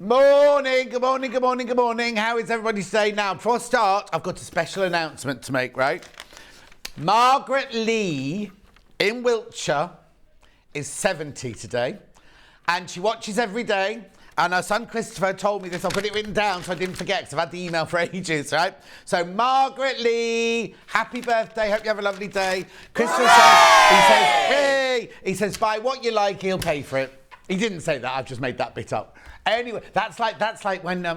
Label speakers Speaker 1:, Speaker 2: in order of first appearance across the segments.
Speaker 1: Morning, good morning, good morning, good morning. How is everybody's day now? Before I start, I've got a special announcement to make, right? Margaret Lee in Wiltshire is 70 today, and she watches every day. And her son Christopher told me this. I've got it written down so I didn't forget because I've had the email for ages, right? So Margaret Lee, happy birthday. Like, hope you have a lovely day. Christopher says, he says, buy what you like, he'll pay for it. He didn't say that. I've just made that bit up. Anyway, that's like when I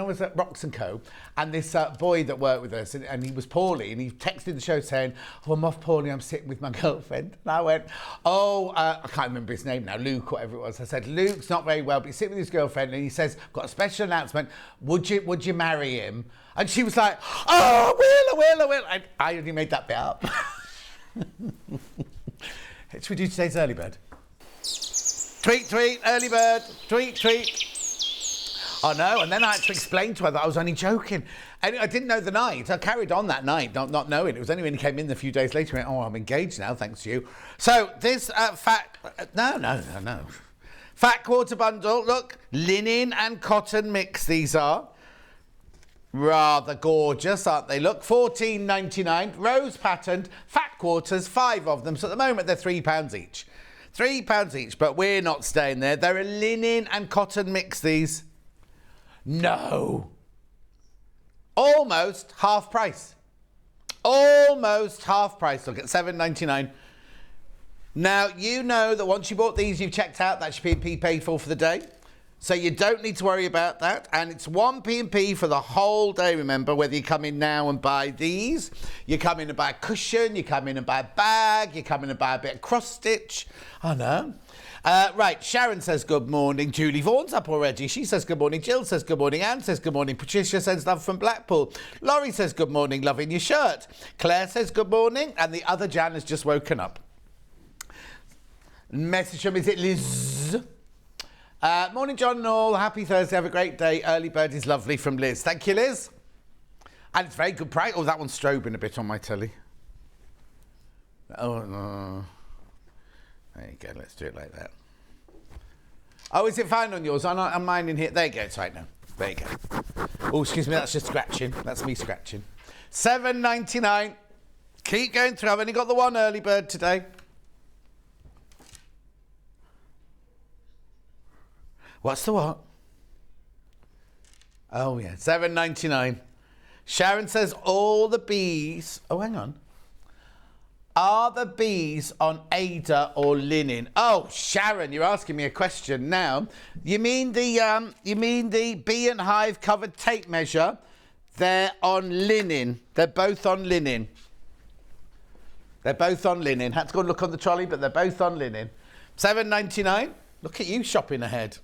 Speaker 1: was at Rocks & Co. and this boy that worked with us, and he was poorly, and he texted the show saying, oh, I'm off poorly, I'm sitting with my girlfriend. And I went, I can't remember his name now, Luke, whatever it was. I said, Luke's not very well, but he's sitting with his girlfriend, and he says, I've got a special announcement, would you marry him? And she was like, oh, I will. I only made that bit up. Should we do today's early bird? Tweet, early bird, tweet. Oh no, and then I had to explain to her that I was only joking. And I didn't know the night. I carried on that night, not knowing. It was only when he came in a few days later, he went, I'm engaged now, thanks to you. So this no. Fat quarter bundle, look, linen and cotton mix these are. Rather gorgeous, aren't they? Look, $14.99, rose patterned, fat quarters, 5 of them. So at the moment, they're £3 each. £3 each, but we're not staying there. They're a linen and cotton mix, these. No. Almost half price. Almost half price. Look at $7.99. Now, you know that once you bought these, you've checked out. That should be paid for the day. So you don't need to worry about that. And it's 1p&p for the whole day, remember, whether you come in now and buy these, you come in and buy a cushion, you come in and buy a bag, you come in and buy a bit of cross-stitch. I know. Right, Sharon says good morning. Julie Vaughan's up already. She says good morning. Jill says good morning. Anne says good morning. Patricia sends love from Blackpool. Laurie says good morning, loving your shirt. Claire says good morning. And the other Jan has just woken up. Message from, is it Liz? Morning, John and all. Happy Thursday. Have a great day. Early bird is lovely from Liz. Thank you, Liz. And it's very good price. Oh, that one's strobing a bit on my telly. Oh, no. There you go. Let's do it like that. Oh, is it fine on yours? I'm mine in here. There you go. It's right now. There you go. Oh, excuse me. That's just scratching. That's me scratching. $7.99. Keep going through. I've only got the one early bird today. What's the what? Oh, yeah, $7.99. Sharon says all the bees... Oh, hang on. Are the bees on Ada or linen? Oh, Sharon, you're asking me a question now. You mean the bee and hive covered tape measure? They're on linen. They're both on linen. They're both on linen. Had to go and look on the trolley, but they're both on linen. $7.99. Look at you shopping ahead.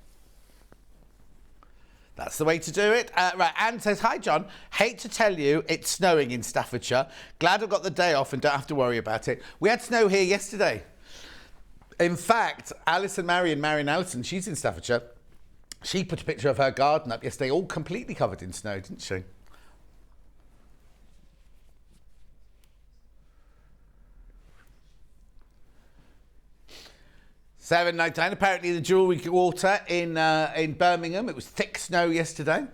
Speaker 1: That's the way to do it. Right, Anne says, hi, John. Hate to tell you, it's snowing in Staffordshire. Glad I've got the day off and don't have to worry about it. We had snow here yesterday. In fact, Marion Allison, she's in Staffordshire. She put a picture of her garden up yesterday, all completely covered in snow, didn't she? $7.99. Apparently the jewellery quarter in Birmingham. It was thick snow yesterday.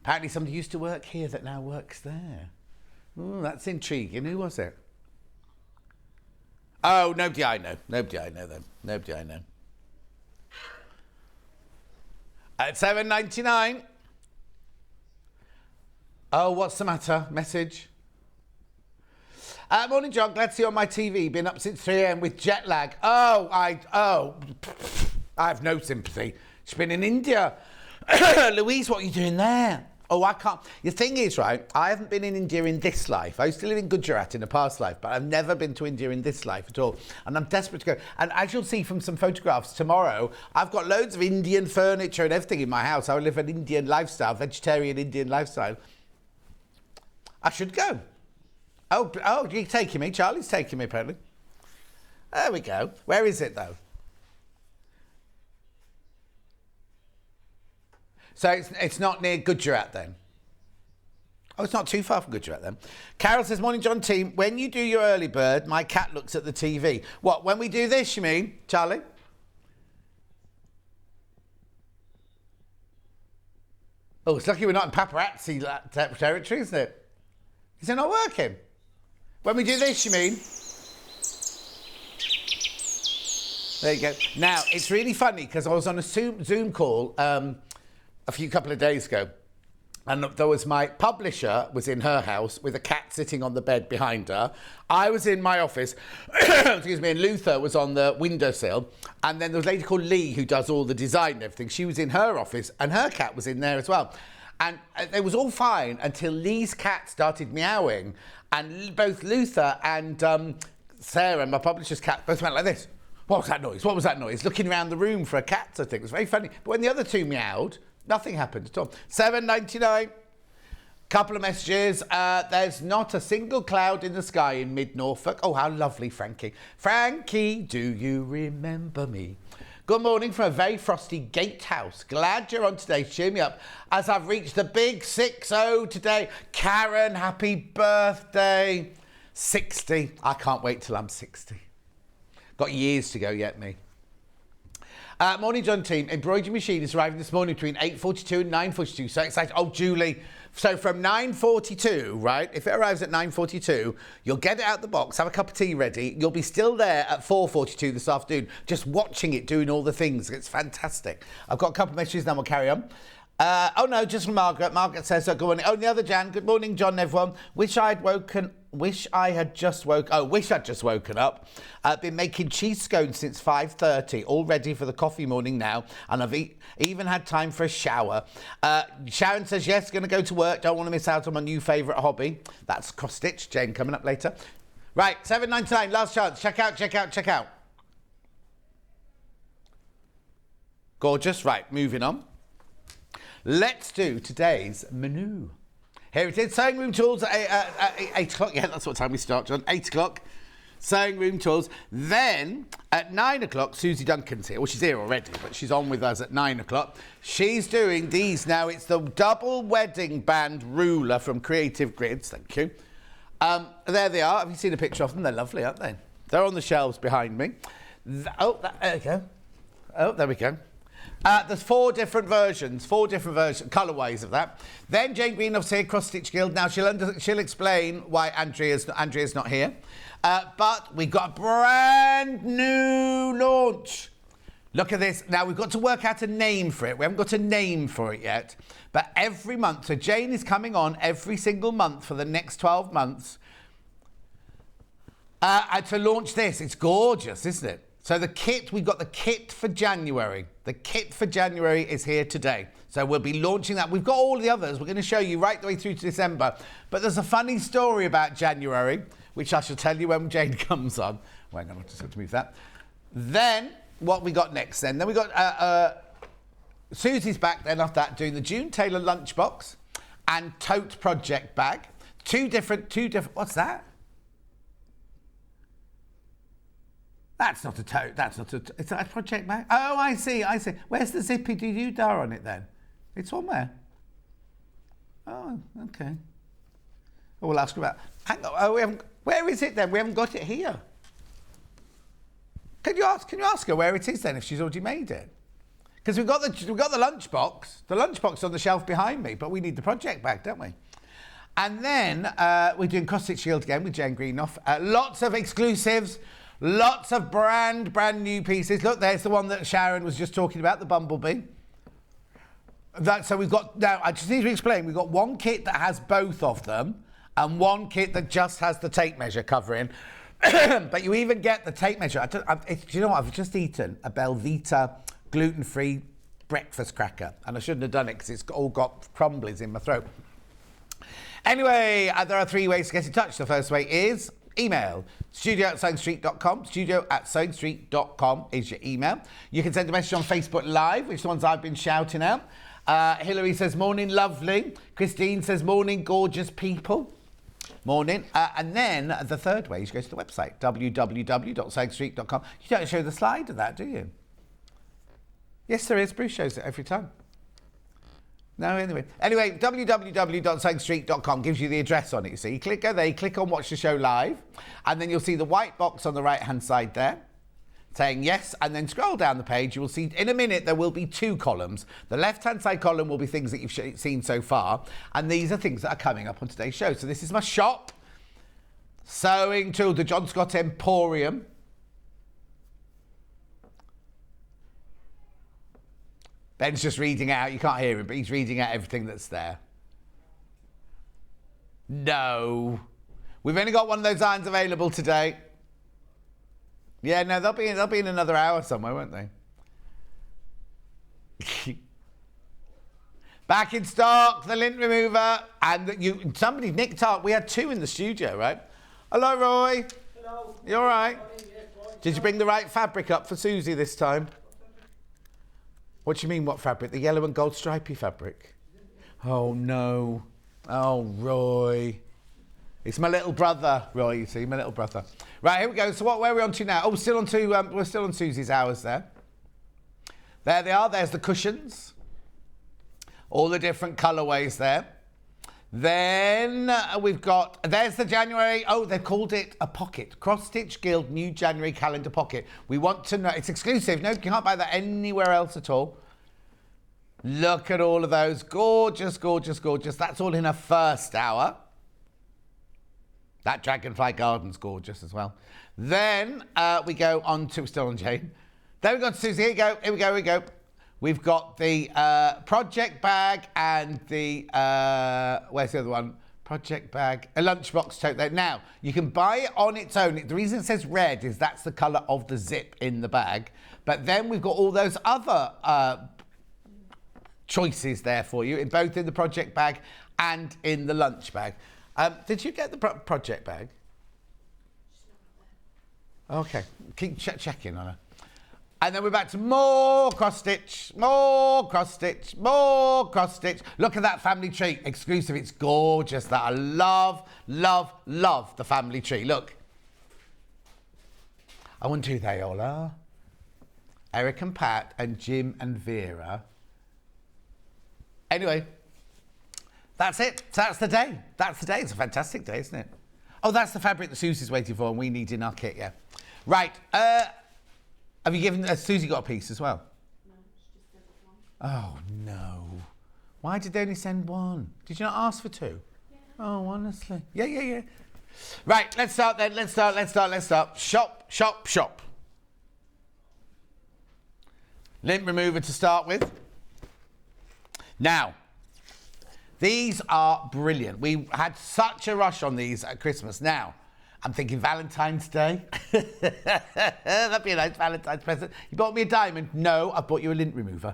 Speaker 1: Apparently somebody used to work here that now works there. Ooh, that's intriguing. Who was it? Oh, nobody I know. Nobody I know then. Nobody I know. At $7.99. Oh, what's the matter? Message. Morning, John. Glad to see you on my TV. Been up since 3 a.m. with jet lag. I have no sympathy. She's been in India. Louise, what are you doing there? Oh, I can't. The thing is, right, I haven't been in India in this life. I used to live in Gujarat in a past life, but I've never been to India in this life at all. And I'm desperate to go. And as you'll see from some photographs tomorrow, I've got loads of Indian furniture and everything in my house. I live an Indian lifestyle, vegetarian Indian lifestyle. I should go. Oh, you're taking me? Charlie's taking me, apparently. There we go. Where is it, though? So it's not near Gujarat, then? Oh, it's not too far from Gujarat, then. Carol says, morning, John team. When you do your early bird, my cat looks at the TV. What, when we do this, you mean, Charlie? Oh, it's lucky we're not in paparazzi territory, isn't it? Is it not working? When we do this, you mean? There you go. Now, it's really funny because I was on a Zoom call a couple of days ago, and there was my publisher was in her house with a cat sitting on the bed behind her. I was in my office, excuse me, and Luther was on the windowsill. And then there was a lady called Lee who does all the design and everything. She was in her office and her cat was in there as well. And it was all fine until Lee's cat started meowing. And both Luther and Sarah, my publisher's cat, both went like this. What was that noise? What was that noise? Looking around the room for a cat, I think. It was very funny. But when the other two meowed, nothing happened at all. $7.99. Couple of messages. There's not a single cloud in the sky in mid-Norfolk. Oh, how lovely, Frankie. Frankie, do you remember me? Good morning from a very frosty gatehouse. Glad you're on today. Cheer me up as I've reached the big 6-0 today. Karen, happy birthday. 60. I can't wait till I'm 60. Got years to go yet, me. Morning, John team. Embroidery machine is arriving this morning between 8:42 and 9:42. So excited. Oh, Julie. So from 9:42, right? If it arrives at 9:42, you'll get it out the box, have a cup of tea ready. You'll be still there at 4:42 this afternoon, just watching it, doing all the things. It's fantastic. I've got a couple of messages, then we'll carry on. Oh no, just from Margaret. Margaret says, good morning. Oh, the other Jan. Good morning, John, everyone. Wish I'd just woken up. Been making cheese scones since 5:30, all ready for the coffee morning now, and I've even had time for a shower. Sharon says, yes, going to go to work. Don't want to miss out on my new favourite hobby. That's cross-stitch. Jane coming up later. Right, $7.99, last chance. Check out. Gorgeous. Right, moving on. Let's do today's menu. Here it is, sewing room tools at 8 o'clock. Yeah, that's what time we start, John. 8 o'clock, sewing room tools. Then at 9 o'clock, Suzie Duncan's here. Well, she's here already, but she's on with us at 9 o'clock. She's doing these now. It's the double wedding band ruler from Creative Grids. Thank you. There they are. Have you seen a picture of them? They're lovely, aren't they? They're on the shelves behind me. There we go. Oh, there we go. There's four different versions, colourways of that. Then Jane Greenoff's here, Cross Stitch Guild. Now she'll explain why Andrea's not here. But we've got a brand new launch. Look at this. Now we've got to work out a name for it. We haven't got a name for it yet. But every month, so Jane is coming on every single month for the next 12 months to launch this. It's gorgeous, isn't it? So the kit, we've got the kit for January. The kit for January is here today. So we'll be launching that. We've got all the others. We're going to show you right the way through to December. But there's a funny story about January, which I shall tell you when Jane comes on. Well, hang on, I just have to move that. Then, what we got next then? Then we got Susie's back then after that doing the June Tailor Lunchbox and Tote Project Bag. Two different, what's that? That's not a tote. Is that a project bag? Oh, I see. Where's the zippy doo-dah on it then? It's on there. Oh, okay. Oh, we'll ask her about. Hang on. Oh, where is it then? We haven't got it here. Can you ask her where it is then if she's already made it? Because we've got the lunchbox. The lunchbox on the shelf behind me, but we need the project bag, don't we? And then we're doing Cross Stitch Guild again with Jane Greenoff. Lots of exclusives. Lots of brand new pieces. Look, there's the one that Sharon was just talking about, the Bumblebee. So we've got, now I just need to explain, we've got one kit that has both of them and one kit that just has the tape measure covering. But you even get the tape measure. Do you know what? I've just eaten a Belvita gluten-free breakfast cracker and I shouldn't have done it because it's all got crumblies in my throat. Anyway, there are 3 ways to get in touch. The first way is email, studio@sewingstreet.com. studio@sewingstreet.com is your email. You can send a message on Facebook Live, which are the ones I've been shouting out. Hilary says, morning, lovely. Christine says, morning, gorgeous people. Morning. And then the third way is you go to the website, www.sewingstreet.com. You don't show the slide of that, do you? Yes, there is. Bruce shows it every time. No, anyway, www.sewingstreet.com gives you the address on it, you see. Go there, you click on Watch the Show Live, and then you'll see the white box on the right-hand side there. saying yes, and then scroll down the page. You will see in a minute there will be 2 columns. The left-hand side column will be things that you've seen so far, and these are things that are coming up on today's show. So this is my shop. Sewing tool, the John Scott Emporium. Ben's just reading out. You can't hear him, but he's reading out everything that's there. No. We've only got one of those irons available today. Yeah, no, they'll be in another hour somewhere, won't they? Back in stock, the lint remover, and somebody nicked up. We had 2 in the studio, right? Hello, Roy.
Speaker 2: Hello.
Speaker 1: You all right? Did you bring the right fabric up for Susie this time? What do you mean, what fabric? The yellow and gold stripy fabric? Oh, no. Oh, Roy. It's my little brother, Roy, you see, my little brother. Right, here we go. So where are we on to now? Oh, we're still on Susie's hours there. There they are. There's the cushions. All the different colourways there. Then we've got, there's the January, they've called it a pocket. Cross Stitch Guild New January Calendar Pocket. We want to know, it's exclusive. No, you can't buy that anywhere else at all. Look at all of those. Gorgeous, gorgeous, gorgeous. That's all in a first hour. That Dragonfly Garden's gorgeous as well. Then we go on to, still on Jane. Then we go to Susie. Here we go. We've got the project bag and the, where's the other one? Project bag, a lunchbox tote there. Now, you can buy it on its own. The reason it says red is that's the colour of the zip in the bag. But then we've got all those other choices there for you, both in the project bag and in the lunch bag. Did you get the project bag? Okay, keep checking on her. And then we're back to more cross stitch, more cross stitch, more cross stitch. Look at that family tree, exclusive. It's gorgeous. That I love, love, love the family tree. Look. I wonder who they all are. Eric and Pat and Jim and Vera. Anyway, that's it. So that's the day. That's the day. It's a fantastic day, isn't it? Oh, that's the fabric that Susie's waiting for and we need in our kit, yeah. Right. Have you given... Susie got a piece as well?
Speaker 2: No, she just sent one.
Speaker 1: Oh, no. Why did they only send one? Did you not ask for 2?
Speaker 2: Yeah.
Speaker 1: Oh, honestly. Yeah. Right, let's start then. Let's start. Shop. Lint remover to start with. Now, these are brilliant. We had such a rush on these at Christmas. Now, I'm thinking Valentine's Day. That'd be a nice Valentine's present. You bought me a diamond? No, I bought you a lint remover.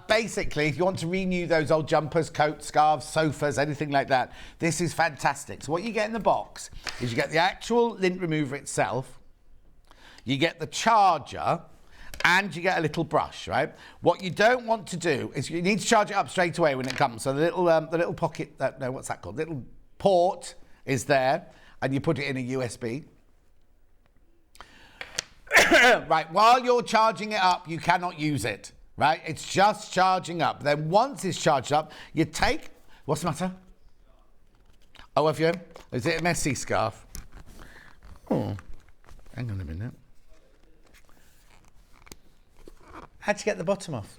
Speaker 1: Basically, if you want to renew those old jumpers, coats, scarves, sofas, anything like that, this is fantastic. So what you get in the box is you get the actual lint remover itself, you get the charger, and you get a little brush, right? What you don't want to do is you need to charge it up straight away when it comes. So the little pocket, no, what's that called? The little port is there, and you put it in a USB. Right, while you're charging it up, you cannot use it, right? It's just charging up. Then once it's charged up, you take, what's the matter? Oh, have you? Is it a messy scarf? Oh, hang on a minute. How'd you get the bottom off?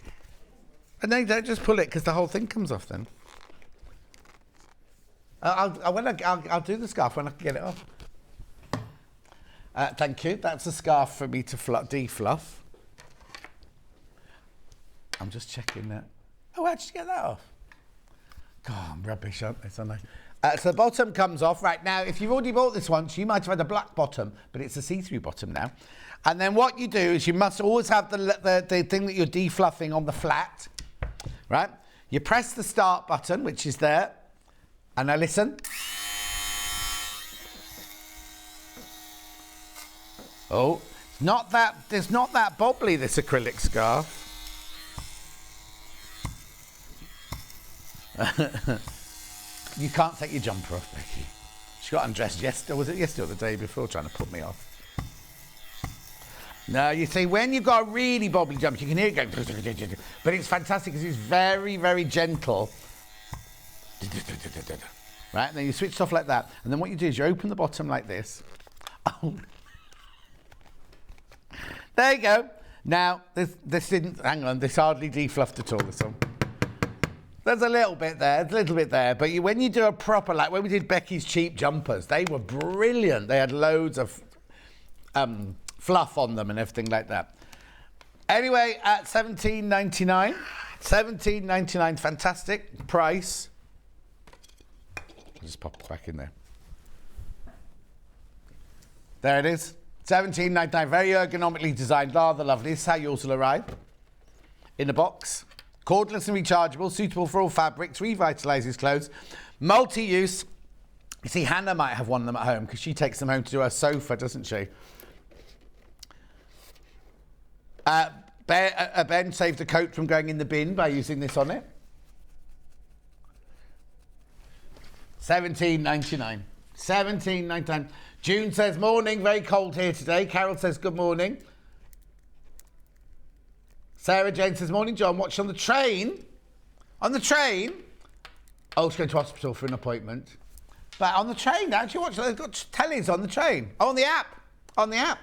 Speaker 1: And no, don't just pull it because the whole thing comes off then. I'll do the scarf when I can get it off. Thank you. That's a scarf for me to de-fluff. I'm just checking that. Oh, how'd you get that off? God, I'm rubbish, aren't I? So the bottom comes off. Right, now, if you've already bought this once, you might have had a black bottom, but it's a see-through bottom now. And then what you do is you must always have the thing that you're de-fluffing on the flat, right? You press the start button, which is there, and now listen. Oh, there's not that bobbly, this acrylic scarf. You can't take your jumper off, Becky. She got undressed yesterday, was it yesterday or the day before, trying to put me off? No, you see, when you've got a really bobbly jumper, you can hear it going, but it's fantastic because it's very, very gentle. Right, and then you switch off like that, and then what you do is you open the bottom like this. Oh. There you go. Now, this didn't, hang on, this hardly defluffed at all, this one. There's a little bit there, but when you do a proper, like when we did Becky's cheap jumpers, they were brilliant. They had loads of fluff on them and everything like that. Anyway, at $17.99, $17.99, fantastic price. I'll just pop it back in there. There it is, $17.99, very ergonomically designed, rather lovely. This is how yours will arrive in a box. Cordless and rechargeable, suitable for all fabrics, revitalises clothes, multi-use. You see, Hannah might have one of them at home because she takes them home to do her sofa, doesn't she? Ben saved a coat from going in the bin by using this on it. $17.99. $17.99. June says, morning, very cold here today. Carol says, good morning. Sarah Jane says, morning, John. Watched on the train. On the train? Oh, she's going to hospital for an appointment. But on the train, don't you watch? They've got tellies on the train. Oh, on the app. On the app.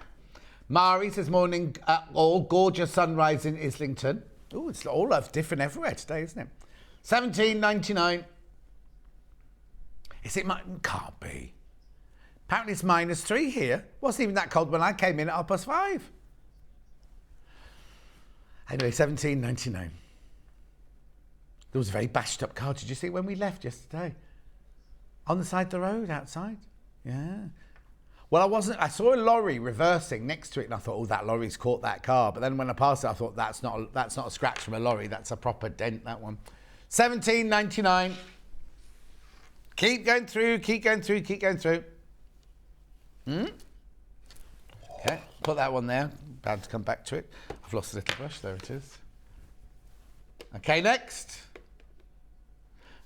Speaker 1: Mari says, morning, all gorgeous sunrise in Islington. Oh, it's all different everywhere today, isn't it? $17.99. Is it? Can't be. Apparently it's -3 here. Wasn't even that cold when I came in at 5:30. Anyway, $17.99. There was a very bashed up car. Did you see it when we left yesterday? On the side of the road, outside. Yeah. Well, I saw a lorry reversing next to it, and I thought, oh, that lorry's caught that car. But then when I passed it, I thought, that's not a scratch from a lorry. That's a proper dent, that one. $17.99. Keep going through, keep going through, keep going through. Okay, put that one there. Bound to come back to it. I've lost a little brush. There it is. Okay, next.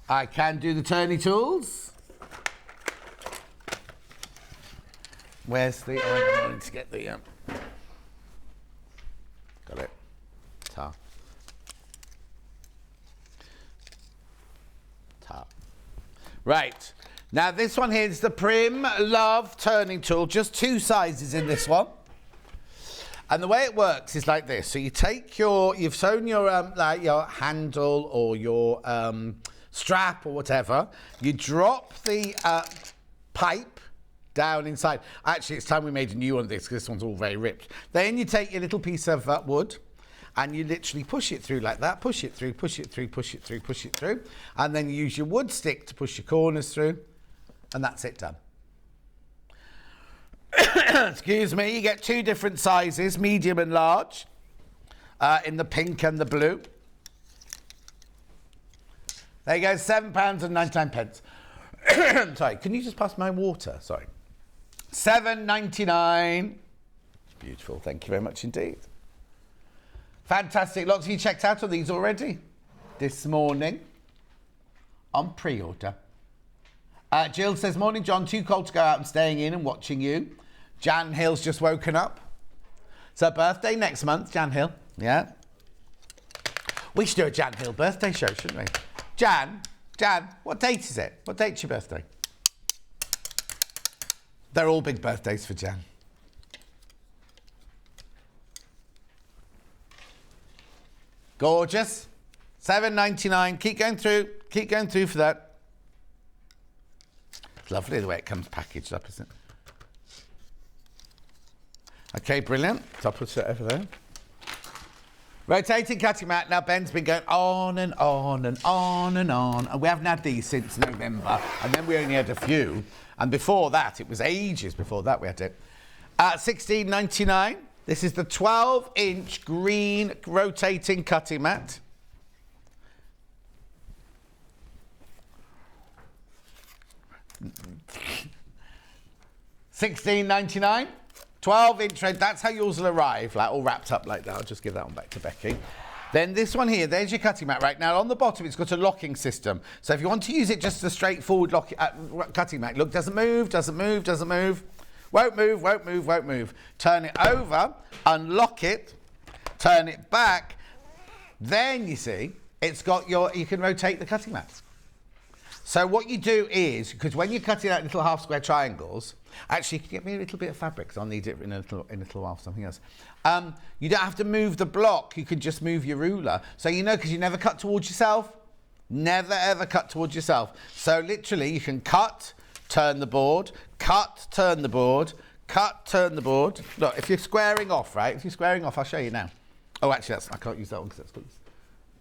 Speaker 1: I can do the turny tools. Where's the... I need to get the... got it. Tar. Right. Now, this one here is the Prim Love turning tool. Just 2 sizes in this one. And the way it works is like this. So you take you've sewn your like your handle or your strap or whatever. You drop the pipe down inside. Actually, it's time we made a new one of this because this one's all very ripped. Then you take your little piece of wood and you literally push it through like that. Push it through, push it through, push it through, push it through. And then you use your wood stick to push your corners through. And that's it done. Excuse me, you get 2 different sizes, medium and large, in the pink and the blue. There you go, £7.99. Sorry, can you just pass my water? Sorry. $7.99. Beautiful, thank you very much indeed. Fantastic, lots of you checked out on these already this morning on pre-order. Jill says, morning, John. Too cold to go out and staying in and watching you. Jan Hill's just woken up. It's her birthday next month, Jan Hill. Yeah. We should do a Jan Hill birthday show, shouldn't we? Jan, what date is it? What date's your birthday? They're all big birthdays for Jan. Gorgeous. $7.99. Keep going through. Keep going through for that. It's lovely the way it comes packaged up, isn't it? Okay, brilliant. So I'll put it over there. Rotating cutting mat. Now, Ben's been going on and on and on and on. And we haven't had these since November. And then we only had a few. And before that, it was ages before that we had it. $16.99. This is the 12-inch green rotating cutting mat. $16.99. 12-inch red. That's how yours will arrive, like all wrapped up like that. I'll just give that one back to Becky. Then this one here, there's your cutting mat. Right now on the bottom, it's got a locking system. So if you want to use it just a straightforward cutting mat, look, doesn't move, doesn't move, doesn't move. Won't move, won't move, won't move. Turn it over, unlock it, turn it back. Then you see, it's got you can rotate the cutting mat. So what you do is, because when you're cutting out little half square triangles, Actually, can you get me a little bit of fabric? Because I'll need it in a little while for something else. You don't have to move the block. You could just move your ruler. So you know, because you never cut towards yourself. Never, ever cut towards yourself. So literally, you can cut, turn the board, cut, turn the board, cut, turn the board. Look, if you're squaring off, right? If you're squaring off, I'll show you now. Oh, actually, I can't use that one because that's got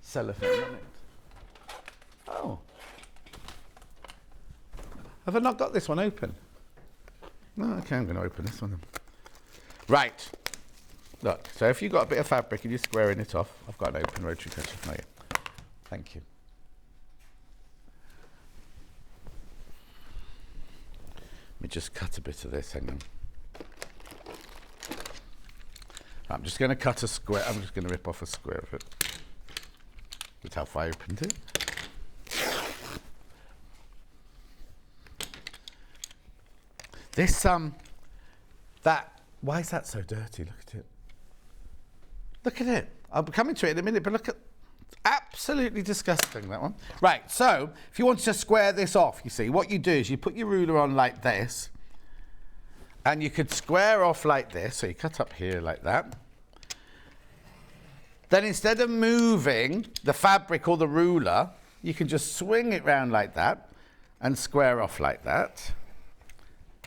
Speaker 1: cellophane on it. Oh. Have I not got this one open? No, okay, I'm going to open this one then. Right. Look, so if you've got a bit of fabric and you're squaring it off, I've got an open rotary cutter for you. Thank you. Let me just cut a bit of this, hang on. I'm just going to cut a square, I'm just going to rip off a square of it. That's how far I opened it. This, why is that so dirty? Look at it. Look at it. I'll be coming to it in a minute, but look at, absolutely disgusting, that one. Right, so, if you want to square this off, you see, what you do is you put your ruler on like this, and you could square off like this, so you cut up here like that. Then instead of moving the fabric or the ruler, you can just swing it round like that, and square off like that.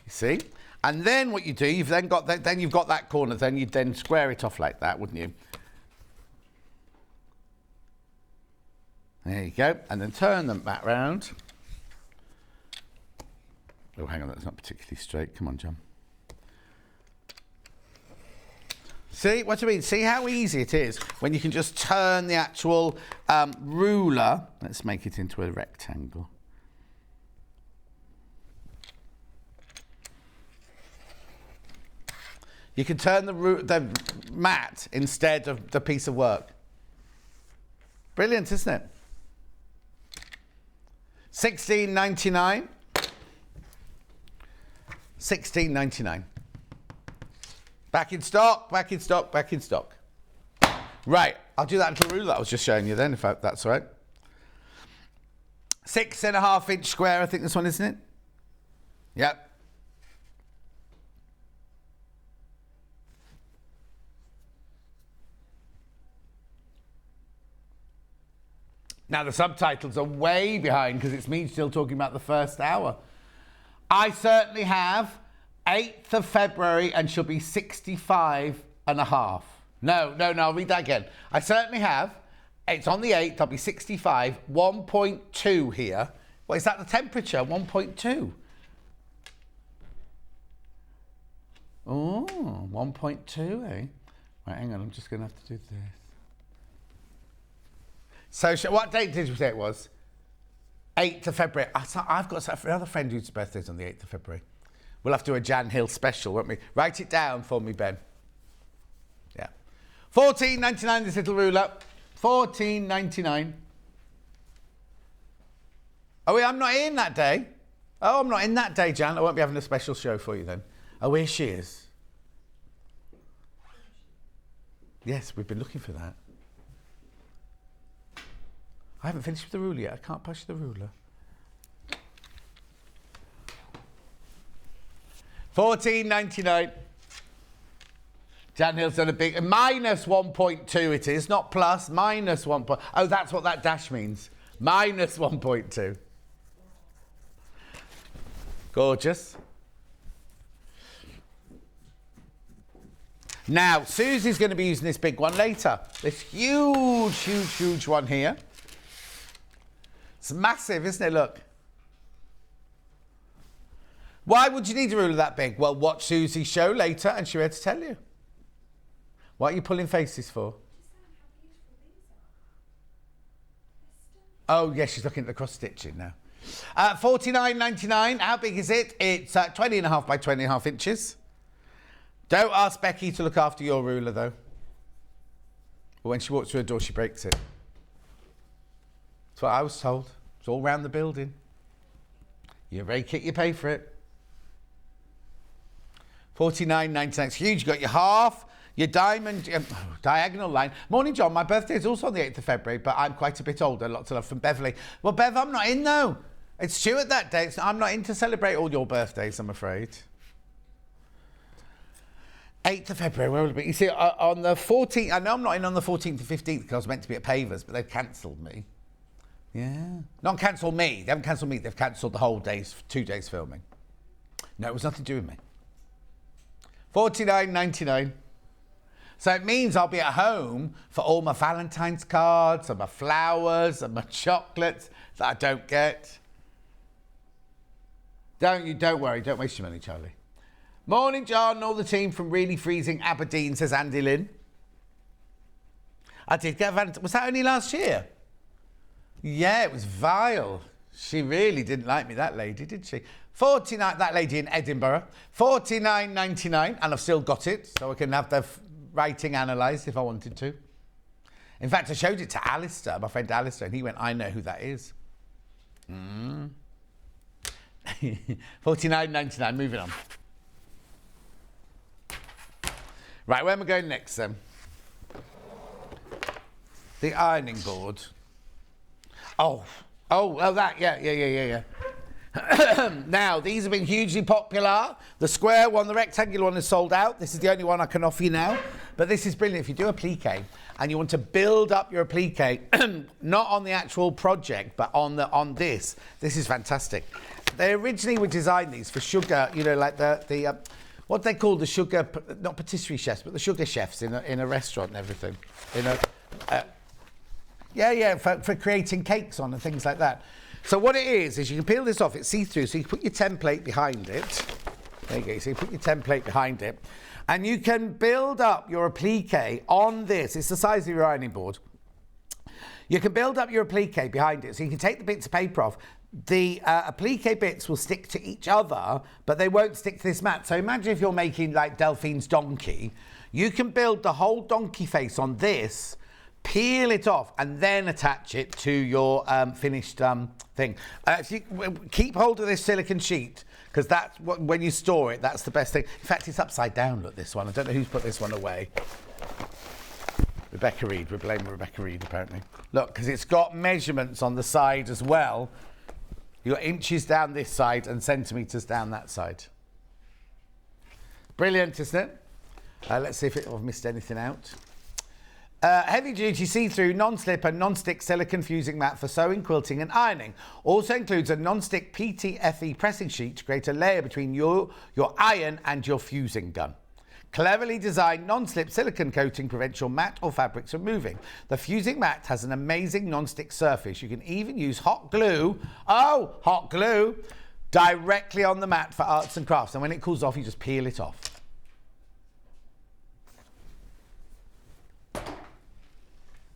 Speaker 1: You see? And then what you do, you've then got that, then you've got that corner, then you'd then square it off like that, wouldn't you? There you go. And then turn them back round. Oh, hang on, that's not particularly straight. Come on, John. See, what do I mean? See how easy it is when you can just turn the actual ruler. Let's make it into a rectangle. You can turn the mat instead of the piece of work. Brilliant, isn't it? $16.99. $16.99. Back in stock, back in stock, back in stock. Right, I'll do that little ruler I was just showing you then, if that's all right. 6.5 inch square, I think this one, isn't it? Yep. Now, the subtitles are way behind because it's me still talking about the first hour. I certainly have 8th of February and she'll be 65 and a half. No, I'll read that again. I certainly have. It's on the 8th, I'll be 65, 1.2 here. Well, is that the temperature? 1.2. Oh, 1.2, eh? Right, hang on, I'm just going to have to do this. So, what date did you say it was? 8th of February. I've got another friend whose birthday's on the 8th of February. We'll have to do a Jan Hill special, won't we? Write it down for me, Ben. Yeah. $14.99 this little ruler. $14.99. Oh, I'm not in that day. Oh, I'm not in that day, Jan. I won't be having a special show for you then. Oh, here she is. Yes, we've been looking for that. I haven't finished with the ruler yet. I can't push the ruler. $14.99. Jan Hill's done a big minus 1.2. It is not plus, minus 1. Oh, that's what that dash means. Minus 1.2. Gorgeous. Now, Susie's going to be using this big one later. This huge one here. It's massive, isn't it? Look. Why would you need a ruler that big? Well, watch Susie's show later and she'll be able to tell you. What are you pulling faces for? Oh, yes, she's looking at the cross-stitching now. $49.99. How big is it? It's 20.5 by 20.5 inches. Don't ask Becky to look after your ruler, though. But when she walks through a door, she breaks it. That's what I was told. It's all round the building. You rake it, you pay for it. $49.99. It's huge. You've got your half, your diamond, diagonal line. Morning, John. My birthday is also on the 8th of February, but I'm quite a bit older. Lots of love from Beverly. Well, Bev, I'm not in, though. It's Stuart that day. I'm not in to celebrate all your birthdays, I'm afraid. 8th of February, where will it be? You see, on the 14th, I know I'm not in on the 14th and 15th because I was meant to be at Pavers, but they've cancelled me. Yeah. Not cancelled me. They haven't cancelled me. They've cancelled the whole days, 2 days filming. No, it was nothing to do with me. $49.99. So it means I'll be at home for all my Valentine's cards and my flowers and my chocolates that I don't get. Don't worry. Don't waste your money, Charlie. Morning, John, and all the team from really freezing Aberdeen, says Andy Lynn. I did get a Valentine. Was that only last year? Yeah, it was vile. She really didn't like me, that lady, did she? 49, that lady in Edinburgh. $49.99, and I've still got it, so I can have the writing analysed if I wanted to. In fact, I showed it to Alistair, my friend Alistair, and he went, I know who that is. $49.99, moving on. Right, where am I going next then? The ironing board. Oh, that, yeah. Now, these have been hugely popular. The square one, the rectangular one is sold out. This is the only one I can offer you now. But this is brilliant. If you do applique and you want to build up your applique, not on the actual project, but on this is fantastic. They originally were designed these for sugar, you know, like the what they call the sugar, not patisserie chefs, but the sugar chefs in a restaurant and everything. For creating cakes on and things like that. So what it is you can peel this off, it's see-through, so you can put your template behind it. There you go, so you put your template behind it. And you can build up your applique on this. It's the size of your ironing board. You can build up your applique behind it, so you can take the bits of paper off. The applique bits will stick to each other, but they won't stick to this mat. So imagine if you're making like Delphine's donkey. You can build the whole donkey face on this, peel it off, and then attach it to your finished thing. If you keep hold of this silicone sheet, because that's what, when you store it, that's the best thing. In fact, it's upside down, look, this one. I don't know who's put this one away. Rebecca Reed. We're blaming Rebecca Reed, apparently. Look, because it's got measurements on the side as well. You've got inches down this side and centimetres down that side. Brilliant, isn't it? Let's see if I've missed anything out. Heavy-duty see-through, non-slip and non-stick silicone fusing mat for sewing, quilting and ironing. Also includes a non-stick PTFE pressing sheet to create a layer between your iron and your fusing gun. Cleverly designed non-slip silicone coating prevents your mat or fabrics from moving. The fusing mat has an amazing non-stick surface. You can even use hot glue, directly on the mat for arts and crafts. And when it cools off, you just peel it off.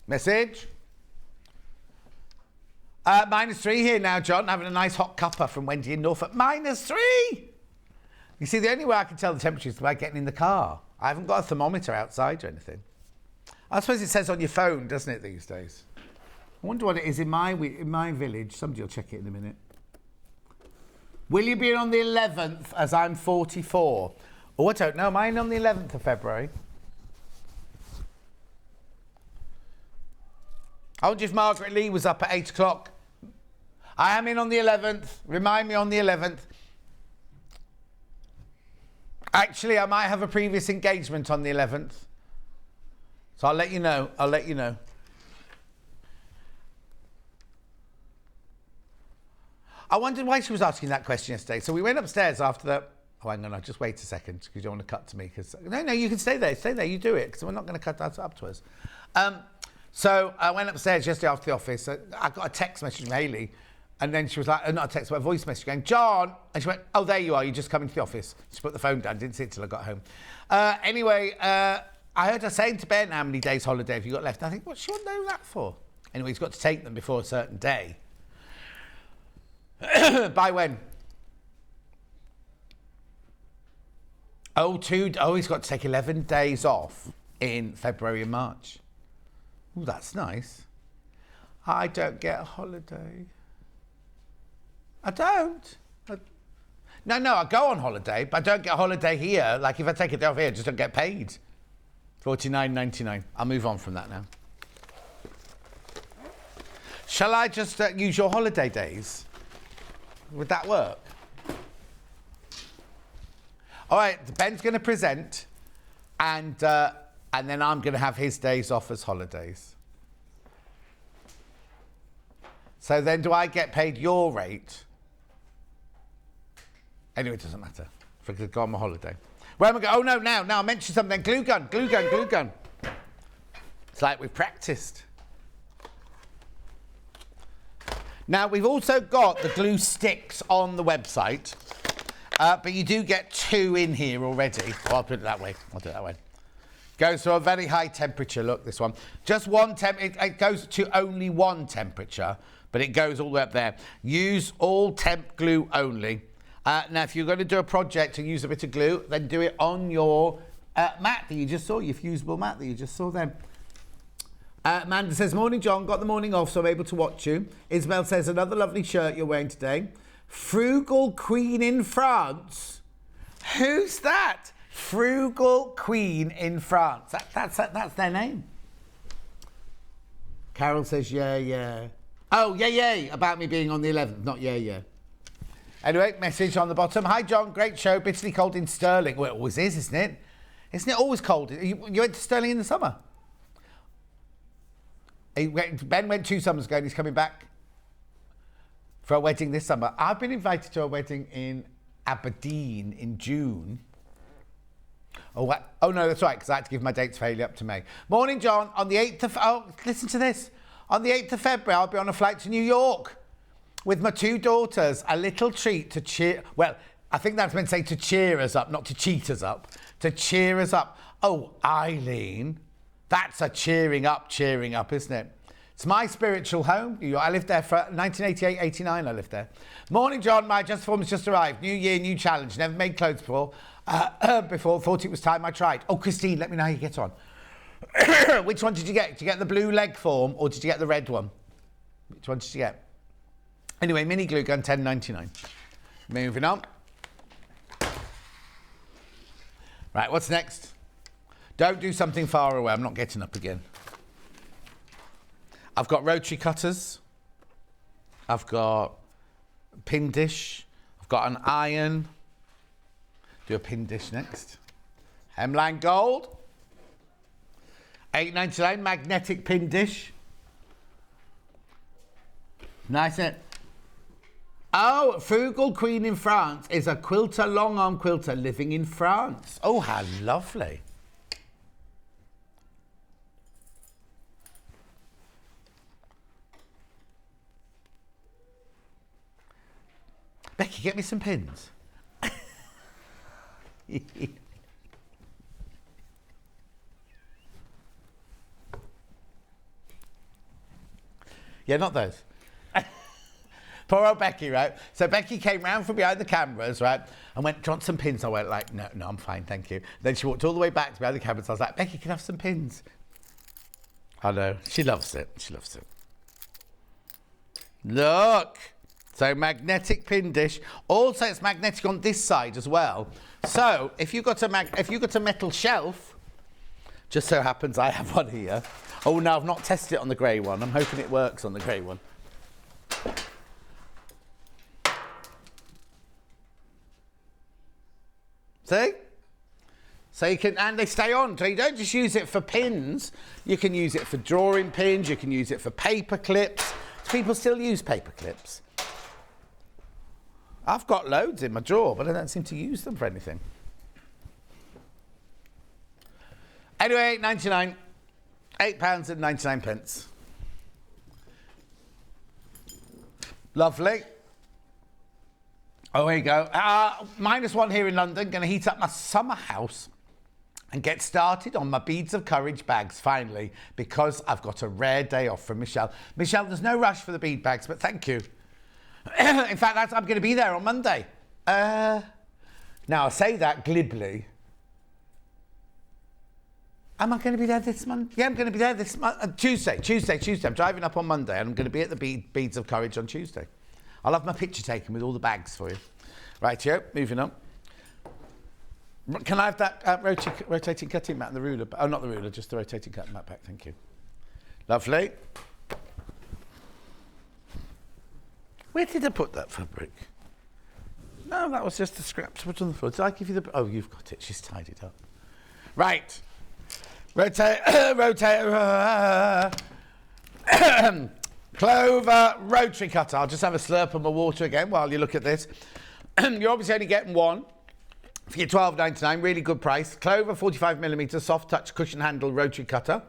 Speaker 1: Message. -3 here now, John. Having a nice hot cuppa from Wendy in Norfolk. -3! You see, the only way I can tell the temperature is by getting in the car. I haven't got a thermometer outside or anything. I suppose it says on your phone, doesn't it, these days? I wonder what it is in my village. Somebody will check it in a minute. Will you be on the 11th, as I'm 44? Oh, I don't know. Am I in on the 11th of February? I wonder if Margaret Lee was up at 8 o'clock. I am in on the 11th. Remind me on the 11th. Actually, I might have a previous engagement on the 11th. So I'll let you know. I wondered why she was asking that question yesterday. So we went upstairs after that. Oh, hang on. I'll just wait a second because you don't want to cut to me. No, you can stay there. Stay there. You do it because we're not going to cut that up to us. So I went upstairs yesterday after the office. I got a text message from Hayley. And then she was like, not a text, but a voice message going, John. And she went, oh, there you are. You're just coming to the office. She put the phone down. Didn't see it till I got home. Anyway, I heard her saying to Ben, how many days holiday have you got left? And I think, what's she want to know that for? Anyway, he's got to take them before a certain day. By when? He's got to take 11 days off in February and March. Oh, that's nice. I don't get a holiday. I don't. No, I go on holiday, but I don't get a holiday here. Like, if I take a day off here, I just don't get paid. $49.99. I'll move on from that now. Shall I just use your holiday days? Would that work? All right, Ben's going to present And then I'm going to have his days off as holidays. So then do I get paid your rate? Anyway, it doesn't matter. If I could go on my holiday. Where am I going? Oh, no, now I mentioned something. Glue gun. It's like we've practiced. Now, we've also got the glue sticks on the website, but you do get 2 in here already. Well, I'll put it that way. Goes to a very high temperature. Look, this one. Just one it goes to only one temperature, but it goes all the way up there. Use all temp glue only. Now, if you're going to do a project and use a bit of glue, then do it on your mat that you just saw, your fusible mat that you just saw then. Amanda says, morning, John. Got the morning off, so I'm able to watch you. Isabel says, another lovely shirt you're wearing today. Frugal Queen in France. Who's that? Frugal Queen in France. That's their name. Carol says, yeah. Oh, yeah, about me being on the 11th, not yeah. Anyway, message on the bottom. Hi, John. Great show. Bitterly cold in Stirling. Well, it always is, isn't it? Isn't it always cold? You went to Stirling in the summer? Ben went 2 summers ago and he's coming back for a wedding this summer. I've been invited to a wedding in Aberdeen in June. Oh no, that's right, because I had to give my dates fairly up to May. Morning, John. On the 8th of... Oh, listen to this. On the 8th of February, I'll be on a flight to New York with my 2 daughters. A little treat to cheer... Well, I think that's meant to say to cheer us up, not to cheat us up. To cheer us up. Oh, Eileen... That's a cheering up, isn't it? It's my spiritual home. I lived there for 1988, 89, I lived there. Morning, John. My Just Form has just arrived. New year, new challenge. Never made clothes before. Thought it was time I tried. Oh, Christine, let me know how you get on. Which one did you get? Did you get the blue leg form or did you get the red one? Which one did you get? Anyway, mini glue gun, $10.99. Moving on. Right, what's next? Don't do something far away. I'm not getting up again. I've got rotary cutters. I've got a pin dish. I've got an iron. Do a pin dish next. Hemline Gold. $8.99 magnetic pin dish. Nice, isn't it? Oh, Frugal Queen in France is a quilter, long arm quilter living in France. Oh, how lovely. Becky, get me some pins. Yeah, not those. Poor old Becky, right? So Becky came round from behind the cameras, right, and went, do you want some pins? I went like, no, I'm fine, thank you. Then she walked all the way back to behind the cameras. I was like, Becky, can I have some pins? I know. She loves it. Look. So magnetic pin dish. Also, it's magnetic on this side as well. So if you've got a metal shelf, just so happens I have one here. Oh no, I've not tested it on the grey one. I'm hoping it works on the grey one. See? So you can, and they stay on. So you don't just use it for pins. You can use it for drawing pins. You can use it for paper clips. People still use paper clips. I've got loads in my drawer, but I don't seem to use them for anything. Anyway, £8.99. £8.99. Lovely. Oh, here you go. -1 here in London. Going to heat up my summer house and get started on my Beads of Courage bags, finally, because I've got a rare day off from Michelle. Michelle, there's no rush for the bead bags, but thank you. In fact, I'm going to be there on Monday. Now, I say that glibly. Am I going to be there this month? Yeah, I'm going to be there this month. Tuesday. I'm driving up on Monday and I'm going to be at the Beads of Courage on Tuesday. I'll have my picture taken with all the bags for you. Right, here, moving on. Can I have that rotating cutting mat and the ruler? Oh, not the ruler, just the rotating cutting mat back. Thank you. Lovely. Where did I put that fabric? No, that was just the scraps put on the floor. Did I give you the... Oh, you've got it. She's tied it up. Right. Rotate, rotate. Clover rotary cutter. I'll just have a slurp of my water again while you look at this. You're obviously only getting one for your $12.99. Really good price. Clover 45mm soft touch cushion handle rotary cutter.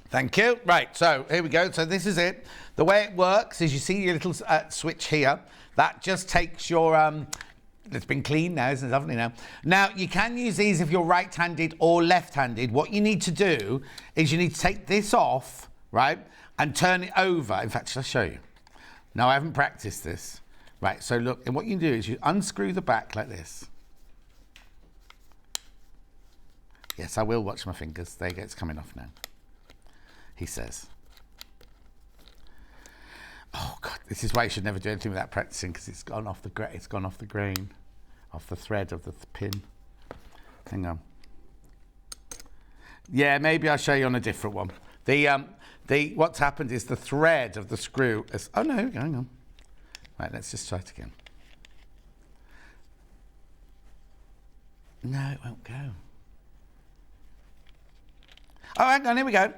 Speaker 1: Thank you. Right, so here we go. So this is it. The way it works is you see your little switch here. That just takes your... it's been cleaned now, isn't it? Lovely now. Now, you can use these if you're right-handed or left-handed. What you need to do is you need to take this off, right, and turn it over. In fact, shall I show you? No, I haven't practiced this. Right, so look, and what you can do is you unscrew the back like this. Yes, I will watch my fingers. There you go, it's coming off now. He says. Oh God, this is why you should never do anything without practicing, because it's gone off the grain, off the thread of the pin. Hang on. Yeah, maybe I'll show you on a different one. What's happened is the thread of the screw is, oh no, hang on. Right, let's just try it again. No, it won't go. Oh, hang on, here we go.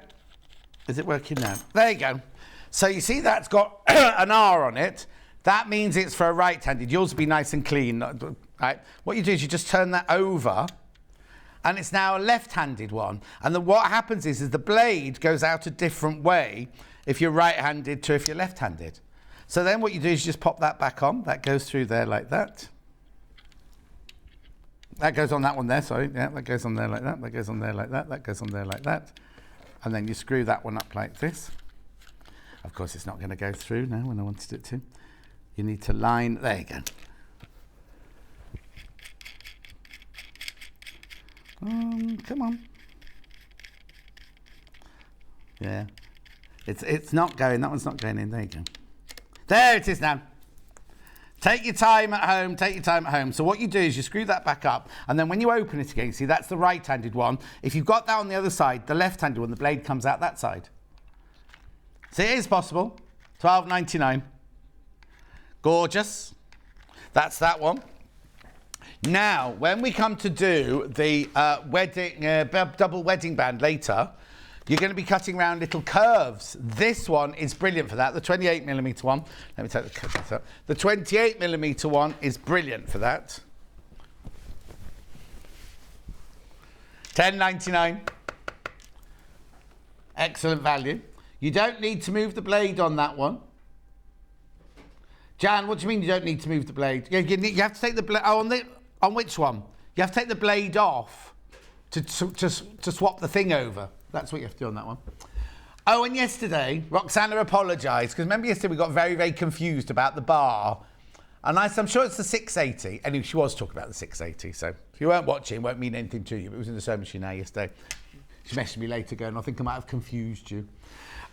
Speaker 1: Is it working now? There you go. So you see that's got an R on it. That means it's for a right-handed. Yours will be nice and clean. Right? What you do is you just turn that over, and it's now a left-handed one. And then what happens is the blade goes out a different way if you're right-handed to if you're left-handed. So then what you do is you just pop that back on. That goes through there like that. That goes on that one there, sorry. Yeah, that goes on there like that. That goes on there like that. That goes on there like that. And then you screw that one up like this. Of course, it's not going to go through now when I wanted it to. You need to line, there you go. Come on. Yeah. It's not going, that one's not going in, there you go. There it is now. Take your time at home, take your time at home. So what you do is you screw that back up, and then when you open it again, see that's the right-handed one. If you've got that on the other side, the left-handed one, the blade comes out that side. See, it is possible. $12.99. Gorgeous. That's that one. Now, when we come to do the double wedding band later, you're going to be cutting around little curves. This one is brilliant for that. The 28mm one. Let me take the cut up. The 28mm one is brilliant for that. $10.99. Excellent value. You don't need to move the blade on that one. Jan, what do you mean you don't need to move the blade? You have to take the blade. Oh, on which one? You have to take the blade off to swap the thing over. That's what you have to do on that one. Oh, and yesterday, Roxana apologised, because remember yesterday we got very, very confused about the bar. And I said, I'm sure it's the 680. Anyway, she was talking about the 680, so if you weren't watching, it won't mean anything to you, but it was in the sewing machine now yesterday. She messaged me later going, I think I might have confused you.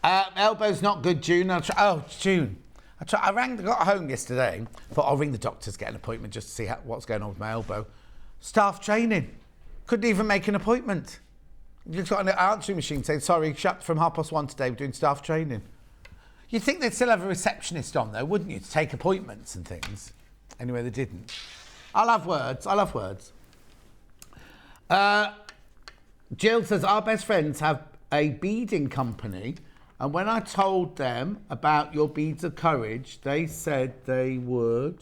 Speaker 1: Elbow's not good, June. June. I got home yesterday, thought I'll ring the doctors, get an appointment just to see what's going on with my elbow. Staff training. Couldn't even make an appointment. You've got an answering machine saying, sorry, shut from 1:30 today, we're doing staff training. You'd think they'd still have a receptionist on though, wouldn't you, to take appointments and things. Anyway, they didn't. I'll have words. Jill says, our best friends have a beading company, and when I told them about your beads of courage, they said they would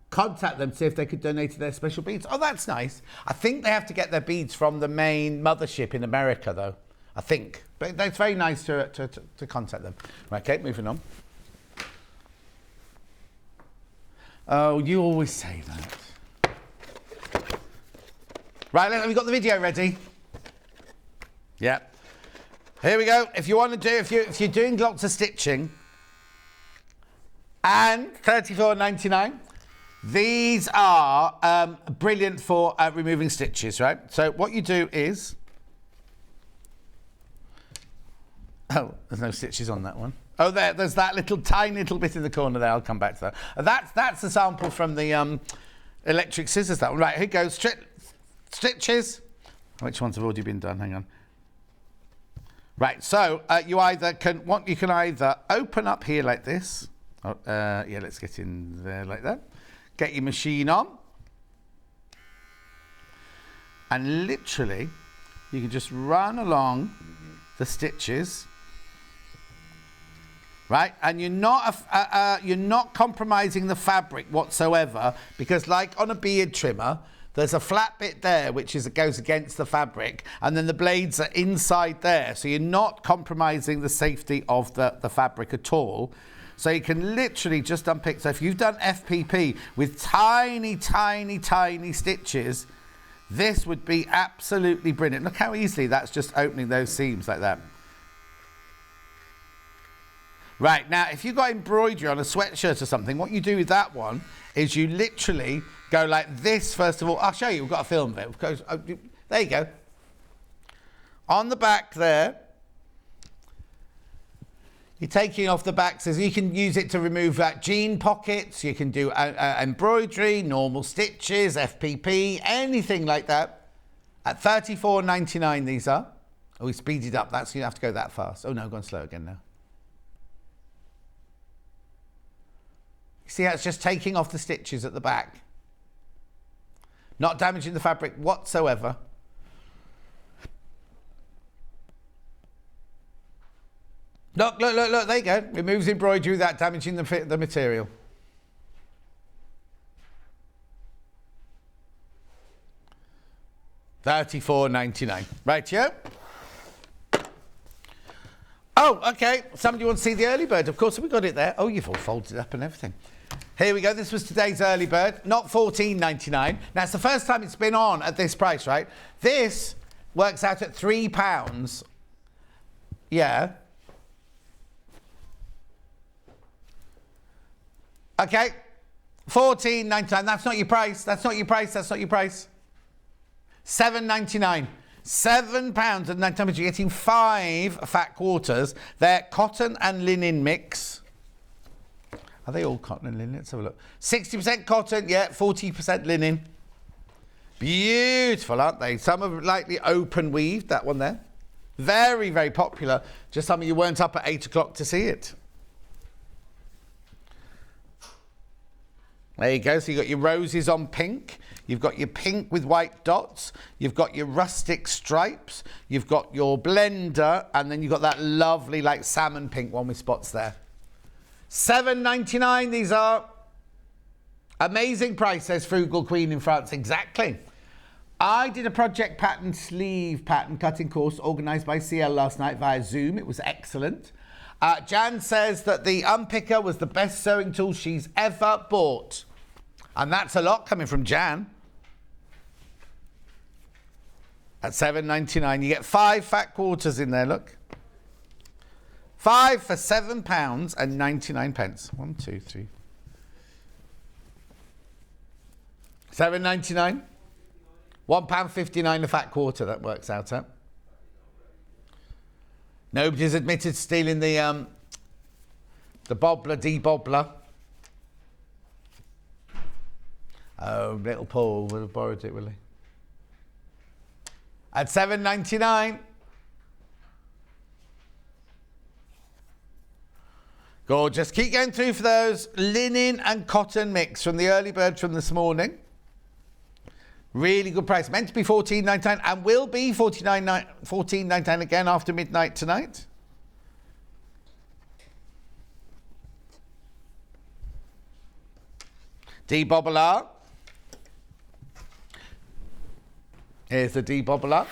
Speaker 1: contact them to see if they could donate their special beads. Oh, that's nice. I think they have to get their beads from the main mothership in America, though. I think. But it's very nice to contact them. Right, okay, moving on. Oh, you always say that. Right, have we got the video ready? Yeah. Here we go. If you want to do, if you're doing lots of stitching, and $34.99. These are brilliant for removing stitches, right? So what you do is... Oh, there's no stitches on that one. Oh, there's that little tiny little bit in the corner there. I'll come back to that. That's a sample from the electric scissors, that one. Right, here goes. Stitches. Which ones have already been done? Hang on. Right, so you can either open up here like this. Yeah, let's get in there like that. Get your machine on. And literally, you can just run along the stitches, right? And you're not compromising the fabric whatsoever, because like on a beard trimmer, there's a flat bit there which goes against the fabric, and then the blades are inside there, so you're not compromising the safety of the fabric at all. So you can literally just unpick. So if you've done FPP with tiny, tiny, tiny stitches, this would be absolutely brilliant. Look how easily that's just opening those seams like that. Right, now if you've got embroidery on a sweatshirt or something, what you do with that one is you literally go like this first of all. I'll show you, we've got a film of it. It goes, there you go. On the back there, you're taking off the back, so you can use it to remove jean pockets, you can do embroidery, normal stitches, FPP, anything like that. At $34.99 these are. Oh, we speeded up that, so you have to go that fast. Oh no, gone slow again now. You see how it's just taking off the stitches at the back. Not damaging the fabric whatsoever. Look, look, look, look, there you go. Removes embroidery without damaging the material. $34.99. Right, yeah? Oh, okay. Somebody wants to see the early bird. Of course, we got it there. Oh, you've all folded it up and everything. Here we go. This was today's early bird. Not $14.99. Now, it's the first time it's been on at this price, right? This works out at £3. Yeah. Okay, $14.99. That's not your price. That's not your price. That's not your price. $7.99. £7.99. You're getting 5 fat quarters. They're cotton and linen mix. Are they all cotton and linen? Let's have a look. 60% cotton, yeah, 40% linen. Beautiful, aren't they? Some are lightly open weaved, that one there. Very, very popular. Just some of you weren't up at 8 o'clock to see it. There you go. So you've got your roses on pink. You've got your pink with white dots. You've got your rustic stripes. You've got your blender. And then you've got that lovely like salmon pink one with spots there. $7.99 these are. Amazing price, says Frugal Queen in France. Exactly. I did a project pattern sleeve pattern cutting course organised by CL last night via Zoom. It was excellent. Jan says that the unpicker was the best sewing tool she's ever bought. And that's a lot coming from Jan. At $7.99, you get 5 fat quarters in there, look. 5 for £7.99. 1, 2, 3. $7.99. £1.59 a fat quarter, that works out at. Nobody's admitted stealing the bobbler, de-bobbler. Oh, little Paul would have borrowed it, will he? At $7.99. Gorgeous. Keep going through for those linen and cotton mix from the early bird from this morning. Really good price. Meant to be $14.99 and will be $14.99 again after midnight tonight. De-bobbler. Here's the de-bobbler.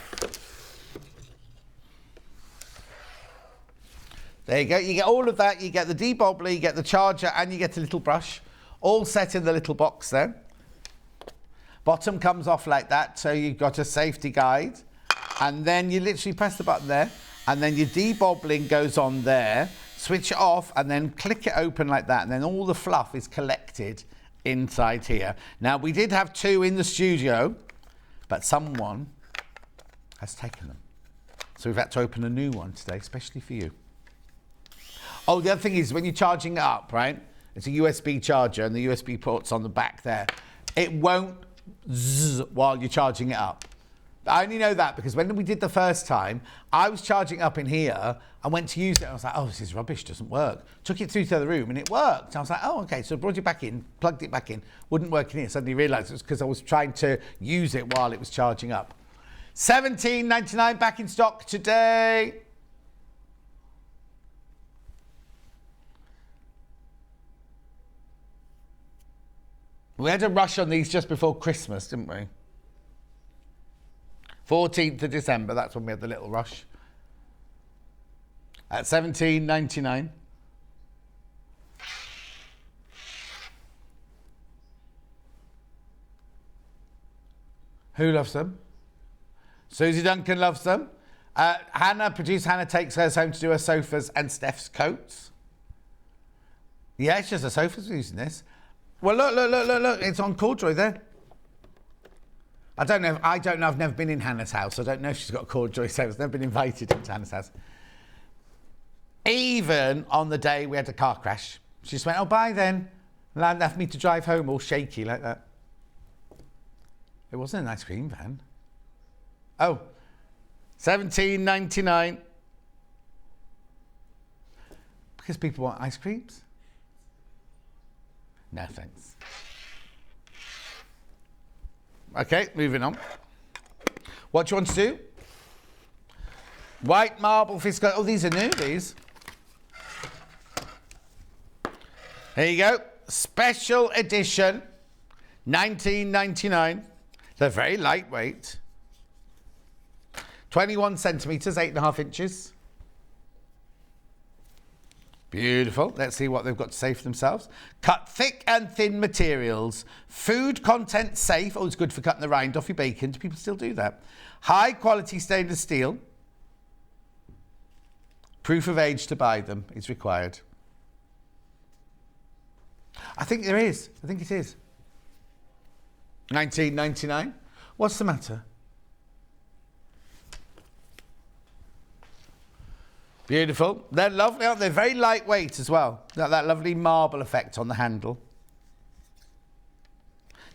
Speaker 1: There you go. You get all of that. You get the de-bobbler, you get the charger, and you get a little brush. All set in the little box there. Bottom comes off like that, so you've got a safety guide. And then you literally press the button there, and then your de-bobbling goes on there. Switch it off, and then click it open like that, and then all the fluff is collected inside here. Now, we did have 2 in the studio, but someone has taken them. So we've had to open a new one today, especially for you. Oh, the other thing is when you're charging it up, right? It's a USB charger and the USB port's on the back there. It won't zzz while you're charging it up. I only know that because when we did the first time, I was charging up in here and went to use it. And I was like, oh, this is rubbish, doesn't work. Took it through to the other room and it worked. I was like, oh, okay. So I brought it back in, plugged it back in, wouldn't work in here. Suddenly realised it was because I was trying to use it while it was charging up. $17.99 back in stock today. We had a rush on these just before Christmas, didn't we? 14th of December, that's when we had the little rush. At $17.99. Who loves them? Suzie Duncan loves them. Producer Hannah takes hers home to do her sofas and Steph's coats. Yeah, it's just the sofas we're using this. Well, look. It's on corduroy there. I don't know. I've never been in Hannah's house. I don't know if she's got a corduroy sofa. I've never been invited into Hannah's house. Even on the day we had a car crash, she just went, oh, bye then. And left me to drive home all shaky like that. It wasn't an ice cream van. Oh, $17.99. Because people want ice creams? No, thanks. Okay, moving on. What do you want to do? White marble fiscal. Oh, these are new, these. Here you go. Special edition. $19.99. They're very lightweight. 21 centimetres, 8.5 inches. Beautiful. Let's see what they've got to say for themselves. Cut thick and thin materials. Food content safe. Oh, it's good for cutting the rind off your bacon. Do people still do that? High quality stainless steel. Proof of age to buy them is required. I think there is. I think it is. $19.99. What's the matter? Beautiful. They're lovely, aren't they? Very lightweight as well. Got that lovely marble effect on the handle.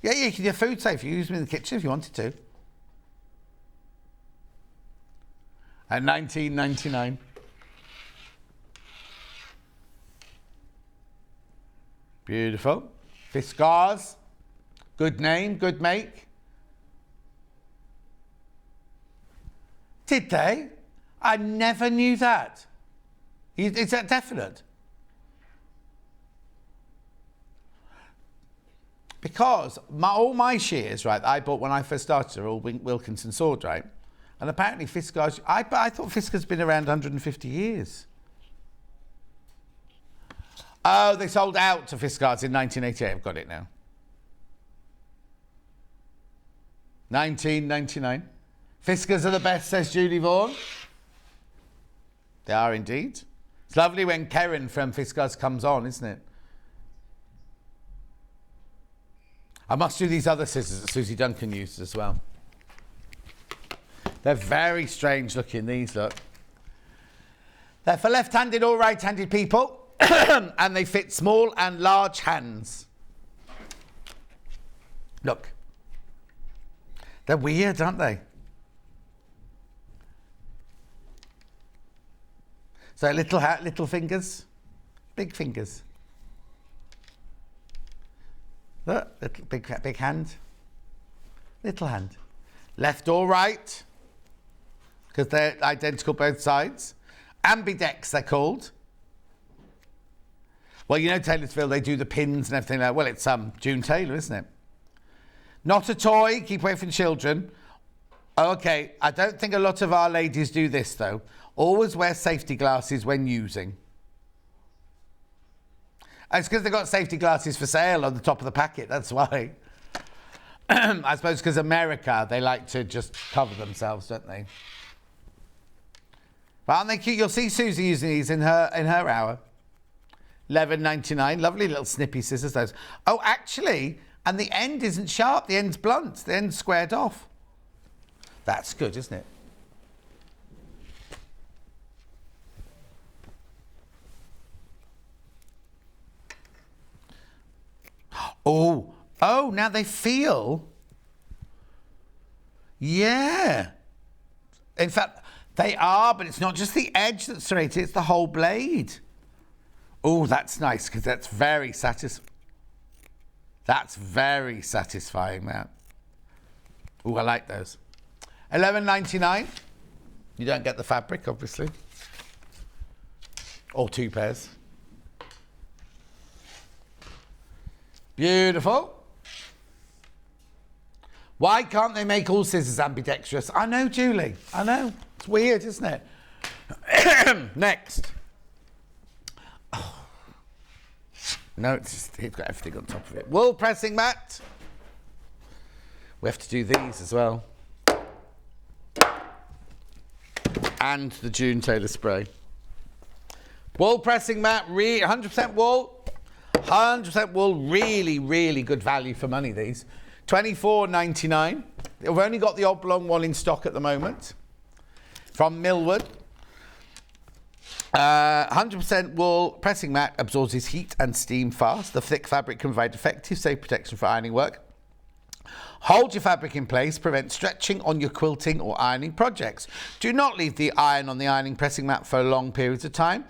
Speaker 1: Yeah, you can do food safe. You use them in the kitchen if you wanted to. At $19.99. Beautiful. Fiskars. Good name, good make. Did they? I never knew that. Is that definite? Because all my shears, right, I bought when I first started are all Wilkinson sword, right? And apparently Fiskars, I thought Fiskars been around 150 years. Oh, they sold out to Fiskars in 1988. I've got it now. $19.99. Fiskars are the best, says Julie Vaughan. They are indeed. It's lovely when Karen from Fiskars comes on, isn't it? I must do these other scissors that Suzie Duncan used as well. They're very strange looking, these look. They're for left-handed or right-handed people, and they fit small and large hands. Look. They're weird, aren't they? So little fingers, big fingers. Look, little big hand, little hand. Left or right, because they're identical both sides. Ambidex, they're called. Well, you know Taylorsville, they do the pins and everything like that. Well, it's June Taylor, isn't it? Not a toy, keep away from children. Okay, I don't think a lot of our ladies do this though. Always wear safety glasses when using. It's because they've got safety glasses for sale on the top of the packet, that's why. I suppose because America, they like to just cover themselves, don't they? But aren't they cute? You'll see Suzie using these in her hour. $11.99, lovely little snippy scissors those. Oh, actually, and the end isn't sharp, the end's blunt, the end's squared off. That's good, isn't it? Oh, now they feel. Yeah. In fact, they are, but it's not just the edge that's serrated, it's the whole blade. Oh, that's nice, because that's very satisfying. That's very satisfying, that. Oh, I like those. $11.99. You don't get the fabric, obviously. Or 2 pairs. Beautiful. Why can't they make all scissors ambidextrous? I know, Julie. I know. It's weird, isn't it? Next. Oh. No, it's got everything on top of it. Wool pressing mat. We have to do these as well. And the June Tailor spray. Wool pressing mat, 100% wool. 100% wool, really, really good value for money, these. $24.99. We've only got the oblong one in stock at the moment. From Millwood. 100% wool pressing mat absorbs heat and steam fast. The thick fabric can provide effective, safe protection for ironing work. Hold your fabric in place, prevent stretching on your quilting or ironing projects. Do not leave the iron on the ironing pressing mat for long periods of time.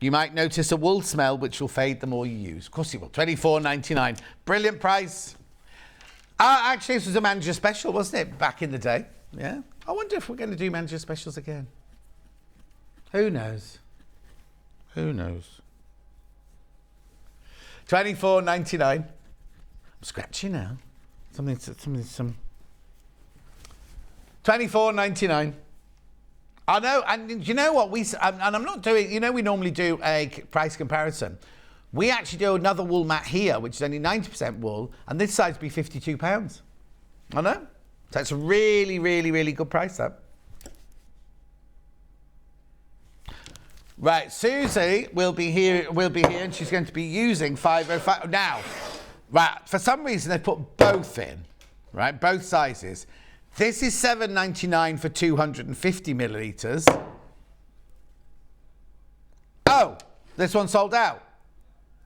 Speaker 1: You might notice a wool smell which will fade the more you use. Of course you will. $24.99. Brilliant price. Actually, this was a manager special, wasn't it? Back in the day. Yeah. I wonder if we're going to do manager specials again. Who knows? Who knows? $24.99. I'm scratchy now. Some. $24.99. I know, and you know what? And I'm not doing, you know, we normally do a price comparison. We actually do another wool mat here, which is only 90% wool, and this size would be £52. I know. So it's a really, really, really good price, that. Right, Susie will be here, and she's going to be using 505. Now, right, for some reason they put both in, right, both sizes. This is $7.99 for 250 millilitres. Oh, this one sold out.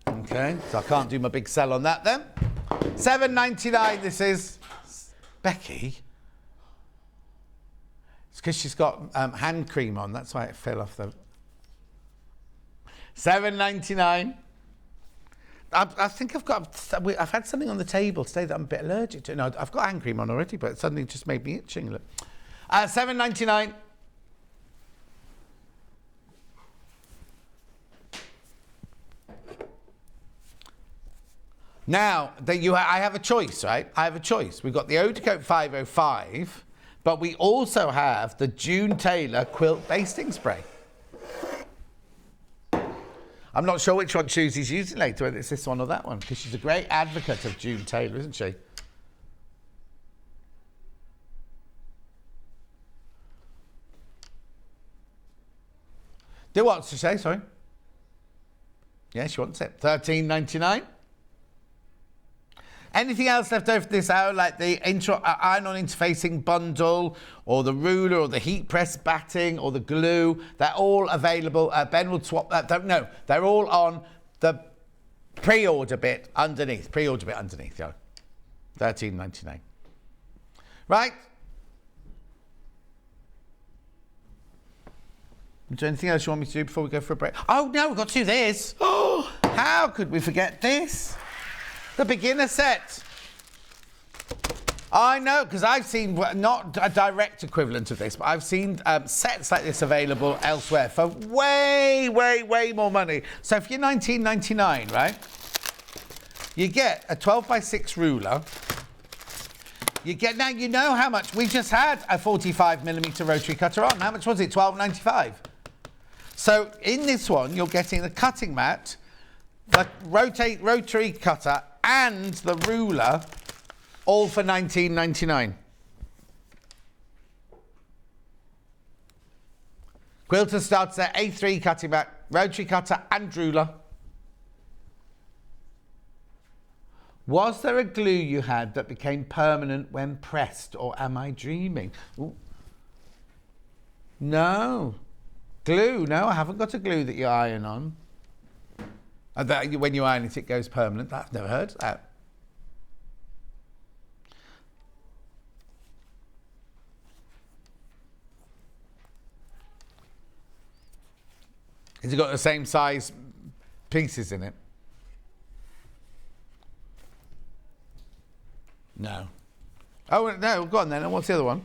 Speaker 1: Okay, so I can't do my big sell on that then. $7.99 this is. Becky. It's because she's got hand cream on. That's why it fell off the... $7.99. I think I've had something on the table today that I'm a bit allergic to. No, I've got hand cream on already, but it suddenly just made me itching. Look. $7.99. Now, I have a choice, right? I have a choice. We've got the Eau de Coat 505, but we also have the June Tailor Quilt Basting Spray. I'm not sure which one Susie's using later, whether it's this one or that one, because she's a great advocate of June Tailor, isn't she? Do what to say, sorry? Yeah, she wants it. $13.99. Anything else left over for this hour, like the iron-on interfacing bundle, or the ruler, or the heat press batting, or the glue? They're all available. Ben will swap that. No, they're all on the pre-order bit underneath. Pre-order bit underneath, yeah. $13.99. Right. Is there anything else you want me to do before we go for a break? Oh, no, we've got to do this. Oh, how could we forget this? The beginner set. I know, because I've seen, not a direct equivalent of this, but I've seen sets like this available elsewhere for way, way, way more money. So if you're $19.99, right, you get a 12x6 ruler. You get, now you know how much, we just had a 45mm rotary cutter on. How much was it? $12.95. So in this one, you're getting the cutting mat, the rotary cutter, and the ruler, all for $19.99. Quilter starts at A3 cutting mat, rotary cutter and ruler. Was there a glue you had that became permanent when pressed, or am I dreaming? Ooh. No. Glue, no, I haven't got a glue that you iron on. That when you iron it, it goes permanent. I've never heard that. Has it got the same size pieces in it? No. Oh, no, go on then. And what's the other one?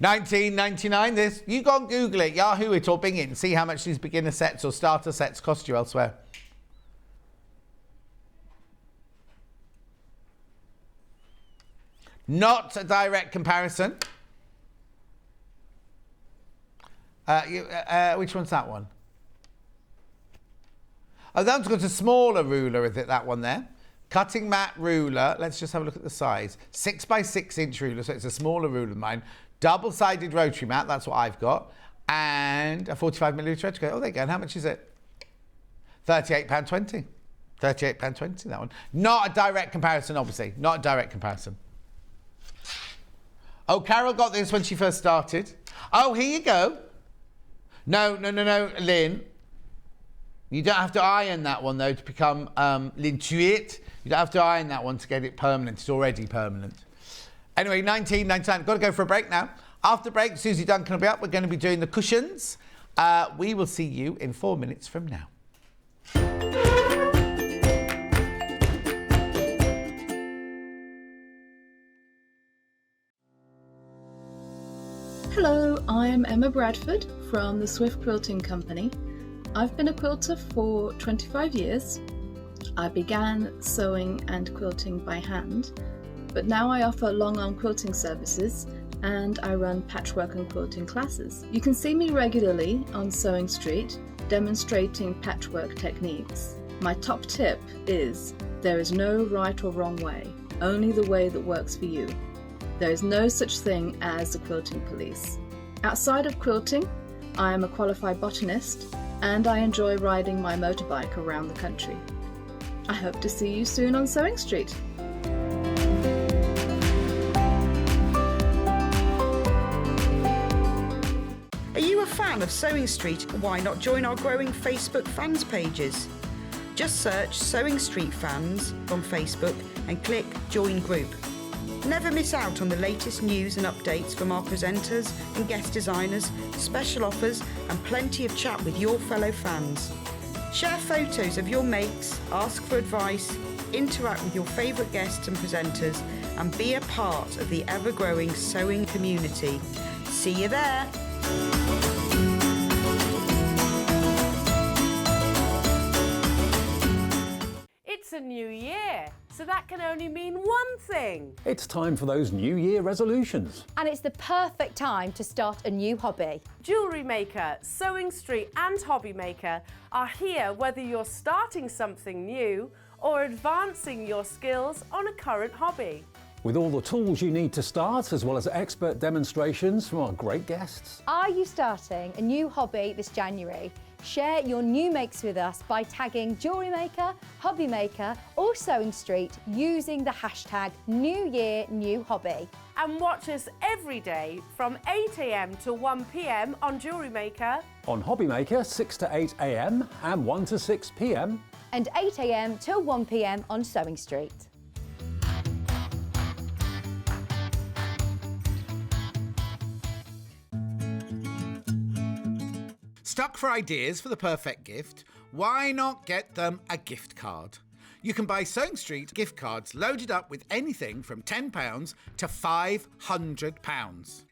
Speaker 1: $19.99 this. You go and Google it, Yahoo it, or Bing it, and see how much these beginner sets or starter sets cost you elsewhere. Not a direct comparison. Which one's that one? Oh, that's got a smaller ruler, is it, that one there? Cutting mat ruler. Let's just have a look at the size. 6 by 6 inch ruler, so it's a smaller ruler than mine. Double-sided rotary mat, that's what I've got. And a 45mm rotary. Oh, there you go. And how much is it? £38.20. £38.20, that one. Not a direct comparison, obviously. Not a direct comparison. Oh, Carol got this when she first started. Oh, here you go. No, Lynn. You don't have to iron that one, though, to become Lintuit. You don't have to iron that one to get it permanent. It's already permanent. Anyway, $19.99. Got to go for a break now. After break, Suzie Duncan will be up. We're going to be doing the cushions. We will see you in 4 minutes from now.
Speaker 3: Hello, I'm Emma Bradford from the Swift Quilting Company. I've been a quilter for 25 years. I began sewing and quilting by hand, but now I offer long-arm quilting services and I run patchwork and quilting classes. You can see me regularly on Sewing Street demonstrating patchwork techniques. My top tip is there is no right or wrong way, only the way that works for you. There is no such thing as the quilting police. Outside of quilting, I am a qualified botanist and I enjoy riding my motorbike around the country. I hope to see you soon on Sewing Street.
Speaker 4: Are you a fan of Sewing Street? Why not join our growing Facebook fans pages? Just search Sewing Street Fans on Facebook and click Join Group. Never miss out on the latest news and updates from our presenters and guest designers, special offers and plenty of chat with your fellow fans. Share photos of your makes, ask for advice, interact with your favourite guests and presenters and be a part of the ever-growing sewing community. See you there!
Speaker 5: It's a new year, so that can only mean one thing.
Speaker 6: It's time for those New Year resolutions.
Speaker 7: And it's the perfect time to start a new hobby.
Speaker 5: Jewellery Maker, Sewing Street and Hobby Maker are here whether you're starting something new or advancing your skills on a current hobby.
Speaker 6: With all the tools you need to start, as well as expert demonstrations from our great guests.
Speaker 7: Are you starting a new hobby this January? Share your new makes with us by tagging Jewellery Maker, Hobby Maker or Sewing Street using the hashtag New Year New Hobby.
Speaker 5: And watch us every day from 8 AM to 1 PM on Jewellery Maker.
Speaker 6: On Hobby Maker, 6 to 8 AM and 1 to 6 PM.
Speaker 7: And 8 AM till 1 PM on Sewing Street.
Speaker 1: Stuck for ideas for the perfect gift? Why not get them a gift card? You can buy Sewing Street gift cards loaded up with anything from £10 to £500.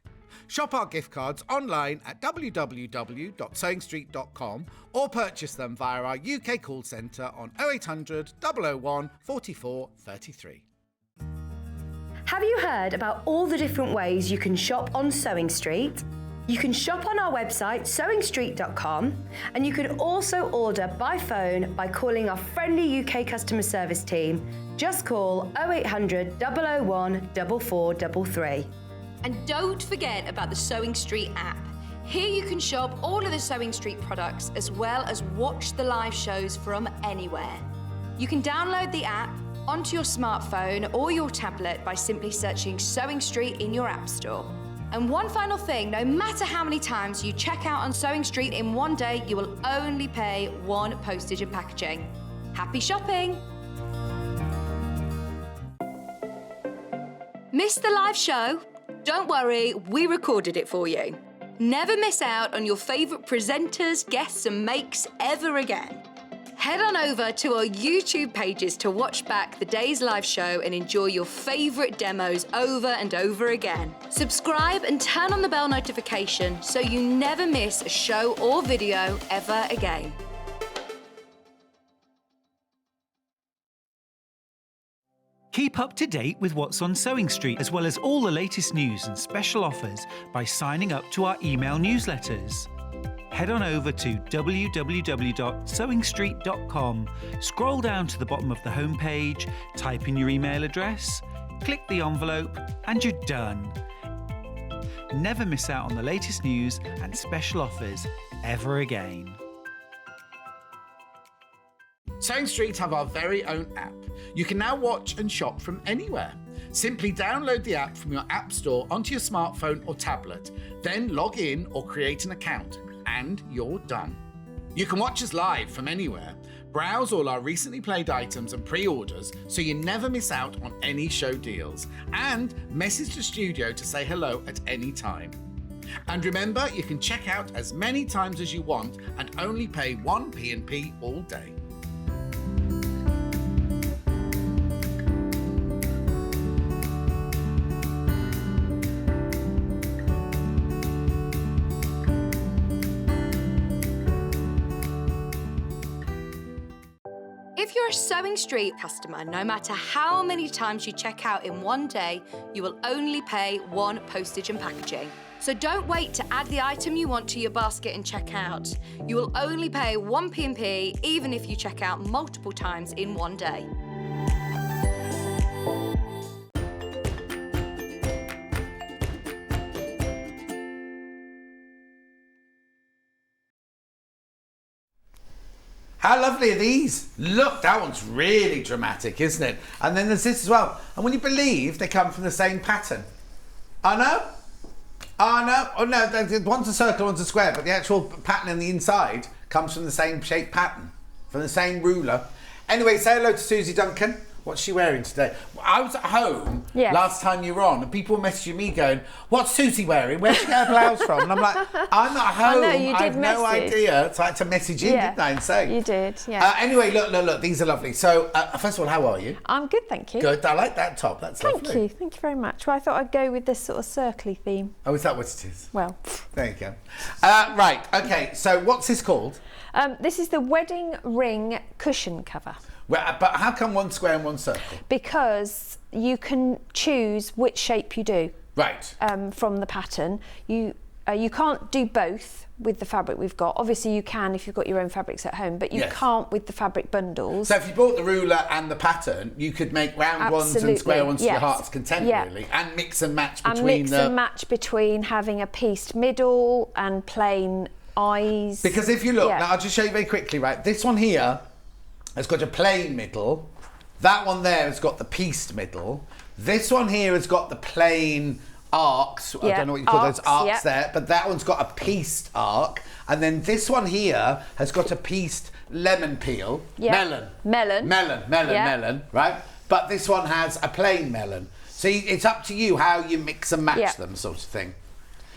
Speaker 1: Shop our gift cards online at www.sewingstreet.com or purchase them via our UK call centre on 0800 001 44 33.
Speaker 8: Have you heard about all the different ways you can shop on Sewing Street? You can shop on our website, sewingstreet.com, and you can also order by phone by calling our friendly UK customer service team. Just call 0800 001 4433.
Speaker 9: And don't forget about the Sewing Street app. Here you can shop all of the Sewing Street products as well as watch the live shows from anywhere. You can download the app onto your smartphone or your tablet by simply searching Sewing Street in your app store. And one final thing, no matter how many times you check out on Sewing Street in one day, you will only pay one postage and packaging. Happy shopping! Missed the live show? Don't worry, we recorded it for you. Never miss out on your favourite presenters, guests and makes ever again. Head on over to our YouTube pages to watch back the day's live show and enjoy your favourite demos over and over again. Subscribe and turn on the bell notification so you never miss a show or video ever again.
Speaker 10: Keep up to date with what's on Sewing Street, as well as all the latest news and special offers by signing up to our email newsletters. Head on over to www.sewingstreet.com, scroll down to the bottom of the homepage, type in your email address, click the envelope, and you're done. Never miss out on the latest news and special offers ever again.
Speaker 1: Sewing Street have our very own app. You can now watch and shop from anywhere. Simply download the app from your app store onto your smartphone or tablet, then log in or create an account, and you're done. You can watch us live from anywhere, browse all our recently played items and pre-orders so you never miss out on any show deals, and message the studio to say hello at any time. And remember, you can check out as many times as you want and only pay 1 P&P all day.
Speaker 9: If you're a Sewing Street customer, no matter how many times you check out in one day, you will only pay 1 postage and packaging. So don't wait to add the item you want to your basket and check out. You will only pay 1 P&P even if you check out multiple times in one day.
Speaker 1: How lovely are these? Look, that one's really dramatic, isn't it? And then there's this as well. And will you believe they come from the same pattern? Oh no? Oh no? Oh no, one's a circle, one's a square, but the actual pattern in the inside comes from the same shape pattern, from the same ruler. Anyway, say hello to Suzie Duncan. What's she wearing today? I was at home last time you were on, and people were messaging me going, "What's Suzie wearing? Where'd she get her blouse from?" And I'm like, "I'm not home.
Speaker 2: I know, you did
Speaker 1: I have no
Speaker 2: message.
Speaker 1: idea." So I had to message in, didn't I? And say,
Speaker 2: You did, yeah.
Speaker 1: Anyway, look, these are lovely. So, first of all, how are you?
Speaker 2: I'm good, thank you.
Speaker 1: Good. I like that top. That's lovely.
Speaker 2: Thank you very much. Well, I thought I'd go with this sort of circly theme.
Speaker 1: Oh, is that what it is?
Speaker 2: Well,
Speaker 1: There you go. Right. Okay. So, what's this called?
Speaker 2: this is the wedding ring cushion cover.
Speaker 1: Well, but how come one square and one circle?
Speaker 2: Because you can choose which shape you do.
Speaker 1: Right.
Speaker 2: From the pattern. You can't do both with the fabric we've got. Obviously you can if you've got your own fabrics at home, but you can't with the fabric bundles.
Speaker 1: So if you bought the ruler and the pattern, you could make round ones and square ones to your heart's content, really, and mix and match between
Speaker 2: and match between having a pieced middle and plain eyes.
Speaker 1: Because if you look, now I'll just show you very quickly, right? This one here has got a plain middle. That one there has got the pieced middle. This one here has got the plain arcs. I don't know what you call those arcs there, but that one's got a pieced arc. And then this one here has got a pieced lemon peel. Melon, right? But this one has a plain melon. So it's up to you how you mix and match them, sort of thing.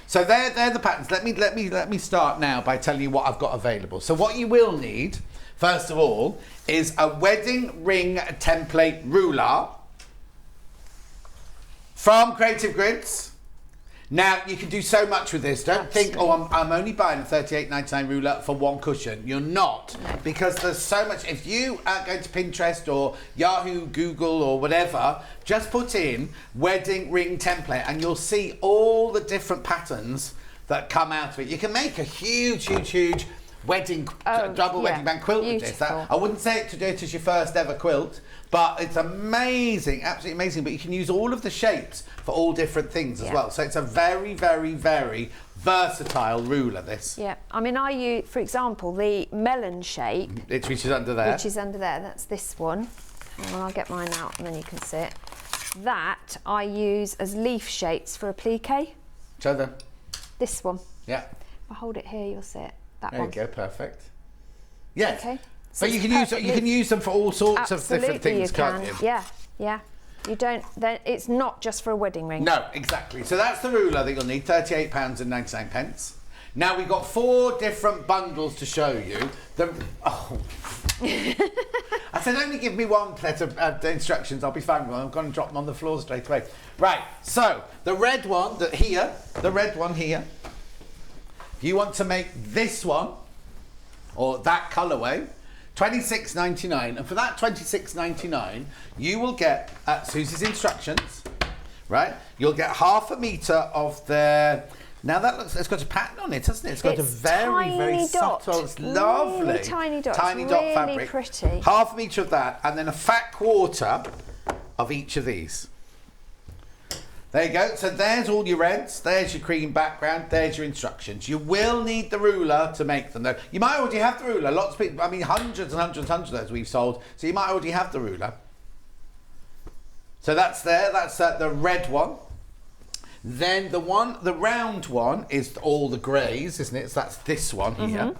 Speaker 1: So they're the patterns. Let me start now by telling you what I've got available. So what you will need, first of all, is a wedding ring template ruler from Creative Grids. Now, you can do so much with this. Don't think, oh, I'm only buying a $38.99 ruler for one cushion. You're not, because there's so much. If you are going to Pinterest or Yahoo, Google or whatever, just put in wedding ring template and you'll see all the different patterns that come out of it. You can make a huge wedding, double wedding band quilt with this. I wouldn't say to do it as your first ever quilt, but it's amazing, absolutely amazing. But you can use all of the shapes for all different things as well. So it's a very, very, very versatile ruler, this.
Speaker 2: Yeah, I mean, I use, for example, the melon shape.
Speaker 1: Which is under there.
Speaker 2: Which is under there, that's this one. And I'll get mine out and then you can see it. That I use as leaf shapes for applique.
Speaker 1: Show them.
Speaker 2: This one.
Speaker 1: Yeah.
Speaker 2: If I hold it here, you'll see it. That
Speaker 1: there
Speaker 2: one.
Speaker 1: There you go, perfect. Yes.
Speaker 2: Okay. So
Speaker 1: but you can use them for all sorts of different things, can't you?
Speaker 2: Yeah. You don't. Then it's not just for a wedding ring.
Speaker 1: No, exactly. So that's the ruler that you'll need, £38.99. Now we've got 4 different bundles to show you. I said only give me one set of instructions, I'll be fine. Well, I'm going to drop them on the floor straight away. Right, so the red one here, if you want to make this one, or that colourway, $26.99, and for that $26.99 you will get, Susie's instructions, right, you'll get half a metre of their, now that looks, it's got a pattern on it, hasn't it? It's got a very subtle, it's lovely.
Speaker 2: Really tiny dot.
Speaker 1: Tiny dot
Speaker 2: really
Speaker 1: fabric.
Speaker 2: Pretty.
Speaker 1: Half a metre of that, and then a fat quarter of each of these. There you go. So there's all your reds, there's your cream background, there's your instructions. You will need the ruler to make them though. You might already have the ruler. Lots of people, I mean hundreds and hundreds of those we've sold, so you might already have the ruler. So that's there, that's the red one. Then the round one is all the greys, isn't it? So that's this one here.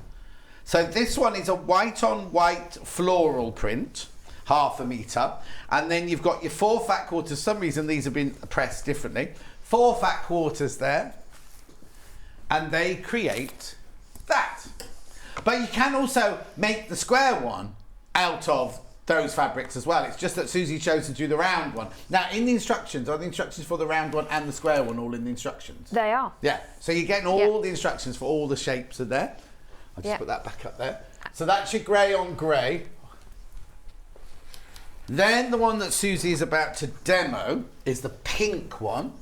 Speaker 1: So this one is a white on white floral print, half a metre. And then you've got your 4 fat quarters. For some reason these have been pressed differently. 4 fat quarters there. And they create that. But you can also make the square one out of those fabrics as well. It's just that Susie chose to do the round one. Now in the instructions, are the instructions for the round one and the square one all in the instructions?
Speaker 2: They are.
Speaker 1: Yeah, so you're getting all the instructions for all the shapes are there. I'll just put that back up there. So that's your grey on grey. Then the one that Susie is about to demo is the pink one,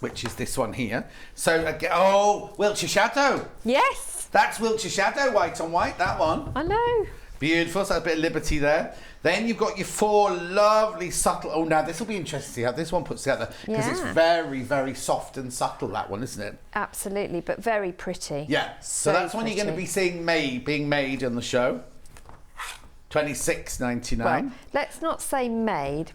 Speaker 1: which is this one here. So again, oh, Wiltshire Shadow.
Speaker 2: Yes.
Speaker 1: That's Wiltshire Shadow, white on white, that one.
Speaker 2: I know.
Speaker 1: Beautiful, so that's a bit of liberty there. Then you've got your 4 lovely subtle, oh now this will be interesting to see how this one puts together, because it's very, very soft and subtle, that one, isn't it?
Speaker 2: Absolutely, but very pretty.
Speaker 1: Yeah, so that's one you're going to be seeing being made on the show. $26.99.
Speaker 2: Well, let's not say made.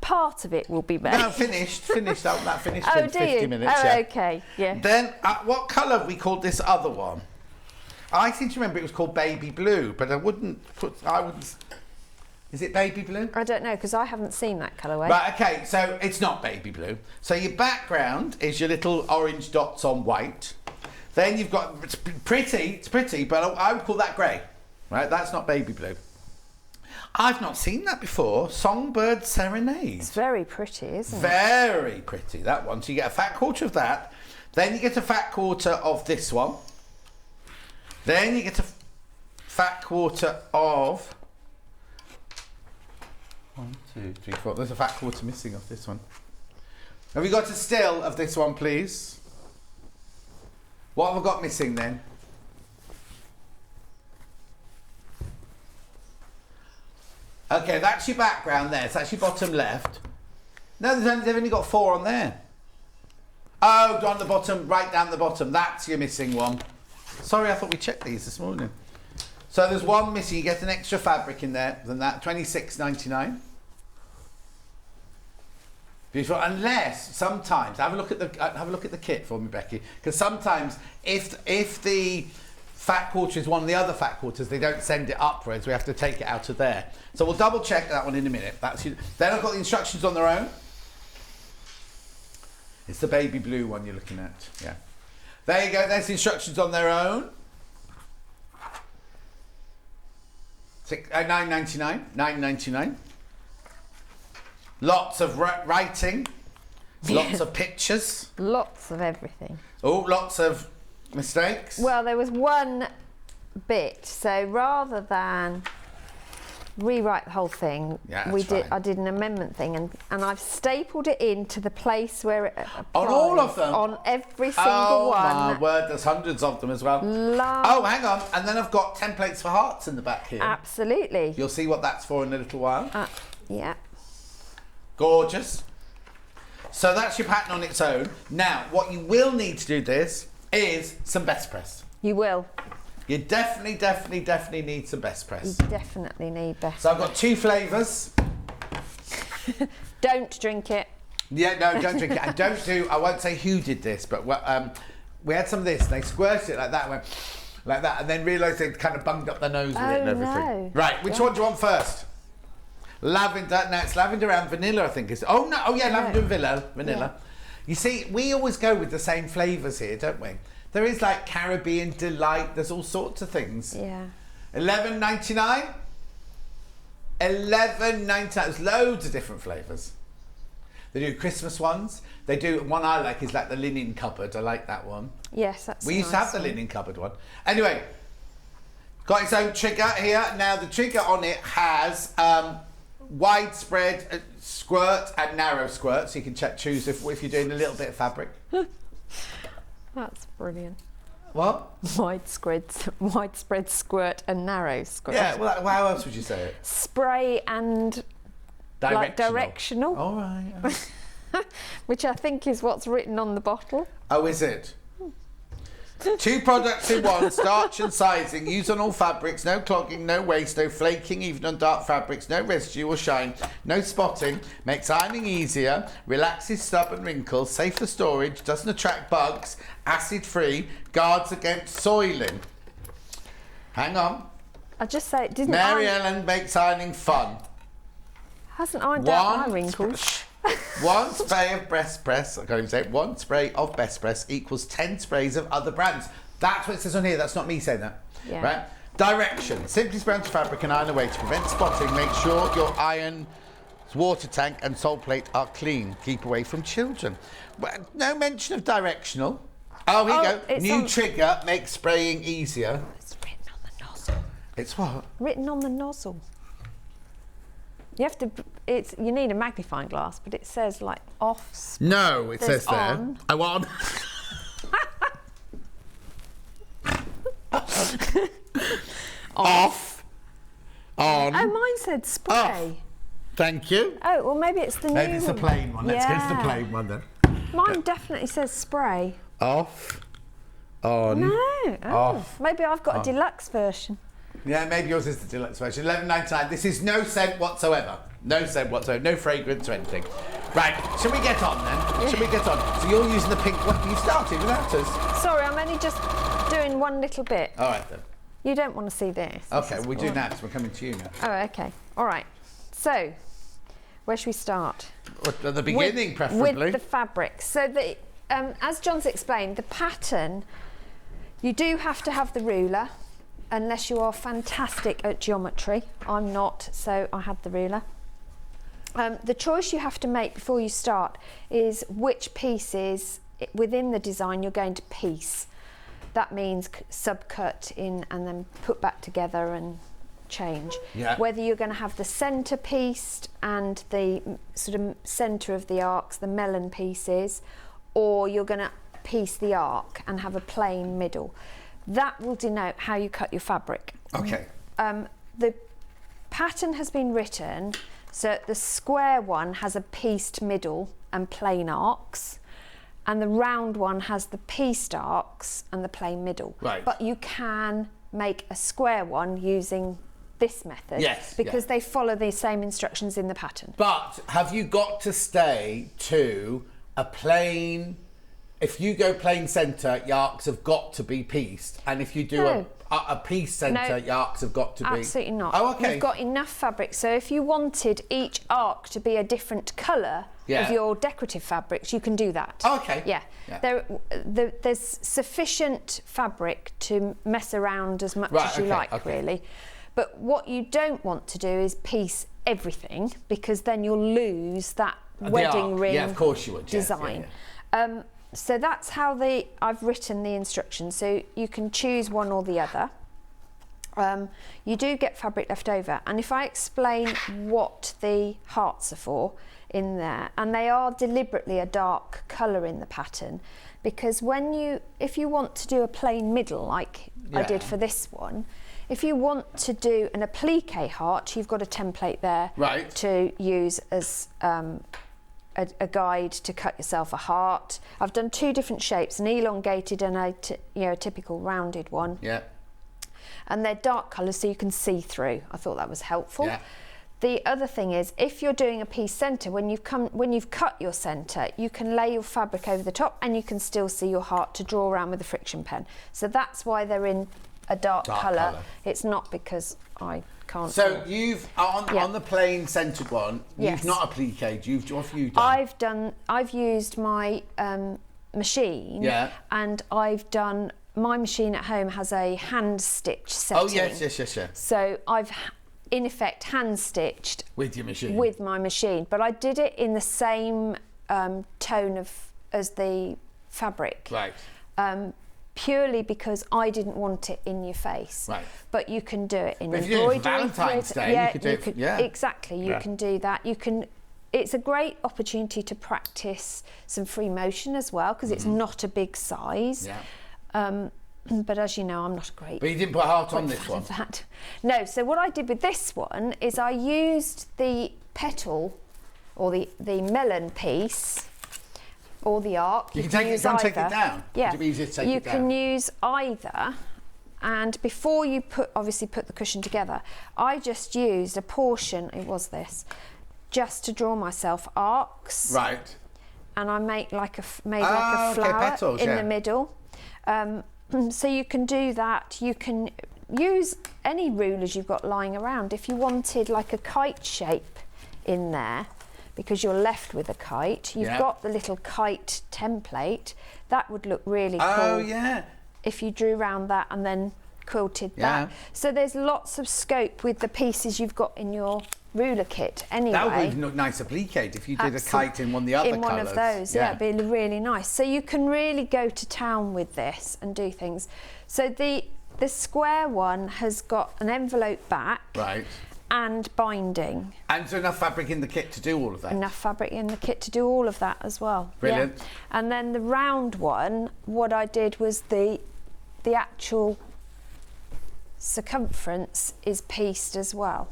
Speaker 2: Part of it will be made.
Speaker 1: No, finished. That finished
Speaker 2: Oh,
Speaker 1: in
Speaker 2: do
Speaker 1: 50
Speaker 2: you?
Speaker 1: minutes.
Speaker 2: Oh,
Speaker 1: yeah.
Speaker 2: okay, yeah.
Speaker 1: Then, what colour have we called this other one? I seem to remember it was called baby blue, but I wouldn't. Is it baby blue?
Speaker 2: I don't know, because I haven't seen that colourway.
Speaker 1: Right, okay, so it's not baby blue. So your background is your little orange dots on white. Then you've got, it's pretty, but I would call that grey. Right, that's not baby blue. I've not seen that before. Songbird Serenade.
Speaker 2: It's very pretty, isn't it?
Speaker 1: Very pretty, that one. So you get a fat quarter of that. Then you get a fat quarter of this one. Then you get a fat quarter of 1, 2, 3, 4. There's a fat quarter missing off this one. Have you got a still of this one, please? What have I got missing then? Okay, that's your background there. So that's your bottom left. No, they've only got 4 on there. Oh, on the bottom, right down the bottom. That's your missing one. Sorry, I thought we checked these this morning. So there's one missing. You get an extra fabric in there than that. $26.99. Beautiful. Unless sometimes have a look at the kit for me, Becky. Because sometimes if the fat quarter is one of the other fat quarters, they don't send it upwards. We have to take it out of there. So we'll double check that one in a minute. Then I've got the instructions on their own. It's the baby blue one you're looking at. Yeah. There you go. There's the instructions on their own. $9.99. $9.99. Lots of writing. Lots of pictures.
Speaker 2: Lots of everything.
Speaker 1: Oh, lots of mistakes.
Speaker 2: Well, there was one bit. So rather than rewrite the whole thing, I did an amendment thing, and I've stapled it into the place where it applies.
Speaker 1: On all of them?
Speaker 2: On every single one.
Speaker 1: Oh my word, there's hundreds of them as well. Oh, hang on, and then I've got templates for hearts in the back here.
Speaker 2: Absolutely.
Speaker 1: You'll see what that's for in a little while.
Speaker 2: Yeah.
Speaker 1: Gorgeous. So that's your pattern on its own. Now, what you will need to do this is some best press.
Speaker 2: You will.
Speaker 1: You definitely need some best press.
Speaker 2: You definitely need best.
Speaker 1: So I've got 2 flavours.
Speaker 2: Don't drink it.
Speaker 1: Yeah, no, don't drink it. I won't say who did this, but we had some of this, and they squirted it like that, went like that, and then realised they'd kind of bunged up their nose with it and everything.
Speaker 2: No.
Speaker 1: Right, which one do you want first? Lavender. No, it's lavender and vanilla, I think. Oh, no. Oh, yeah, lavender and vanilla.
Speaker 2: Yeah.
Speaker 1: You see, we always go with the same flavours here, don't we? There is like Caribbean Delight. There's all sorts of things.
Speaker 2: Yeah.
Speaker 1: $11.99. $11.99. There's loads of different flavours. They do Christmas ones. They do one I like is like the linen cupboard. I like that one.
Speaker 2: Yes, that's.
Speaker 1: We used to have the linen cupboard one. Anyway, got its own trigger here. Now the trigger on it has widespread squirt and narrow squirt, so you can choose if you're doing a little bit of fabric.
Speaker 2: That's brilliant.
Speaker 1: What?
Speaker 2: Widespread squirt and narrow squirt.
Speaker 1: Yeah. Well, how else would you say it?
Speaker 2: Spray and directional.
Speaker 1: All right.
Speaker 2: Which I think is what's written on the bottle.
Speaker 1: Oh, is it? 2 products in one, starch and sizing, used on all fabrics, no clogging, no waste, no flaking, even on dark fabrics, no residue or shine, no spotting, makes ironing easier, relaxes stubborn wrinkles, safe for storage, doesn't attract bugs, acid free, guards against soiling. Hang on.
Speaker 2: I just say it didn't.
Speaker 1: Mary Ellen makes ironing fun.
Speaker 2: Hasn't ironed out my wrinkles.
Speaker 1: One spray of Best Press, I can't even say it, 1 spray of Best Press equals 10 sprays of other brands. That's what it says on here, that's not me saying that.
Speaker 2: Yeah.
Speaker 1: Right? Direction. Simply spray onto fabric and iron away to prevent spotting. Make sure your iron, water tank and salt plate are clean. Keep away from children. Well, no mention of directional. Oh, here you go. New trigger makes spraying easier.
Speaker 2: It's written on the nozzle.
Speaker 1: It's what?
Speaker 2: Written on the nozzle. You have to. You need a magnifying glass, but it says like off.
Speaker 1: No, it says there.
Speaker 2: On.
Speaker 1: I want. Off. On.
Speaker 2: Oh, mine said spray.
Speaker 1: Off. Thank you.
Speaker 2: Oh, well, maybe it's the new one.
Speaker 1: Maybe it's the plain one. Let's get to the plain one then.
Speaker 2: Mine definitely says spray.
Speaker 1: Off. On.
Speaker 2: No. Oh,
Speaker 1: off.
Speaker 2: Maybe I've got a deluxe version.
Speaker 1: Yeah, maybe yours is the deluxe version. $11.99. This is no scent whatsoever. No scent whatsoever. No fragrance or anything. Right, shall we get on then? Yeah. Shall we get on? So you're using the pink one. You started without us.
Speaker 2: Sorry, I'm only just doing one little bit.
Speaker 1: All right then.
Speaker 2: You don't want to see this.
Speaker 1: Okay, we do now, so we're coming to you now.
Speaker 2: Oh, okay. All right. So, where should we start?
Speaker 1: At the beginning, preferably.
Speaker 2: With the fabric. So, as John's explained, the pattern, you do have to have the ruler, unless you are fantastic at geometry. I'm not, so I had the ruler. The choice you have to make before you start is which pieces within the design you're going to piece. That means subcut in and then put back together and change.
Speaker 1: Yeah.
Speaker 2: Whether you're going to have the centre pieced and the sort of centre of the arcs, the melon pieces, or you're going to piece the arc and have a plain middle. That will denote how you cut your fabric.
Speaker 1: Okay.
Speaker 2: The pattern has been written so the square one has a pieced middle and plain arcs, and the round one has the pieced arcs and the plain middle.
Speaker 1: Right.
Speaker 2: But you can make a square one using this method.
Speaker 1: Yes.
Speaker 2: Because they follow the same instructions in the pattern.
Speaker 1: But have you got to stay to a plain? If you go plain centre, your arcs have got to be pieced, and if you do a piece centre, your arcs have got to be.
Speaker 2: Absolutely not.
Speaker 1: Oh, okay.
Speaker 2: You've got enough fabric, so if you wanted each arc to be a different colour of your decorative fabrics, you can do that.
Speaker 1: Oh, okay.
Speaker 2: Yeah. There's sufficient fabric to mess around as much as you like, really. But what you don't want to do is piece everything, because then you'll lose that wedding ring
Speaker 1: of course you would.
Speaker 2: design. So that's how I've written the instructions. So you can choose one or the other. You do get fabric left over. And if I explain what the hearts are for in there, and they are deliberately a dark colour in the pattern, because if you want to do a plain middle like I did for this one, if you want to do an applique heart, you've got a template there to use as a guide to cut yourself a heart. I've done 2 different shapes, an elongated and a typical rounded one.
Speaker 1: Yeah.
Speaker 2: And they're dark colours so you can see through. I thought that was helpful.
Speaker 1: Yeah.
Speaker 2: The other thing is, if you're doing a piece centre, when you've cut your centre, you can lay your fabric over the top and you can still see your heart to draw around with a friction pen. So that's why they're in a dark colour. It's not because I can't.
Speaker 1: So you've on the plain centred one.
Speaker 2: Yes.
Speaker 1: You've not appliqued. What have you done?
Speaker 2: I've used my machine.
Speaker 1: Yeah.
Speaker 2: And I've done. My machine at home has a hand stitch setting.
Speaker 1: Oh yes.
Speaker 2: So I've in effect hand stitched
Speaker 1: with your machine.
Speaker 2: With my machine, but I did it in the same tone as the fabric.
Speaker 1: Right.
Speaker 2: Purely because I didn't want it in your face.
Speaker 1: Right.
Speaker 2: But you can do it in
Speaker 1: But if you're doing
Speaker 2: embroidery.
Speaker 1: Valentine's Day, you could do it. Yeah.
Speaker 2: Exactly. You can do that. You can. It's a great opportunity to practice some free motion as well because it's not a big size.
Speaker 1: Yeah.
Speaker 2: But as you know, I'm not a great.
Speaker 1: But you didn't put heart on this one.
Speaker 2: No. So what I did with this one is I used the petal, or the melon piece. Or the arc.
Speaker 1: You can take it. Take it down.
Speaker 2: Yeah.
Speaker 1: It'd be easier to take
Speaker 2: you
Speaker 1: it down.
Speaker 2: can use either, and before you obviously put the cushion together, I just used a portion. It was this, just to draw myself arcs.
Speaker 1: Right.
Speaker 2: And I make like a flower
Speaker 1: petals,
Speaker 2: in the middle. So you can do that. You can use any rulers you've got lying around. If you wanted like a kite shape in there, because you're left with a kite, you've got the little kite template. That would look really cool.
Speaker 1: Oh yeah.
Speaker 2: If you drew around that and then quilted that. So there's lots of scope with the pieces you've got in your ruler kit anyway.
Speaker 1: That would be nice appliqued if you did a kite in one of the other colours.
Speaker 2: In one of those, it'd be really nice. So you can really go to town with this and do things. So the square one has got an envelope back.
Speaker 1: Right.
Speaker 2: And binding.
Speaker 1: And so enough fabric in the kit to do all of that?
Speaker 2: Enough fabric in the kit to do all of that as well.
Speaker 1: Brilliant.
Speaker 2: Yeah. And then the round one, what I did was the actual circumference is pieced as well.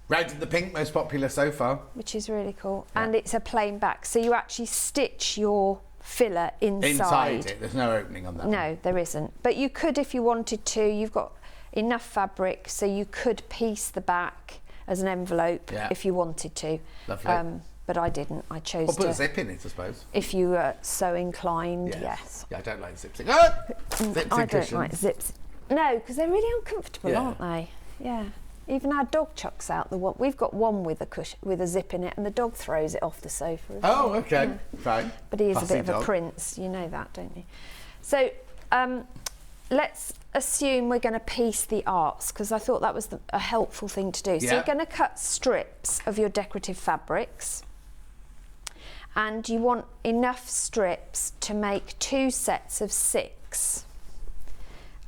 Speaker 1: Red and the pink, most popular so far.
Speaker 2: Which is really cool. Yeah. And it's a plain back, so you actually stitch your filler inside.
Speaker 1: Inside it, there's no opening on that.
Speaker 2: No, there isn't. But you could if you wanted to. You've got enough fabric so you could piece the back as an envelope if you wanted to.
Speaker 1: Lovely.
Speaker 2: But I didn't. I chose to.
Speaker 1: Or put a zip in it, I suppose.
Speaker 2: If you were so inclined, yes.
Speaker 1: Yeah, I don't like zips.
Speaker 2: I don't like zips. No, because they're really uncomfortable, aren't they? Yeah. Even our dog chucks out the one. We've got one with a zip in it, and the dog throws it off the sofa.
Speaker 1: Oh, okay, fine.
Speaker 2: But he is a bit of a prince, you know that, don't you? So let's assume we're going to piece the arcs, because I thought that was a helpful thing to do. So you're going to cut strips of your decorative fabrics, and you want enough strips to make 2 sets of 6.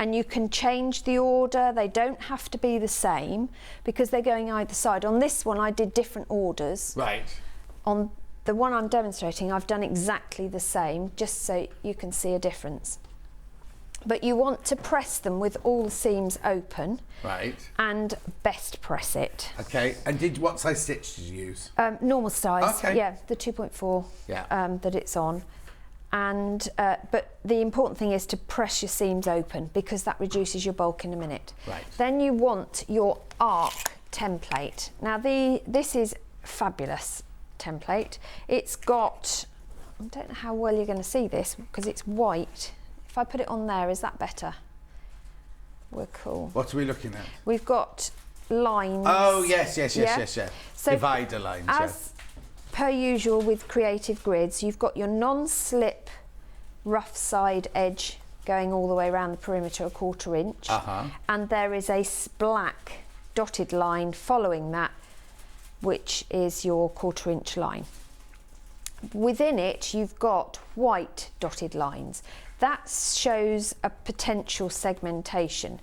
Speaker 2: And you can change the order. They don't have to be the same because they're going either side. On this one, I did different orders.
Speaker 1: Right.
Speaker 2: On the one I'm demonstrating, I've done exactly the same, just so you can see a difference. But you want to press them with all the seams open.
Speaker 1: Right.
Speaker 2: And best press it.
Speaker 1: Okay. And what size stitch did you use?
Speaker 2: Normal size.
Speaker 1: Okay.
Speaker 2: Yeah, the 2.4 that it's on. And but the important thing is to press your seams open because that reduces your bulk in a minute.
Speaker 1: Right.
Speaker 2: Then you want your arc template. Now this is fabulous template. It's got, I don't know how well you're going to see this because it's white. If I put it on there, is that better? We're cool.
Speaker 1: What are we looking at?
Speaker 2: We've got lines.
Speaker 1: Oh yes.
Speaker 2: So
Speaker 1: divider lines.
Speaker 2: As per usual with creative grids, you've got your non-slip rough side edge going all the way around the perimeter, 1/4 inch. And there is a black dotted line following that, which is your 1/4 inch line. Within it, you've got white dotted lines. That shows a potential segmentation,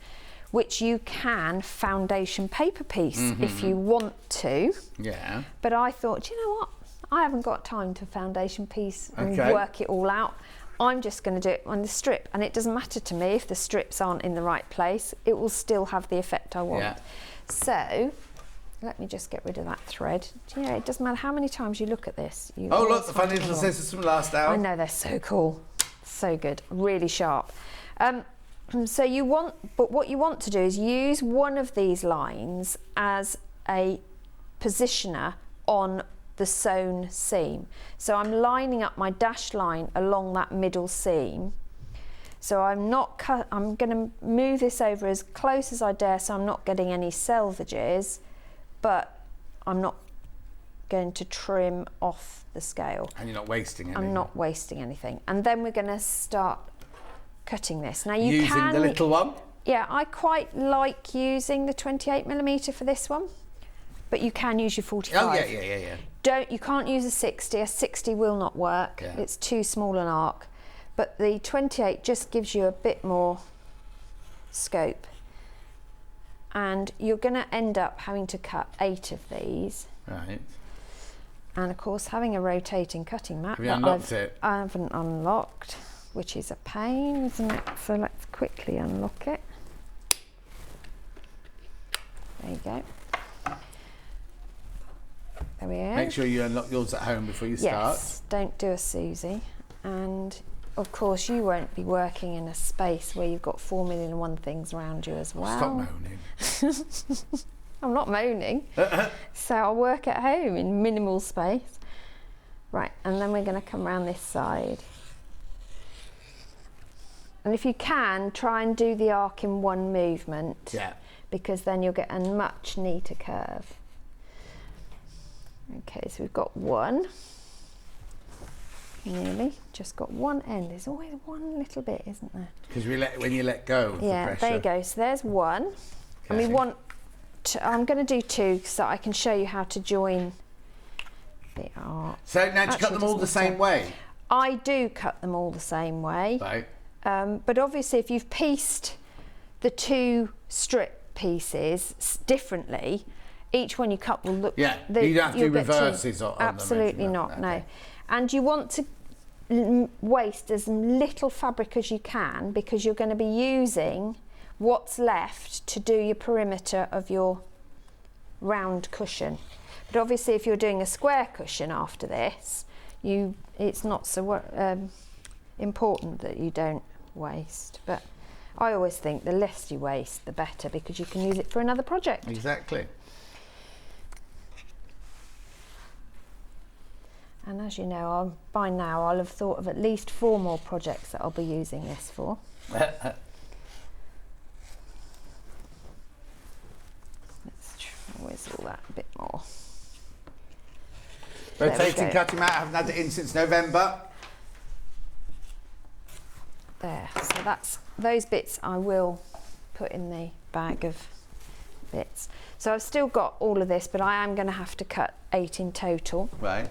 Speaker 2: which you can foundation paper piece if you want to.
Speaker 1: Yeah.
Speaker 2: But I thought, you know what? I haven't got time to foundation piece and work it all out. I'm just going to do it on the strip, and it doesn't matter to me if the strips aren't in the right place. It will still have the effect I want.
Speaker 1: Yeah.
Speaker 2: So let me just get rid of that thread. Do you know, it doesn't matter how many times you look at this.
Speaker 1: Oh look, the funny little scissors from last hour.
Speaker 2: I know, they're so cool. So good, really sharp. So what you want to do is use one of these lines as a positioner on the sewn seam. So I'm lining up my dashed line along that middle seam. So I'm going to move this over as close as I dare so I'm not getting any selvages, but I'm not going to trim off the scale.
Speaker 1: And you're not wasting anything.
Speaker 2: I'm not wasting anything. And then we're going to start cutting this. Now you
Speaker 1: Using the little one?
Speaker 2: Yeah, I quite like using the 28mm for this one, but you can use your 45.
Speaker 1: Oh, yeah.
Speaker 2: You can't use a 60. A 60 will not work.
Speaker 1: Yeah.
Speaker 2: It's too small an arc. But the 28 just gives you a bit more scope. And you're going to end up having to cut 8 of these.
Speaker 1: Right.
Speaker 2: And of course, having a rotating cutting mat.
Speaker 1: Have you unlocked it?
Speaker 2: I haven't unlocked, which is a pain, isn't it? So let's quickly unlock it. There you go. There we go.
Speaker 1: Make sure you unlock yours at home before you start.
Speaker 2: Yes, don't do a Suzie. And of course, you won't be working in a space where you've got 4,000,001 things around you as well.
Speaker 1: Stop moaning.
Speaker 2: I'm not moaning. So I'll work at home in minimal space. Right, and then we're going to come around this side. And if you can, try and do the arc in one movement.
Speaker 1: Yeah.
Speaker 2: Because then you'll get a much neater curve. Okay, so we've got one. Nearly. Just got one end. There's always one little bit, isn't there?
Speaker 1: Because when you let go of the pressure.
Speaker 2: There you go. So there's one.
Speaker 1: Okay.
Speaker 2: And we want I'm going to do 2 so I can show you how to join the arc.
Speaker 1: So now do you cut them all the same way?
Speaker 2: I do cut them all the same way.
Speaker 1: Right.
Speaker 2: But obviously if you've pieced the 2 strip pieces differently, each one you cut will look...
Speaker 1: Yeah, you don't have to do reverses on them.
Speaker 2: Absolutely not, no. And you want to waste as little fabric as you can because you're going to be using what's left to do your perimeter of your round cushion. But obviously if you're doing a square cushion after this, it's not so important that you don't waste. But I always think the less you waste, the better, because you can use it for another project.
Speaker 1: Exactly.
Speaker 2: And as you know, by now I'll have thought of at least 4 more projects that I'll be using this for. Let's whizzle that a bit more.
Speaker 1: Rotating cutting mat, I haven't had it in since November.
Speaker 2: There, so that's those bits I will put in the bag of bits. So I've still got all of this, but I am going to have to cut 8 in total.
Speaker 1: Right.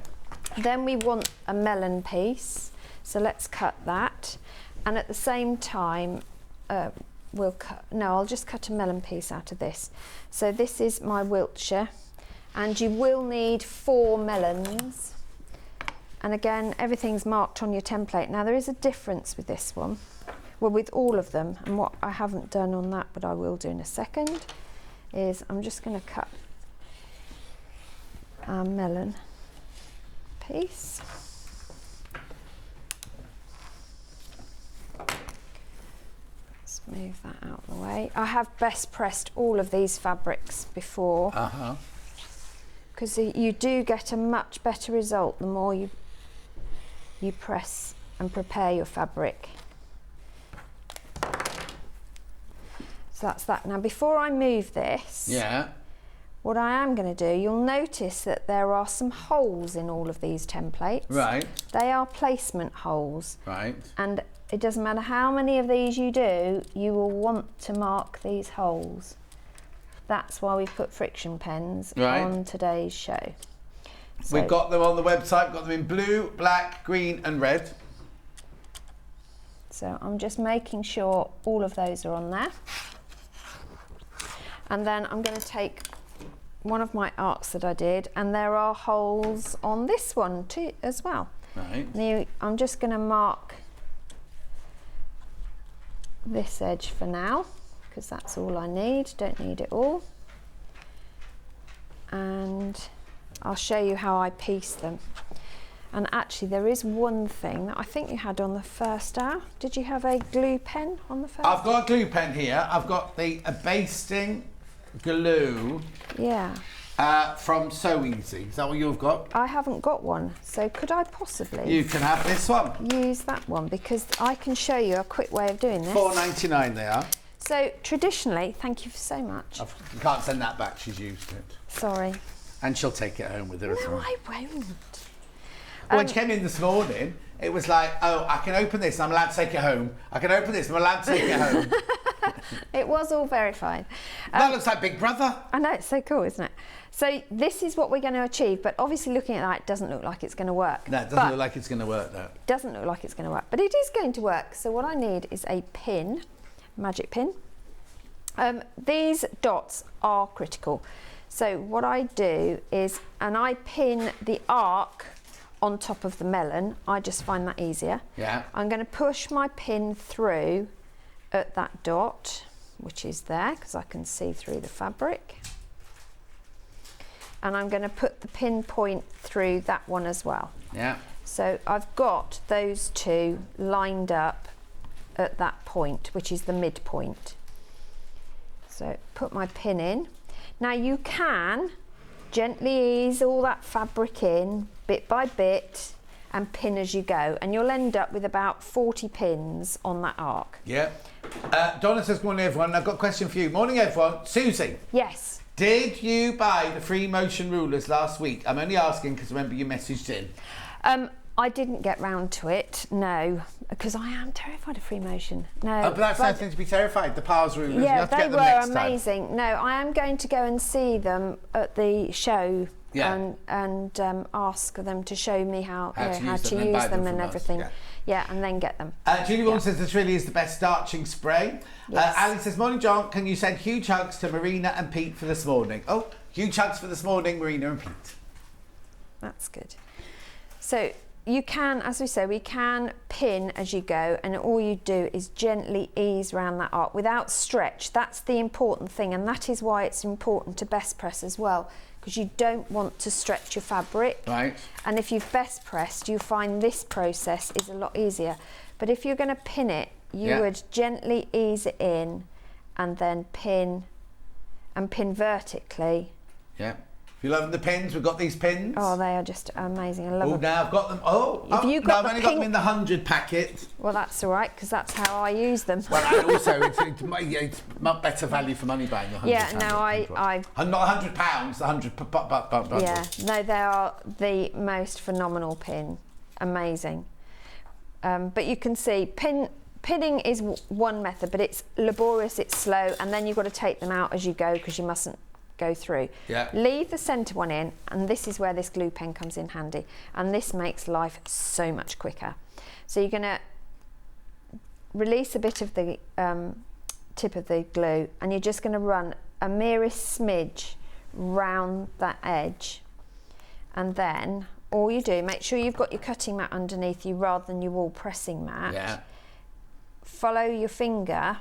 Speaker 2: Then we want a melon piece, so let's cut that. And at the same time, I'll just cut a melon piece out of this. So this is my Wiltshire, and you will need 4 melons. And again, everything's marked on your template. Now there is a difference with this one, well, with all of them, and what I haven't done on that, but I will do in a second, is I'm just going to cut our melon piece. Let's move that out of the way. I have best pressed all of these fabrics before, because you do get a much better result the more you press and prepare your fabric. So that's that. Now before I move this, what I am going to do, you'll notice that there are some holes in all of these templates.
Speaker 1: Right.
Speaker 2: They are placement holes.
Speaker 1: Right.
Speaker 2: And it doesn't matter how many of these you do, you will want to mark these holes. That's why we've put friction pens on today's show. So
Speaker 1: we've got them on the website, got them in blue, black, green and red.
Speaker 2: So I'm just making sure all of those are on there. And then I'm going to take one of my arcs that I did, and there are holes on this one too as well.
Speaker 1: Right.
Speaker 2: Now I'm just going to mark this edge for now, because that's all I need, don't need it all. And I'll show you how I piece them. And actually there is one thing that I think you had on the first hour. Did you have a glue pen on the first hour?
Speaker 1: I've got a glue pen here. I've got the basting glue.
Speaker 2: Yeah.
Speaker 1: from So Easy. Is that what you've got?
Speaker 2: I haven't got one, so could I possibly
Speaker 1: You can have this one.
Speaker 2: use that one, because I can show you a quick way of doing this.
Speaker 1: $4.99 they are.
Speaker 2: So traditionally, thank you so much.
Speaker 1: You can't send that back, she's used it.
Speaker 2: Sorry.
Speaker 1: And she'll take it home with her as
Speaker 2: No,
Speaker 1: well.
Speaker 2: I won't.
Speaker 1: When she came in this morning, it was like, oh, I can open this, I'm allowed to take it home. I can open this, I'm allowed to take it home.
Speaker 2: It was all verified.
Speaker 1: That looks like Big Brother.
Speaker 2: I know, it's so cool, isn't it? So this is what we're going to achieve, but obviously looking at that, it doesn't look like it's going to work.
Speaker 1: No, it doesn't look like it's going to work, though.
Speaker 2: It doesn't look like it's going to work, but it is going to work. So what I need is a pin, magic pin. These dots are critical. So what I do is, and I pin the arc on top of the melon. I just find that easier.
Speaker 1: Yeah.
Speaker 2: I'm going to push my pin through at that dot, which is there, because I can see through the fabric. And I'm going to put the pin point through that one as well.
Speaker 1: Yeah.
Speaker 2: So I've got those two lined up at that point, which is the midpoint. So put my pin in. Now you can gently ease all that fabric in bit by bit and pin as you go, and you'll end up with about 40 pins on that arc.
Speaker 1: Yeah. Donna says, good morning everyone, I've got a question for you. Morning everyone. Susie.
Speaker 2: Yes.
Speaker 1: Did you buy the free motion rulers last week? I'm only asking because remember you messaged in.
Speaker 2: I didn't get round to it, no, because I am terrified of free motion. No.
Speaker 1: Oh, but that's nothing to be terrified. The Pars rulers, you
Speaker 2: Yeah,
Speaker 1: have to
Speaker 2: they
Speaker 1: get them
Speaker 2: were
Speaker 1: next
Speaker 2: amazing.
Speaker 1: time.
Speaker 2: No, I am going to go and see them at the show.
Speaker 1: Yeah.
Speaker 2: And ask them to show me how to use
Speaker 1: and buy
Speaker 2: them
Speaker 1: them
Speaker 2: and
Speaker 1: from us,
Speaker 2: everything.
Speaker 1: yeah.
Speaker 2: Yeah, and then get them.
Speaker 1: Julie Wong says this really is the best starching spray.
Speaker 2: Yes.
Speaker 1: Ali says, morning John, can you send huge hugs to Marina and Pete for this morning? Oh, huge hugs for this morning, Marina and Pete.
Speaker 2: That's good. So you can, as we say, we can pin as you go, and all you do is gently ease around that arc without stretch. That's the important thing, and that is why it's important to best press as well, because you don't want to stretch your fabric.
Speaker 1: Right.
Speaker 2: And if you've best pressed, you'll find this process is a lot easier. But if you're going to pin it, you would gently ease it in and then pin and pin vertically.
Speaker 1: Yeah. If you're loving the pins, we've got these pins.
Speaker 2: Oh, they are just amazing. I love them.
Speaker 1: Now I've got them.
Speaker 2: If you got
Speaker 1: I've only got them in the 100 packet.
Speaker 2: Well, that's all right, because that's how I use them.
Speaker 1: Well, and also it's much better value for money buying the 100.
Speaker 2: Yeah, no,
Speaker 1: not £100, the 100.
Speaker 2: Yeah, no, they are the most phenomenal pin. Amazing. But you can see pinning is one method, but it's laborious, it's slow, and then you've got to take them out as you go because you mustn't go through.
Speaker 1: Yeah.
Speaker 2: Leave the centre one in, and this is where this glue pen comes in handy, and this makes life so much quicker. So you're going to release a bit of the tip of the glue, and you're just going to run a merest smidge round that edge, and then all you do, make sure you've got your cutting mat underneath you rather than your wall pressing mat.
Speaker 1: Yeah.
Speaker 2: Follow your finger,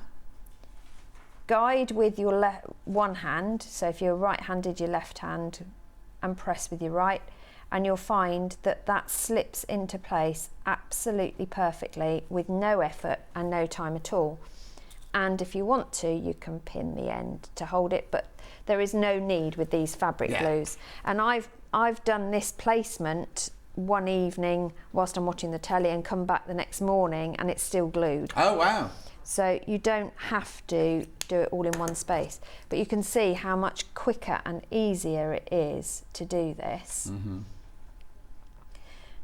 Speaker 2: guide with your one hand, so if you're right-handed, your left hand, and press with your right, and you'll find that that slips into place absolutely perfectly with no effort and no time at all. And if you want to, you can pin the end to hold it, but there is no need with these fabric glues. And I've done this placement one evening whilst I'm watching the telly and come back the next morning and it's still glued.
Speaker 1: Oh, wow.
Speaker 2: So you don't have to do it all in one space, but you can see how much quicker and easier it is to do this.
Speaker 1: Mm-hmm.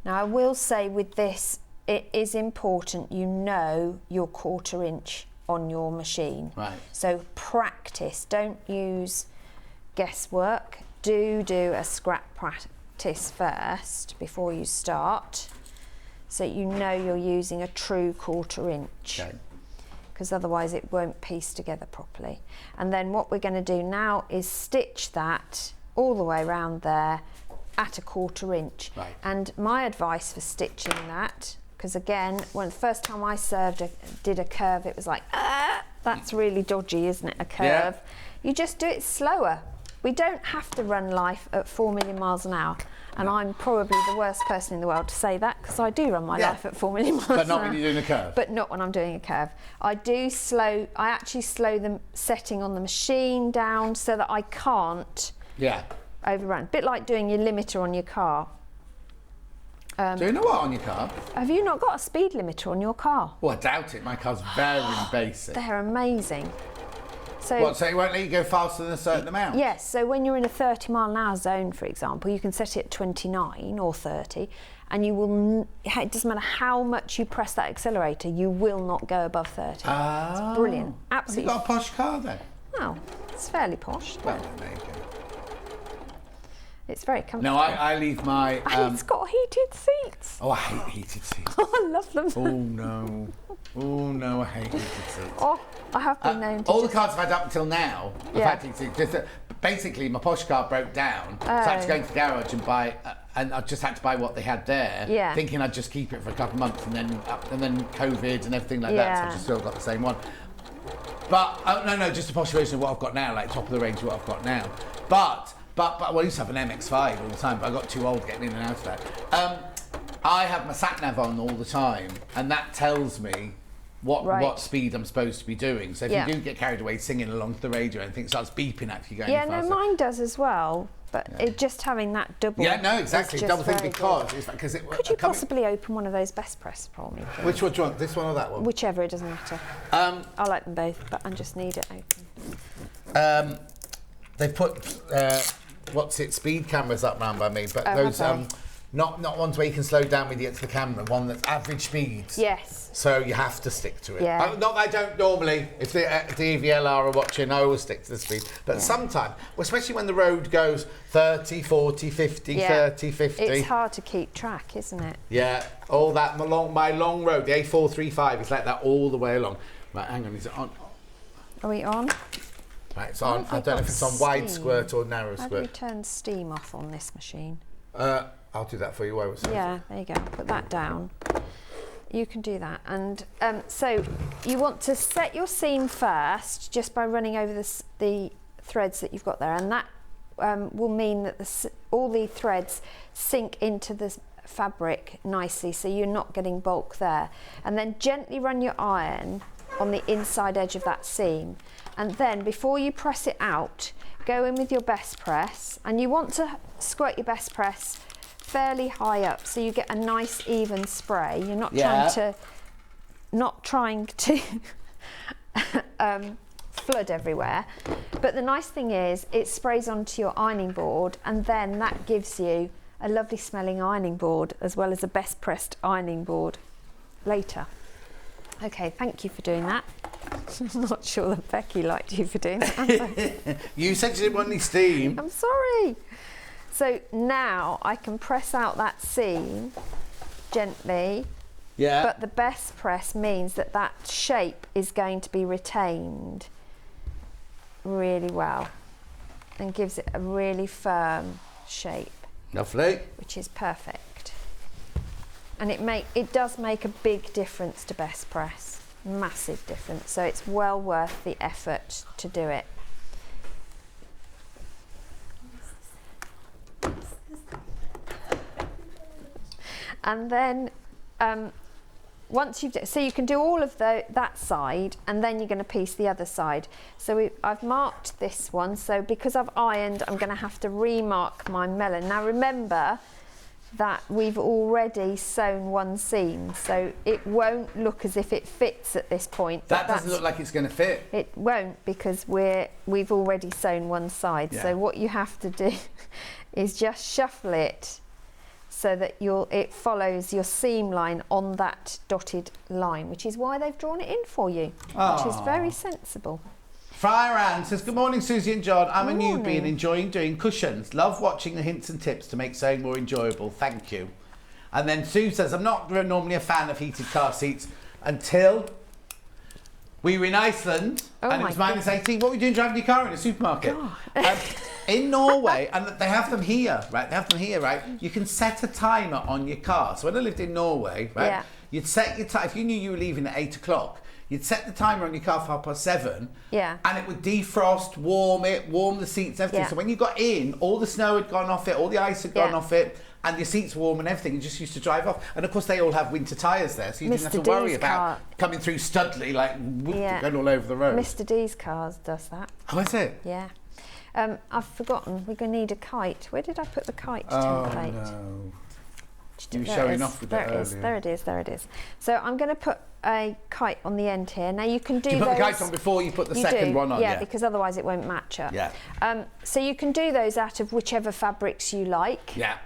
Speaker 2: Now I will say with this, it is important you know your 1/4 inch on your machine.
Speaker 1: Right.
Speaker 2: So practice, don't use guesswork. Do a scrap practice first before you start, so you know you're using a true 1/4 inch.
Speaker 1: Okay.
Speaker 2: Because otherwise it won't piece together properly. And then what we're going to do now is stitch that all the way around there at a 1/4 inch.
Speaker 1: Right.
Speaker 2: And my advice for stitching that, because again, when the first time I did a curve, it was like, that's really dodgy, isn't it, a curve?
Speaker 1: Yeah.
Speaker 2: You just do it slower. We don't have to run life at 4 million miles an hour. And I'm probably the worst person in the world to say that, because I do run my life at 4 million miles an hour.
Speaker 1: But not when you're doing a curve.
Speaker 2: But not when I'm doing a curve. I actually slow the setting on the machine down so that I can't overrun. A bit like doing your limiter on your car.
Speaker 1: Do you know what on your car?
Speaker 2: Have you not got a speed limiter on your car?
Speaker 1: Well, I doubt it. My car's very basic.
Speaker 2: They're amazing. So
Speaker 1: What, so it won't let you go faster than a certain amount?
Speaker 2: yes, so when you're in a 30-mile-an-hour zone, for example, you can set it at 29 or 30, and you will, it doesn't matter how much you press that accelerator, you will not go above 30.
Speaker 1: Oh.
Speaker 2: It's brilliant.
Speaker 1: Have
Speaker 2: Absolutely.
Speaker 1: you got a posh car then?
Speaker 2: Oh, it's fairly posh.
Speaker 1: Well, there you go.
Speaker 2: It's very comfortable.
Speaker 1: No, I leave my...
Speaker 2: And it's got heated seats.
Speaker 1: Oh, I hate heated seats.
Speaker 2: Oh, I love them.
Speaker 1: Oh, no. Oh, no, I hate heated seats.
Speaker 2: Oh, I have been known to
Speaker 1: all
Speaker 2: just...
Speaker 1: the cars I've had up until now, I've
Speaker 2: Yeah.
Speaker 1: had heated seats. Just that basically, my posh car broke down, so I had to go into the garage and buy... and I just had to buy what they had there,
Speaker 2: Yeah.
Speaker 1: thinking I'd just keep it for a couple of months, and then COVID and everything like that, so I've just still got the same one. But, no, just a posh version of what I've got now, like top of the range of what I've got now. But well, I used to have an MX-5 all the time, but I got too old getting in and out of that. I have my sat-nav on all the time, and that tells me what speed I'm supposed to be doing. So if you do get carried away singing along to the radio and anything starts beeping at you going faster.
Speaker 2: Yeah, no, mine does as well, but it just having that double...
Speaker 1: Yeah, no, exactly,
Speaker 2: is just
Speaker 1: double thing
Speaker 2: very
Speaker 1: because...
Speaker 2: good.
Speaker 1: It's like, cause it,
Speaker 2: Could you possibly open one of those best press for me, please?
Speaker 1: Which one do you want, this one or that one?
Speaker 2: Whichever, it doesn't matter. I like them both, but I just need it open.
Speaker 1: They've put... speed cameras up round by me, but those not ones where you can slow down when you get to the camera, one that's average speeds.
Speaker 2: Yes.
Speaker 1: So you have to stick to it.
Speaker 2: Yeah.
Speaker 1: Not that I don't normally, if the EVLR are watching, I always stick to the speed. But sometimes, especially when the road goes 30, 40, 50, 30, 50.
Speaker 2: It's hard to keep track, isn't it?
Speaker 1: Yeah, all that along my long road, the A435 is like that all the way along. Right, hang on, is it on?
Speaker 2: Are we on?
Speaker 1: Right, it's on. I don't know if it's on wide squirt or narrow
Speaker 2: How do we
Speaker 1: squirt.
Speaker 2: turn steam off on this machine?
Speaker 1: I'll do that for you.
Speaker 2: Yeah, there you go. Put that down. You can do that. And so you want to set your seam first just by running over the threads that you've got there. And that will mean that all the threads sink into the fabric nicely, so you're not getting bulk there. And then gently run your iron on the inside edge of that seam. And then before you press it out, go in with your best press, and you want to squirt your best press fairly high up so you get a nice even spray. You're not trying to flood everywhere. But the nice thing is it sprays onto your ironing board, and then that gives you a lovely smelling ironing board as well as a best pressed ironing board later. Okay, thank you for doing that. I'm not sure that Becky liked you for doing that.
Speaker 1: You said you didn't want any steam.
Speaker 2: I'm sorry. So now I can press out that seam gently.
Speaker 1: Yeah.
Speaker 2: But the best press means that that shape is going to be retained really well and gives it a really firm shape.
Speaker 1: Lovely.
Speaker 2: Which is perfect. And it does make a big difference to best press. Massive difference. So it's well worth the effort to do it. And then once you've so you can do all of that side, and then you're going to piece the other side. So I've marked this one, so because I've ironed, I'm going to have to remark my melon. Now remember that we've already sewn one seam, so it won't look as if it fits at this point.
Speaker 1: That doesn't look like it's going to fit.
Speaker 2: It won't, because we've already sewn one side.
Speaker 1: Yeah.
Speaker 2: So what you have to do is just shuffle it so that it follows your seam line on that dotted line, which is why they've drawn it in for you, which is very sensible.
Speaker 1: Friar Ann says, good morning, Suzie and John. I'm a newbie
Speaker 2: Morning.
Speaker 1: and enjoying doing cushions. Love watching the hints and tips to make sewing more enjoyable. Thank you. And then Sue says, I'm not normally a fan of heated car seats until we were in Iceland and it was minus 18. What were you doing driving your car in a supermarket? In Norway, and they have them here, right? They have them here, right? You can set a timer on your car. So when I lived in Norway, right, you'd set your time, if you knew you were leaving at 8 o'clock, you'd set the timer on your car for 7:30, and it would defrost, warm the seats, everything. So when you got in, all the snow had gone off it, all the ice had gone off it, and your seats were warm and everything. You just used to drive off. And of course, they all have winter tyres there, so you didn't have to worry about coming through Studley, like going all over the road.
Speaker 2: Mr. D's cars does that.
Speaker 1: Oh, is it?
Speaker 2: Yeah. I've forgotten, we're going to need a kite. Where did I put the kite
Speaker 1: Oh,
Speaker 2: template?
Speaker 1: no. You were
Speaker 2: There
Speaker 1: showing
Speaker 2: it is.
Speaker 1: off with
Speaker 2: There
Speaker 1: it
Speaker 2: it is,
Speaker 1: earlier.
Speaker 2: there it is, there it is. So I'm going to put a kite on the end here. Now you can do
Speaker 1: you put
Speaker 2: those...
Speaker 1: the kite on before you put the
Speaker 2: You
Speaker 1: second
Speaker 2: do,
Speaker 1: one on?
Speaker 2: yeah, because otherwise it won't match up.
Speaker 1: Yeah.
Speaker 2: So you can do those out of whichever fabrics you like.
Speaker 1: Yeah.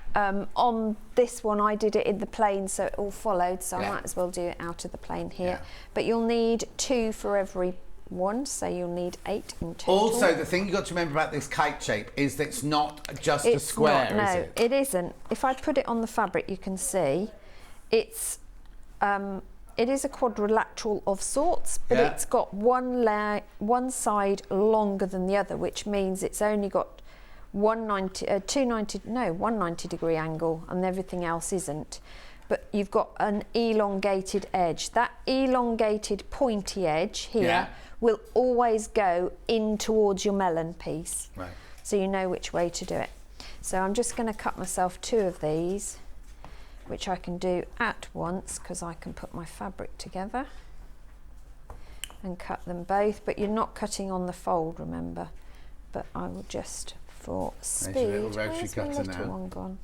Speaker 2: On this one I did it in the plain, so it all followed, so
Speaker 1: Yeah.
Speaker 2: I might as well do it out of the plain here.
Speaker 1: Yeah.
Speaker 2: But you'll need 2 for every one, so you'll need 8 in total.
Speaker 1: Also, the thing you've got to remember about this kite shape is that it's not just a square,
Speaker 2: not,
Speaker 1: is
Speaker 2: no,
Speaker 1: it?
Speaker 2: it isn't. If I put it on the fabric, you can see it's it is a quadrilateral of sorts, but
Speaker 1: Yeah.
Speaker 2: it's got one side longer than the other, which means it's only got 190 degree angle, and everything else isn't. But you've got an elongated edge. That elongated pointy edge here
Speaker 1: Yeah.
Speaker 2: will always go in towards your melon piece.
Speaker 1: Right.
Speaker 2: So you know which way to do it. So I'm just going to cut myself 2 of these, which I can do at once because I can put my fabric together and cut them both, but you're not cutting on the fold, remember. But I will just, for speed,
Speaker 1: There's your little rotary
Speaker 2: where's my
Speaker 1: cutter
Speaker 2: little
Speaker 1: now.
Speaker 2: one gone?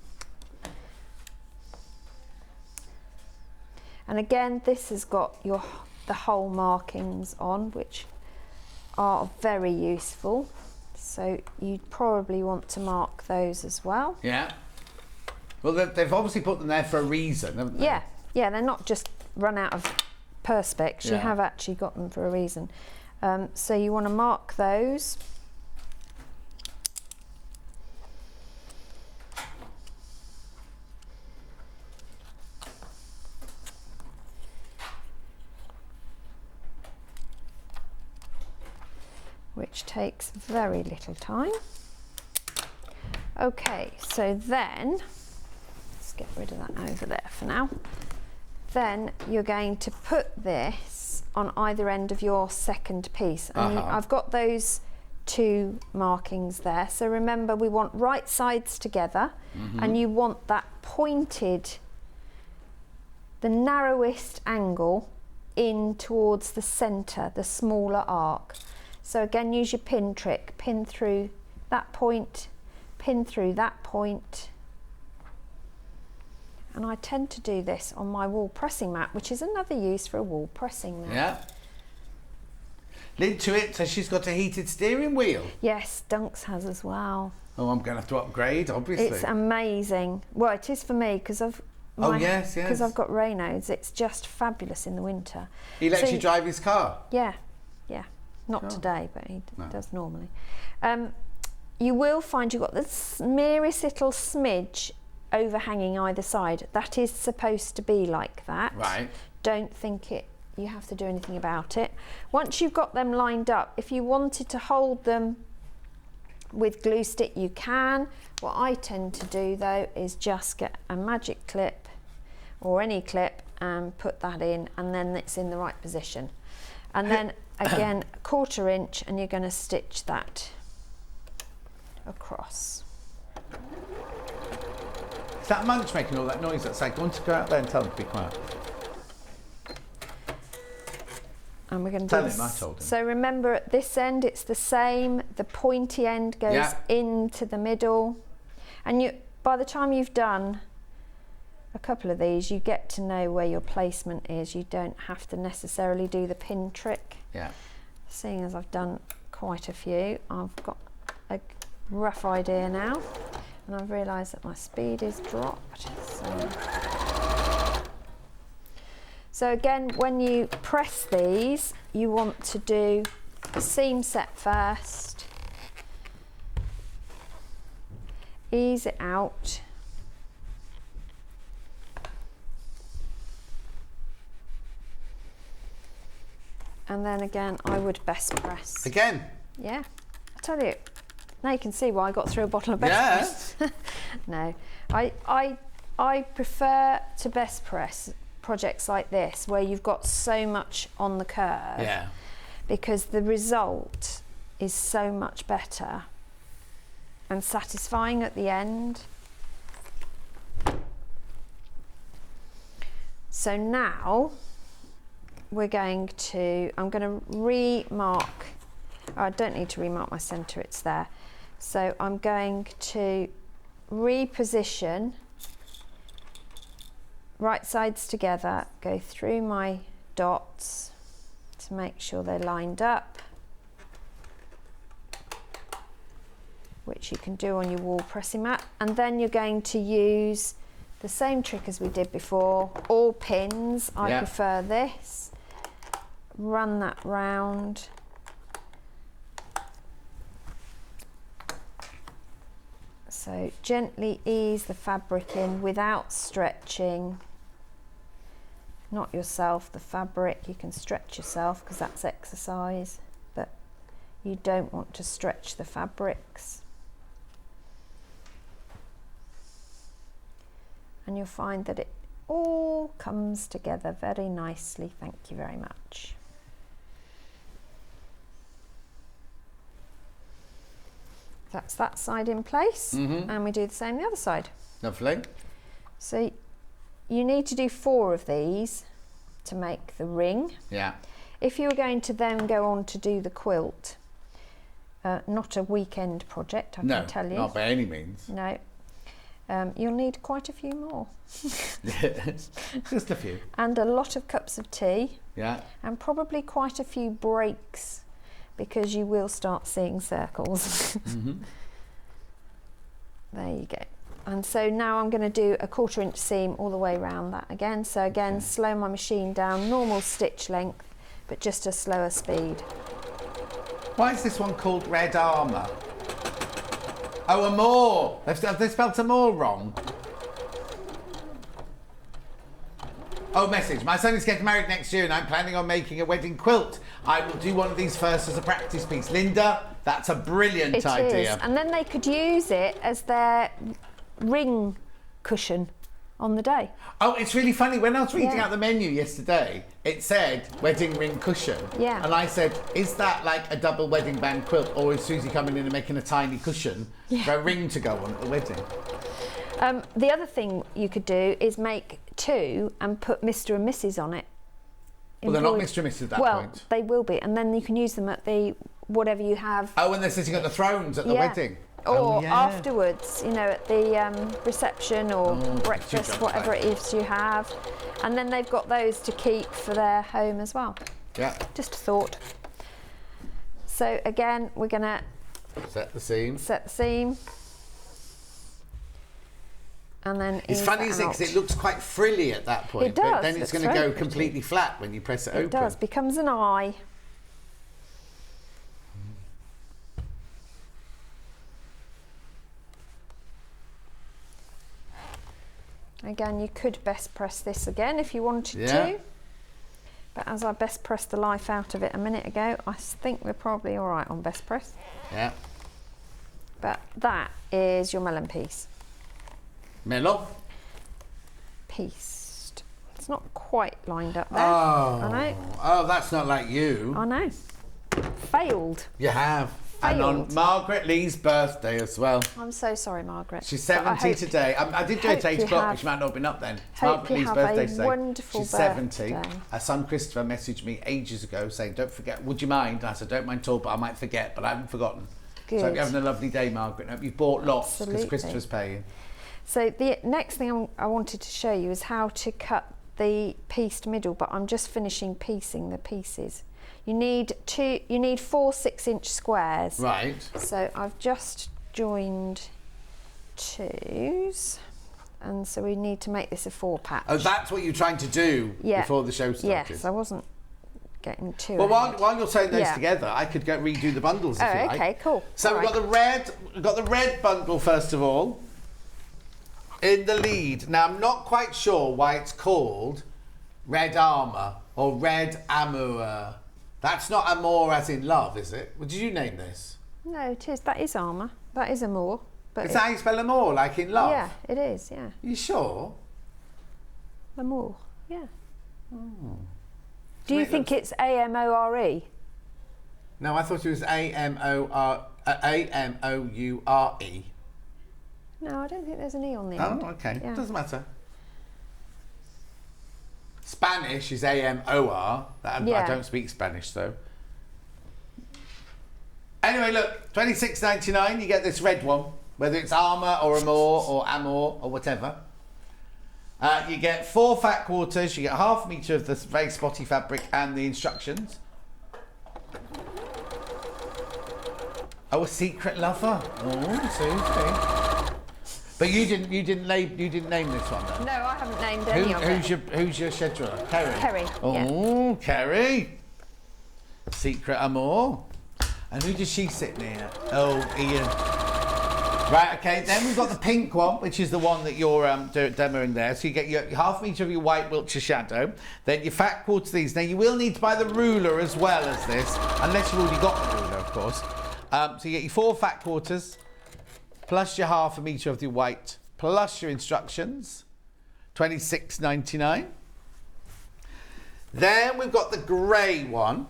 Speaker 2: And again, this has got the hole markings on, which are very useful. So you'd probably want to mark those as well.
Speaker 1: Yeah. Well, they've obviously put them there for a reason, haven't they?
Speaker 2: Yeah, yeah, they're not just run out of perspex. You
Speaker 1: Yeah.
Speaker 2: have actually got them for a reason. So you want to mark those. Which takes very little time. Okay, so then, let's get rid of that over there for now. Then you're going to put this on either end of your second piece. And I've got those 2 markings there. So remember, we want right sides together, and you want that pointed, the narrowest angle in towards the centre, the smaller arc. So again, use your pin trick, pin through that point, pin through that point. And I tend to do this on my wall pressing mat, which is another use for a wall pressing mat.
Speaker 1: Yeah. Link to it, so she's got a heated steering wheel.
Speaker 2: Yes, Dunks has as well.
Speaker 1: Oh, I'm going to have to upgrade, obviously.
Speaker 2: It's amazing. Well, it is for me because
Speaker 1: yes.
Speaker 2: because I've got Reynolds. It's just fabulous in the winter.
Speaker 1: He lets
Speaker 2: So
Speaker 1: you drive his car?
Speaker 2: Yeah, yeah. Not today, but he does normally. You will find you've got the merest little smidge overhanging either side. That is supposed to be like that.
Speaker 1: Right.
Speaker 2: Don't think you have to do anything about it. Once you've got them lined up, if you wanted to hold them with glue stick, you can. What I tend to do though is just get a magic clip or any clip and put that in, and then it's in the right position. And then again, 1/4 inch, and you're going to stitch that across.
Speaker 1: Is that Munch making all that noise outside? Go on to go out there and tell him to be quiet.
Speaker 2: And we're going to
Speaker 1: Tell
Speaker 2: do
Speaker 1: him, I
Speaker 2: this.
Speaker 1: told him.
Speaker 2: So remember, at this end it's the same. The pointy end goes into the middle, and by the time you've done a couple of these, you get to know where your placement is. You don't have to necessarily do the pin trick.
Speaker 1: Yeah.
Speaker 2: Seeing as I've done quite a few, I've got a rough idea now, and I've realised that my speed is dropped. So again, when you press these, you want to do the seam set first, ease it out, and then again, I would best press.
Speaker 1: Again?
Speaker 2: Yeah, I tell you. Now you can see why I got through a bottle of best press. No, I prefer to best press projects like this where you've got so much on the curve.
Speaker 1: Yeah.
Speaker 2: Because the result is so much better and satisfying at the end. So now I'm going to remark. I don't need to remark my centre, it's there. So I'm going to reposition right sides together, go through my dots to make sure they're lined up, which you can do on your wall pressing mat. And then you're going to use the same trick as we did before, all pins. I prefer this. Run that round. So gently ease the fabric in without stretching. Not yourself, the fabric. You can stretch yourself because that's exercise, but you don't want to stretch the fabrics. And you'll find that it all comes together very nicely. Thank you very much. That's that side in place, and we do the same the other side.
Speaker 1: Lovely.
Speaker 2: So you need to do 4 of these to make the ring.
Speaker 1: Yeah.
Speaker 2: If you were going to then go on to do the quilt, not a weekend project, I can tell you.
Speaker 1: No, not by any means.
Speaker 2: No. You'll need quite a few more.
Speaker 1: Just a few.
Speaker 2: And a lot of cups of tea.
Speaker 1: Yeah.
Speaker 2: And probably quite a few breaks, because you will start seeing circles. There you go. And so now I'm going to do a 1/4 inch seam all the way around that again. So again, slow my machine down, normal stitch length, but just a slower speed.
Speaker 1: Why is this one called Red Armour? Oh, amour. They spelled amour wrong. Oh, message. My son is getting married next year and I'm planning on making a wedding quilt. I will do one of these first as a practice piece. Linda, that's a brilliant idea.
Speaker 2: It is. And then they could use it as their ring cushion on the day.
Speaker 1: Oh, it's really funny. When I was reading out the menu yesterday, it said wedding ring cushion.
Speaker 2: Yeah.
Speaker 1: And I said, is that like a double wedding band quilt, or is Suzie coming in and making a tiny cushion for a ring to go on at the wedding?
Speaker 2: The other thing you could do is make 2 and put Mr. and Mrs. on it.
Speaker 1: Well, they're not Mr. and Mrs. at that point.
Speaker 2: Well, they will be, and then you can use them at the whatever you have.
Speaker 1: Oh, when they're sitting at the thrones at the wedding.
Speaker 2: Or afterwards, you know, at the reception or breakfast, whatever it is you have. And then they've got those to keep for their home as well.
Speaker 1: Yeah.
Speaker 2: Just a thought. So again, we're going to
Speaker 1: set the seam.
Speaker 2: Set the seam. And then
Speaker 1: it's funny, isn't it? Because it looks quite frilly at that point.
Speaker 2: It does.
Speaker 1: But then it's going to go completely flat when you press it open.
Speaker 2: It does. Becomes an eye. Again, you could best press this again if you wanted to. But as I best pressed the life out of it a minute ago, I think we're probably all right on best press.
Speaker 1: Yeah.
Speaker 2: But that is your melon piece.
Speaker 1: Melon?
Speaker 2: Pieced. It's not quite lined up there.
Speaker 1: Oh.
Speaker 2: I know.
Speaker 1: Oh, that's not like you.
Speaker 2: I know. Failed.
Speaker 1: You have. And on Margaret Lee's birthday as well.
Speaker 2: I'm so sorry, Margaret.
Speaker 1: She's 70 today. I did go at 8 o'clock, but she might not have been up then. It's Margaret Lee's birthday today.
Speaker 2: Wonderful
Speaker 1: She's 70. Her son Christopher messaged me ages ago saying, don't forget, would you mind? And I said, don't mind at all, but I might forget, but I haven't forgotten.
Speaker 2: Good.
Speaker 1: So I hope you're having a lovely day, Margaret. I hope you've bought lots because Christopher's paying.
Speaker 2: So the next thing I wanted to show you is how to cut the pieced middle, but I'm just finishing piecing the pieces. You need 4 6-inch squares.
Speaker 1: Right.
Speaker 2: So I've just joined 2s, and so we need to make this a 4 patch.
Speaker 1: Oh, that's what you're trying to do before the show started?
Speaker 2: Yes, I wasn't getting too
Speaker 1: Well, while you're sewing those together, I could go redo the bundles if you like.
Speaker 2: Okay, cool.
Speaker 1: So we've got the red bundle first of all in the lead. Now I'm not quite sure why it's called Red Armour or Red Amour. That's not amour as in love, is it? Well, did you name this?
Speaker 2: No, it is. That is armour. That is amour. But
Speaker 1: is that how you spell amour, like in love?
Speaker 2: Yeah, it is, yeah.
Speaker 1: You sure?
Speaker 2: Amour, yeah. Do you think it's A-M-O-R-E?
Speaker 1: No, I thought it was A-M-O-U-R-E.
Speaker 2: No, I don't think there's an E on the
Speaker 1: end.
Speaker 2: end.
Speaker 1: Oh, okay.
Speaker 2: Yeah.
Speaker 1: Doesn't matter. Spanish is A-M-O-R. I don't speak Spanish, though. Anyway, look, $26.99, you get this red one, whether it's Armour or Amour or Amour or whatever. You get 4 fat quarters, you get half a metre of this very spotty fabric and the instructions. Oh, a secret lover. Oh, Suzie. But you didn't name this one though.
Speaker 2: No, I haven't named any of it.
Speaker 1: Who's your scheduler? Kerry.
Speaker 2: Kerry.
Speaker 1: Oh,
Speaker 2: yeah.
Speaker 1: Kerry. Secret Amour. And who does she sit near? Oh, Ian. Right, okay, then we've got the pink one, which is the one that you're demoing there. So you get your half metre of your white Wiltshire shadow, then your fat quarter these. Now you will need to buy the ruler as well as this, unless you've already got the ruler, of course. So you get your 4 fat quarters, plus your half a metre of your white, plus your instructions, $26.99. Then we've got the grey one.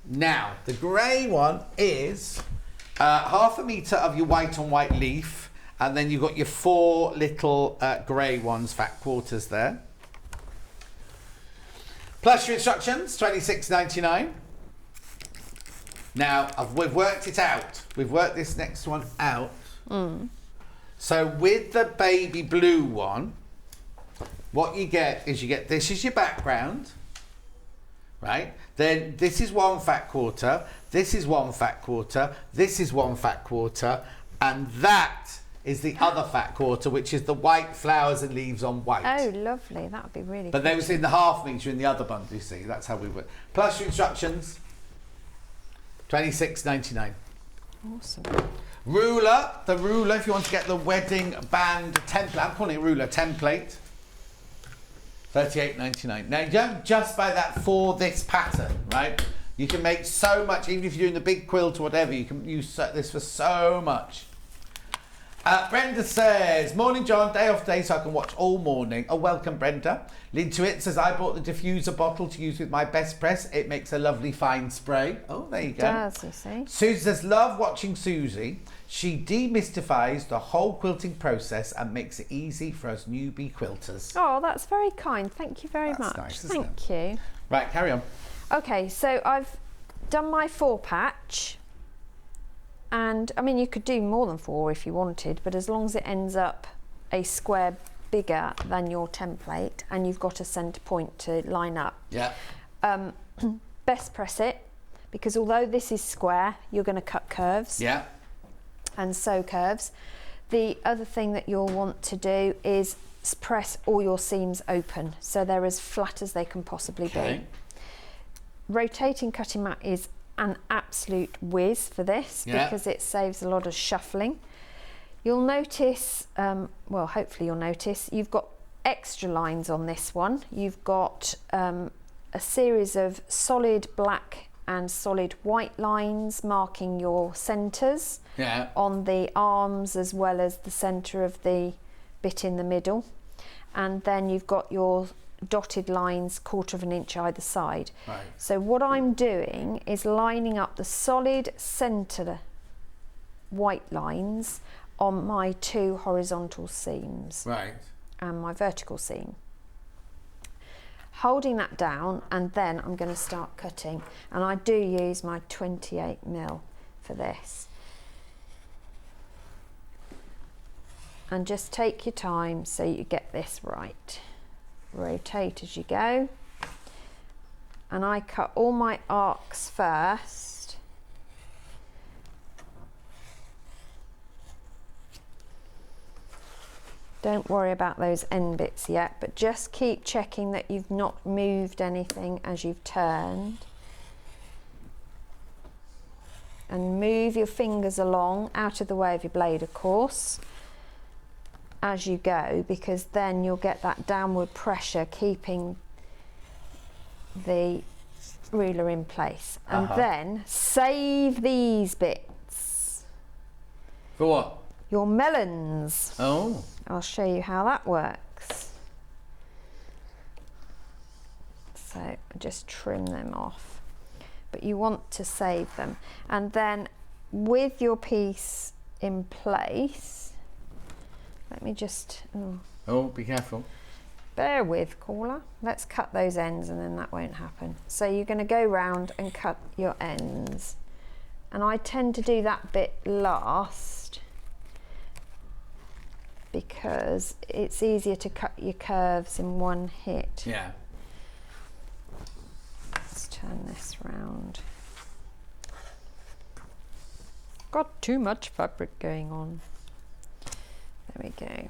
Speaker 1: Now, the grey one is half a metre of your white on white leaf, and then you've got your 4 little grey ones, fat quarters there. Plus your instructions, $26.99. Now, we've worked it out. We've worked this next one out. So with the baby blue one, what you get is this is your background, right? Then this is 1 fat quarter, this is 1 fat quarter, this is 1 fat quarter, and that is the other fat quarter, which is the white flowers and leaves on white.
Speaker 2: Oh, lovely. That would be really
Speaker 1: But
Speaker 2: good.
Speaker 1: those in the half metre in the other bundle, you see. That's how we work. Plus your instructions, $26.99.
Speaker 2: Awesome.
Speaker 1: Ruler, the ruler, if you want to get the wedding band template, I'm calling it ruler template, $38.99. Now, you don't just buy that for this pattern, right? You can make so much, even if you're doing the big quilt or whatever, you can use this for so much. Brenda says, morning John, day off day so I can watch all morning. Oh, welcome Brenda. Lintuit says, I bought the diffuser bottle to use with my best press. It makes a lovely fine spray. Oh, there you go.
Speaker 2: It does, you see.
Speaker 1: Susie says, love watching Suzie. She demystifies the whole quilting process and makes it easy for us newbie quilters.
Speaker 2: Oh, that's very kind. Thank you very much.
Speaker 1: Nice,
Speaker 2: Thank you.
Speaker 1: Right, carry on.
Speaker 2: Okay, so I've done my 4 patch. And I mean, you could do more than 4 if you wanted, but as long as it ends up a square bigger than your template and you've got a centre point to line up.
Speaker 1: Yeah.
Speaker 2: Best press it, because although this is square, you're going to cut curves.
Speaker 1: Yeah.
Speaker 2: And sew curves. The other thing that you'll want to do is press all your seams open so they're as flat as they can possibly be. Rotating cutting mat is an absolute whiz for this because it saves a lot of shuffling. You'll notice, well, hopefully you'll notice, you've got extra lines on this one. You've got a series of solid black and solid white lines marking your centres on the arms as well as the centre of the bit in the middle. And then you've got your dotted lines 1/4 of an inch either side.
Speaker 1: Right.
Speaker 2: So what I'm doing is lining up the solid centre white lines on my 2 horizontal seams.
Speaker 1: Right.
Speaker 2: And my vertical seam. Holding that down, and then I'm going to start cutting, and I do use my 28mm for this. And just take your time so you get this right. Rotate as you go, and I cut all my arcs first. Don't worry about those end bits yet, but just keep checking that you've not moved anything as you've turned. And move your fingers along, out of the way of your blade, of course, as you go, because then you'll get that downward pressure keeping the ruler in place. And then save these bits.
Speaker 1: For what?
Speaker 2: Your melons.
Speaker 1: Oh.
Speaker 2: I'll show you how that works. So just trim them off, but you want to save them. And then with your piece in place, let me just,
Speaker 1: oh, be careful.
Speaker 2: Bear with, caller. Let's cut those ends and then that won't happen. So you're going to go round and cut your ends And I tend to do that bit last because it's easier to cut your curves in one hit.
Speaker 1: Yeah.
Speaker 2: Let's turn this round. Got too much fabric going on. There we go.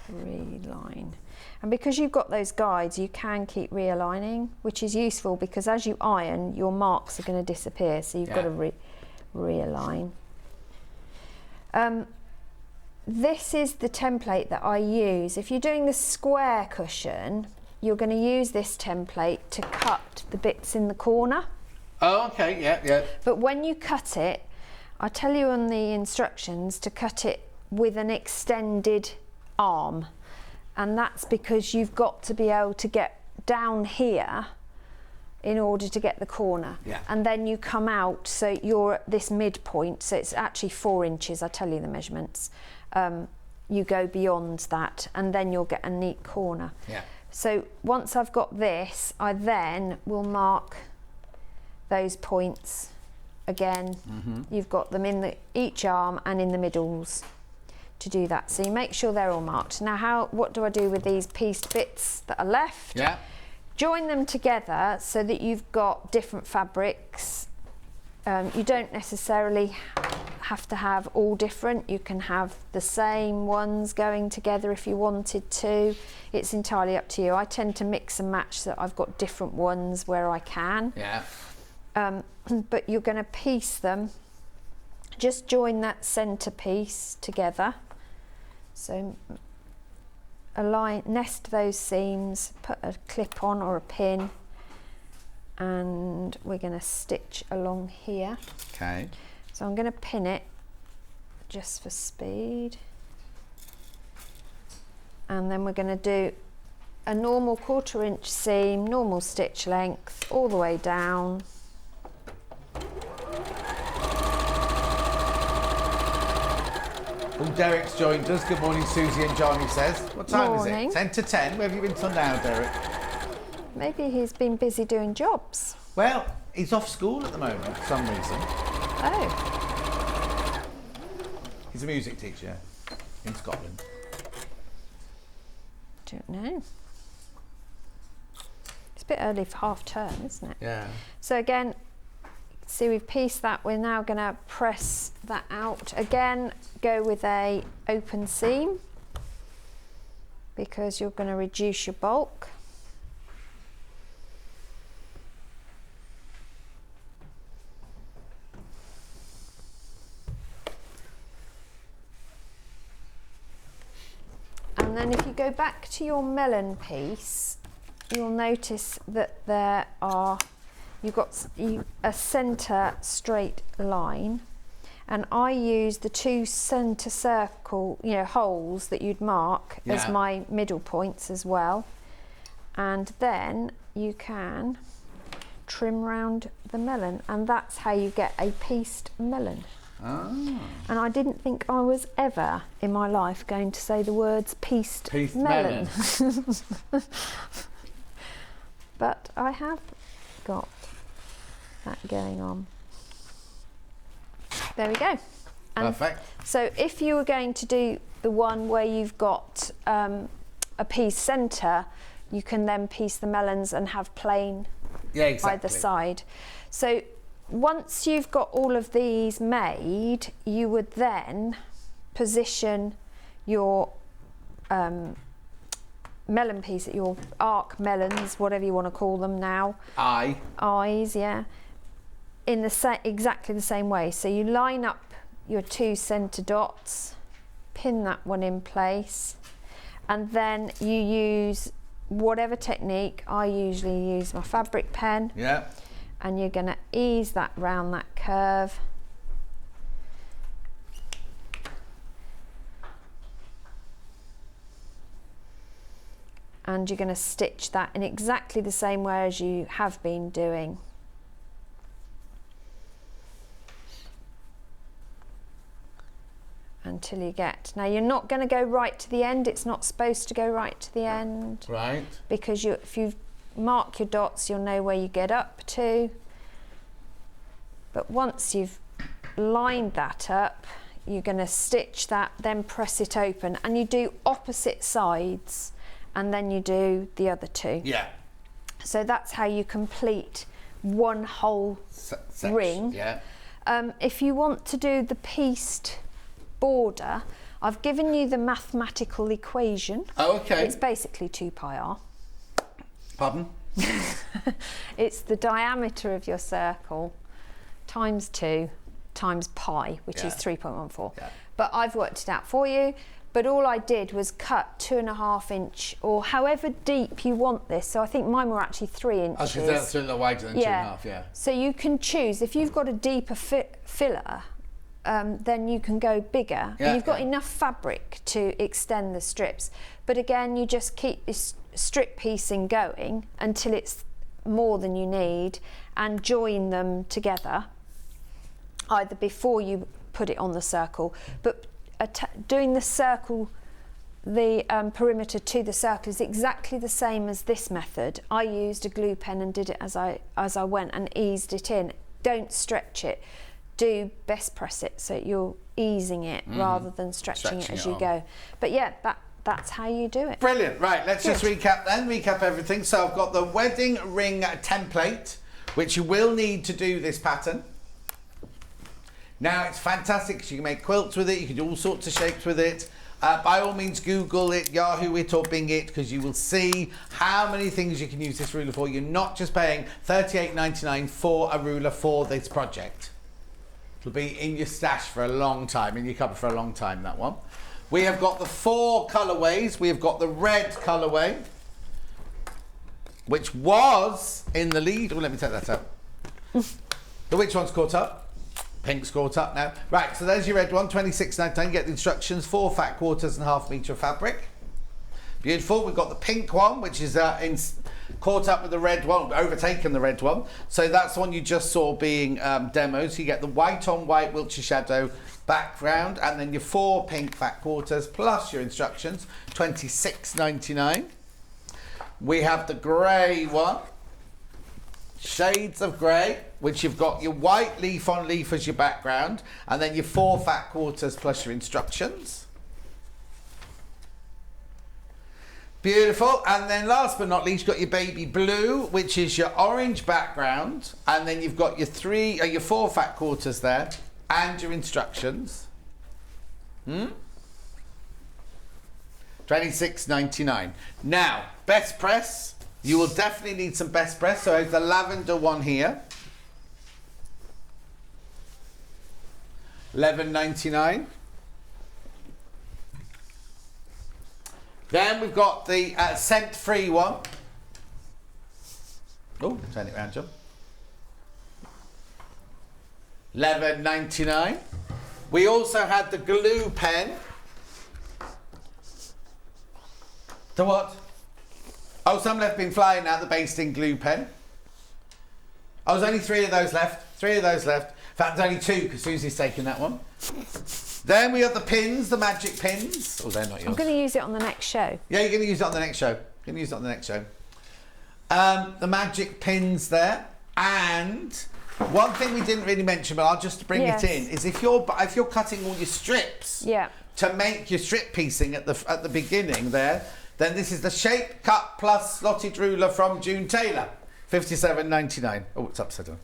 Speaker 2: Reline. And because you've got those guides, you can keep realigning, which is useful because as you iron, your marks are going to disappear, so you've got to realign. This is the template that I use. If you're doing the square cushion, you're going to use this template to cut the bits in the corner.
Speaker 1: Oh, okay, yeah.
Speaker 2: But when you cut it, I tell you on the instructions to cut it with an extended arm. And that's because you've got to be able to get down here in order to get the corner.
Speaker 1: Yeah.
Speaker 2: And then you come out, so you're at this midpoint, so it's actually 4 inches, I tell you the measurements. You go beyond that and then you'll get a neat corner.
Speaker 1: Yeah.
Speaker 2: So once I've got this, I then will mark those points again. You've got them in each arm and in the middles to do that. So you make sure they're all marked. Now what do I do with these pieced bits that are left?
Speaker 1: Yeah.
Speaker 2: Join them together so that you've got different fabrics. You don't necessarily have to have all different. You can have the same ones going together if you wanted to. It's entirely up to you. I tend to mix and match so that I've got different ones where I can.
Speaker 1: Yeah.
Speaker 2: But you're going to piece them. Just join that centre piece together. So nest those seams, put a clip on or a pin, and we're going to stitch along here.
Speaker 1: Okay.
Speaker 2: So I'm going to pin it just for speed. And then we're going to do a normal 1/4 inch seam, normal stitch length, all the way down.
Speaker 1: Oh, Derek's joined us. Good morning, Susie and Johnny says. What time is
Speaker 2: Morning.
Speaker 1: it? 10 to 10. Where have you been till now, Derek?
Speaker 2: Maybe he's been busy doing jobs.
Speaker 1: Well, he's off school at the moment for some reason.
Speaker 2: Oh.
Speaker 1: He's a music teacher in Scotland.
Speaker 2: Don't know. It's a bit early for half term, isn't it?
Speaker 1: Yeah.
Speaker 2: So again, see we've pieced that. We're now going to press that out. Again, go with a open seam because you're going to reduce your bulk. And then if you go back to your melon piece, you'll notice that you've got a centre straight line, and I use the 2 centre circle, holes that you'd mark as my middle points as well. And then you can trim round the melon, and that's how you get a pieced melon.
Speaker 1: Oh.
Speaker 2: And I didn't think I was ever in my life going to say the words pieced melon. But I have got that going on. There we go. And
Speaker 1: perfect.
Speaker 2: So if you were going to do the one where you've got a piece centre, you can then piece the melons and have plain either side. So once you've got all of these made, you would then position your melon piece, your arc melons, whatever you want to call them now. Eyes, yeah. In the exactly the same way. So you line up your 2 centre dots, pin that one in place, and then you use whatever technique. I usually use my fabric pen.
Speaker 1: Yeah.
Speaker 2: And you're going to ease that round that curve. And you're going to stitch that in exactly the same way as you have been doing. Until you get, now you're not going to go right to the end, it's not supposed to go right to the end.
Speaker 1: Right.
Speaker 2: Because if you mark your dots, you'll know where you get up to. But once you've lined that up, you're going to stitch that, then press it open, and you do opposite sides, and then you do the other two.
Speaker 1: Yeah.
Speaker 2: So that's how you complete one whole ring.
Speaker 1: Yeah.
Speaker 2: If you want to do the pieced border, I've given you the mathematical equation.
Speaker 1: Oh, okay.
Speaker 2: It's basically 2 pi r.
Speaker 1: Pardon?
Speaker 2: It's the diameter of your circle times 2 times pi, which is 3.14.
Speaker 1: Yeah.
Speaker 2: But I've worked it out for you. But all I did was cut 2.5 inch, or however deep you want this. So I think mine were actually 3 inches.
Speaker 1: I was going to say that's a little wider than 2.5, yeah.
Speaker 2: So you can choose, if you've got a deeper filler, then you can go bigger.
Speaker 1: Yeah,
Speaker 2: You've got enough fabric to extend the strips. But again, you just keep this strip piecing going until it's more than you need, and join them together, either before you put it on the circle. But doing the circle, the perimeter to the circle is exactly the same as this method. I used a glue pen and did it as I went and eased it in. Don't stretch it. Do best press it so you're easing it rather than stretching it as you go. But yeah, that's how you do it.
Speaker 1: Brilliant. Right, let's just recap then. Recap everything. So I've got the wedding ring template, which you will need to do this pattern. Now, it's fantastic because you can make quilts with it. You can do all sorts of shapes with it. By all means, Google it, Yahoo it, or Bing it, because you will see how many things you can use this ruler for. You're not just paying $38.99 for a ruler for this project. It'll be in your stash for a long time, in your cupboard for a long time, that one. We have got the 4 colourways. We have got the red colourway, which was in the lead. Oh, let me take that out. Which one's caught up? Pink's caught up now. Right, so there's your red one, $26.99. Get the instructions, 4 fat quarters and ½ metre of fabric. Beautiful. We've got the pink one, which is caught up with the red one, overtaken the red one. So that's the one you just saw being demoed. So you get the white on white Wiltshire shadow background, and then your 4 pink fat quarters plus your instructions, $26.99. We have the grey one, shades of grey, which you've got your white leaf on leaf as your background, and then your 4 fat quarters plus your instructions. Beautiful. And then last but not least, you've got your baby blue, which is your orange background, and then you've got your 4 fat quarters there and your instructions. $26.99. Now, best press. You will definitely need some best press. So there's the lavender one here. $11.99. Then we've got the scent-free one. Oh, turn it around, John. $11.99. We also had the glue pen. The what? Oh, some left been flying now, the basting glue pen. Oh, there's only 3 of those left. 3 of those left. In fact, there's only 2 because Susie's taken that one. Then we have the pins, the magic pins. Oh, they're not yours.
Speaker 2: I'm going to use it on the next show.
Speaker 1: Yeah, you're going to use it on the next show. You're going to use it on the next show. The magic pins there. And one thing we didn't really mention, but I'll just bring it in, is if you're cutting all your strips to make your strip piecing at the beginning there, then this is the Shape Cut Plus slotted ruler from June Tailor, $57.99. Oh, it's upside down.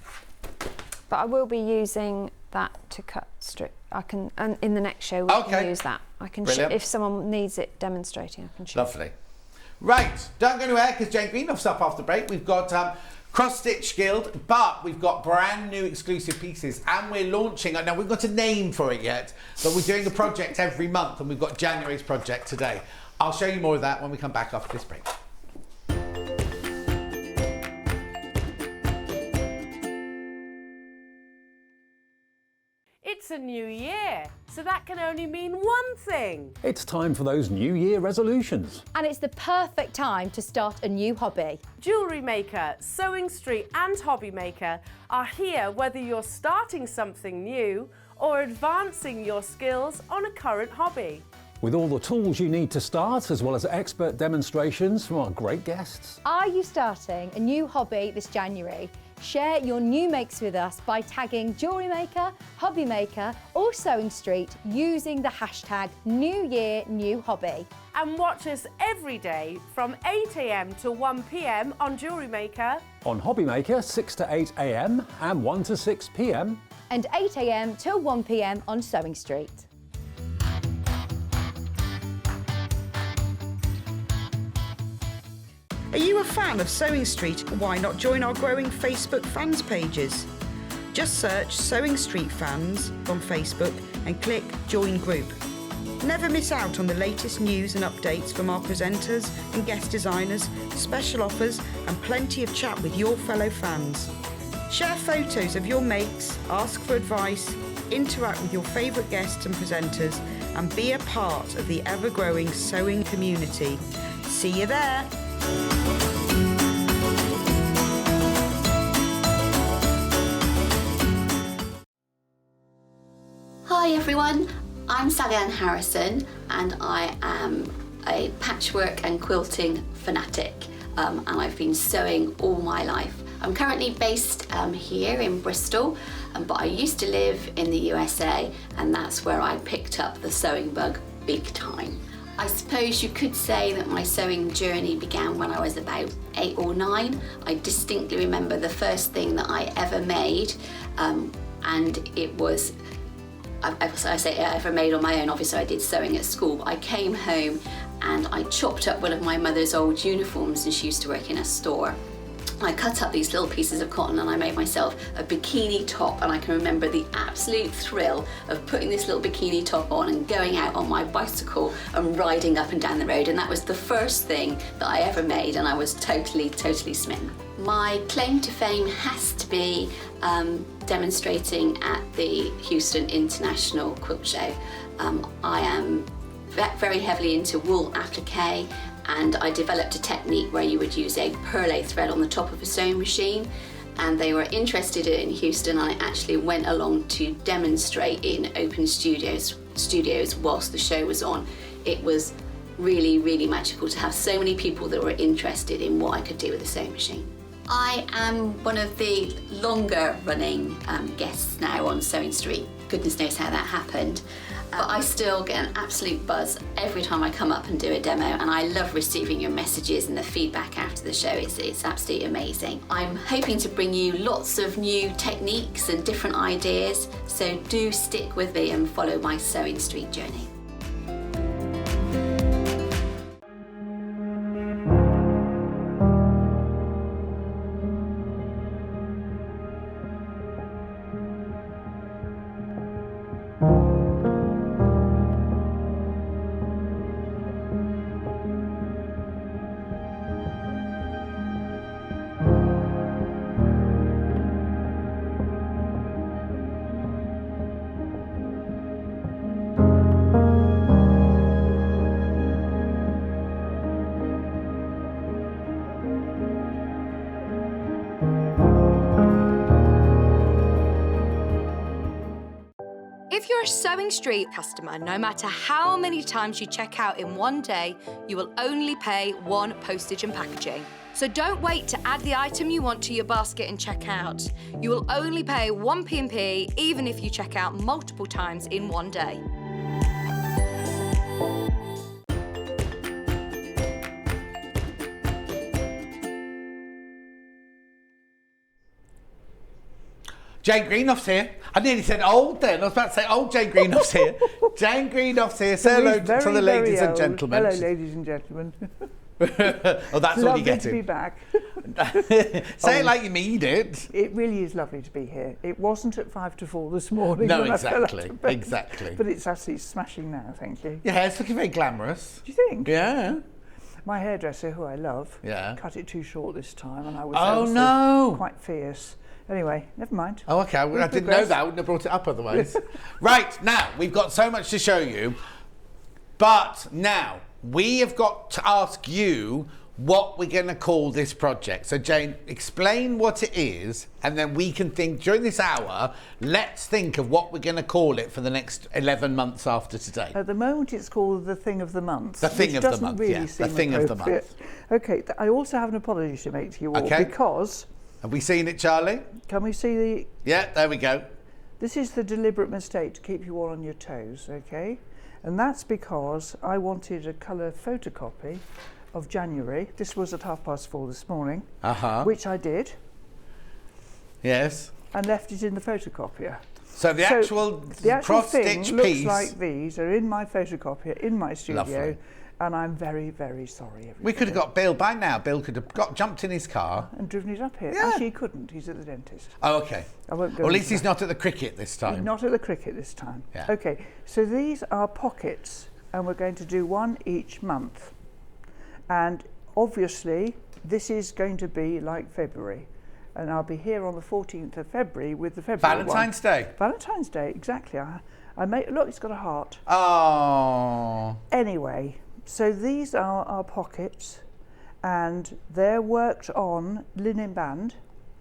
Speaker 2: But I will be using that to cut strip. I can, and in the next show we can use that. I can, if someone needs it demonstrating, I can show.
Speaker 1: Lovely. Right, don't go anywhere because Jane Greenoff's up after break. We've got Cross Stitch Guild, but we've got brand new exclusive pieces, and we're launching. Now we've got a name for it yet, but we're doing a project every month, and we've got January's project today. I'll show you more of that when we come back after this break.
Speaker 5: It's a new year, so that can only mean one thing.
Speaker 6: It's time for those New Year resolutions.
Speaker 7: And it's the perfect time to start a new hobby.
Speaker 5: Jewellery Maker, Sewing Street and Hobby Maker are here whether you're starting something new or advancing your skills on a current hobby.
Speaker 6: With all the tools you need to start, as well as expert demonstrations from our great guests.
Speaker 7: Are you starting a new hobby this January? Share your new makes with us by tagging Jewellery Maker, Hobby Maker or Sewing Street using the hashtag New Year New Hobby.
Speaker 5: And watch us every day from 8 a.m. to 1 p.m. on Jewellery Maker.
Speaker 6: On Hobby Maker, 6 to 8 a.m. and 1 to 6 p.m.
Speaker 7: And 8 a.m. till 1 p.m. on Sewing Street.
Speaker 4: Are you a fan of Sewing Street? Why not join our growing Facebook fans pages? Just search Sewing Street Fans on Facebook and click Join Group. Never miss out on the latest news and updates from our presenters and guest designers, special offers and plenty of chat with your fellow fans. Share photos of your makes, ask for advice, interact with your favourite guests and presenters and be a part of the ever-growing sewing community. See you there!
Speaker 11: Hi everyone, I'm Sally Ann Harrison and I am a patchwork and quilting fanatic and I've been sewing all my life. I'm currently based here in Bristol but I used to live in the USA and that's where I picked up the sewing bug big time. I suppose you could say that my sewing journey began when I was about 8 or 9. I distinctly remember the first thing that I ever made and it was, I say I ever made on my own, obviously I did sewing at school, but I came home and I chopped up one of my mother's old uniforms and she used to work in a store. I cut up these little pieces of cotton and I made myself a bikini top and I can remember the absolute thrill of putting this little bikini top on and going out on my bicycle and riding up and down the road, and that was the first thing that I ever made and I was totally smitten. My claim to fame has to be demonstrating at the Houston International Quilt Show. I am very heavily into wool applique and I developed a technique where you would use a perlé thread on the top of a sewing machine, and they were interested in Houston and I actually went along to demonstrate in open studios whilst the show was on. It was really magical to have so many people that were interested in what I could do with a sewing machine. I am one of the longer running guests now on Sewing Street. Goodness knows how that happened. But I still get an absolute buzz every time I come up and do a demo, and I love receiving your messages and the feedback after the show. It's absolutely amazing. I'm hoping to bring you lots of new techniques and different ideas, so do stick with me and follow my Sewing Street journey.
Speaker 9: If you're a Sewing Street customer, no matter how many times you check out in one day, you will only pay one postage and packaging. So don't wait to add the item you want to your basket and check out. You will only pay one P&P even if you check out multiple times in one day.
Speaker 1: Jane Greenoff's here. I nearly said old then. I was about to say old Jane Greenoff's here. Jane Greenoff's here. Say hello to the ladies and gentlemen.
Speaker 12: Hello, ladies and gentlemen.
Speaker 1: Oh, that's all you get.
Speaker 12: Lovely to be back.
Speaker 1: Say it like you mean it.
Speaker 12: It really is lovely to be here. It wasn't at 5 to 4 this morning.
Speaker 1: No,
Speaker 12: when
Speaker 1: exactly,
Speaker 12: I fell out of bed,
Speaker 1: exactly.
Speaker 12: But it's absolutely smashing now, thank you.
Speaker 1: Your hair's looking very glamorous.
Speaker 12: Do you think?
Speaker 1: Yeah.
Speaker 12: My hairdresser, who I love,
Speaker 1: Yeah.
Speaker 12: cut it too short this time, and I was
Speaker 1: Oh, no.
Speaker 12: quite fierce. Anyway, never mind.
Speaker 1: Oh, okay. I didn't know that. I wouldn't have brought it up otherwise. Right, now, we've got so much to show you. But now, we have got to ask you what we're going to call this project. So, Jane, explain what it is, and then we can think, during this hour, let's think of what we're going to call it for the next 11 months after today.
Speaker 12: At the moment, it's called the Thing of the Month.
Speaker 1: The Thing of the Month,
Speaker 12: really
Speaker 1: yeah.
Speaker 12: seem
Speaker 1: The Thing of the Month.
Speaker 12: Okay, I also have an apology to make to you all, because
Speaker 1: Have we seen it, Charlie?
Speaker 12: Can we see the...
Speaker 1: Yeah, there we go.
Speaker 12: This is the deliberate mistake to keep you all on your toes, okay? And that's because I wanted a colour photocopy of January. This was at 4:30 this morning, which I did.
Speaker 1: Yes.
Speaker 12: And left it in the photocopier.
Speaker 1: So the actual cross-stitch
Speaker 12: thing
Speaker 1: piece
Speaker 12: looks like these are in my photocopier in my studio.
Speaker 1: Lovely.
Speaker 12: And I'm very, very sorry. Everybody.
Speaker 1: We could have got Bill by now. Bill could have jumped in his car
Speaker 12: and driven it up here.
Speaker 1: Yeah.
Speaker 12: Actually, he couldn't. He's at the dentist.
Speaker 1: Oh, okay.
Speaker 12: I won't go.
Speaker 1: Or at least he's not at the cricket this time.
Speaker 12: He's not at the cricket this time.
Speaker 1: Yeah.
Speaker 12: Okay. So these are pockets, and we're going to do one each month. And obviously, this is going to be like February. And I'll be here on the 14th of February with the February
Speaker 1: Valentine's Day.
Speaker 12: Valentine's Day, exactly. I made, look, it's got a heart.
Speaker 1: Oh.
Speaker 12: Anyway, so these are our pockets, and they're worked on linen band.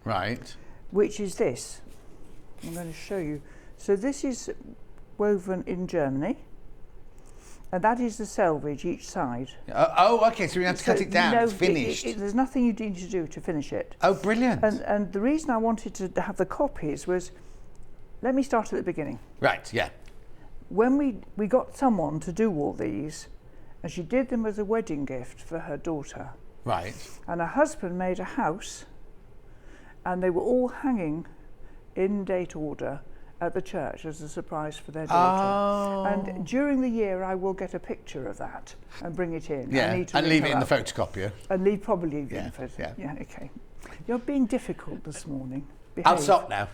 Speaker 1: Right.
Speaker 12: Which is this. I'm going to show you. So this is woven in Germany, and that is the selvage each side.
Speaker 1: Oh, okay, so we have to cut it down, it's finished.
Speaker 12: There's nothing you need to do to finish it.
Speaker 1: Oh, brilliant.
Speaker 12: And the reason I wanted to have the copies was, let me start at the beginning.
Speaker 1: Right, yeah.
Speaker 12: When we got someone to do all these, and she did them as a wedding gift for her daughter.
Speaker 1: Right.
Speaker 12: And her husband made a house, and they were all hanging in date order at the church as a surprise for their daughter.
Speaker 1: Oh.
Speaker 12: And during the year I will get a picture of that and bring it in.
Speaker 1: Yeah, and leave it in the photocopier.
Speaker 12: And probably leave it in the photocopier. Yeah, okay. You're being difficult this morning. Behave.
Speaker 1: I'll stop now.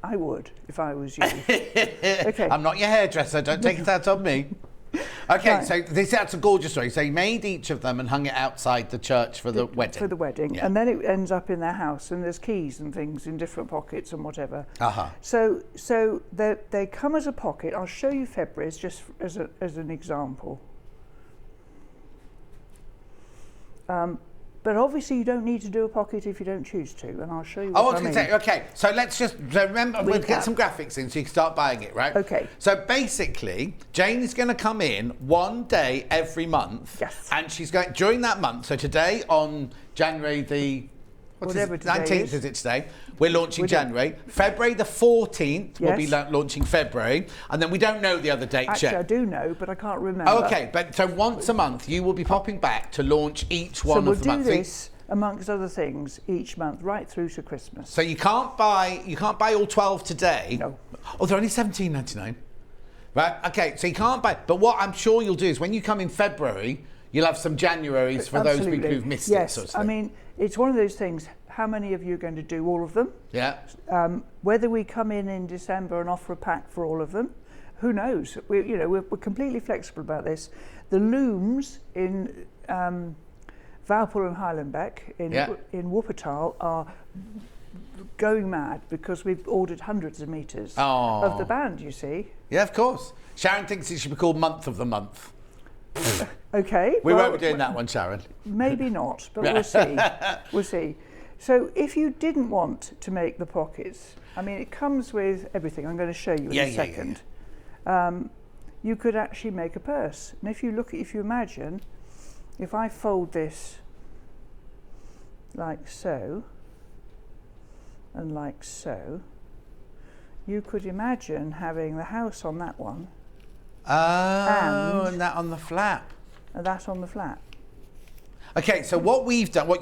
Speaker 12: I would, if I was you. Okay.
Speaker 1: I'm not your hairdresser, don't take it out on me. Okay, right. So that's a gorgeous story. So you made each of them and hung it outside the church for the wedding.
Speaker 12: For the wedding, yeah. And then it ends up in their house, and there's keys and things in different pockets and whatever. So they come as a pocket. I'll show you February's just as an example. But obviously you don't need to do a pocket if you don't choose to, and I'll show you what I mean.
Speaker 1: I was going to say, okay, so let's just remember, we'll get some graphics in so you can start buying it, right?
Speaker 12: Okay.
Speaker 1: So basically, Jane is going to come in one day every month.
Speaker 12: Yes.
Speaker 1: And she's going, during that month, so today on January the...
Speaker 12: Whatever today
Speaker 1: 19th is it today? We're launching January. February the 14th, we'll be launching February. And then we don't know the other dates yet.
Speaker 12: Actually, I do know, but I can't remember.
Speaker 1: Okay, but so once a month, you will be popping back to launch each one of the months.
Speaker 12: So we'll do this, amongst other things, each month, right through to Christmas.
Speaker 1: So you can't buy all 12 today.
Speaker 12: No.
Speaker 1: Oh, they're only $17.99. Right, okay, so you can't buy... But what I'm sure you'll do is when you come in February, you'll have some Januaries for those people who've missed it.
Speaker 12: Yes, I mean, it's one of those things. How many of you are going to do all of them?
Speaker 1: Yeah.
Speaker 12: Whether we come in December and offer a pack for all of them, who knows? We're completely flexible about this. The looms in Valpool and Heilenbeck in Wuppertal are going mad because we've ordered hundreds of meters of the band, you see.
Speaker 1: Yeah, of course. Sharon thinks it should be called Month of the Month.
Speaker 12: Okay.
Speaker 1: We won't be doing that one, Sharon.
Speaker 12: Maybe not, but we'll see. We'll see. So if you didn't want to make the pockets, I mean, it comes with everything. I'm going to show you in a second. You could actually make a purse. And if you imagine, if I fold this like so, and like so, you could imagine having the house on that one.
Speaker 1: Oh, and that on the flap.
Speaker 12: And that on the flap.
Speaker 1: Okay, so what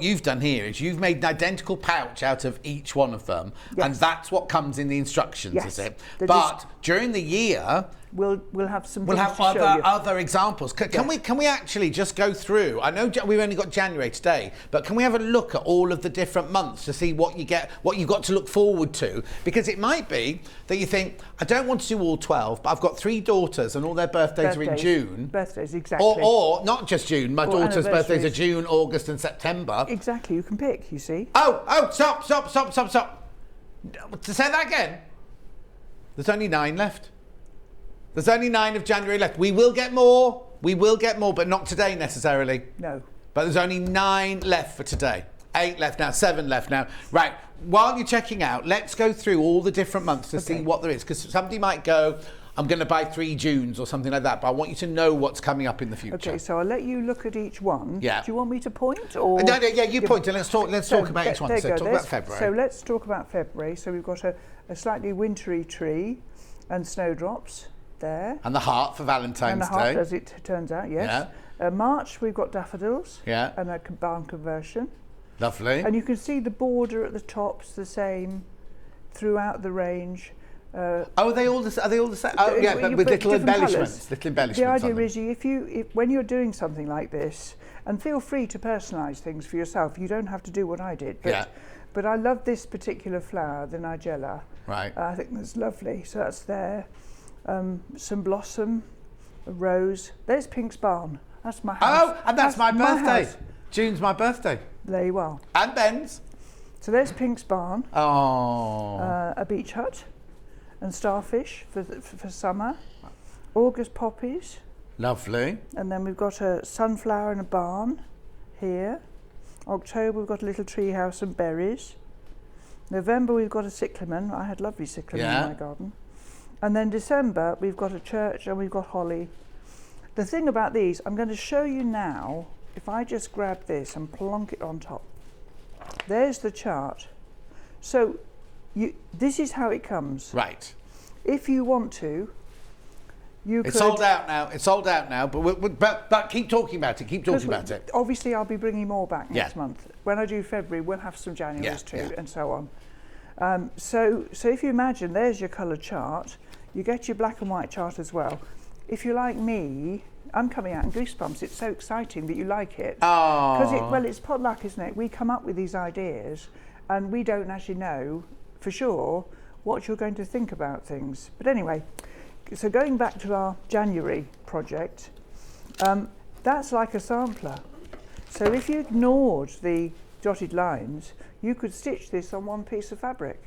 Speaker 1: you've done here is you've made an identical pouch out of each one of them, and that's what comes in the instructions, is it? But during the year,
Speaker 12: we'll have some.
Speaker 1: We'll have other examples. Can we actually just go through? I know we've only got January today, but can we have a look at all of the different months to see what you get, what you've got to look forward to? Because it might be that you think, I don't want to do all 12, but I've got 3 daughters and all their birthdays are in June.
Speaker 12: Birthdays, exactly.
Speaker 1: Or not just June. My daughter's birthdays are June, August, and September.
Speaker 12: Exactly. You can pick. You see.
Speaker 1: Oh! Stop! To say that again. There's only 9 left. There's only 9 of January left. We will get more, but not today necessarily.
Speaker 12: No.
Speaker 1: But there's only 9 left for today. 8 left now, 7 left now. Right, while you're checking out, let's go through all the different months to see what there is. Because somebody might go, I'm going to buy 3 Junes or something like that, but I want you to know what's coming up in the future.
Speaker 12: Okay, so I'll let you look at each one.
Speaker 1: Yeah.
Speaker 12: Do you want me to point or?
Speaker 1: No, you point and let's talk about each one. So talk about February.
Speaker 12: So let's talk about February. So we've got a slightly wintry tree and snowdrops there.
Speaker 1: And the heart for Valentine's Day.
Speaker 12: And the heart, as it turns out, yes.
Speaker 1: Yeah.
Speaker 12: March, we've got daffodils.
Speaker 1: Yeah.
Speaker 12: And a barn conversion.
Speaker 1: Lovely.
Speaker 12: And you can see the border at the top's the same throughout the range.
Speaker 1: Are they all the same? Oh, yeah, but with little embellishments.
Speaker 12: The idea is, if when you're doing something like this, and feel free to personalise things for yourself. You don't have to do what I did. But I love this particular flower, the Nigella.
Speaker 1: Right.
Speaker 12: I think that's lovely. So that's there. Some blossom, a rose. There's Pink's barn. That's my house.
Speaker 1: Oh, and that's my birthday. June's my birthday.
Speaker 12: There you are.
Speaker 1: And Ben's.
Speaker 12: So there's Pink's barn.
Speaker 1: Oh.
Speaker 12: A beach hut. And starfish for summer. August poppies.
Speaker 1: Lovely.
Speaker 12: And then we've got a sunflower and a barn here. October we've got a little tree house and berries. November we've got a cyclamen. I had lovely cyclamen in my garden. And then December we've got a church and we've got holly. The thing about these, I'm going to show you now, if I just grab this and plonk it on top. There's the chart. So this is how it comes.
Speaker 1: Right.
Speaker 12: If you want to,
Speaker 1: It's sold out now, but keep talking about it. Keep talking about it.
Speaker 12: Obviously, I'll be bringing more back next month. When I do February, we'll have some Januaries too, and so on. So if you imagine, there's your colour chart. You get your black and white chart as well. If you're like me, I'm coming out in goosebumps. It's so exciting that you like it. Because it's potluck, isn't it? We come up with these ideas, and we don't actually know for sure what you're going to think about things. But anyway. So going back to our January project, that's like a sampler. So if you ignored the dotted lines, you could stitch this on one piece of fabric.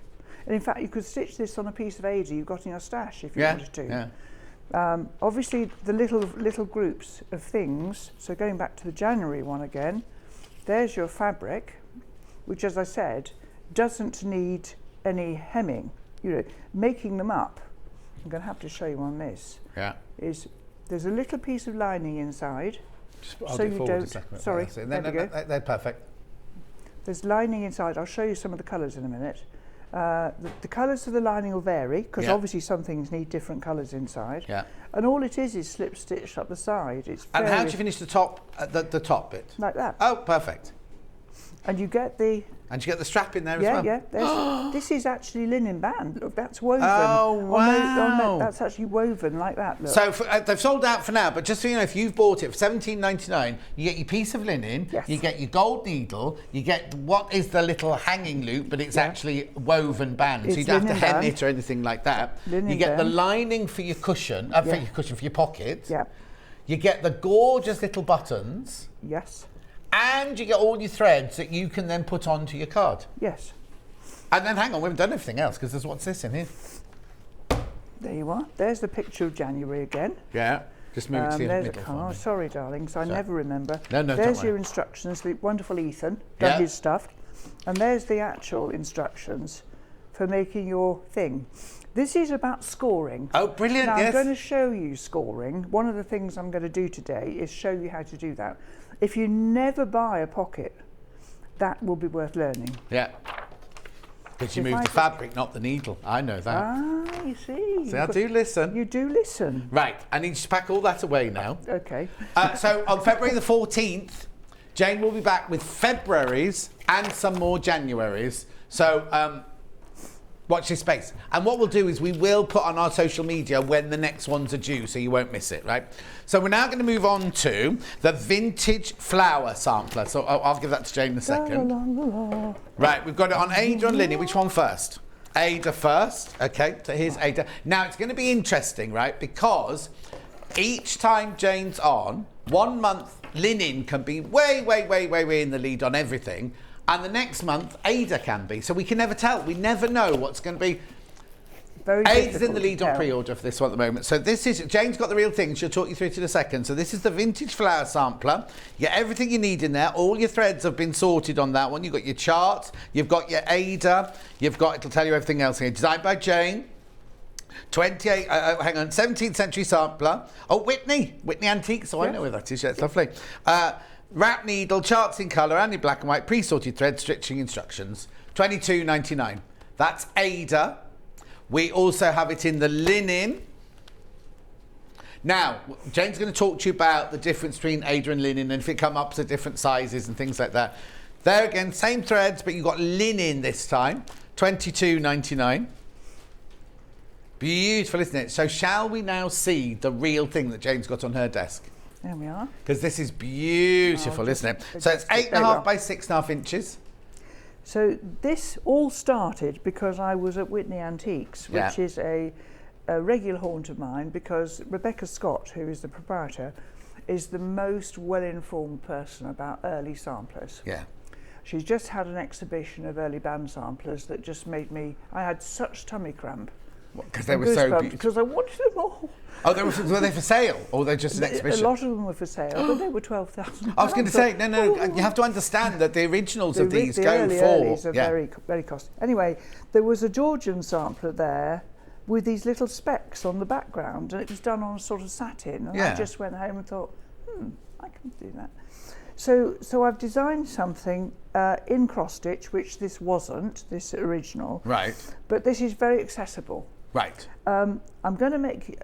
Speaker 12: And in fact, you could stitch this on a piece of Ada you've got in your stash if you wanted to. Yeah. Obviously, the little groups of things, so going back to the January one again, there's your fabric, which, as I said, doesn't need any hemming. Making them up, I'm going to have to show you on this.
Speaker 1: Yeah.
Speaker 12: There's a little piece of lining inside.
Speaker 1: So you don't.
Speaker 12: Sorry.
Speaker 1: They're perfect.
Speaker 12: There's lining inside. I'll show you some of the colours in a minute. The colours of the lining will vary because obviously some things need different colours inside.
Speaker 1: Yeah.
Speaker 12: And all it is slip stitched up the side.
Speaker 1: And how do you finish the top? The top bit.
Speaker 12: Like that.
Speaker 1: Oh, perfect.
Speaker 12: And you get the.
Speaker 1: And you get the strap in there as well.
Speaker 12: Yeah. This is actually linen band. Look, that's woven.
Speaker 1: Oh, wow.
Speaker 12: That's actually woven like that. Look.
Speaker 1: So they've sold out for now, but just so you know, if you've bought it for $17.99, you get your piece of linen, you get your gold needle, you get what is the little hanging loop, but it's actually woven band, so you don't have to hem it or anything like that. You get the lining for your cushion, for your pocket.
Speaker 12: Yeah.
Speaker 1: You get the gorgeous little buttons.
Speaker 12: Yes.
Speaker 1: And you get all your threads that you can then put onto your card.
Speaker 12: Yes.
Speaker 1: And then hang on, we haven't done everything else because there's what's this in here.
Speaker 12: There you are. There's the picture of January again.
Speaker 1: Yeah. Just move it to the middle.
Speaker 12: Oh, sorry, darlings. I never remember.
Speaker 1: No,
Speaker 12: there's your instructions. The wonderful Ethan done his stuff. And there's the actual instructions for making your thing. This is about scoring.
Speaker 1: Oh, brilliant,
Speaker 12: now,
Speaker 1: yes.
Speaker 12: I'm going to show you scoring. One of the things I'm going to do today is show you how to do that. If you never buy a pocket, that will be worth learning.
Speaker 1: Yeah. Because you move the fabric, not the needle. I know that.
Speaker 12: Ah, you see.
Speaker 1: See, I do listen.
Speaker 12: You do listen.
Speaker 1: Right, I need you to pack all that away now.
Speaker 12: Okay.
Speaker 1: So on February the 14th, Jane will be back with February's and some more January's. So watch this space. And what we'll do is we will put on our social media when the next ones are due, so you won't miss it, right? So we're now going to move on to the vintage flower sampler. So I'll give that to Jane in a second. Right, we've got it on Ada and Linen. Which one first? Ada first. Okay, so here's Ada. Now it's going to be interesting, right? Because each time Jane's on, 1 month Linen can be way in the lead on everything. And the next month, Ada can be. So we can never tell. We never know what's going to be. Ada's in the lead on pre-order for this one at the moment. So this is, Jane's got the real thing. She'll talk you through it in a second. So this is the vintage flower sampler. You get everything you need in there. All your threads have been sorted on that one. You've got your chart. You've got your Ada. You've got, it'll tell you everything else here. Designed by Jane. 28, hang on, 17th century sampler. Oh, Whitney Antique, so I know where that is. Yeah, it's lovely. Wrap needle, charts in colour, and in black and white, pre-sorted thread, stitching instructions. $22.99. That's Ada. We also have it in the linen. Now, Jane's going to talk to you about the difference between Ada and linen, and if it come up to different sizes and things like that. There again, same threads, but you've got linen this time. $22.99. Beautiful, isn't it? So shall we now see the real thing that Jane's got on her desk?
Speaker 12: There we are.
Speaker 1: Because this is beautiful, isn't it? So it's 8.5 by 6.5 inches.
Speaker 12: So this all started because I was at Whitney Antiques, which is a regular haunt of mine, because Rebecca Scott, who is the proprietor, is the most well-informed person about early samplers.
Speaker 1: Yeah.
Speaker 12: She's just had an exhibition of early band samplers that just made me... I had such tummy cramp.
Speaker 1: Because they were so beautiful.
Speaker 12: Because I wanted them all.
Speaker 1: Oh, were they for sale, or were they just an exhibition?
Speaker 12: A lot of them were for sale, but they were £12,000.
Speaker 1: I was going to say, no, you have to understand that the originals of these go for...
Speaker 12: earlies are very, very costly. Anyway, there was a Georgian sampler there with these little specks on the background, and it was done on a sort of satin, and I just went home and thought, I can do that. So I've designed something in cross-stitch, which this wasn't, this original.
Speaker 1: Right.
Speaker 12: But this is very accessible.
Speaker 1: Right.
Speaker 12: I'm going to make...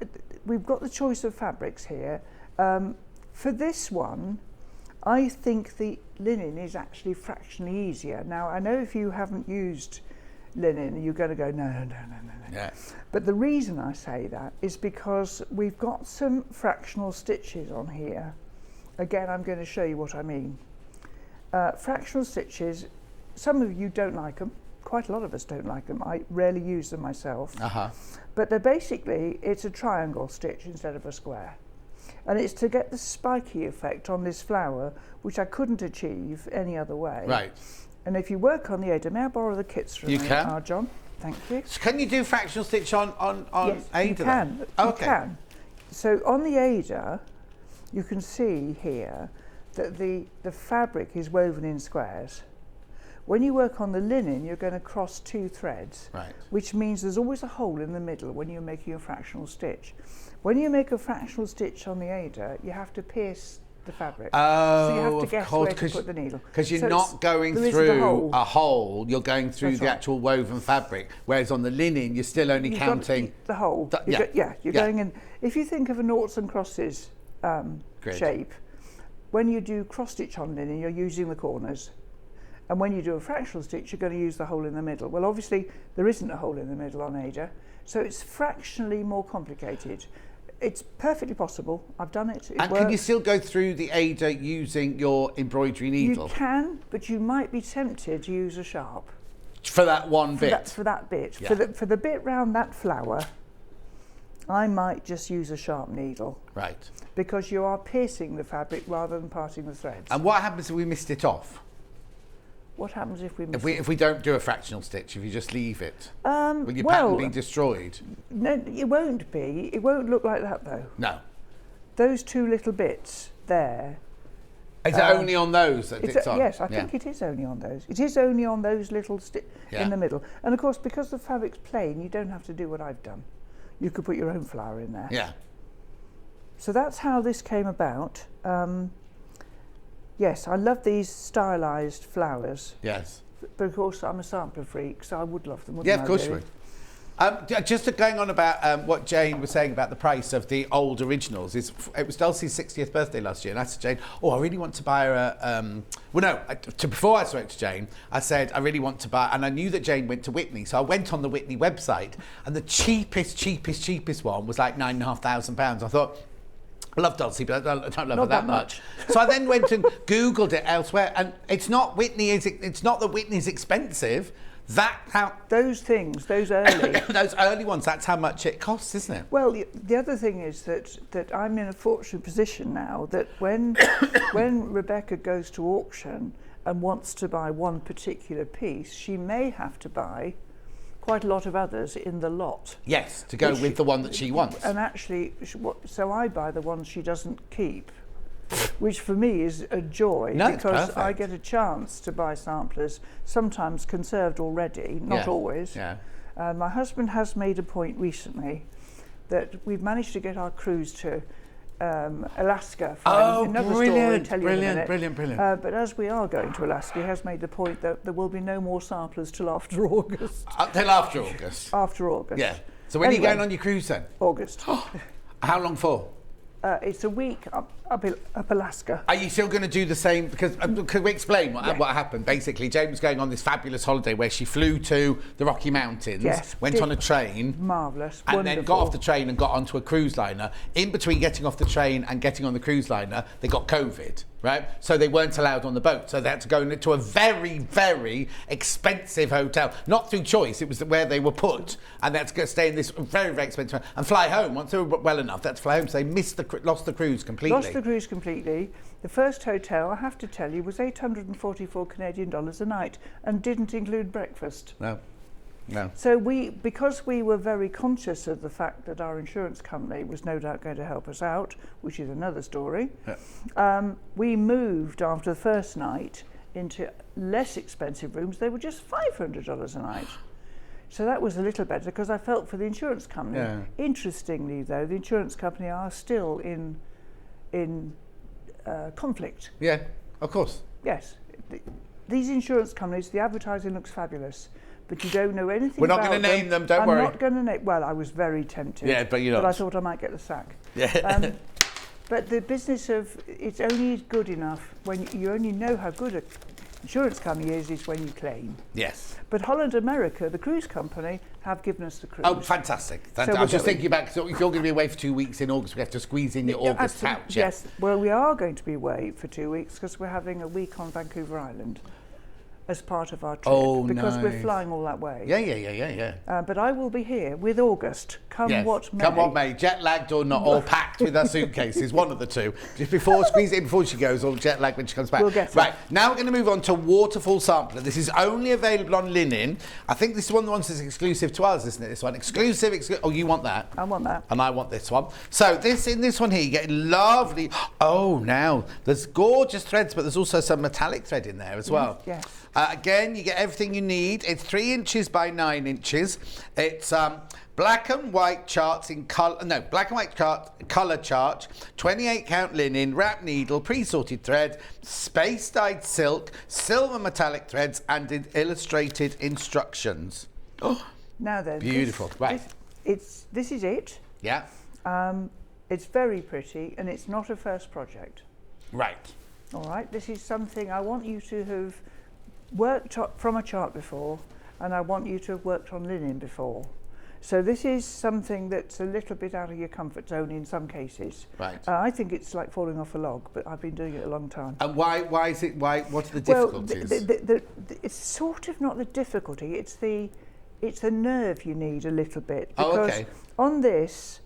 Speaker 12: We've got the choice of fabrics here. For this one, I think the linen is actually fractionally easier. Now, I know if you haven't used linen, you're going to go, no.
Speaker 1: Yeah.
Speaker 12: But the reason I say that is because we've got some fractional stitches on here. Again, I'm going to show you what I mean. Fractional stitches, some of you don't like them. Quite a lot of us don't like them. I rarely use them myself. But they're basically, it's a triangle stitch instead of a square. And it's to get the spiky effect on this flower, which I couldn't achieve any other way.
Speaker 1: Right.
Speaker 12: And if you work on the Ada, may I borrow the kits from you? You can. John, thank you.
Speaker 1: So can you do fractional stitch on
Speaker 12: yes,
Speaker 1: Ada?
Speaker 12: You can.
Speaker 1: Oh,
Speaker 12: okay. You can. So on the Ada, you can see here that the fabric is woven in squares. When you work on the linen, you're going to cross two threads, which means there's always a hole in the middle when you're making a fractional stitch. When you make a fractional stitch on the Ada, you have to pierce the fabric.
Speaker 1: Oh,
Speaker 12: so you have to guess where to put the needle.
Speaker 1: Because you're not going through a hole, you're going through the actual woven fabric. Whereas on the linen, you're still only counting
Speaker 12: the hole. You're going in. If you think of a noughts and crosses shape, when you do cross stitch on linen, you're using the corners. And when you do a fractional stitch, you're going to use the hole in the middle. Well, obviously, there isn't a hole in the middle on Ada, so it's fractionally more complicated. It's perfectly possible. I've done it.
Speaker 1: And can you still go through the Ada using your embroidery needle?
Speaker 12: You can, but you might be tempted to use a sharp.
Speaker 1: For that one bit?
Speaker 12: For that bit.
Speaker 1: Yeah.
Speaker 12: For the bit round that flower, I might just use a sharp needle.
Speaker 1: Right.
Speaker 12: Because you are piercing the fabric rather than parting the threads.
Speaker 1: And what happens if we missed it off?
Speaker 12: What happens if we
Speaker 1: if we don't do a fractional stitch, if you just leave it? Will your pattern be destroyed?
Speaker 12: No, it won't be. It won't look like that though.
Speaker 1: No.
Speaker 12: Those two little bits there.
Speaker 1: Is it only on those that it's on?
Speaker 12: Yes, I think it is only on those. It is only on those little in the middle. And of course, because the fabric's plain, you don't have to do what I've done. You could put your own flower in there.
Speaker 1: Yeah.
Speaker 12: So that's how this came about. Yes, I love these stylised flowers.
Speaker 1: Yes.
Speaker 12: But of course, I'm a sampler freak, so I would love them, wouldn't I?
Speaker 1: Yeah, of course you would. Just going on about what Jane was saying about the price of the old originals. It was Dulcie's 60th birthday last year, and I said to Jane, I really want to buy her a... before I spoke to Jane, I said, I really want to buy... And I knew that Jane went to Whitney, so I went on the Whitney website, and the cheapest one was like £9,500. I thought... I love Dulcie, but I don't love her that much. So I then went and Googled it elsewhere, and it's not Whitney. It's not that Whitney's expensive.
Speaker 12: Those things, those early,
Speaker 1: those early ones. That's how much it costs, isn't it?
Speaker 12: Well, the other thing is that I'm in a fortunate position now that when Rebecca goes to auction and wants to buy one particular piece, she may have to buy quite a lot of others in the lot.
Speaker 1: Yes, to go with the one that she wants.
Speaker 12: And actually, so I buy the ones she doesn't keep, which for me is a joy because I get a chance to buy samplers, sometimes conserved already, not always.
Speaker 1: Yeah.
Speaker 12: My husband has made a point recently that we've managed to get our cruise to Alaska. Another story, I'll tell you in a minute.
Speaker 1: Brilliant.
Speaker 12: But as we are going to Alaska, he has made the point that there will be no more samplers till after August.
Speaker 1: Till after August?
Speaker 12: After August.
Speaker 1: Yeah. So when are you going on your cruise then?
Speaker 12: August.
Speaker 1: How long for?
Speaker 12: It's a week up Alaska.
Speaker 1: Are you still going to do the same? Because could we explain what happened? Basically, Jane was going on this fabulous holiday where she flew to the Rocky Mountains, went on a train.
Speaker 12: Marvellous.
Speaker 1: And then got off the train and got onto a cruise liner. In between getting off the train and getting on the cruise liner, they got COVID, right? So they weren't allowed on the boat. So they had to go into a very, very expensive hotel. Not through choice, it was where they were put. And they had to go stay in this very, very expensive hotel and fly home. Once they were well enough, they had to fly home. So they lost the cruise completely.
Speaker 12: Lost the cruise completely. The first hotel, I have to tell you, was 844 Canadian dollars a night and didn't include breakfast.
Speaker 1: No.
Speaker 12: So because we were very conscious of the fact that our insurance company was no doubt going to help us out, which is another story, we moved after the first night into less expensive rooms. They were just $500 a night. So that was a little better because I felt for the insurance company.
Speaker 1: Yeah.
Speaker 12: Interestingly, though, the insurance company are still in conflict.
Speaker 1: Yeah, of course.
Speaker 12: Yes. These insurance companies, the advertising looks fabulous, but you don't know anything
Speaker 1: We're not
Speaker 12: about
Speaker 1: going to name them, don't
Speaker 12: I'm
Speaker 1: worry.
Speaker 12: not going to name... Well, I was very tempted.
Speaker 1: Yeah, but you're not.
Speaker 12: But I thought I might get the sack.
Speaker 1: Yeah.
Speaker 12: But the business of... It's only good enough when you only know how good an insurance company is when you claim.
Speaker 1: Yes.
Speaker 12: But Holland America, the cruise company, have given us the cruise.
Speaker 1: Oh, fantastic.
Speaker 12: So
Speaker 1: I was just thinking about, so if you're going to be away for 2 weeks in August, we have to squeeze in your August pouch. Yeah.
Speaker 12: Yes, well, we are going to be away for 2 weeks because we're having a week on Vancouver Island as part of our trip. Because we're flying all that way.
Speaker 1: Yeah.
Speaker 12: But I will be here with August, come what may.
Speaker 1: Come what may, jet lagged or not, or packed with our suitcases, one of the two. Just squeeze it in before she goes, or jet lagged when she comes back.
Speaker 12: We'll get
Speaker 1: right, now we're going to move on to Waterfall Sampler. This is only available on linen. I think this is one of the ones that's exclusive to us, isn't it? This one, exclusive. Oh, you want that?
Speaker 12: I want that.
Speaker 1: And I want this one. So in this one here, you get lovely. Oh, now there's gorgeous threads, but there's also some metallic thread in there as well.
Speaker 12: Yes.
Speaker 1: Again, you get everything you need. It's 3 inches by 9 inches. It's black and white charts in colour. No, black and white colour chart. 28 count linen, wrap needle, pre-sorted thread, space dyed silk, silver metallic threads, and illustrated instructions. Oh,
Speaker 12: now then,
Speaker 1: beautiful.
Speaker 12: This is it.
Speaker 1: Yeah.
Speaker 12: It's very pretty, and it's not a first project.
Speaker 1: Right.
Speaker 12: All right. This is something I want you to have worked from a chart before, and I want you to have worked on linen before. So this is something that's a little bit out of your comfort zone in some cases.
Speaker 1: Right.
Speaker 12: I think it's like falling off a log, but I've been doing it a long time.
Speaker 1: And why is it? What are the difficulties?
Speaker 12: Well, it's sort of not the difficulty. It's the nerve you need a little bit. Because on this,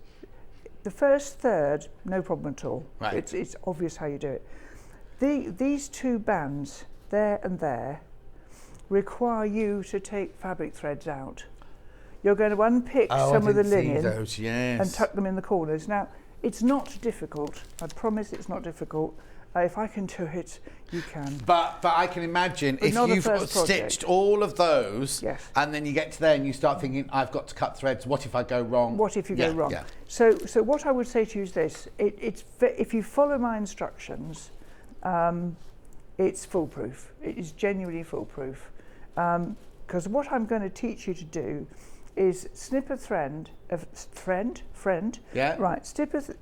Speaker 12: the first third, no problem at all.
Speaker 1: Right.
Speaker 12: It's obvious how you do it. These two bands, there and there, require you to take fabric threads out. You're going to unpick some of the linen and tuck them in the corners. Now, it's not difficult. I promise it's not difficult. If I can do it, you can.
Speaker 1: But I can imagine if you've stitched all of those, and then you get to there and you start thinking, I've got to cut threads. What if I go wrong?
Speaker 12: What if you go wrong?
Speaker 1: Yeah.
Speaker 12: So what I would say to you is this: if you follow my instructions, it's foolproof. It is genuinely foolproof. Because what I'm going to teach you to do is snip a friend.
Speaker 1: Yeah.
Speaker 12: Right. Snip a.
Speaker 1: Do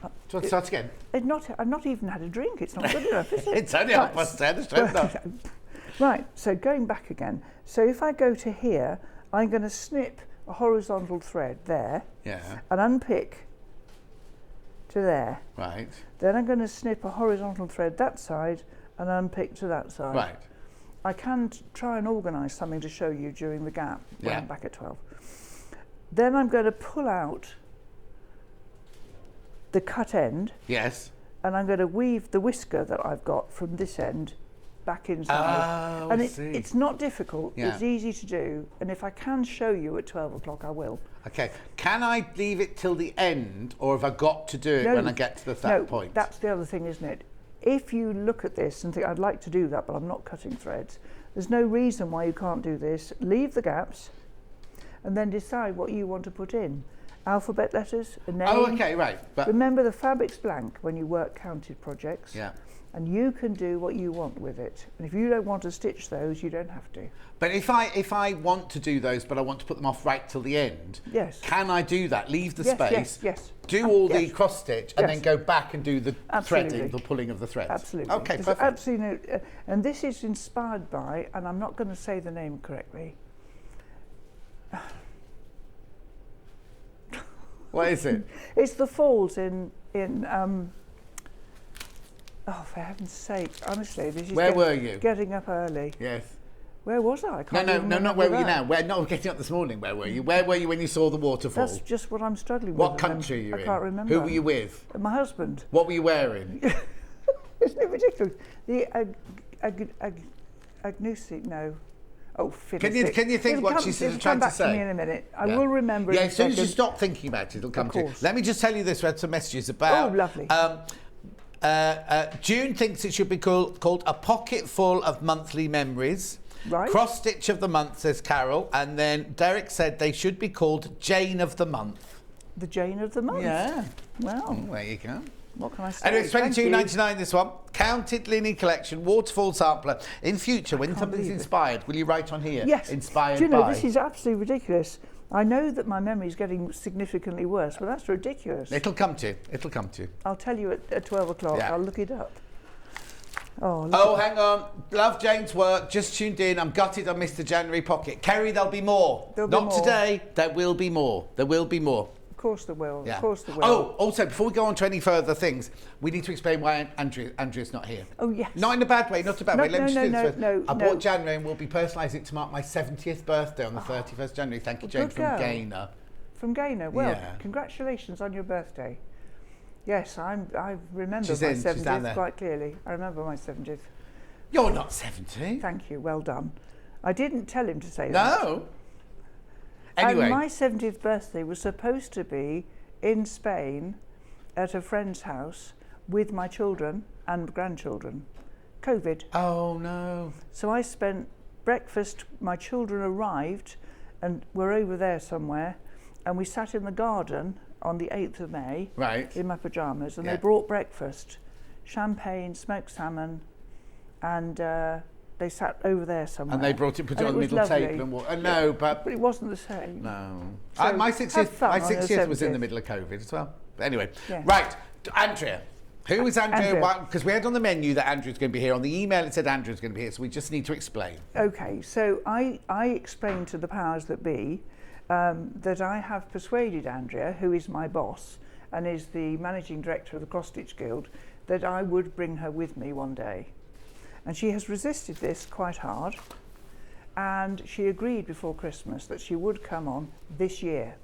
Speaker 1: you want to start again?
Speaker 12: I've not even had a drink. It's not good enough, is it?
Speaker 1: It's only 10:30.
Speaker 12: Right. So going back again. So if I go to here, I'm going to snip a horizontal thread there.
Speaker 1: Yeah.
Speaker 12: And unpick to there.
Speaker 1: Right.
Speaker 12: Then I'm going to snip a horizontal thread that side and unpick to that side.
Speaker 1: Right.
Speaker 12: I can try and organise something to show you during the gap when I'm back at 12. Then I'm going to pull out the cut end.
Speaker 1: Yes.
Speaker 12: And I'm going to weave the whisker that I've got from this end back inside.
Speaker 1: Oh,
Speaker 12: and
Speaker 1: I see.
Speaker 12: It's not difficult.
Speaker 1: Yeah.
Speaker 12: It's easy to do. And if I can show you at 12 o'clock, I will.
Speaker 1: Okay. Can I leave it till the end, or have I got to do it when I get to that point?
Speaker 12: That's the other thing, isn't it? If you look at this and think, I'd like to do that, but I'm not cutting threads, there's no reason why you can't do this. Leave the gaps, and then decide what you want to put in. Alphabet letters, a name.
Speaker 1: Oh, okay, right. But
Speaker 12: remember, the fabric's blank when you work counted projects.
Speaker 1: Yeah.
Speaker 12: And you can do what you want with it. And if you don't want to stitch those, you don't have to.
Speaker 1: But if I want to do those, but I want to put them off right till the end,
Speaker 12: yes,
Speaker 1: can I do that? Leave the
Speaker 12: yes,
Speaker 1: space,
Speaker 12: yes,
Speaker 1: do all the cross stitch, and then go back and do the
Speaker 12: absolutely.
Speaker 1: threading, the pulling of the threads.
Speaker 12: Absolutely.
Speaker 1: Okay,
Speaker 12: There's
Speaker 1: perfect.
Speaker 12: absolutely no, and this is inspired by, and I'm not going to say the name correctly.
Speaker 1: What is it?
Speaker 12: It's the falls in oh, for heaven's sake, honestly, this is
Speaker 1: Where were you?
Speaker 12: Getting up early.
Speaker 1: Yes.
Speaker 12: Where was I? I can't even
Speaker 1: No, not where were you
Speaker 12: remember
Speaker 1: now. Where, not getting up this morning, where were you? Where were you when you saw the waterfall?
Speaker 12: That's just what I'm struggling with.
Speaker 1: What country are you in?
Speaker 12: I can't remember.
Speaker 1: Who were you with?
Speaker 12: My husband.
Speaker 1: What were you wearing?
Speaker 12: Isn't it ridiculous? The agnostic, no. Oh,
Speaker 1: Can you think what she's trying to say?
Speaker 12: It'll come back to me in a minute. I will remember.
Speaker 1: Yeah,
Speaker 12: in
Speaker 1: as soon as you
Speaker 12: second.
Speaker 1: stop thinking about it, it'll come
Speaker 12: Of
Speaker 1: to you.
Speaker 12: course.
Speaker 1: Let me just tell you this. We had some messages about.
Speaker 12: Oh, lovely.
Speaker 1: June thinks it should be called A Pocket Full of Monthly Memories.
Speaker 12: Right.
Speaker 1: Cross Stitch of the Month, says Carol. And then Derek said they should be called Jane of the Month.
Speaker 12: The Jane of the Month?
Speaker 1: Yeah.
Speaker 12: Well.
Speaker 1: There you go.
Speaker 12: What can I say?
Speaker 1: Anyway, it's $22.99 this one. Counted Linen Collection, waterfall sampler. In future, when something's inspired, will you write on here?
Speaker 12: Yes.
Speaker 1: Inspired
Speaker 12: Do you know,
Speaker 1: by?
Speaker 12: this is absolutely ridiculous. I know that my memory is getting significantly worse, but that's ridiculous.
Speaker 1: It'll come to you. It'll come to you.
Speaker 12: I'll tell you at 12 o'clock.
Speaker 1: Yeah.
Speaker 12: I'll look it up.
Speaker 1: Oh, hang on. Love Jane's work. Just tuned in. I'm gutted I missed the January pocket. Kerry, there'll be more.
Speaker 12: There'll be
Speaker 1: Not
Speaker 12: more.
Speaker 1: today. There will be more. There will be more.
Speaker 12: Of course there will.
Speaker 1: Yeah.
Speaker 12: Of course there will.
Speaker 1: Oh, also, before we go on to any further things, we need to explain why Andrea's not here.
Speaker 12: Oh, yes.
Speaker 1: Not in a bad way, not a bad way. Let me just do this first.
Speaker 12: no.
Speaker 1: I bought January and we'll be personalising it to mark my 70th birthday on the 31st January. Thank you, Jane,
Speaker 12: good
Speaker 1: from
Speaker 12: girl.
Speaker 1: Gaynor.
Speaker 12: From Gaynor. Well,
Speaker 1: Yeah.
Speaker 12: congratulations on your birthday. Yes, I remember
Speaker 1: She's
Speaker 12: my
Speaker 1: in, she's down
Speaker 12: 70th
Speaker 1: there.
Speaker 12: quite clearly. I remember my 70th.
Speaker 1: You're not 70.
Speaker 12: Thank you. Well done. I didn't tell him to say that.
Speaker 1: No. Anyway.
Speaker 12: And my 70th birthday was supposed to be in Spain at a friend's house with my children and grandchildren. COVID.
Speaker 1: Oh, no.
Speaker 12: So I spent breakfast, my children arrived and were over there somewhere, and we sat in the garden on the 8th of May
Speaker 1: Right.
Speaker 12: in my pyjamas, and
Speaker 1: Yeah.
Speaker 12: they brought breakfast, champagne, smoked salmon, and they sat over there somewhere.
Speaker 1: And they brought it, put it
Speaker 12: And
Speaker 1: on the
Speaker 12: was
Speaker 1: middle
Speaker 12: lovely.
Speaker 1: table and walked. No, but
Speaker 12: it wasn't the same.
Speaker 1: No.
Speaker 12: So
Speaker 1: My
Speaker 12: have
Speaker 1: 60th,
Speaker 12: fun
Speaker 1: my
Speaker 12: on your
Speaker 1: 60th was in the
Speaker 12: 70th.
Speaker 1: middle of COVID as well. But anyway,
Speaker 12: Yeah.
Speaker 1: right, Andrea. Who is Andrea?
Speaker 12: Andrea.
Speaker 1: Because we had on the menu that Andrea's going to be here. On the email it said Andrea's going to be here, so we just need to explain.
Speaker 12: Okay, so I explained to the powers that be that I have persuaded Andrea, who is my boss and is the managing director of the Cross Stitch Guild, that I would bring her with me one day. And she has resisted this quite hard, and she agreed before Christmas that she would come on this year.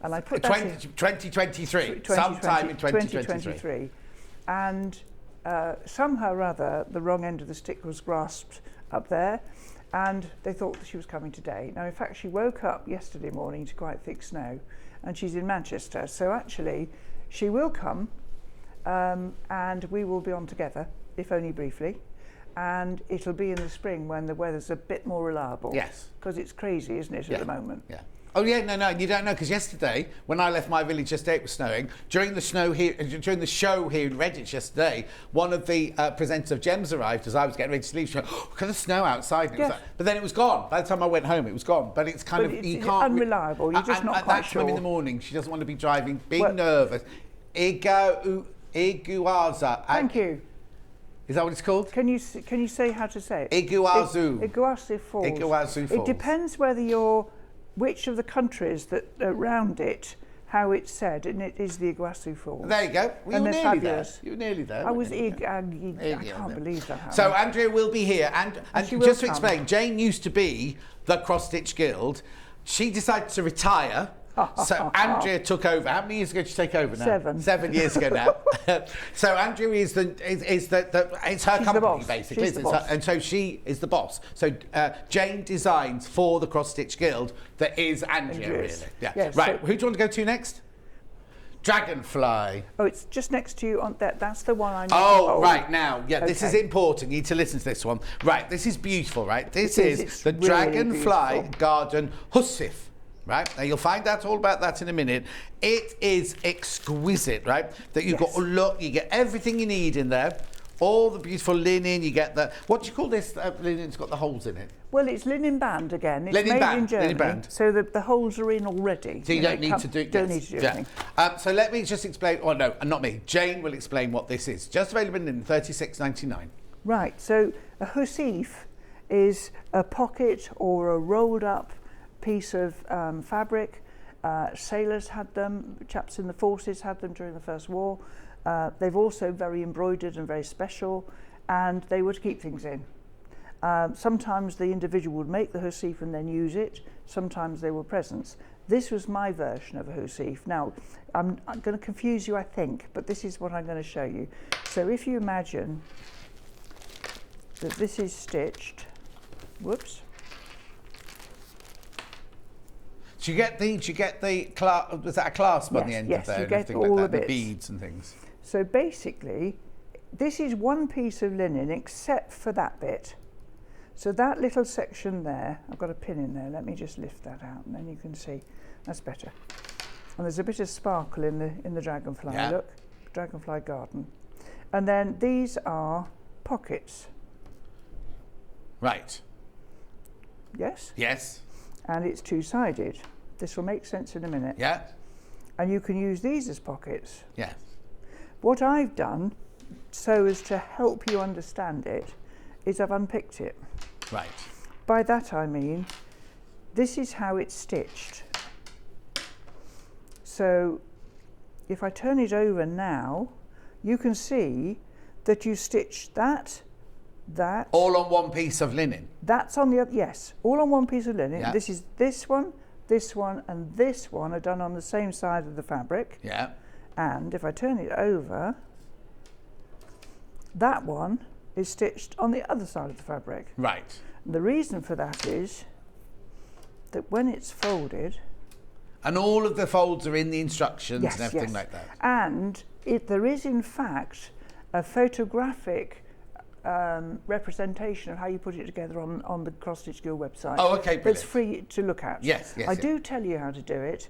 Speaker 12: And I put that in
Speaker 1: 2023, sometime in 2023.
Speaker 12: And somehow or other, the wrong end of the stick was grasped up there, and they thought that she was coming today. Now, in fact, she woke up yesterday morning to quite thick snow, and she's in Manchester. So actually, she will come, and we will be on together, if only briefly. And it'll be in the spring when the weather's a bit more reliable.
Speaker 1: Yes.
Speaker 12: Because it's crazy, isn't it, at the moment?
Speaker 1: Yeah. Oh yeah, no, you don't know, because yesterday when I left my village yesterday, it was snowing. During the show here in Redditch yesterday, one of the presenters of Gems arrived as I was getting ready to leave. She went, "Oh, look at the snow outside." And it was
Speaker 12: Yes.
Speaker 1: like, but then it was gone. By the time I went home, it was gone. But it's kind
Speaker 12: But
Speaker 1: of
Speaker 12: it's
Speaker 1: you can't
Speaker 12: unreliable. You're just not
Speaker 1: at
Speaker 12: quite
Speaker 1: that time in
Speaker 12: sure.
Speaker 1: the morning, she doesn't want to be driving, being
Speaker 12: Well-
Speaker 1: nervous. Iguaza.
Speaker 12: Thank you.
Speaker 1: Is that what it's called?
Speaker 12: Can you say how to say it?
Speaker 1: Iguazu.
Speaker 12: Iguazu Falls.
Speaker 1: Iguazu
Speaker 12: It
Speaker 1: Falls.
Speaker 12: depends whether you're which of the countries that around it, how it's said, and it is the Iguazu Falls.
Speaker 1: There you go.
Speaker 12: And
Speaker 1: Well, you were
Speaker 12: they're
Speaker 1: nearly there.
Speaker 12: fabulous.
Speaker 1: You were nearly there.
Speaker 12: I was
Speaker 1: weren't you?
Speaker 12: I can't believe that.
Speaker 1: So Andrea will be here, and
Speaker 12: she will
Speaker 1: just to
Speaker 12: come.
Speaker 1: explain, Jane used to be the Cross Stitch Guild. She decided to retire. So Andrea took over. How many years ago did she take over now?
Speaker 12: 7.
Speaker 1: 7 years ago now. So Andrea is it's her company
Speaker 12: boss.
Speaker 1: basically,
Speaker 12: She's
Speaker 1: isn't
Speaker 12: the
Speaker 1: it?
Speaker 12: boss.
Speaker 1: And so she is the boss. So Jane designs for the Cross Stitch Guild that is Andrea really.
Speaker 12: Andrea's.
Speaker 1: Yeah.
Speaker 12: Yes,
Speaker 1: Right.
Speaker 12: so-
Speaker 1: Who do you want to go to next? Dragonfly.
Speaker 12: Oh, it's just next to you on that. That's the one I need.
Speaker 1: Oh, right, now. Yeah, this is
Speaker 12: Okay.
Speaker 1: important. You need to listen to this one. Right, this is beautiful, right? This is
Speaker 12: it's
Speaker 1: the
Speaker 12: really
Speaker 1: Dragonfly
Speaker 12: beautiful.
Speaker 1: Garden Hussif. Right, now you'll find out all about that in a minute. It is exquisite, right? That you've got, look, you get everything you need in there. All the beautiful linen, you get the, what do you call this linen? It's got the holes in it.
Speaker 12: Well, it's linen band again. It's
Speaker 1: Linen
Speaker 12: made
Speaker 1: band,
Speaker 12: in Germany,
Speaker 1: linen band.
Speaker 12: so the holes are in already.
Speaker 1: So you don't need to do
Speaker 12: Don't
Speaker 1: yes,
Speaker 12: need to do
Speaker 1: yeah.
Speaker 12: anything.
Speaker 1: So let me just explain. Oh no, not me. Jane will explain what this is. Just available in $36.99.
Speaker 12: Right. So a hussif is a pocket or a rolled up piece of fabric. Sailors had them. Chaps in the forces had them during the First War. They've also very embroidered and very special, and they would keep things in. Sometimes the individual would make the hussif and then use it. Sometimes they were presents. This was my version of a hussif. Now, I'm going to confuse you, I think, but this is what I'm going to show you. So if you imagine that this is stitched, whoops.
Speaker 1: Do you get the was that a clasp on the end
Speaker 12: yes,
Speaker 1: of there?
Speaker 12: you
Speaker 1: and
Speaker 12: get
Speaker 1: everything
Speaker 12: all
Speaker 1: like
Speaker 12: the
Speaker 1: that,
Speaker 12: bits.
Speaker 1: the beads and things.
Speaker 12: So basically, this is one piece of linen except for that bit. So that little section there, I've got a pin in there. Let me just lift that out, and then you can see. That's better. And there's a bit of sparkle in the dragonfly.
Speaker 1: Yeah.
Speaker 12: Look, dragonfly garden. And then these are pockets.
Speaker 1: Right.
Speaker 12: Yes.
Speaker 1: Yes.
Speaker 12: And it's two-sided. This will make sense in a minute.
Speaker 1: Yeah.
Speaker 12: And you can use these as pockets.
Speaker 1: Yes.
Speaker 12: What I've done, so as to help you understand it, is I've unpicked it.
Speaker 1: Right.
Speaker 12: By that I mean, this is how it's stitched. So if I turn it over now, you can see that you stitched that.
Speaker 1: All on one piece of linen.
Speaker 12: That's on the other, yes, all on one piece of linen.
Speaker 1: Yeah.
Speaker 12: This is this one, and this one are done on the same side of the fabric.
Speaker 1: Yeah.
Speaker 12: And if I turn it over, that one is stitched on the other side of the fabric.
Speaker 1: Right.
Speaker 12: And the reason for that is that when it's folded...
Speaker 1: And all of the folds are in the instructions
Speaker 12: yes,
Speaker 1: and everything
Speaker 12: yes.
Speaker 1: like that.
Speaker 12: And there is, in fact, a photographic representation of how you put it together on the Cross Stitch Guild website.
Speaker 1: Oh, okay, brilliant.
Speaker 12: It's free to look at.
Speaker 1: Yes, yes.
Speaker 12: I do tell you how to do it.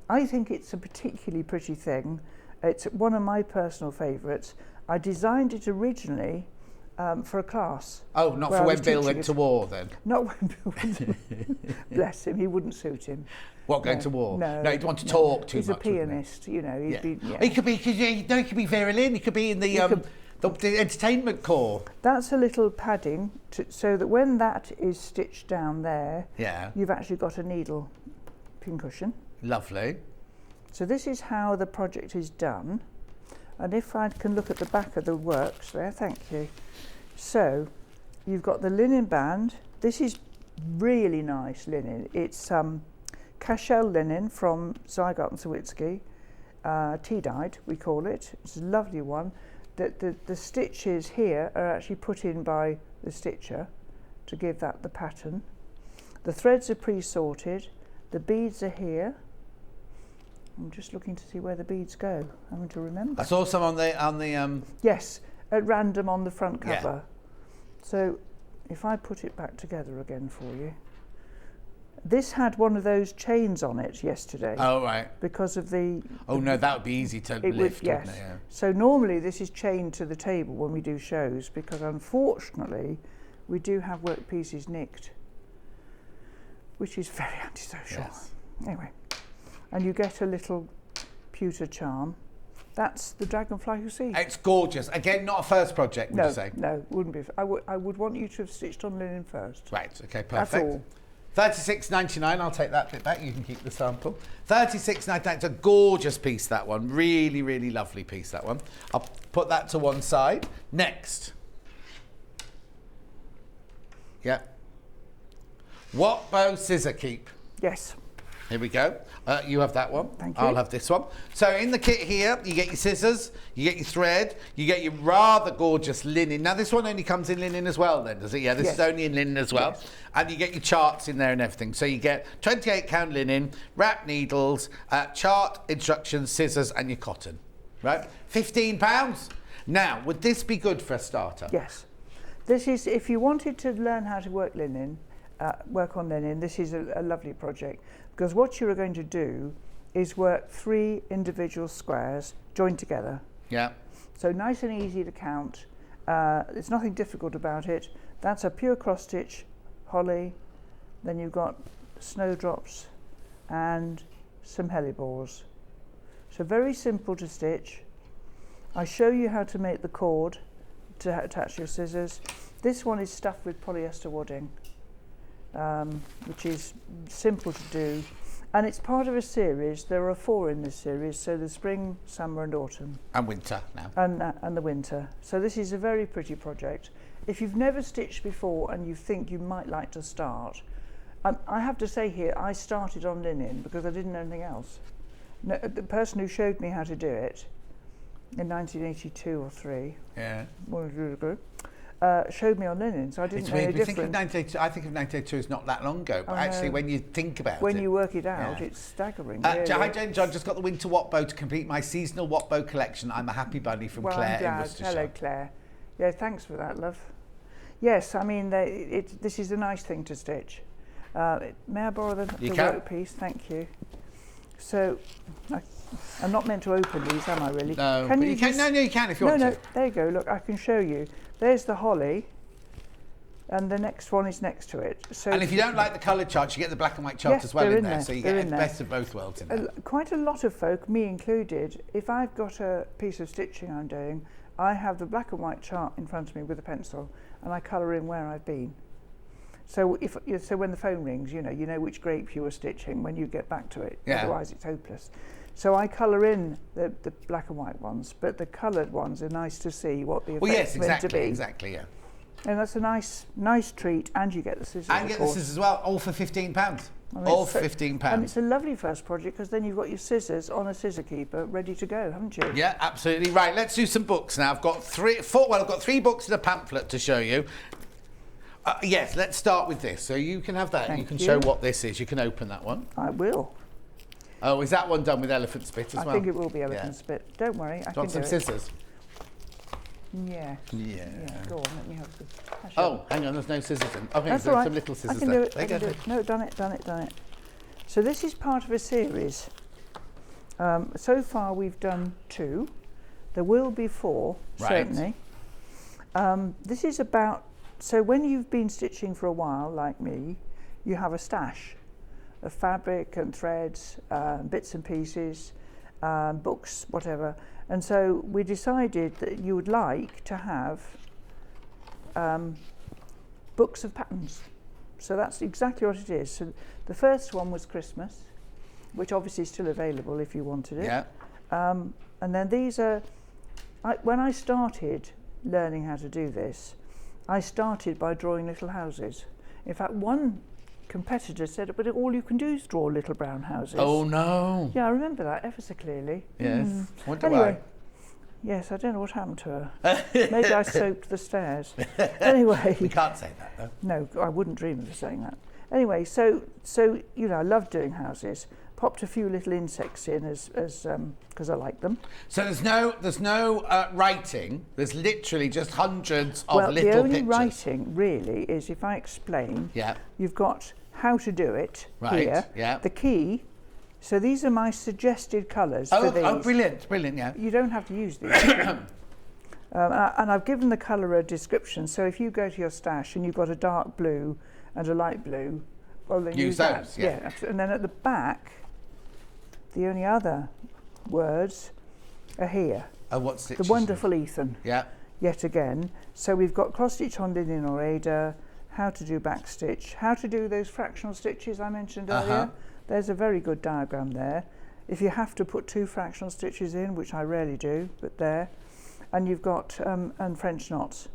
Speaker 12: I think it's a particularly pretty thing. It's one of my personal favourites. I designed it originally for a class.
Speaker 1: Oh, not for when Bill went to war then?
Speaker 12: Not when Bill went to war. Bless him, he wouldn't suit him.
Speaker 1: What, going to war?
Speaker 12: No,
Speaker 1: he'd want to talk too
Speaker 12: he's
Speaker 1: much.
Speaker 12: He's a pianist, you know. He'd be,
Speaker 1: He could be, he could be Vera Lynn. He could be in the entertainment corps.
Speaker 12: That's a little padding, so that when that is stitched down there, you've actually got a needle pincushion.
Speaker 1: Lovely.
Speaker 12: So this is how the project is done. And if I can look at the back of the works there, thank you. So you've got the linen band. This is really nice linen. It's cashel linen from Zygarde and Sawitsky, tea-dyed we call it. It's a lovely one. The stitches here are actually put in by the stitcher to give that the pattern. The threads are pre-sorted. The beads are here. I'm just looking to see where the beads go. I'm going to remember.
Speaker 1: I saw some on the
Speaker 12: Yes, at random on the front
Speaker 1: Yeah.
Speaker 12: cover. So if I put it back together again for you. This had one of those chains on it yesterday.
Speaker 1: Oh, right.
Speaker 12: Because of the...
Speaker 1: Oh, no, that would be easy to lift,
Speaker 12: yes.
Speaker 1: wouldn't it? Yeah.
Speaker 12: So normally this is chained to the table when we do shows, because unfortunately we do have work pieces nicked, which is very antisocial.
Speaker 1: Yes.
Speaker 12: Anyway, and you get a little pewter charm. That's the dragonfly you see.
Speaker 1: It's gorgeous. Again, not a first project, would you say?
Speaker 12: No, wouldn't be. I would want you to have stitched on linen first.
Speaker 1: Right, okay, perfect.
Speaker 12: That's all.
Speaker 1: $36.99, I'll take that bit back, you can keep the sample. $36.99, it's a gorgeous piece, that one. Really, really lovely piece, that one. I'll put that to one side. Next. Yeah. What bow scissor keep?
Speaker 12: Yes.
Speaker 1: Here we go. You have that one.
Speaker 12: Thank you.
Speaker 1: I'll have this one. So in the kit here, you get your scissors, you get your thread, you get your rather gorgeous linen. Now this one only comes in linen as well then, does it? Yeah, this is only in linen as well. Yes. And you get your charts in there and everything. So you get 28 count linen, wrap needles, chart, instructions, scissors and your cotton. Right? £15. Now, would this be good for a starter?
Speaker 12: Yes. This is, if you wanted to learn how to work linen, work on linen, this is a lovely project, because what you are going to do is work 3 individual squares joined together.
Speaker 1: Yeah.
Speaker 12: So nice and easy to count. There's nothing difficult about it. That's a pure cross stitch holly, then you've got snowdrops and some hellebores. So very simple to stitch. I show you how to make the cord to attach your scissors. This one is stuffed with polyester wadding, which is simple to do, and it's part of a series. There are 4 in this series, so the spring, summer and autumn.
Speaker 1: And winter now.
Speaker 12: And the winter. So this is a very pretty project. If you've never stitched before and you think you might like to start, I have to say here, I started on linen because I didn't know anything else. No, the person who showed me how to do it in 1982 or 3, showed me on linen, so I didn't know any different.
Speaker 1: I think of 1982 as not that long ago, but actually when you think about it...
Speaker 12: When you work it out, it's staggering. Really.
Speaker 1: Hi Jane John, just got the winter Watt bow to complete my seasonal Watt bow collection. I'm a happy bunny from Claire in Worcestershire.
Speaker 12: Hello Claire. Yeah, thanks for that, love. Yes, I mean, this is a nice thing to stitch. May I borrow the work piece? Thank you. So, I'm not meant to open these, am I really?
Speaker 1: No, you can. No, you can if you want to.
Speaker 12: No, there you go. Look, I can show you. There's the holly, and the next one is next to it. So,
Speaker 1: and if you don't like the coloured charts, you get the black and white chart as well in there. So you get the best of both worlds in there.
Speaker 12: Quite a lot of folk, me included, if I've got a piece of stitching I'm doing, I have the black and white chart in front of me with a pencil, and I colour in where I've been. So when the phone rings, you know which grape you were stitching when you get back to it. Yeah. Otherwise, it's hopeless. So I colour in the black and white ones, but the coloured ones are nice to see what the effect's meant to be.
Speaker 1: Exactly, yeah.
Speaker 12: And that's a nice treat, and you get the scissors.
Speaker 1: And you get the scissors as well, all for £15. All for £15.
Speaker 12: And it's a lovely first project because then you've got your scissors on a scissor keeper ready to go, haven't you?
Speaker 1: Yeah, absolutely. Right, let's do some books now. I've got 3 books and a pamphlet to show you. Yes, let's start with this. So you can have that. You can show what this is. You can open that one.
Speaker 12: I will.
Speaker 1: Oh, is that one done with elephant spit as well?
Speaker 12: I think it will be elephant spit. Don't worry, I can do it.
Speaker 1: Want some scissors?
Speaker 12: Yeah. Go on, let me have the...
Speaker 1: Oh, hang on, there's no scissors in. Okay,
Speaker 12: that's
Speaker 1: there's
Speaker 12: all right.
Speaker 1: some little scissors
Speaker 12: I can do it. I can do it. No, done it. So this is part of a series. So far we've done 2. There will be 4, certainly. This is about... So when you've been stitching for a while, like me, you have a stash of fabric and threads, bits and pieces, books, whatever. And so we decided that you would like to have books of patterns. So that's exactly what it is. So the first one was Christmas, which obviously is still available if you wanted it.
Speaker 1: Yeah.
Speaker 12: And then these are... when I started learning how to do this, I started by drawing little houses. In fact, one competitor said, but all you can do is draw little brown houses.
Speaker 1: Oh no.
Speaker 12: Yeah, I remember that ever so clearly.
Speaker 1: Yes.
Speaker 12: Anyway, yes, I don't know what happened to her. Maybe I soaped the stairs. Anyway.
Speaker 1: We can't say that though.
Speaker 12: No, I wouldn't dream of saying that. Anyway, so I love doing houses. Popped a few little insects in as because I like them.
Speaker 1: So there's no writing. There's literally just hundreds of little pictures.
Speaker 12: Well, the only writing really is if I explain.
Speaker 1: Yeah.
Speaker 12: You've got how to do it here.
Speaker 1: Yeah.
Speaker 12: The key. So these are my suggested colours for these.
Speaker 1: Oh, brilliant, yeah.
Speaker 12: You don't have to use these. And I've given the colour a description. So if you go to your stash and you've got a dark blue and a light blue, well, then use those. Yeah. And then at the back, the only other words are here.
Speaker 1: Oh, what stitches?
Speaker 12: The wonderful Ethan.
Speaker 1: Yeah.
Speaker 12: Yet again. So we've got cross stitch on linen or Ada, how to do back stitch, how to do those fractional stitches I mentioned earlier. There's a very good diagram there. If you have to put 2 fractional stitches in, which I rarely do, but there. And you've got and French knots.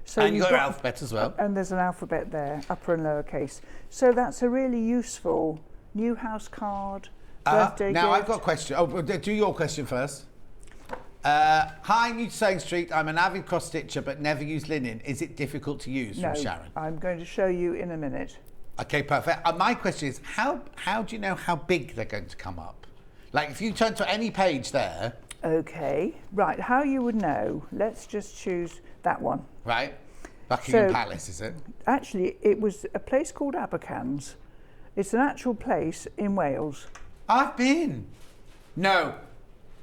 Speaker 12: So
Speaker 1: and you've got an alphabet as well.
Speaker 12: And there's an alphabet there, upper and lower case. So that's a really useful new house card, birthday
Speaker 1: Now,
Speaker 12: gift.
Speaker 1: I've got a question. Oh, do your question first. Hi, new to Sewing Street. I'm an avid cross-stitcher but never use linen. Is it difficult to use?
Speaker 12: No,
Speaker 1: From Sharon.
Speaker 12: I'm going to show you in a minute.
Speaker 1: Okay, perfect. My question is, how do you know how big they're going to come up? Like, if you turn to any page there...
Speaker 12: Okay, right, how you would know, let's just choose that one.
Speaker 1: Right, Buckingham Palace, is it?
Speaker 12: Actually, it was a place called Abercans. It's an actual place in Wales.
Speaker 1: I've been. No.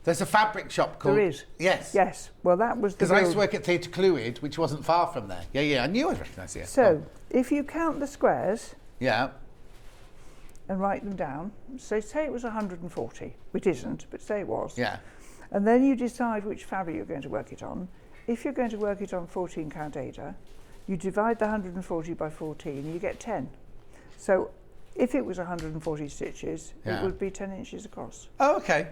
Speaker 1: There's a fabric shop called...
Speaker 12: There is?
Speaker 1: Yes.
Speaker 12: Yes. Well, that was the...
Speaker 1: Because I used to work at Theatre Clwyd, which wasn't far from there. Yeah, I knew I'd recognise it.
Speaker 12: So, if you count the squares...
Speaker 1: Yeah.
Speaker 12: And write them down. So say it was 140, which isn't, but say it was.
Speaker 1: Yeah.
Speaker 12: And then you decide which fabric you're going to work it on. If you're going to work it on 14 count Ada, you divide the 140 by 14 and you get 10. So if it was 140 stitches, it would be 10 inches across.
Speaker 1: Oh, okay.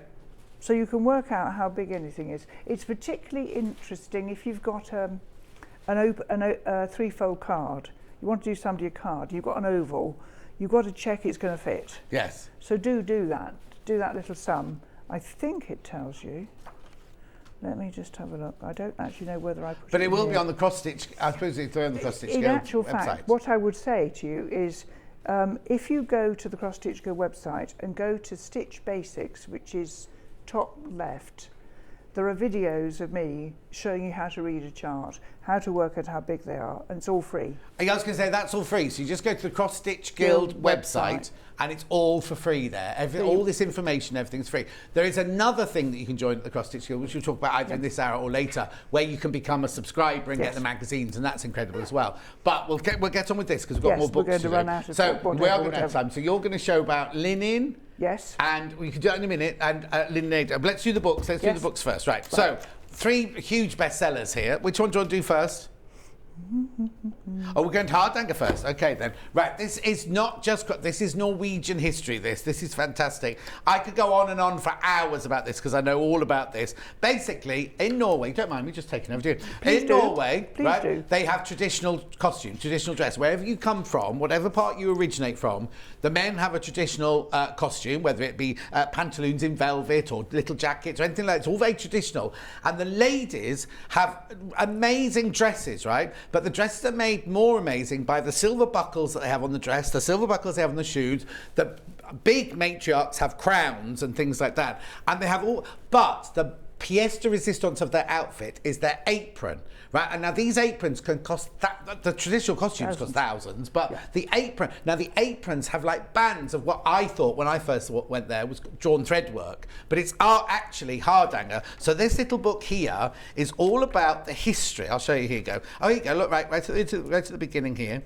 Speaker 12: So you can work out how big anything is. It's particularly interesting if you've got a three-fold card. You want to do somebody a card, you've got an oval, you've got to check it's going to fit.
Speaker 1: Yes.
Speaker 12: So do that. Do that little sum. I think it tells you. Let me just have a look. I don't actually know whether I put it
Speaker 1: But it will
Speaker 12: here.
Speaker 1: be on the cross-stitch, I suppose it's on the cross-stitch
Speaker 12: In
Speaker 1: Go
Speaker 12: actual
Speaker 1: website.
Speaker 12: fact, what I would say to you is if you go to the Cross Stitch Go website and go to Stitch Basics, which is top left, there are videos of me showing you how to read a chart, how to work out how big they are, and it's all free.
Speaker 1: I was going to say, that's all free. So you just go to the Cross Stitch Guild website and it's all for free there. All this information, everything's free. There is another thing that you can join at the Cross Stitch Guild, which we'll talk about either in this hour or later, where you can become a subscriber and get the magazines, and that's incredible as well. But we'll get on with this because we've got more books
Speaker 12: we're going to run out of
Speaker 1: So we are going to have time. So you're going to show about linen.
Speaker 12: Yes.
Speaker 1: And we can do that in a minute. And linen. Let's do the books. Let's do the books first. Right. So 3 huge bestsellers here. Which one do you want to do first? Oh, we're going to Hardanger first. Okay, then. Right, this is not just... This is Norwegian history, this. This is fantastic. I could go on and on for hours about this because I know all about this. Basically, in Norway... Don't mind me just taking over, do you? In Norway, right, they have traditional costume, traditional dress. Wherever you come from, whatever part you originate from, the men have a traditional costume, whether it be pantaloons in velvet or little jackets or anything like that. It's all very traditional. And the ladies have amazing dresses, right? But the dresses are made more amazing by the silver buckles that they have on the dress, the silver buckles they have on the shoes. The big matriarchs have crowns and things like that. And they have all... But the pièce de résistance of their outfit is their apron, right? And now these aprons can cost... the traditional costumes cost thousands, but the apron... Now, the aprons have, like, bands of what I thought when I first went there was drawn thread work, but it's actually Hardanger. So this little book here is all about the history. I'll show you. Here you go. Oh, here you go. Look, right to the beginning here.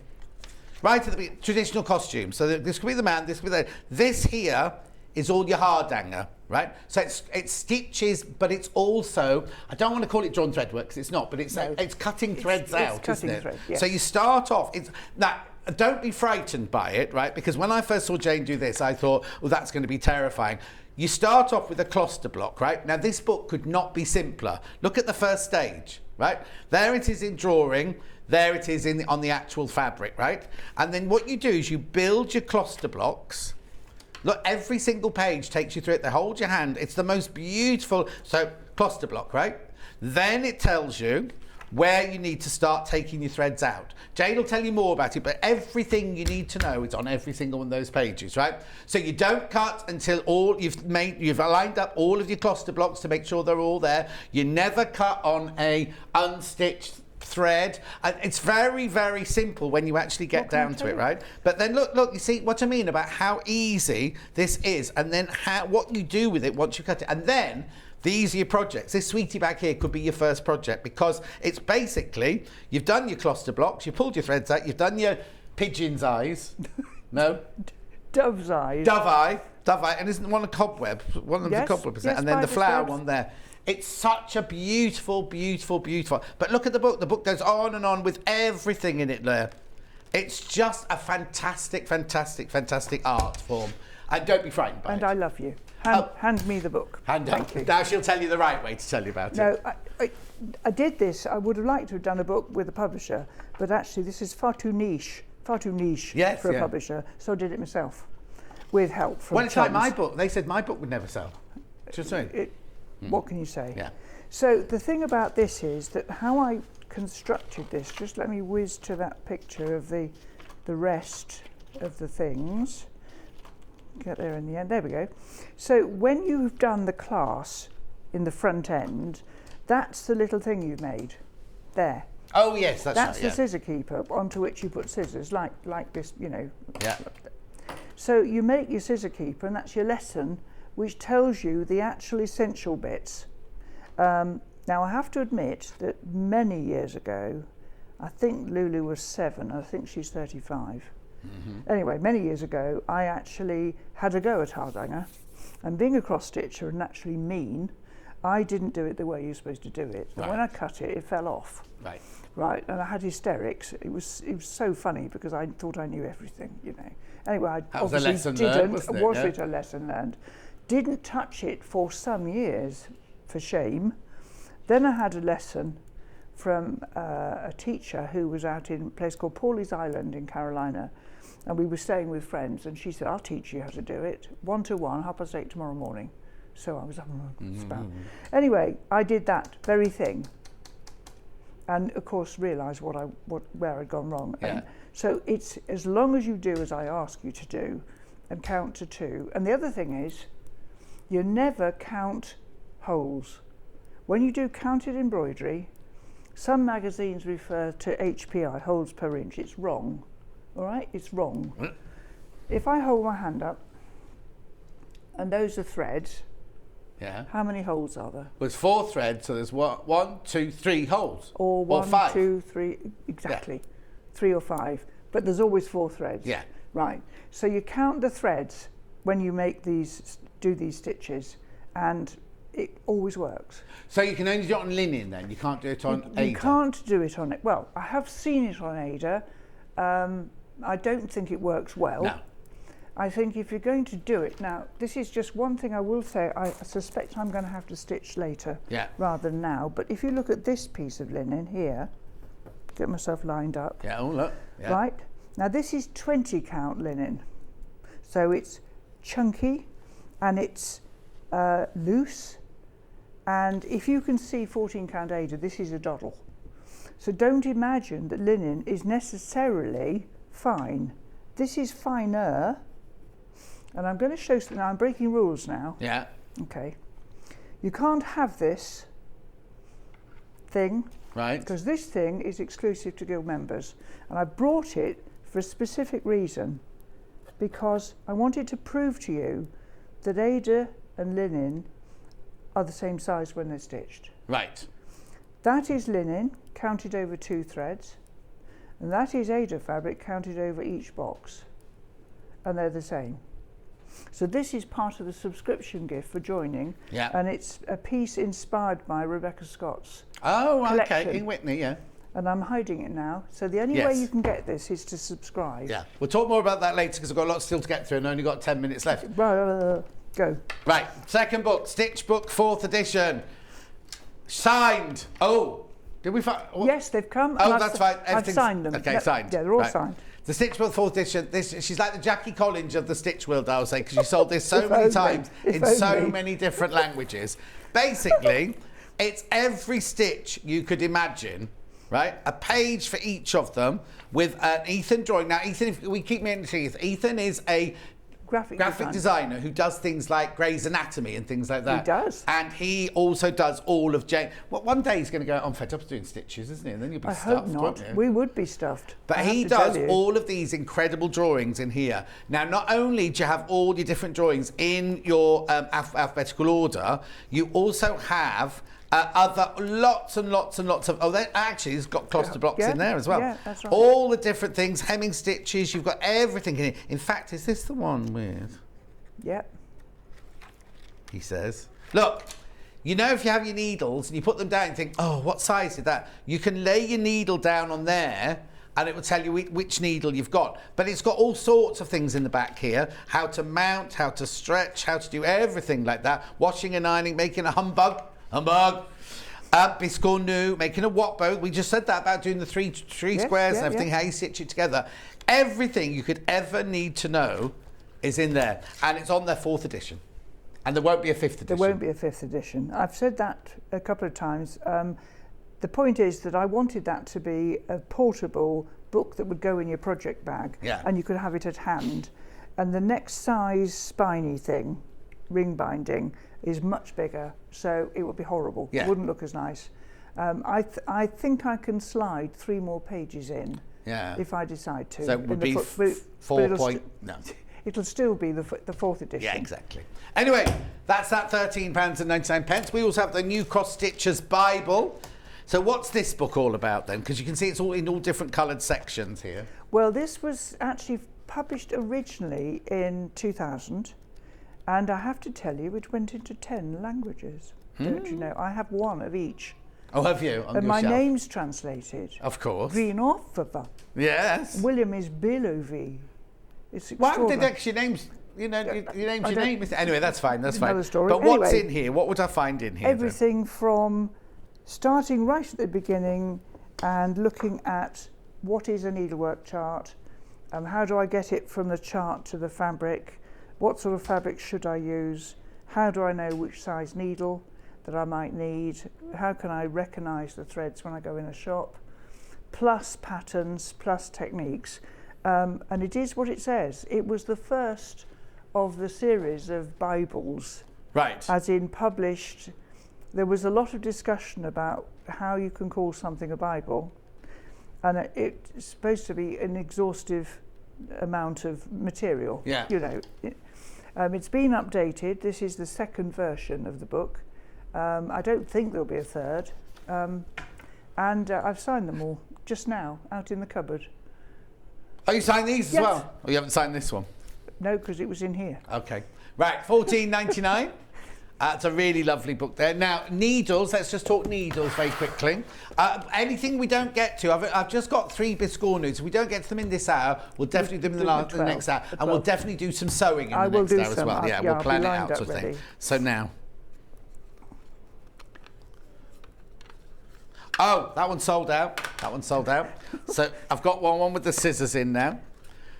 Speaker 1: Right at the beginning. Traditional costumes. So this could be the man, this could be the... This here is all your Hardanger, right? So it's stitches, but it's also, I don't want to call it drawn thread work because it's not, but it's cutting threads out, isn't it?
Speaker 12: Thread, yes.
Speaker 1: So you start off, now, don't be frightened by it, right? Because when I first saw Jane do this, I thought, well, that's going to be terrifying. You start off with a cluster block, right? Now, this book could not be simpler. Look at the first stage, right? There it is in drawing. There it is on the actual fabric, right? And then what you do is you build your cluster blocks. Look, every single page takes you through it. They hold your hand. It's the most beautiful. So, cluster block, right? Then it tells you where you need to start taking your threads out. Jane will tell you more about it, but everything you need to know is on every single one of those pages, right? So you don't cut until you've lined up all of your cluster blocks to make sure they're all there. You never cut on a unstitched thread, and it's very, very simple when you actually get down to it, right? But then look, you see what I mean about how easy this is, and then what you do with it once you cut it. And then these are your projects. This sweetie back here could be your first project because it's basically, you've done your cluster blocks, you pulled your threads out, you've done your pigeon's eyes. No?
Speaker 12: Dove's eyes.
Speaker 1: Dove eye, and isn't one a cobweb? One of them a cobweb, is it? And then the flower one there. It's such a beautiful, beautiful, beautiful. But look at the book. The book goes on and on with everything in it there. It's just a fantastic, fantastic, fantastic art form. And don't be frightened by it.
Speaker 12: And I love you. Hand me the book.
Speaker 1: Thank you. Now she'll tell you the right way to tell you about it.
Speaker 12: No, I did this. I would have liked to have done a book with a publisher, but actually this is far too niche for a publisher, so I did it myself. with help from
Speaker 1: Well, it's like
Speaker 12: chums.
Speaker 1: my book. They said my book would never sell. Just saying.
Speaker 12: What can you say?
Speaker 1: Yeah.
Speaker 12: So the thing about this is that how I constructed this, just let me whiz to that picture of the rest of the things. Get there in the end. There we go. So when you've done the clasp in the front end, that's the little thing you've made. There.
Speaker 1: Oh yes, that's
Speaker 12: That's
Speaker 1: right.
Speaker 12: the scissor keeper onto which you put scissors, like this, you know.
Speaker 1: Yeah.
Speaker 12: So you make your scissor keeper, and that's your lesson, which tells you the actual essential bits. Now I have to admit that many years ago, I think Lulu was 7, I think she's 35. Anyway, many years ago, I actually had a go at hardhanger, and being a cross stitcher and naturally mean, I didn't do it the way you're supposed to do it. And when I cut it, it fell off.
Speaker 1: Right.
Speaker 12: Right, and I had hysterics. It was so funny because I thought I knew everything, you know. Anyway, I
Speaker 1: That was a
Speaker 12: obviously
Speaker 1: lesson
Speaker 12: didn't.
Speaker 1: learned, wasn't it?
Speaker 12: Was
Speaker 1: Yeah.
Speaker 12: it a lesson learned? Didn't touch it for some years, for shame. Then I had a lesson from a teacher who was out in a place called Pawleys Island in Carolina, and we were staying with friends, and she said, I'll teach you how to do it, 1-to-1, 8:30 tomorrow morning. So I was up Anyway, I did that very thing, and of course realised where I'd gone wrong.
Speaker 1: Yeah.
Speaker 12: And so it's as long as you do as I ask you to do, and count to 2. And the other thing is, you never count holes. When you do counted embroidery, some magazines refer to HPI, holes per inch. It's wrong. All right, it's wrong. If I hold my hand up, and those are threads,
Speaker 1: Yeah.
Speaker 12: how many holes are there?
Speaker 1: Well, it's 4 threads, so there's 1, 2, 3 holes.
Speaker 12: Or 1,
Speaker 1: 5.
Speaker 12: 2, 3, exactly. 3 or 5, but there's always 4 threads.
Speaker 1: Yeah.
Speaker 12: Right. So you count the threads when you make these, do these stitches, and it always works.
Speaker 1: So you can only do it on linen then? You can't do it on Ada?
Speaker 12: You can't do it on it. Well, I have seen it on Ada. I don't think it works well.
Speaker 1: No.
Speaker 12: I think if you're going to do it, now this is just one thing I will say, I suspect I'm going to have to stitch later rather than now, but if you look at this piece of linen here, get myself lined up.
Speaker 1: Yeah, oh look. Yeah.
Speaker 12: Right, now this is 20 count linen, so it's chunky and it's loose, and if you can see 14 count Ada, this is a doddle. So don't imagine that linen is necessarily fine. This is finer. And I'm going to show something. Now I'm breaking rules now.
Speaker 1: Yeah.
Speaker 12: Okay. You can't have this thing.
Speaker 1: Right.
Speaker 12: Because this thing is exclusive to Guild members. And I brought it for a specific reason. Because I wanted to prove to you that Ada and linen are the same size when they're stitched.
Speaker 1: Right.
Speaker 12: That is linen counted over 2 threads. And that is Ada fabric counted over each box. And they're the same. So this is part of the subscription gift for joining, and it's a piece inspired by Rebecca Scott's collection.
Speaker 1: Okay, in Whitney, yeah.
Speaker 12: And I'm hiding it now, so the only way you can get this is to subscribe.
Speaker 1: Yeah, we'll talk more about that later because I've got a lot still to get through and only got 10 minutes left.
Speaker 12: Go.
Speaker 1: Right, second book, Stitch Book, 4th edition. Signed. Oh, did we find?
Speaker 12: Yes, they've come.
Speaker 1: Oh,
Speaker 12: and
Speaker 1: that's fine.
Speaker 12: I've signed them.
Speaker 1: Okay, signed.
Speaker 12: Yeah, they're all
Speaker 1: right.
Speaker 12: signed.
Speaker 1: The Stitch Book 4th edition, she's like the Jackie Collins of the Stitch world, I would say, because you sold this so many times in so many different languages. Basically, it's every stitch you could imagine, right? A page for each of them with an Ethan drawing. Now, Ethan, if we keep mentioning it, Ethan is a graphic designer who does things like Grey's Anatomy and things like that.
Speaker 12: He does.
Speaker 1: And he also does all of Jane. Well, one day he's going to go, I'm fed up doing stitches, isn't he? And then you'll be
Speaker 12: I
Speaker 1: stuffed.
Speaker 12: hope not.
Speaker 1: Won't you?
Speaker 12: We would be stuffed.
Speaker 1: But he does all of these incredible drawings in here. Now, not only do you have all your different drawings in your alphabetical order, you also have lots and lots of. Oh, actually, it's got cluster blocks in there as well.
Speaker 12: Yeah, that's right.
Speaker 1: All the different things, hemming stitches. You've got everything in here. In fact, is this the one with?
Speaker 12: Yep.
Speaker 1: He says, look. You know, if you have your needles and you put them down and think, oh, what size is that? You can lay your needle down on there and it will tell you which needle you've got. But it's got all sorts of things in the back here. How to mount, how to stretch, how to do everything like that. Washing and ironing, making a humbug. Biscornu, making a wotbo. We just said that about doing the three squares and everything, how you stitch it together. Everything you could ever need to know is in there, and it's on their 4th edition. And there won't be a 5th edition.
Speaker 12: There won't be a 5th edition. I've said that a couple of times. The point is that I wanted that to be a portable book that would go in your project bag, and you could have it at hand. And the next size spiny thing, ring binding, is much bigger, so it would be horrible. It wouldn't look as nice. I think I can slide 3 more pages in if I decide to.
Speaker 1: So it would be 4 point... No.
Speaker 12: It'll still be the 4th edition.
Speaker 1: Yeah, exactly. Anyway, that's that £13.99. We also have the new Cross Stitchers Bible. So what's this book all about then? Because you can see it's all in all different coloured sections here.
Speaker 12: Well, this was actually published originally in 2000, and I have to tell you, it went into 10 languages. Don't you know? I have 1 of each.
Speaker 1: Oh, have you?
Speaker 12: And my name's translated.
Speaker 1: Of course.
Speaker 12: Greenoff.
Speaker 1: Yes.
Speaker 12: William is Billowy. It's
Speaker 1: why did actually names? You know, your name's your name. Anyway, that's fine. That's fine.
Speaker 12: Another story.
Speaker 1: But
Speaker 12: anyway,
Speaker 1: what's in here? What would I find in here?
Speaker 12: Everything from starting right at the beginning and looking at what is a needlework chart, how do I get it from the chart to the fabric, what sort of fabric should I use, how do I know which size needle that I might need, how can I recognise the threads when I go in a shop, plus patterns, plus techniques. And it is what it says. It was the first of the series of Bibles.
Speaker 1: Right.
Speaker 12: As in published. There was a lot of discussion about how you can call something a Bible, and it's supposed to be an exhaustive amount of material.
Speaker 1: Yeah.
Speaker 12: You know, it's been updated. This is the 2nd version of the book. I don't think there'll be a 3rd, and I've signed them all just now out in the cupboard.
Speaker 1: Oh, you signed these as well? Oh, you haven't signed this one?
Speaker 12: No, because it was in here.
Speaker 1: Okay. Right, £14.99. It's a really lovely book there. Now, needles, let's just talk needles very quickly. Anything we don't get to, I've just got 3 biscornus. If we don't get to them in this hour, we'll definitely do them in the next hour. And we'll definitely do some sewing in the next hour as well. Yeah, we'll plan it out sort of thing. So now. Oh, that one's sold out. That one's sold out. So I've got one with the scissors in now.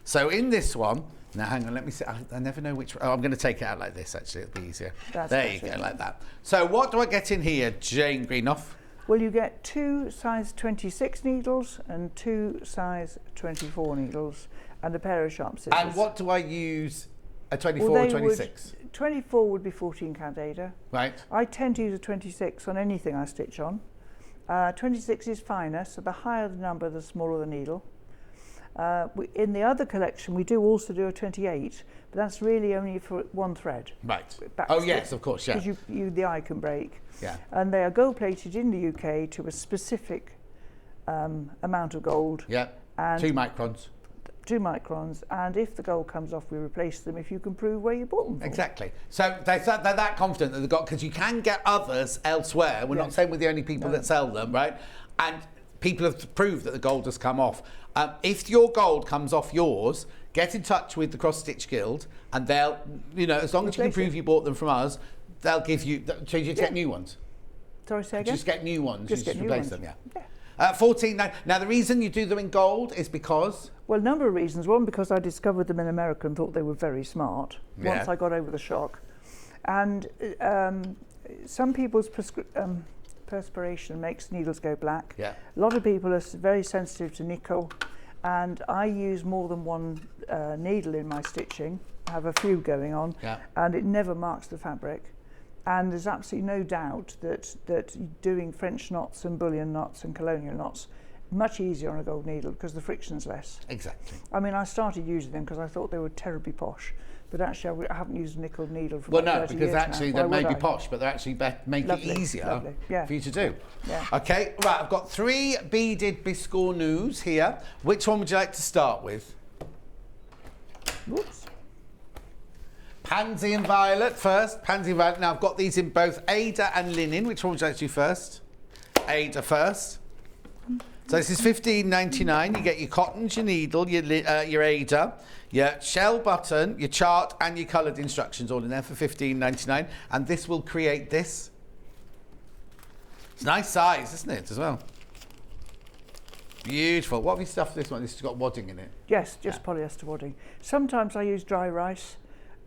Speaker 1: So in this one, now hang on, let me see. I never know which. Oh, I'm going to take it out like this. Actually, it'll be easier. There you go, like that. So what do I get in here, Jane Greenoff?
Speaker 12: Well, you get 2 size 26 needles and 2 size 24 needles, and a pair of sharp scissors.
Speaker 1: And what do I use? A 24 or 26?
Speaker 12: 24 would be 14 count Ada.
Speaker 1: Right.
Speaker 12: I tend to use a 26 on anything I stitch on. 26 is finer, so the higher the number, the smaller the needle. In the other collection, we do also do a 28, but that's really only for 1 thread.
Speaker 1: Right. Oh, yes, of course, yeah.
Speaker 12: Because the eye can break.
Speaker 1: Yeah.
Speaker 12: And they are gold-plated in the UK to a specific amount of gold.
Speaker 1: Yeah, and 2 microns.
Speaker 12: 2 microns, and if the gold comes off, we replace them if you can prove where you bought them from.
Speaker 1: Exactly. So they're that confident that they've got, because you can get others elsewhere. We're not saying we're the only people that sell them, right? And people have proved that the gold has come off. If your gold comes off yours, get in touch with the Cross Stitch Guild, and they'll, you know, as long as you can prove you bought them from us, they'll give you, so you get new ones.
Speaker 12: Sorry, say again?
Speaker 1: Just get new ones,
Speaker 12: just
Speaker 1: you just replace them,
Speaker 12: yeah.
Speaker 1: 14.9. Now the reason you do them in gold is because?
Speaker 12: Well, a number of reasons. One, because I discovered them in America and thought they were very smart once I got over the shock. And some people's perspiration makes needles go black.
Speaker 1: Yeah.
Speaker 12: A lot of people are very sensitive to nickel, and I use more than 1 needle in my stitching. I have a few going on, and it never marks the fabric. And there's absolutely no doubt that doing French knots and bullion knots and colonial knots much easier on a gold needle because the friction's less.
Speaker 1: Exactly.
Speaker 12: I mean, I started using them because I thought they were terribly posh, but actually I haven't used a nickel needle for about 30 years
Speaker 1: because actually
Speaker 12: now.
Speaker 1: they may be posh, but they actually make it easier for you to do.
Speaker 12: Yeah.
Speaker 1: Okay, right, I've got 3 beaded biscornus here. Which one would you like to start with?
Speaker 12: Whoops.
Speaker 1: Pansy and Violet first. Pansy and Violet. Now, I've got these in both Ada and linen. Which one would you like to do first? Ada first. So this is $15.99. You get your cottons, your needle, your Ada, your shell button, your chart, and your coloured instructions all in there for $15.99. And this will create this. It's a nice size, isn't it, as well? Beautiful. What have you stuffed this one? This has got wadding in it.
Speaker 12: Yes, just polyester wadding. Sometimes I use dry rice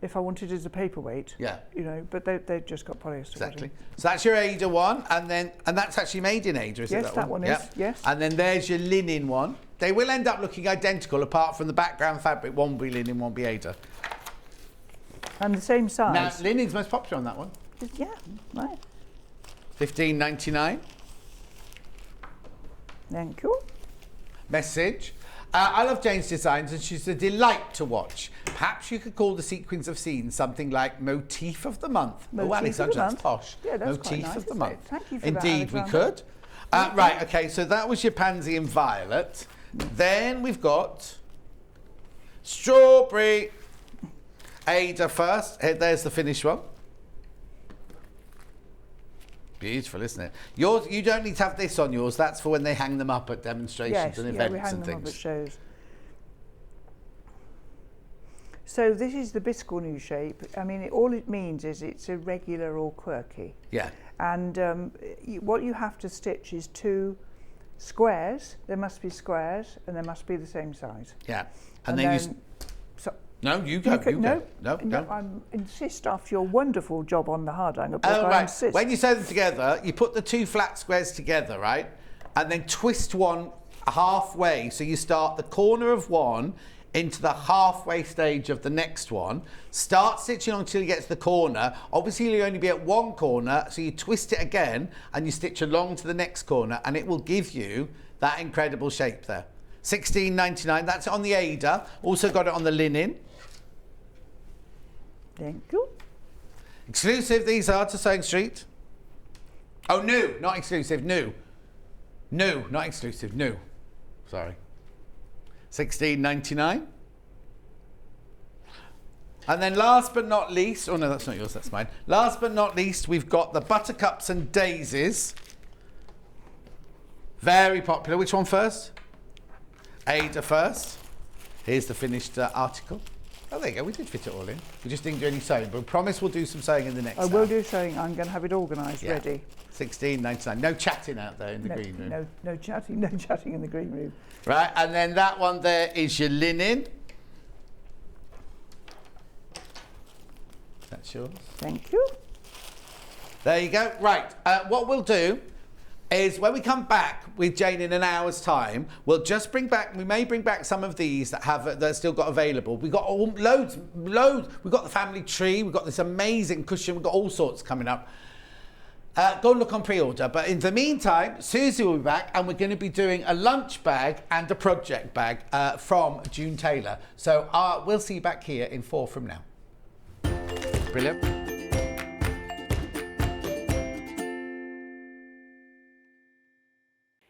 Speaker 12: if I wanted it as a paperweight.
Speaker 1: Yeah.
Speaker 12: You know, but they've just got polyester wadding.
Speaker 1: So that's your Ada one, and that's actually made in Ada, is it?
Speaker 12: Yes, that one is. Yes.
Speaker 1: And then there's your linen one. They will end up looking identical, apart from the background fabric. One will be linen, one will be Ada.
Speaker 12: And the same size.
Speaker 1: Now, linen's most popular on that one.
Speaker 12: Yeah, right.
Speaker 1: $15.99.
Speaker 12: Thank you.
Speaker 1: Message. I love Jane's designs and she's a delight to watch. Perhaps you could call the sequence of scenes something like Motif of the Month. Alexandra, that's posh.
Speaker 12: Yeah, that's
Speaker 1: Motif
Speaker 12: quite nice,
Speaker 1: of the Month.
Speaker 12: Thank you for
Speaker 1: Indeed,
Speaker 12: that,
Speaker 1: we could. Right, okay, so that was your pansy and violet. Then we've got strawberry. Ada first. There's the finished one. Beautiful, isn't it? Yours, you don't need to have this on yours. That's for when they hang them up at demonstrations and events
Speaker 12: we hang
Speaker 1: and
Speaker 12: them
Speaker 1: things.
Speaker 12: Up at shows. So this is the biscornu shape. I mean, all it means is it's irregular or quirky.
Speaker 1: Yeah.
Speaker 12: And what you have to stitch is 2 squares. There must be squares, and they must be the same size.
Speaker 1: Yeah. And then you... No, you go. No.
Speaker 12: I insist after your wonderful job on the hard hanger book.
Speaker 1: Oh,
Speaker 12: I
Speaker 1: right.
Speaker 12: insist.
Speaker 1: When you sew them together, you put the 2 flat squares together, right? And then twist one halfway. So you start the corner of one into the halfway stage of the next one. Start stitching until you get to the corner. Obviously, you'll only be at one corner, so you twist it again and you stitch along to the next corner, and it will give you that incredible shape there. $16.99. That's on the Ada. Also got it on the linen.
Speaker 12: Thank you.
Speaker 1: Exclusive, these are to Sewing Street. Oh, new, not exclusive, new. New, not exclusive, new. Sorry. $16.99. And then last but not least, oh no, that's not yours, that's mine. Last but not least, we've got the Buttercups and Daisies. Very popular. Which one first? Ada first. Here's the finished article. Oh, there you go. We did fit it all in. We just didn't do any sewing, but we promise we'll do some sewing in the next
Speaker 12: I will do sewing. I'm going to have it organised, ready.
Speaker 1: $16.99. No chatting out there in the green room.
Speaker 12: No chatting in the green room.
Speaker 1: Right, and then that one there is your linen. That's yours.
Speaker 12: Thank you.
Speaker 1: There you go. Right, what we'll do is when we come back with Jane in an hour's time, we'll just bring back, we may bring back some of these that still got available. We've got loads. We've got the family tree, we've got this amazing cushion, we've got all sorts coming up. Go and look on pre-order. But in the meantime, Suzie will be back and we're going to be doing a lunch bag and a project bag from June Tailor. So we'll see you back here in 4 from now. Brilliant.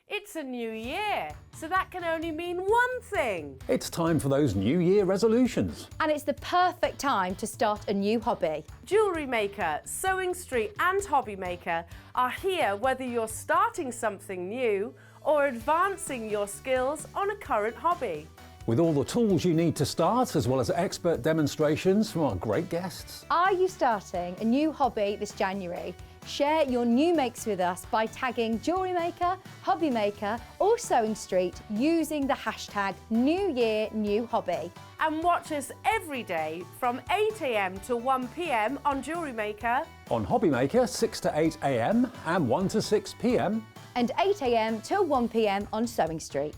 Speaker 5: It's a new year, so that can only mean one thing.
Speaker 6: It's time for those New Year resolutions.
Speaker 7: And it's the perfect time to start a new hobby.
Speaker 5: Jewellery Maker, Sewing Street and Hobby Maker are here whether you're starting something new or advancing your skills on a current hobby.
Speaker 6: With all the tools you need to start, as well as expert demonstrations from our great guests.
Speaker 7: Are you starting a new hobby this January? Share your new makes with us by tagging Jewellery Maker, Hobby Maker or Sewing Street using the hashtag #NewYearNewHobby.
Speaker 5: And watch us every day from 8 AM to 1 PM on Jewellery Maker.
Speaker 6: On Hobby Maker, 6 to 8 AM and 1 to 6 PM.
Speaker 7: And 8 AM till 1 PM on Sewing Street.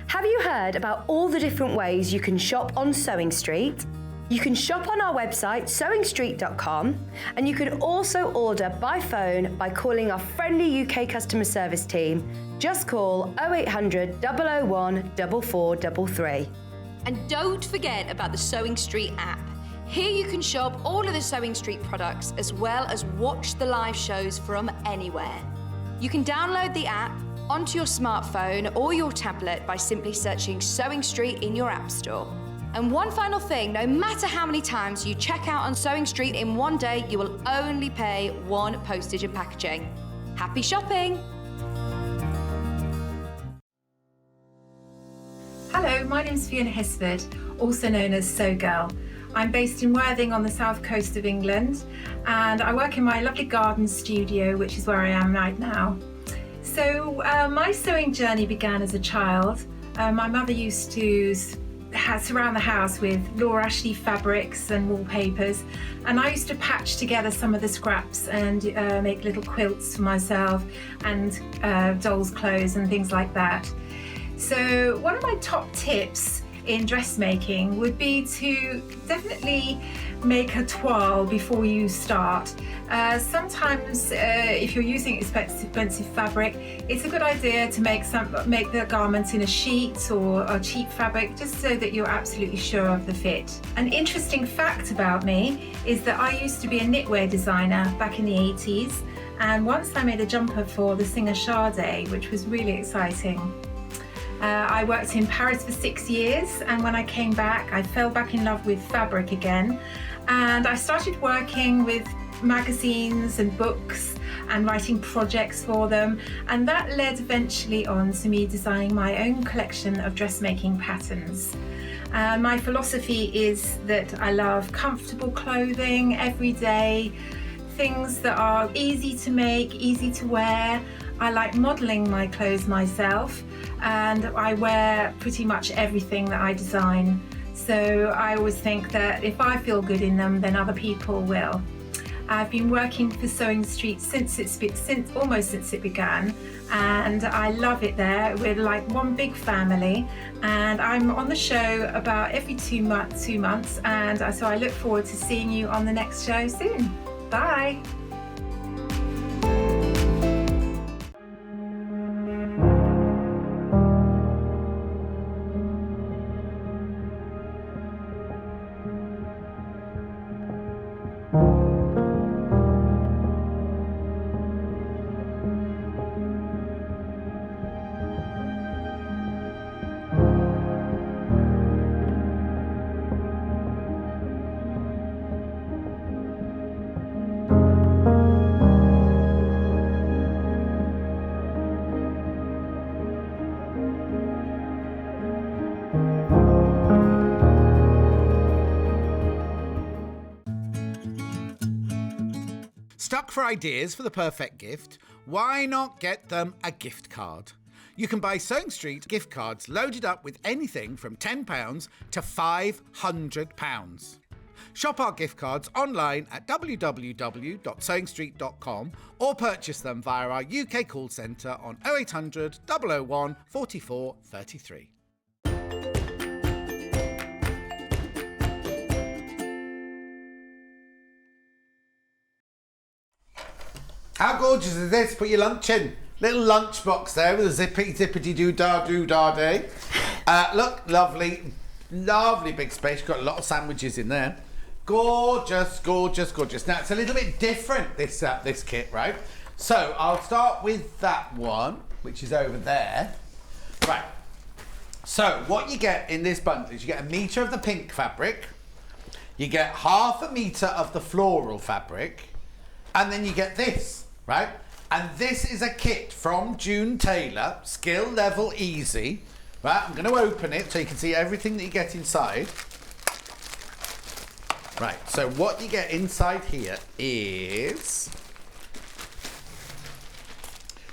Speaker 8: Have you heard about all the different ways you can shop on Sewing Street? You can shop on our website sewingstreet.com, and you can also order by phone by calling our friendly UK customer service team. Just call 0800 001 4433.
Speaker 9: And don't forget about the Sewing Street app. Here you can shop all of the Sewing Street products as well as watch the live shows from anywhere. You can download the app onto your smartphone or your tablet by simply searching Sewing Street in your app store. And one final thing, no matter how many times you check out on Sewing Street in one day, you will only pay 1 postage and packaging. Happy shopping!
Speaker 13: Hello, my name's Fiona Hisford, also known as Sew Girl. I'm based in Worthing on the south coast of England, and I work in my lovely garden studio, which is where I am right now. So my sewing journey began as a child. My mother used to surround the house with Laura Ashley fabrics and wallpapers, and I used to patch together some of the scraps and make little quilts for myself and dolls' clothes and things like that. So one of my top tips in dressmaking would be to definitely make a toile before you start. Sometimes if you're using expensive fabric, it's a good idea to make the garments in a sheet or a cheap fabric, just so that you're absolutely sure of the fit. An interesting fact about me is that I used to be a knitwear designer back in the 80s, and once I made a jumper for the singer Sade, which was really exciting. I worked in Paris for 6 years, and when I came back, I fell back in love with fabric again, and I started working with magazines and books and writing projects for them, and that led eventually on to me designing my own collection of dressmaking patterns. My philosophy is that I love comfortable clothing, everyday things that are easy to make, easy to wear. I like modelling my clothes myself, and I wear pretty much everything that I design. So I always think that if I feel good in them, then other people will. I've been working for Sewing Street since almost since it began, and I love it there. We're like one big family, and I'm on the show about every 2 months, and so I look forward to seeing you on the next show soon. Bye.
Speaker 1: Stuck for ideas for the perfect gift? Why not get them a gift card? You can buy Sewing Street gift cards loaded up with anything from £10 to £500. Shop our gift cards online at www.sewingstreet.com or purchase them via our UK call centre on 0800 001 44 33. How gorgeous is this? Put your lunch in. Little lunchbox there with a zippity-doo-dah-doo-dah-day. Look, lovely big space. Got a lot of sandwiches in there. Gorgeous, gorgeous, gorgeous. Now, it's a little bit different, this kit, right? So, I'll start with that one, which is over there. Right. So, what you get in this bundle is you get 1 metre of the pink fabric, you get 1/2 metre of the floral fabric, and then you get this. Right, and this is a kit from June Tailor, skill level easy. Right, I'm going to open it so you can see everything that you get inside. Right, so what you get inside here is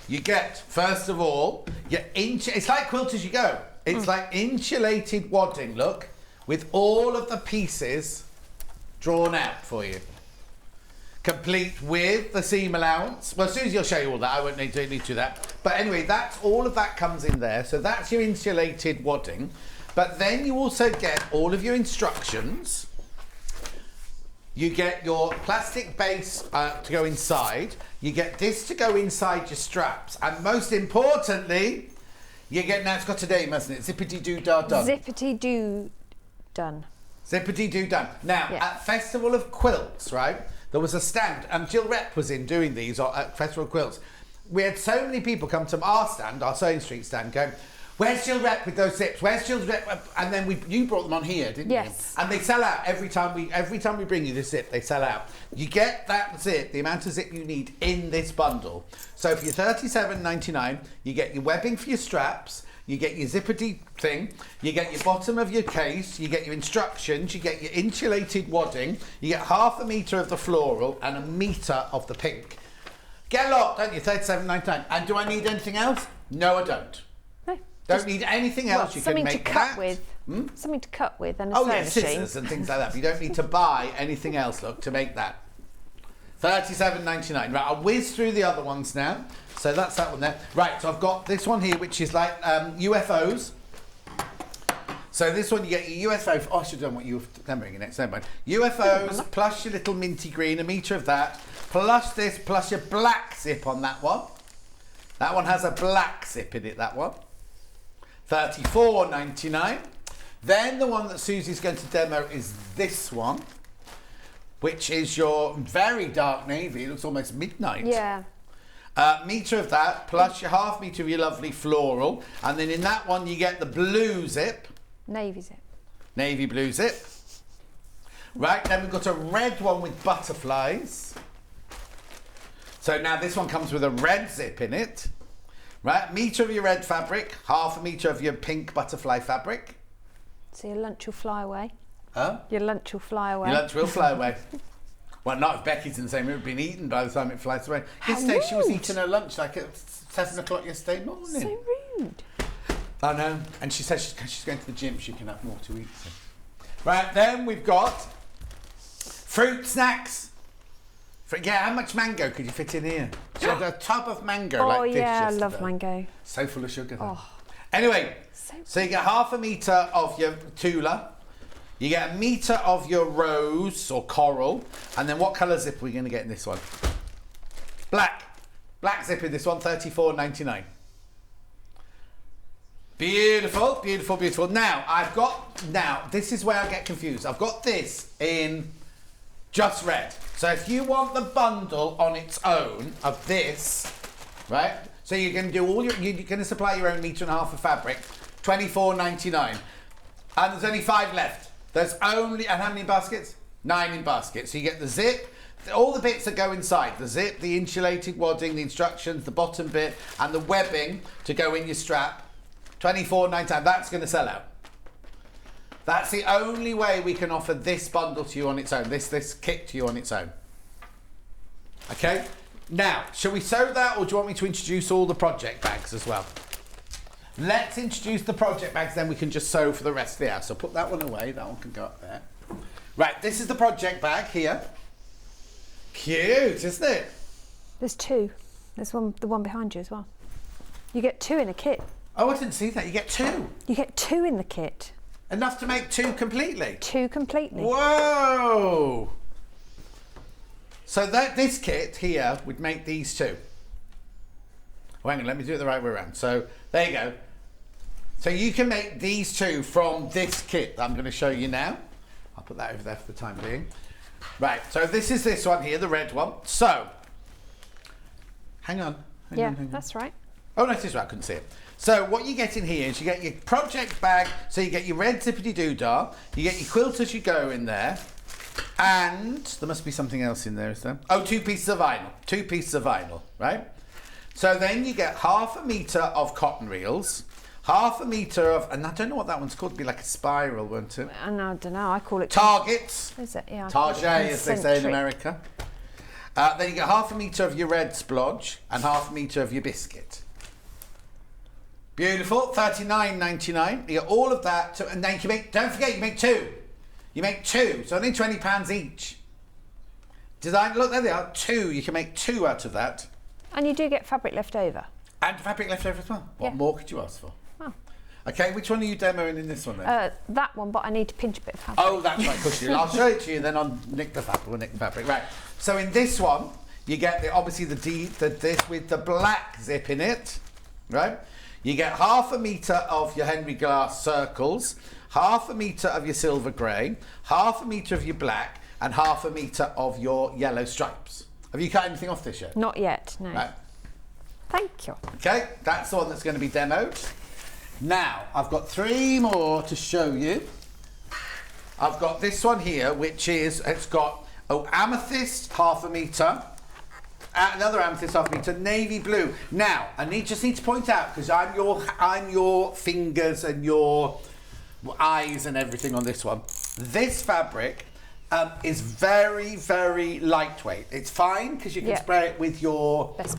Speaker 1: you get, first of all, it's like Quilt As You Go. It's like insulated wadding, look, with all of the pieces drawn out for you. Complete with the seam allowance. Well, Suzie will show you all that. I won't need to do that. But anyway, all of that comes in there. So that's your insulated wadding. But then you also get all of your instructions. You get your plastic base to go inside. You get this to go inside your straps. And most importantly, you get, now it's got a name, hasn't it? Zippity-doo-dah-done.
Speaker 2: Zippity-doo-done.
Speaker 1: Zippity-doo-done. Now, at Festival of Quilts, right? There was a stand, and Jill Rep was in doing these at Festival of Quilts. We had so many people come to our stand, our Sewing Street stand, going, where's Jill Rep with those zips? Where's Jill Rep? And then you brought them on here, didn't you?
Speaker 2: Yes.
Speaker 1: And they sell out every time we bring you this zip, they sell out. You get that zip, the amount of zip you need in this bundle. So for your $37.99, you get your webbing for your straps, you get your zippery thing, you get your bottom of your case, you get your instructions, you get your insulated wadding, you get ½ a metre of the floral and 1 metre of the pink. Get a lot, don't you? £37.99. And do I need anything else? No, I don't.
Speaker 2: No.
Speaker 1: Don't need anything else. You can make
Speaker 2: something to cut with. Something to cut with and a sewing machine.
Speaker 1: Scissors and things like that. But you don't need to buy anything else, look, to make that. £37.99. Right, I'll whiz through the other ones now. So that's that one there. Right, so I've got this one here, which is like UFOs. So this one, you get your UFO. Oh, I should have done what you were remembering next. Never mind. UFOs plus your little minty green, 1 metre of that, plus this, plus your black zip on that one. That one has a black zip in it, that one. £34.99. Then the one that Susie's going to demo is this one, which is your very dark navy. It looks almost midnight.
Speaker 2: Yeah.
Speaker 1: Metre of that, plus your ½ metre of your lovely floral. And then in that one, you get the blue zip.
Speaker 2: Navy zip.
Speaker 1: Navy blue zip. Right, then we've got a red one with butterflies. So now this one comes with a red zip in it. Right, metre of your red fabric, ½ a metre of your pink butterfly fabric.
Speaker 2: So your lunch will fly away.
Speaker 1: Huh?
Speaker 2: Your lunch will fly away.
Speaker 1: Your lunch will fly away. Well, not if Becky's in the same room. It's been eaten by the time it flies away. Yesterday she was eating her lunch like at 7 o'clock yesterday morning.
Speaker 2: So rude.
Speaker 1: I know. And she says she's going to the gym. She can have more to eat. So. Right, then we've got fruit snacks. Yeah, how much mango could you fit in here? She had a tub of mango like this
Speaker 2: yeah,
Speaker 1: yesterday.
Speaker 2: I love mango.
Speaker 1: So full of sugar though. Oh. Anyway, so you get ½ a metre of your Tula. You get 1 metre of your rose or coral. And then what colour zip are we going to get in this one? Black. Black zip in this one, £34.99. Beautiful, beautiful, beautiful. Now, this is where I get confused. I've got this in just red. So if you want the bundle on its own of this, right? So you're going to do you're going to supply your own 1.5 metres of fabric, £24.99. And there's only 5 left. There's only, and how many baskets? 9 in baskets. So you get the zip, all the bits that go inside. The zip, the insulated wadding, the instructions, the bottom bit, and the webbing to go in your strap. £24.99. That's going to sell out. That's the only way we can offer this bundle to you on its own, this kit to you on its own. Okay? Now, shall we sew that, or do you want me to introduce all the project bags as well? Let's introduce the project bags, then we can just sew for the rest of the house. So put that one away, that one can go up there. Right, this is the project bag here. Cute, isn't it?
Speaker 2: There's 2. There's the one behind you as well. You get 2 in a kit.
Speaker 1: Oh, I didn't see that. You get 2.
Speaker 2: You get 2 in the kit.
Speaker 1: Enough to make 2 completely?
Speaker 2: 2 completely.
Speaker 1: Whoa! So this kit here would make these 2. Oh, hang on, let me do it the right way around. So there you go. So you can make these 2 from this kit that I'm going to show you now. I'll put that over there for the time being. Right, so this is this one here, the red one. So, hang on. Hang on.
Speaker 2: That's right.
Speaker 1: Oh, no, it is right, I couldn't see it. So what you get in here is you get your project bag, so you get your red zippity doodah, you get your quilt as you go in there, and there must be something else in there, is there? Oh, 2 pieces of vinyl. 2 pieces of vinyl, right? So then you get ½ a metre of cotton reels, ½ a metre of, and I don't know what that one's called, it'd be like a spiral, won't it?
Speaker 2: I don't know, I call it...
Speaker 1: Targets.
Speaker 2: Is it? Yeah.
Speaker 1: Target, as they say in America. Then you get ½ a metre of your red splodge and ½ a metre of your biscuit. Beautiful, £39.99. You get all of that, and then you make, don't forget, you make 2. You make 2, so only £20 each. Look, there they are, 2. You can make 2 out of that.
Speaker 2: And you do get fabric left over.
Speaker 1: And fabric left over as well. What more could you ask for?
Speaker 2: Oh.
Speaker 1: Okay, which one are you demoing in this one then?
Speaker 2: That one, but I need to pinch a bit of fabric.
Speaker 1: Oh, that's right, push you. I'll show it to you, then I'll nick the fabric. We'll nick the fabric. Right. So in this one, you get obviously this with the black zip in it, right? You get ½ a metre of your Henry Glass circles, ½ a metre of your silver grey, ½ a metre of your black, and ½ a metre of your yellow stripes. Have you cut anything off this yet?
Speaker 2: Not yet, no.
Speaker 1: Right.
Speaker 2: Thank you.
Speaker 1: Okay, that's the one that's going to be demoed. Now, I've got 3 more to show you. I've got this one here, which is, it's got amethyst ½ a metre, another amethyst half metre, navy blue. Now, just need to point out, because I'm your fingers and your eyes and everything on this one. This fabric is very, very lightweight. It's fine because you can spray it with your best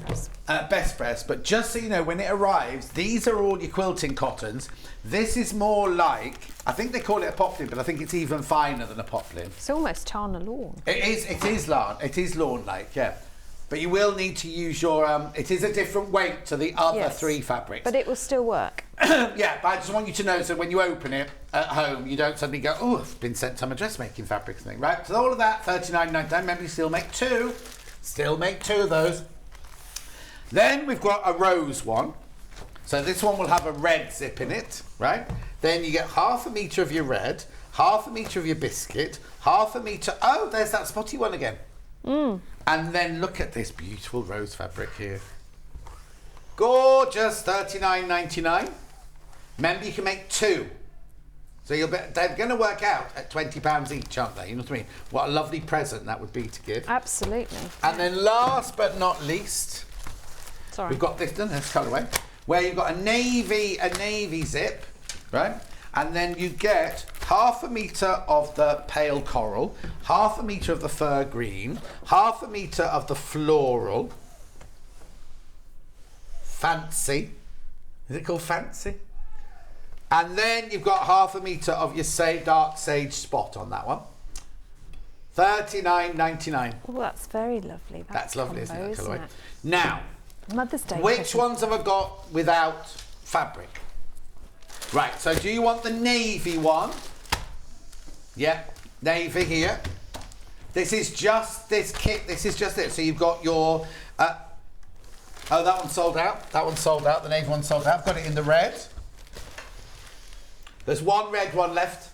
Speaker 1: press. But just so you know, when it arrives, these are all your quilting cottons. This is more like, I think they call it a poplin, but I think it's even finer than a poplin.
Speaker 2: It's almost Tana lawn.
Speaker 1: It is lawn. It is lawn-like, yeah. But you will need to use your, it is a different weight to the other three fabrics.
Speaker 2: But it will still work.
Speaker 1: Yeah, but I just want you to know, so when you open it at home, you don't suddenly go, oh, I've been sent some dressmaking fabrics thing, right? So all of that, $39.99. Remember, you still make two. Still make two of those. Then we've got a rose one. So this one will have a red zip in it, right? Then you get half a metre of your red, half a metre of your biscuit, half a metre... Oh, there's that spotty one again. And then look at this beautiful rose fabric here. Gorgeous, $39.99. Remember, you can make two. So they're going to work out at £20 each, aren't they? You know what I mean? What a lovely present that would be to give.
Speaker 2: Absolutely.
Speaker 1: And then last but not least, we've got this colourway, where you've got a navy zip, right? And then you get half a metre of the pale coral, half a metre of the fir green, half a metre of the floral. Fancy. Is it called fancy? And then you've got half a metre of your dark sage spot on that one. $39.99.
Speaker 2: Oh, that's very lovely.
Speaker 1: That's lovely, isn't it, that colourway? Now,
Speaker 2: Mother's Day.
Speaker 1: Which ones have I got without fabric? Right, so do you want the navy one? Yeah, navy here. This is just this kit, this is just it. So you've got your, oh, that one's sold out. That one's sold out, the navy one's sold out. I've got it in the red. There's one red one left.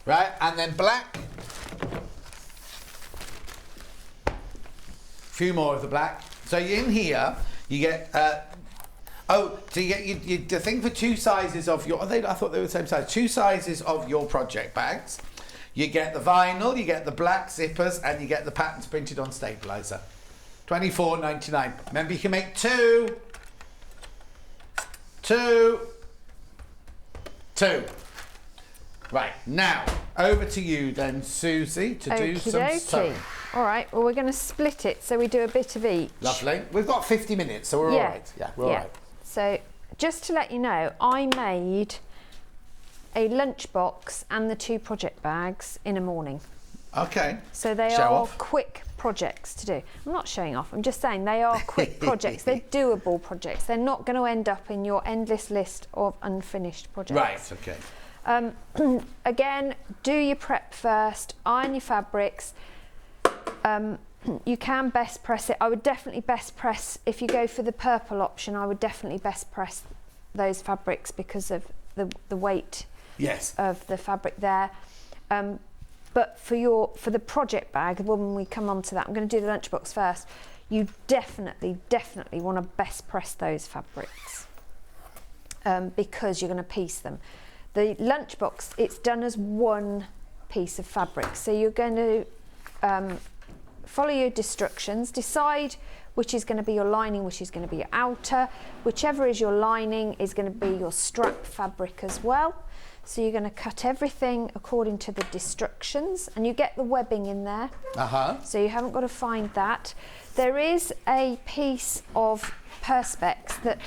Speaker 1: Right, and then black. Few more of the black. So in here, you get, so you get the thing for two sizes of your, I thought they were the same size, two sizes of your project bags. You get the vinyl, you get the black zippers, and you get the patterns printed on stabilizer. $24.99. Remember, you can make two. Right, now, over to you then, Susie, to do some sewing.
Speaker 2: All right, well, we're going to split it, so we do a bit of each.
Speaker 1: Lovely. We've got 50 minutes, so we're all right. Yeah, we're all right.
Speaker 2: So, just to let you know, I made a lunchbox and the two project bags in a morning.
Speaker 1: Okay.
Speaker 2: So they are quick projects to do. I'm not showing off, I'm just saying they are quick projects. They're doable projects. They're not going to end up in your endless list of unfinished projects.
Speaker 1: Right, okay.
Speaker 2: Again, do your prep first, iron your fabrics. You can best press it. I would definitely best press, if you go for the purple option, I would definitely best press those fabrics because of the weight of the fabric there. But for the project bag, when we come on to that, I'm going to do the lunchbox first. You definitely want to best press those fabrics because you're going to piece them. The lunchbox, it's done as one piece of fabric. So you're going to follow your instructions, decide which is going to be your lining, which is going to be your outer. Whichever is your lining is going to be your strap fabric as well. So you're going to cut everything according to the instructions, and you get the webbing in there. So you haven't got to find that. There is a piece of Perspex that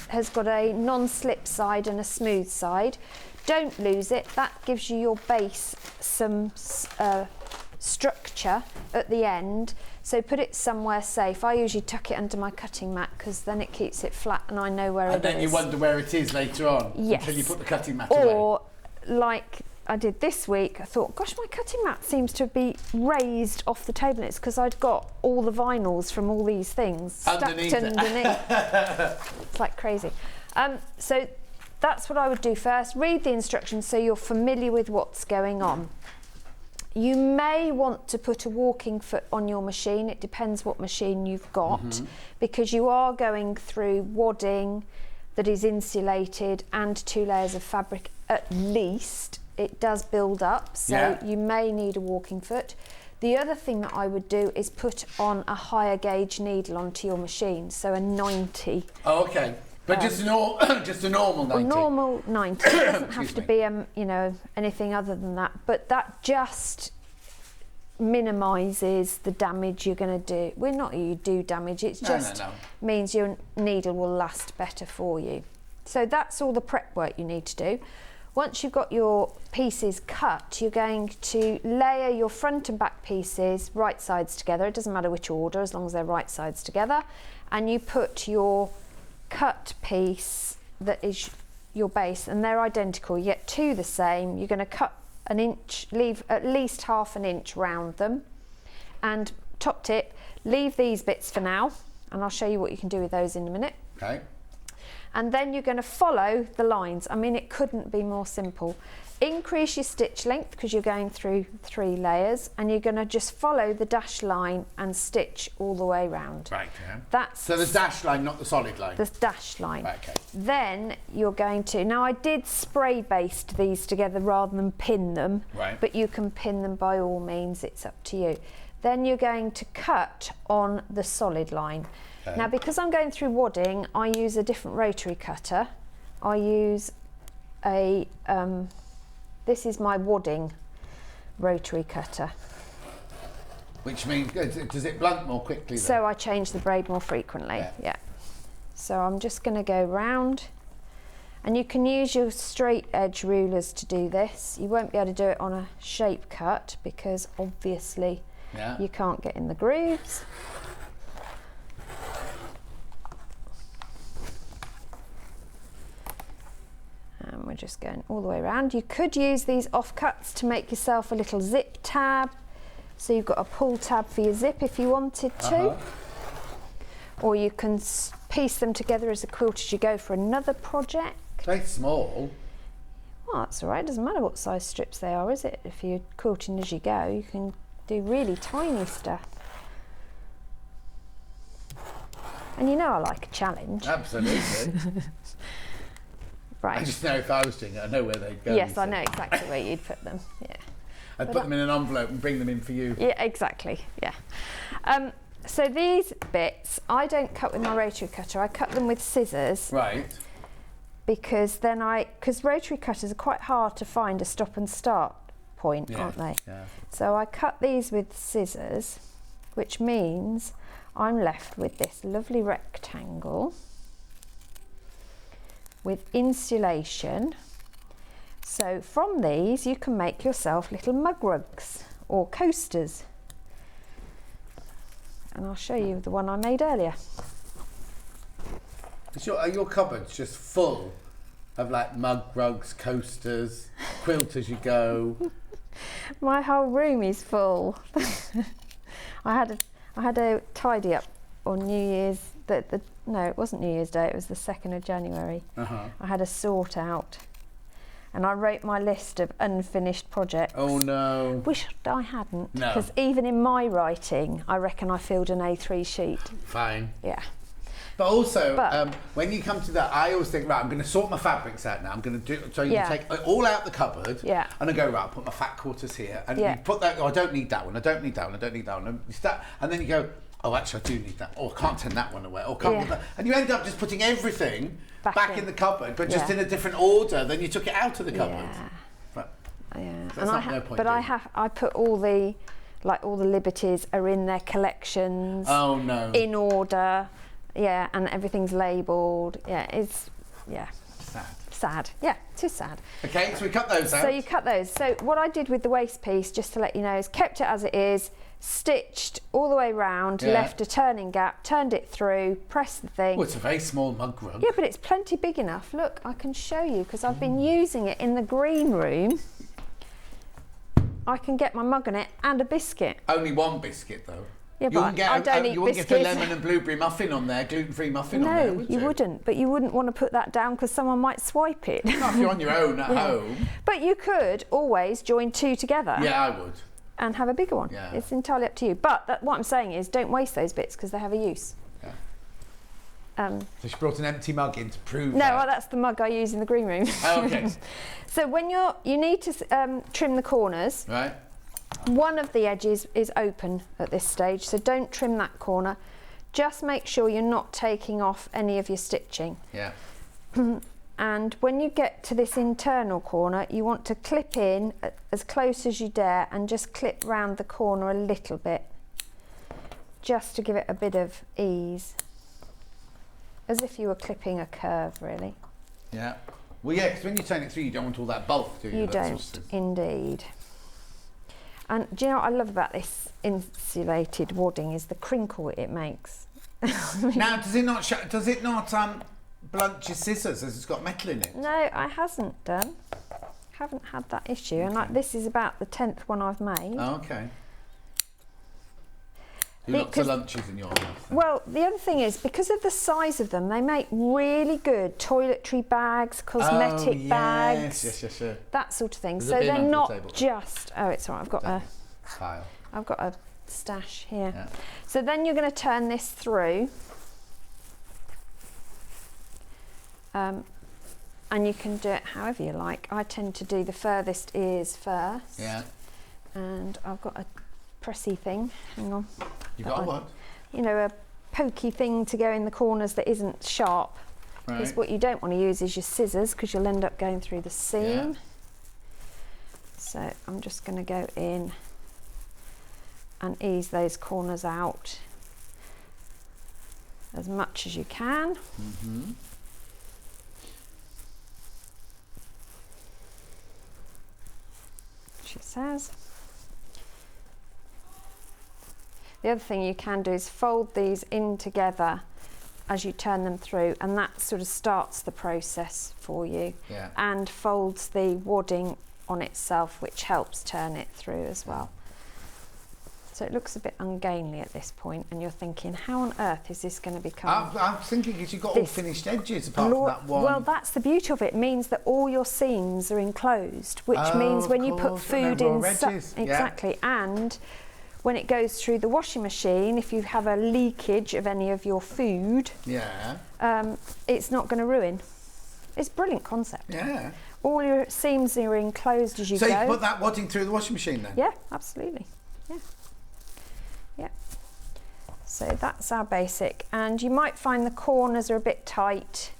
Speaker 2: has got a non-slip side and a smooth side. Don't lose it. That gives you your base some structure at the end. So put it somewhere safe. I usually tuck it under my cutting mat because then it keeps it flat and I know where it is.
Speaker 1: And then you wonder where it is later on.
Speaker 2: Yes.
Speaker 1: Until you put the cutting mat away.
Speaker 2: Or like I did this week, I thought, gosh, my cutting mat seems to be raised off the table. And it's because I'd got all the vinyls from all these things stuck underneath. It's like crazy. So that's what I would do first. Read the instructions so you're familiar with what's going on. You may want to put a walking foot on your machine. It depends what machine you've got, because you are going through wadding that is insulated and 2 layers of fabric at least. It does build up, so you may need a walking foot. The other thing that I would do is put on a higher gauge needle onto your machine, so a 90.
Speaker 1: Oh, okay. But just a normal 90.
Speaker 2: A normal 90. It doesn't have to be, you know, anything other than that. But that just minimises the damage you're going to do. Well, not you do damage. It just means your needle will last better for you. So that's all the prep work you need to do. Once you've got your pieces cut, you're going to layer your front and back pieces right sides together. It doesn't matter which order, as long as they're right sides together. And you put your cut piece that is your base, and they're identical. You get two the same. You're going to cut an inch, leave at least half an inch round them. And top tip, leave these bits for now, and I'll show you what you can do with those in a minute.
Speaker 1: Okay.
Speaker 2: And then you're going to follow the lines. I mean, it couldn't be more simple. Increase your stitch length because you're going through 3 layers, and you're going to just follow the dashed line and stitch all the way round.
Speaker 1: Right, yeah. So the dashed line, not the solid line?
Speaker 2: The dashed line.
Speaker 1: Right, okay.
Speaker 2: Then you're going to, now I did spray baste these together rather than pin them,
Speaker 1: right,
Speaker 2: but you can pin them by all means, it's up to you. Then you're going to cut on the solid line. Okay. Now, because I'm going through wadding, I use a different rotary cutter. I use a, this is my wadding rotary cutter.
Speaker 1: Which means, does it blunt more quickly then?
Speaker 2: So I change the braid more frequently, yeah. So I'm just going to go round, and you can use your straight edge rulers to do this. You won't be able to do it on a shape cut because obviously you can't get in the grooves. And we're just going all the way around. You could use these offcuts to make yourself a little zip tab. So you've got a pull tab for your zip if you wanted to. Or you can piece them together as a quilt as you go for another project.
Speaker 1: Very small.
Speaker 2: Well, that's all right. It doesn't matter what size strips they are, is it? If you're quilting as you go, you can do really tiny stuff. And you know I like a challenge.
Speaker 1: Absolutely.
Speaker 2: Right.
Speaker 1: I just know if I was doing it, I know where they'd go.
Speaker 2: Yes, I know exactly where you'd put them, yeah.
Speaker 1: I'd put them in an envelope and bring them in for you.
Speaker 2: Yeah, exactly, yeah. So these bits, I don't cut with my rotary cutter, I cut them with scissors.
Speaker 1: Right.
Speaker 2: Because then because rotary cutters are quite hard to find a stop and start point, aren't they? Yeah. So I cut these with scissors, which means I'm left with this lovely rectangle with insulation. So from these you can make yourself little mug rugs or coasters. And I'll show you the one I made earlier.
Speaker 1: Are your cupboards just full of like mug rugs, coasters, quilt as you go?
Speaker 2: My whole room is full. I had a tidy up on New Year's, no, it wasn't New Year's Day, it was the 2nd of January. I had a sort out and I wrote my list of unfinished projects.
Speaker 1: Oh no.
Speaker 2: Wish I hadn't, because even in my writing, I reckon I filled an A3 sheet.
Speaker 1: Fine.
Speaker 2: Yeah.
Speaker 1: But also, when you come to that, I always think, right, I'm going to sort my fabrics out now. I'm going to do, so you take it all out the cupboard, and I go, right, I'll put my fat quarters here, and you put that, I don't need that one, I don't need that one, I don't need that one, and then you go, oh, actually, I do need that, or I can't turn that one away, or can't put that, and you end up just putting everything back in the cupboard, but just in a different order than you took it out of the cupboard. But that's not no point.
Speaker 2: But I put all the, like all the liberties are in their collections.
Speaker 1: Oh no.
Speaker 2: In order. Yeah, and everything's labelled. Yeah, it's sad. Yeah, it is sad.
Speaker 1: Okay, so we cut those out.
Speaker 2: So you cut those. So what I did with the waist piece, just to let you know, is kept it as it is, stitched all the way round, left a turning gap, turned it through, pressed the thing.
Speaker 1: Oh, it's a very small mug rug.
Speaker 2: Yeah, but it's plenty big enough. Look, I can show you because I've been using it in the green room. I can get my mug on it and a biscuit.
Speaker 1: Only one biscuit though.
Speaker 2: Yeah, but I don't eat biscuits. You wouldn't get a
Speaker 1: lemon and blueberry muffin on there, gluten-free muffin on there, would you?
Speaker 2: No, you wouldn't. But you wouldn't want to put that down because someone might swipe it.
Speaker 1: Not if you're on your own at home.
Speaker 2: But you could always join two together.
Speaker 1: Yeah, I would.
Speaker 2: And have a bigger one.
Speaker 1: Yeah.
Speaker 2: It's entirely up to you. But what I'm saying is don't waste those bits because they have a use.
Speaker 1: So she brought an empty mug in to prove
Speaker 2: that. No, well, that's the mug I use in the green room.
Speaker 1: Oh, okay.
Speaker 2: So when you need to trim the corners.
Speaker 1: Right.
Speaker 2: One of the edges is open at this stage, so don't trim that corner. Just make sure you're not taking off any of your stitching.
Speaker 1: Yeah.
Speaker 2: And when you get to this internal corner, you want to clip in as close as you dare and just clip round the corner a little bit, just to give it a bit of ease, as if you were clipping a curve, really.
Speaker 1: Yeah. Well, yeah, because when you turn it through, you don't want all that bulk, do you?
Speaker 2: You don't, indeed. And do you know what I love about this insulated wadding is the crinkle it makes.
Speaker 1: Now, does it not blunt your scissors as it's got metal in it?
Speaker 2: No, I hasn't done. Haven't had that issue, and like this is about the 10th one I've made.
Speaker 1: Oh, okay. Lots of lunches in your house.
Speaker 2: Well, the other thing is, because of the size of them, they make really good toiletry bags, cosmetic bags.
Speaker 1: Yes.
Speaker 2: That sort of thing.
Speaker 1: There's
Speaker 2: so they're not
Speaker 1: the
Speaker 2: just. Oh, it's all right. I've got a
Speaker 1: file.
Speaker 2: I've got a stash here.
Speaker 1: Yeah.
Speaker 2: So then you're going to turn this through. And you can do it however you like. I tend to do the furthest ears first.
Speaker 1: Yeah.
Speaker 2: And I've got a pressy thing. Hang on.
Speaker 1: You've got what?
Speaker 2: You know, a pokey thing to go in the corners that isn't sharp. Because what you don't want to use is your scissors, because you'll end up going through the seam.
Speaker 1: Yeah.
Speaker 2: So I'm just going to go in and ease those corners out as much as you can.
Speaker 1: Mm-hmm.
Speaker 2: She says. The other thing you can do is fold these in together as you turn them through, and that sort of starts the process for you.
Speaker 1: Yeah.
Speaker 2: And folds the wadding on itself, which helps turn it through as well. So it looks a bit ungainly at this point, and you're thinking, how on earth is this going to become?
Speaker 1: I'm thinking because you've got all finished edges apart from that one.
Speaker 2: Well, that's the beauty of it. It means that all your seams are enclosed, which means when you put food in, exactly, and when it goes through the washing machine, if you have a leakage of any of your food, it's not going to ruin. It's a brilliant concept.
Speaker 1: Yeah.
Speaker 2: All your seams are enclosed as you go.
Speaker 1: So you put that wadding through the washing machine then?
Speaker 2: Yeah, absolutely. Yeah. Yeah. So that's our basic. And you might find the corners are a bit tight,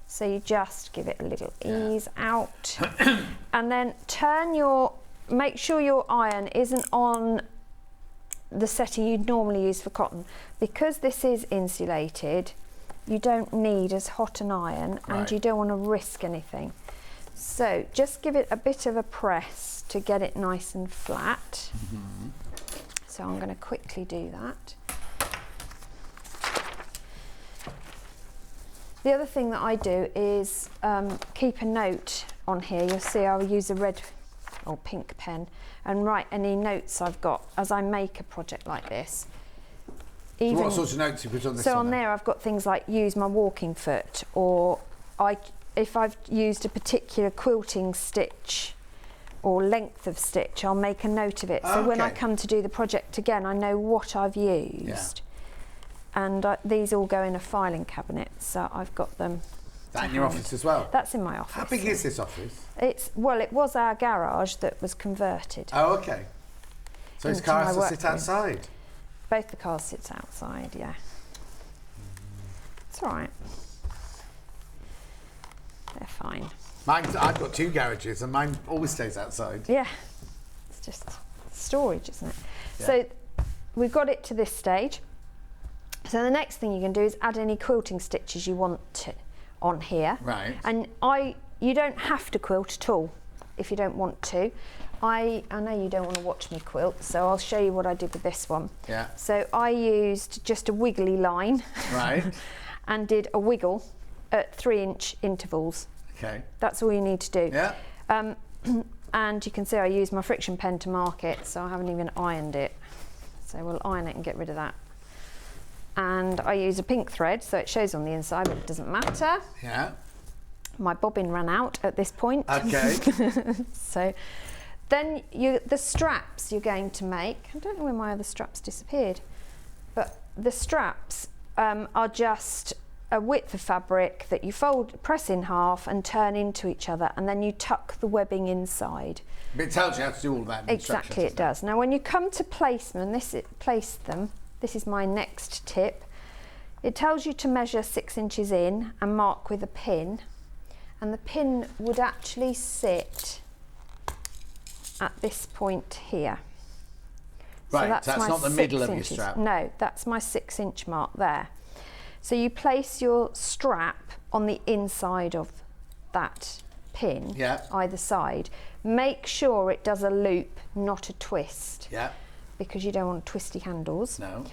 Speaker 2: so you just give it a little ease out. And then make sure your iron isn't on the setting you'd normally use for cotton. Because this is insulated, you don't need as hot an iron, and you don't want to risk anything. So just give it a bit of a press to get it nice and flat.
Speaker 1: Mm-hmm.
Speaker 2: So I'm going to quickly do that. The other thing that I do is keep a note on here. You'll see I'll use a red or pink pen and write any notes I've got as I make a project like this.
Speaker 1: So what sorts of notes you put on this one?
Speaker 2: So on there I've got things like use my walking foot, or if I've used a particular quilting stitch or length of stitch, I'll make a note of it. So when I come to do the project again, I know what I've used. Yeah. And these all go in a filing cabinet, so I've got them.
Speaker 1: Is that in your office as well?
Speaker 2: That's in my office.
Speaker 1: How big is this office?
Speaker 2: It was our garage that was converted.
Speaker 1: Oh, okay. So his car has to sit outside?
Speaker 2: Both the cars sit outside, yeah. It's all right. They're fine.
Speaker 1: I've got two garages and mine always stays outside.
Speaker 2: Yeah, it's just storage, isn't it? Yeah. So we've got it to this stage. So the next thing you can do is add any quilting stitches you want on here.
Speaker 1: Right.
Speaker 2: And you don't have to quilt at all if you don't want to. I know you don't want to watch me quilt, so I'll show you what I did with this one.
Speaker 1: Yeah.
Speaker 2: So I used just a wiggly line.
Speaker 1: Right.
Speaker 2: And did a wiggle at 3-inch intervals.
Speaker 1: Okay.
Speaker 2: That's all you need to do.
Speaker 1: Yeah.
Speaker 2: And you can see I used my friction pen to mark it, so I haven't even ironed it. So we'll iron it and get rid of that. And I use a pink thread, so it shows on the inside, but it doesn't matter.
Speaker 1: Yeah.
Speaker 2: My bobbin ran out at this point.
Speaker 1: Okay.
Speaker 2: So then the straps you're going to make, I don't know where my other straps disappeared, but the straps are just a width of fabric that you press in half and turn into each other, and then you tuck the webbing inside.
Speaker 1: But it tells you how to do all that.
Speaker 2: Exactly, it does. Now, when you come to placement, place them. This is my next tip. It tells you to measure 6 inches in and mark with a pin, and the pin would actually sit at this point here.
Speaker 1: Right, so that's not the middle of your strap.
Speaker 2: No, that's my 6-inch mark there. So you place your strap on the inside of that pin, either side. Make sure it does a loop, not a twist.
Speaker 1: Yeah.
Speaker 2: Because you don't want twisty handles.
Speaker 1: No.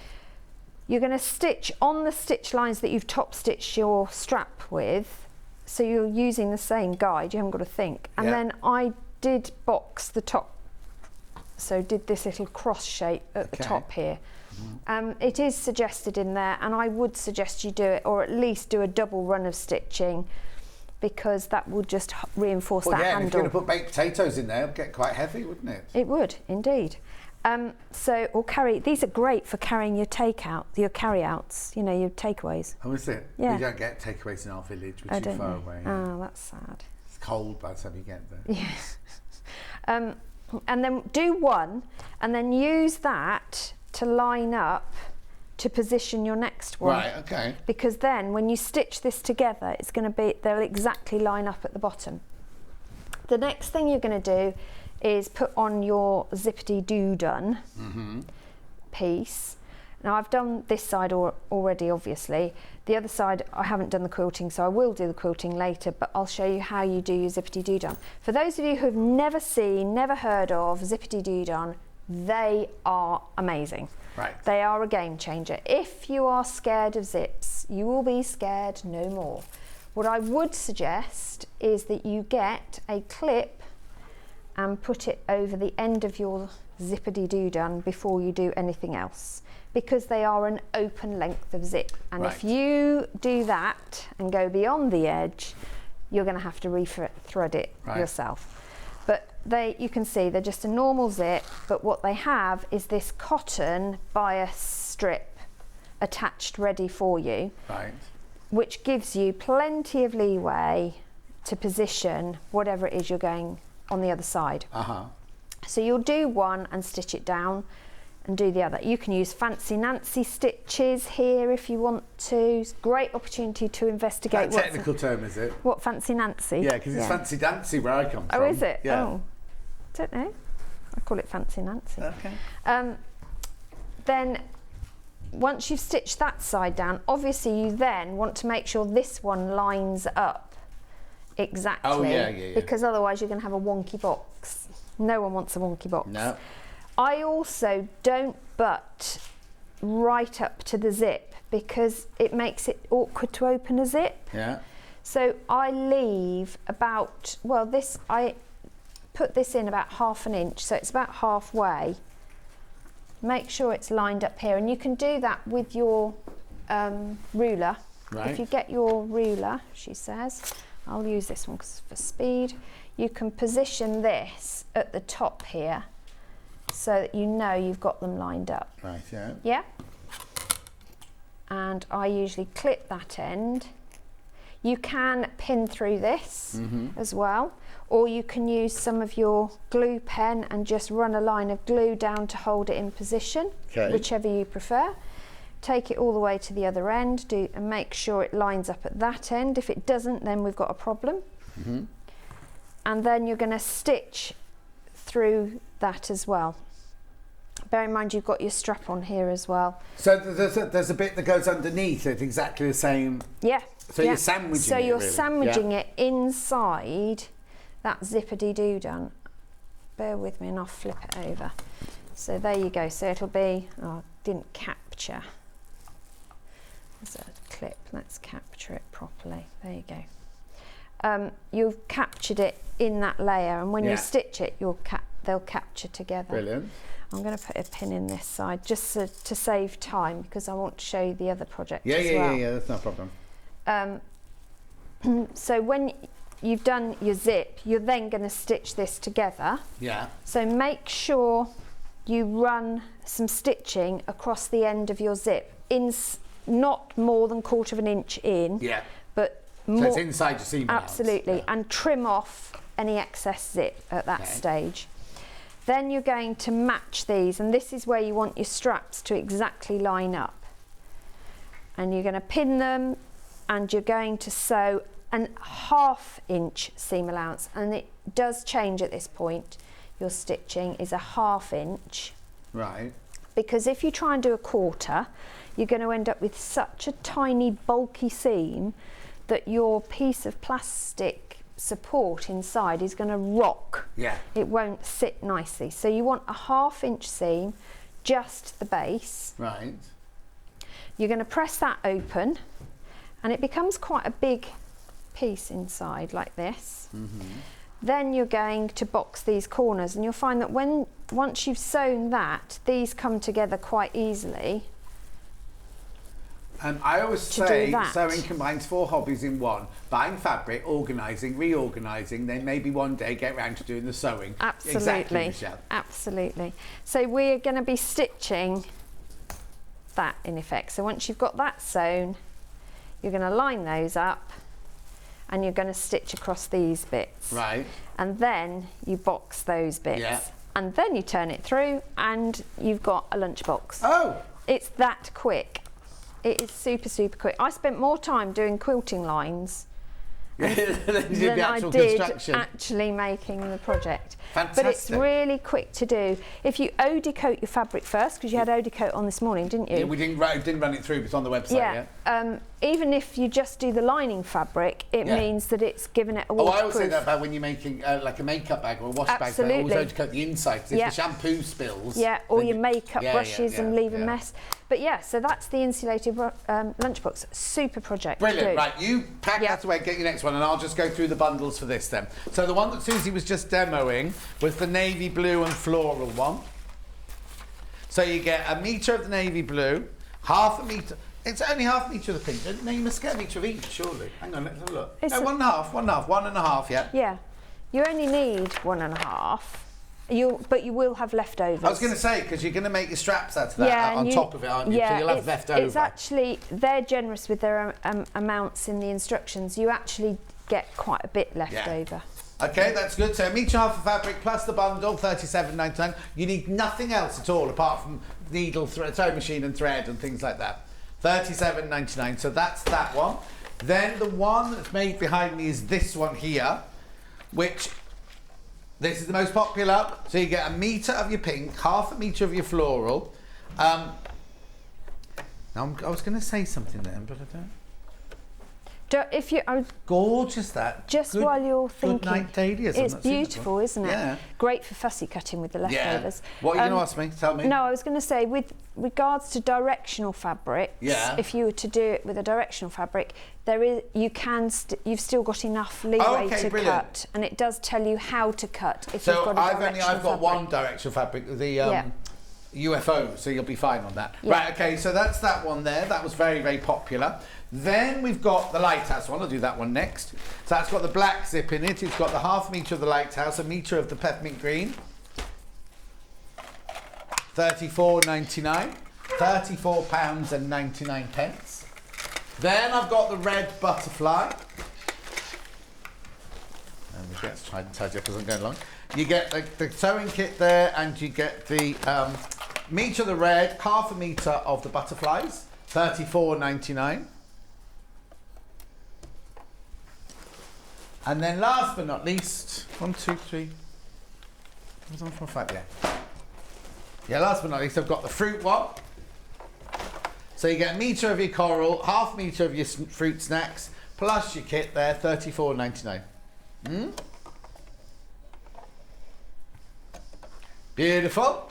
Speaker 2: You're going to stitch on the stitch lines that you've top stitched your strap with. So you're using the same guide, you haven't got to think. And then I did box the top, so did this little cross shape at the top here. It is suggested in there, and I would suggest you do it, or at least do a double run of stitching, because that would just reinforce that handle.
Speaker 1: If you're going to put baked potatoes in there, it'd get quite heavy, wouldn't it?
Speaker 2: It would, indeed. These are great for carrying your your carry-outs, you know, your takeaways.
Speaker 1: Oh, is it?
Speaker 2: Yeah.
Speaker 1: We don't get takeaways in our village, we're too far away.
Speaker 2: Oh, that's sad.
Speaker 1: It's cold by the time you get there.
Speaker 2: Yeah. And then do one, and then use that to line up to position your next one.
Speaker 1: Right, okay.
Speaker 2: Because then when you stitch this together, it's going to be, they'll exactly line up at the bottom. The next thing you're going to do is put on your zippity-doo-done piece. Now I've done this side already, obviously. The other side I haven't done the quilting, so I will do the quilting later, but I'll show you how you do your zippity-doo-done. For those of you who've never seen, never heard of zippity-doo-done, they are amazing.
Speaker 1: Right.
Speaker 2: They are a game changer. If you are scared of zips, you will be scared no more. What I would suggest is that you get a clip and put it over the end of your zippity-doo-done before you do anything else, because they are an open length of zip, and if you do that and go beyond the edge, you're going to have to re-thread it yourself. But you can see they're just a normal zip, but what they have is this cotton bias strip attached ready for you, which gives you plenty of leeway to position whatever it is you're going on the other side. So you'll do one and stitch it down and do the other. You can use Fancy Nancy stitches here if you want to. It's a great opportunity to investigate.
Speaker 1: That technical term, is it?
Speaker 2: What, Fancy Nancy?
Speaker 1: Yeah, because it's Fancy Dancy where I come from.
Speaker 2: Oh, is it?
Speaker 1: Yeah.
Speaker 2: Oh, don't know. I call it Fancy Nancy.
Speaker 1: Okay.
Speaker 2: Then once you've stitched that side down, obviously you then want to make sure this one lines up exactly.
Speaker 1: Oh, yeah.
Speaker 2: Because otherwise you're going to have a wonky box. No one wants a wonky box.
Speaker 1: No.
Speaker 2: I also don't butt right up to the zip because it makes it awkward to open a zip.
Speaker 1: Yeah.
Speaker 2: So I leave about, I put this in about 1/2 inch, so it's about halfway. Make sure it's lined up here, and you can do that with your ruler. If you get your ruler, she says, I'll use this one for speed. You can position this at the top here so that you know you've got them lined up.
Speaker 1: Right, yeah.
Speaker 2: Yeah? And I usually clip that end. You can pin through this as well, or you can use some of your glue pen and just run a line of glue down to hold it in position, whichever you prefer. Take it all the way to the other end and make sure it lines up at that end. If it doesn't, then we've got a problem. And then you're going to stitch through that as well. Bear in mind you've got your strap on here as well.
Speaker 1: So there's a bit that goes underneath it, exactly the same.
Speaker 2: Yeah.
Speaker 1: So you're sandwiching it.
Speaker 2: So you're
Speaker 1: really.
Speaker 2: sandwiching it inside that zippity-doo-done. Bear with me and I'll flip it over. So there you go. So it'll be, didn't capture. There's a clip. Let's capture it properly. There you go. You've captured it in that layer, and when you stitch it, they'll capture together.
Speaker 1: Brilliant.
Speaker 2: I'm going to put a pin in this side just to save time, because I want to show you the other project as well.
Speaker 1: Yeah, that's no problem.
Speaker 2: So when you've done your zip, you're then going to stitch this together.
Speaker 1: Yeah.
Speaker 2: So make sure you run some stitching across the end of your zip, not more than 1/4 of an inch in.
Speaker 1: Yeah.
Speaker 2: But
Speaker 1: So
Speaker 2: more,
Speaker 1: it's inside your seam allowance.
Speaker 2: absolutely,
Speaker 1: Yeah.
Speaker 2: and trim off any excess zip at that stage. Then you're going to match these, and this is where you want your straps to exactly line up. And you're going to pin them, and you're going to sew an 1/2 inch seam allowance, and it does change at this point. Your stitching is a 1/2 inch.
Speaker 1: Right.
Speaker 2: Because if you try and do a 1/4, you're going to end up with such a tiny bulky seam that your piece of plastic support inside is going to rock.
Speaker 1: Yeah.
Speaker 2: It won't sit nicely. So you want a 1/2 inch seam, just the base.
Speaker 1: Right.
Speaker 2: You're going to press that open, and it becomes quite a big piece inside like this. Then you're going to box these corners, and you'll find that once you've sewn that, these come together quite easily.
Speaker 1: I always
Speaker 2: To do
Speaker 1: say
Speaker 2: that.
Speaker 1: sewing combines 4 hobbies in one. Buying fabric, organising, reorganising, then maybe one day get round to doing the sewing.
Speaker 2: Absolutely.
Speaker 1: Exactly, Michelle.
Speaker 2: Absolutely. So we're going to be stitching that in effect. So once you've got that sewn, you're going to line those up, and you're going to stitch across these bits.
Speaker 1: Right.
Speaker 2: And then you box those bits.
Speaker 1: Yeah.
Speaker 2: And then you turn it through, and you've got a lunchbox.
Speaker 1: Oh!
Speaker 2: It's that quick. It is super, super quick. I spent more time doing quilting lines
Speaker 1: than
Speaker 2: than I did actually making the project.
Speaker 1: Fantastic.
Speaker 2: But it's really quick to do. If you OD coat your fabric first, because you had OD coat on this morning, didn't you?
Speaker 1: Yeah, we didn't run it through, but it's on the website, yeah.
Speaker 2: Even if you just do the lining fabric, it means that it's given it a
Speaker 1: Oh,
Speaker 2: waterproof.
Speaker 1: I always say that about when you're making like a makeup bag or a wash bag.
Speaker 2: Absolutely.
Speaker 1: I always have to coat the inside, 'cause if
Speaker 2: Yeah.
Speaker 1: the shampoo spills...
Speaker 2: Yeah, or
Speaker 1: then
Speaker 2: your makeup brushes and leave a
Speaker 1: yeah.
Speaker 2: mess. But yeah, so that's the insulated lunchbox. Super project.
Speaker 1: Brilliant,
Speaker 2: to do.
Speaker 1: right, you pack that away, get your next one, and I'll just go through the bundles for this then. So the one that Suzie was just demoing was the navy blue and floral one. So you get 1 metre of the navy blue, 1/2 metre, it's only 1/2 metre of the pink. No, you must get 1 metre of each, surely. Hang on, let's have a look.
Speaker 2: It's
Speaker 1: No, 1.5, yeah.
Speaker 2: Yeah, you only need 1.5. But you will have leftovers.
Speaker 1: I was going to say, because you're going to make your straps out of that on top of it, aren't you?
Speaker 2: Yeah,
Speaker 1: so you'll have leftover.
Speaker 2: It's actually, they're generous with their amounts in the instructions. You actually get quite a bit left over.
Speaker 1: Okay, that's good. So 1.5 metre of fabric plus the bundle, £37.99. You need nothing else at all apart from needle, sewing machine and thread and things like that. £37.99. So that's that one. Then the one that's made behind me is this one here, which this is the most popular. So you get 1 metre of your pink, 1/2 metre of your floral. Now I was going to say something then, but I don't.
Speaker 2: If you
Speaker 1: gorgeous that.
Speaker 2: Just
Speaker 1: good,
Speaker 2: while you're thinking,
Speaker 1: good night dahlias.
Speaker 2: it's beautiful, isn't it?
Speaker 1: Yeah.
Speaker 2: Great for fussy cutting with the leftovers.
Speaker 1: Yeah. What are you going to ask me? Tell me.
Speaker 2: No, I was going to say with regards to directional fabrics.
Speaker 1: Yeah.
Speaker 2: If you were to do it with a directional fabric, you've still got enough leeway to cut, and it does tell you how to cut if you've got a directional
Speaker 1: I've got
Speaker 2: fabric.
Speaker 1: one directional fabric, the UFO, so you'll be fine on that.
Speaker 2: Yeah.
Speaker 1: Right, okay, so that's that one there. That was very, very popular. Then we've got the lighthouse one. I'll do that one next. So that's got the black zip in it. It's got the 1/2 metre of the lighthouse, 1 metre of the peppermint green. £34.99. £34.99. Then I've got the red butterfly. And we get to try and tidy up as I'm going along. You get the sewing kit there, and you get the metre of the red, 1/2 metre of the butterflies, £34.99. And then last but not least, 1, 2, 3. Was on 4, 5, yeah. Yeah, last but not least, I've got the fruit one. So you get 1 metre of your coral, 1/2 metre of your fruit snacks, plus your kit there, £34.99. Beautiful.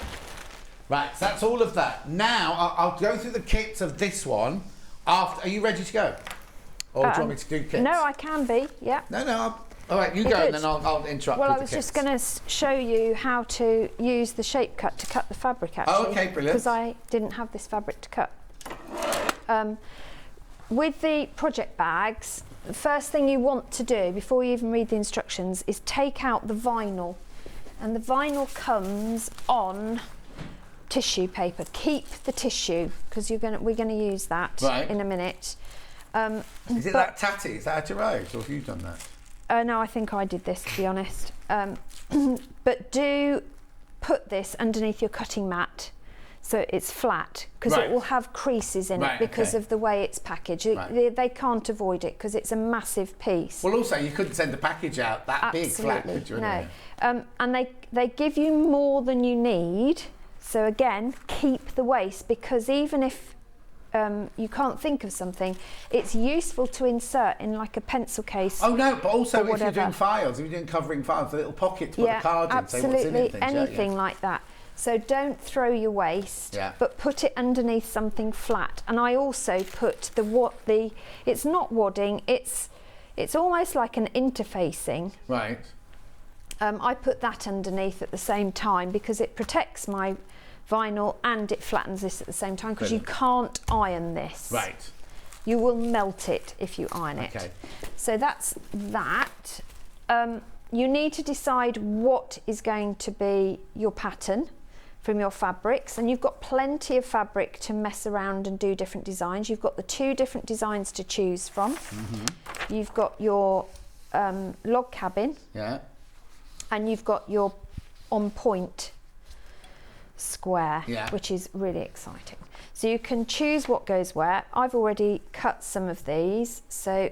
Speaker 1: Right, so that's all of that. Now, I'll go through the kits of this one after. Are you ready to go? Or do you want me to do kits?
Speaker 2: No, I can be, yeah.
Speaker 1: No. All right, you go, and then I'll interrupt
Speaker 2: Well,
Speaker 1: with
Speaker 2: I was
Speaker 1: the
Speaker 2: just
Speaker 1: kits.
Speaker 2: going to show you how to use the shape cut to cut the fabric, actually.
Speaker 1: Oh, okay, brilliant.
Speaker 2: Because I didn't have this fabric to cut. With the project bags, the first thing you want to do before you even read the instructions is take out the vinyl. And the vinyl comes on tissue paper. Keep the tissue because we're going to use that in a minute.
Speaker 1: Is it that tatty? Is that how it arrives, or have you done that?
Speaker 2: No, I think I did this, to be honest. But do put this underneath your cutting mat so it's flat, because it will have creases in it because of the way it's packaged. They can't avoid it because it's a massive piece.
Speaker 1: Well, also, you couldn't send a package out that big flat, could you?
Speaker 2: No. And they give you more than you need. So again, keep the waste, because even if you can't think of something, it's useful to insert in like a pencil case.
Speaker 1: Oh no, but also if you're doing files, if you're doing covering files, a little pocket to put the card in, say what's in it.
Speaker 2: Anything like that. So don't throw your waste, but put it underneath something flat. And I also put it's not wadding, it's almost like an interfacing.
Speaker 1: Right.
Speaker 2: I put that underneath at the same time because it protects my vinyl and it flattens this at the same time, because you can't iron this.
Speaker 1: Right.
Speaker 2: You will melt it if you iron it.
Speaker 1: Okay.
Speaker 2: So that's that. You need to decide what is going to be your pattern from your fabrics, and you've got plenty of fabric to mess around and do different designs. You've got the 2 different designs to choose from. You've got your log cabin, and you've got your on point square, which is really exciting. So you can choose what goes where. I've already cut some of these, so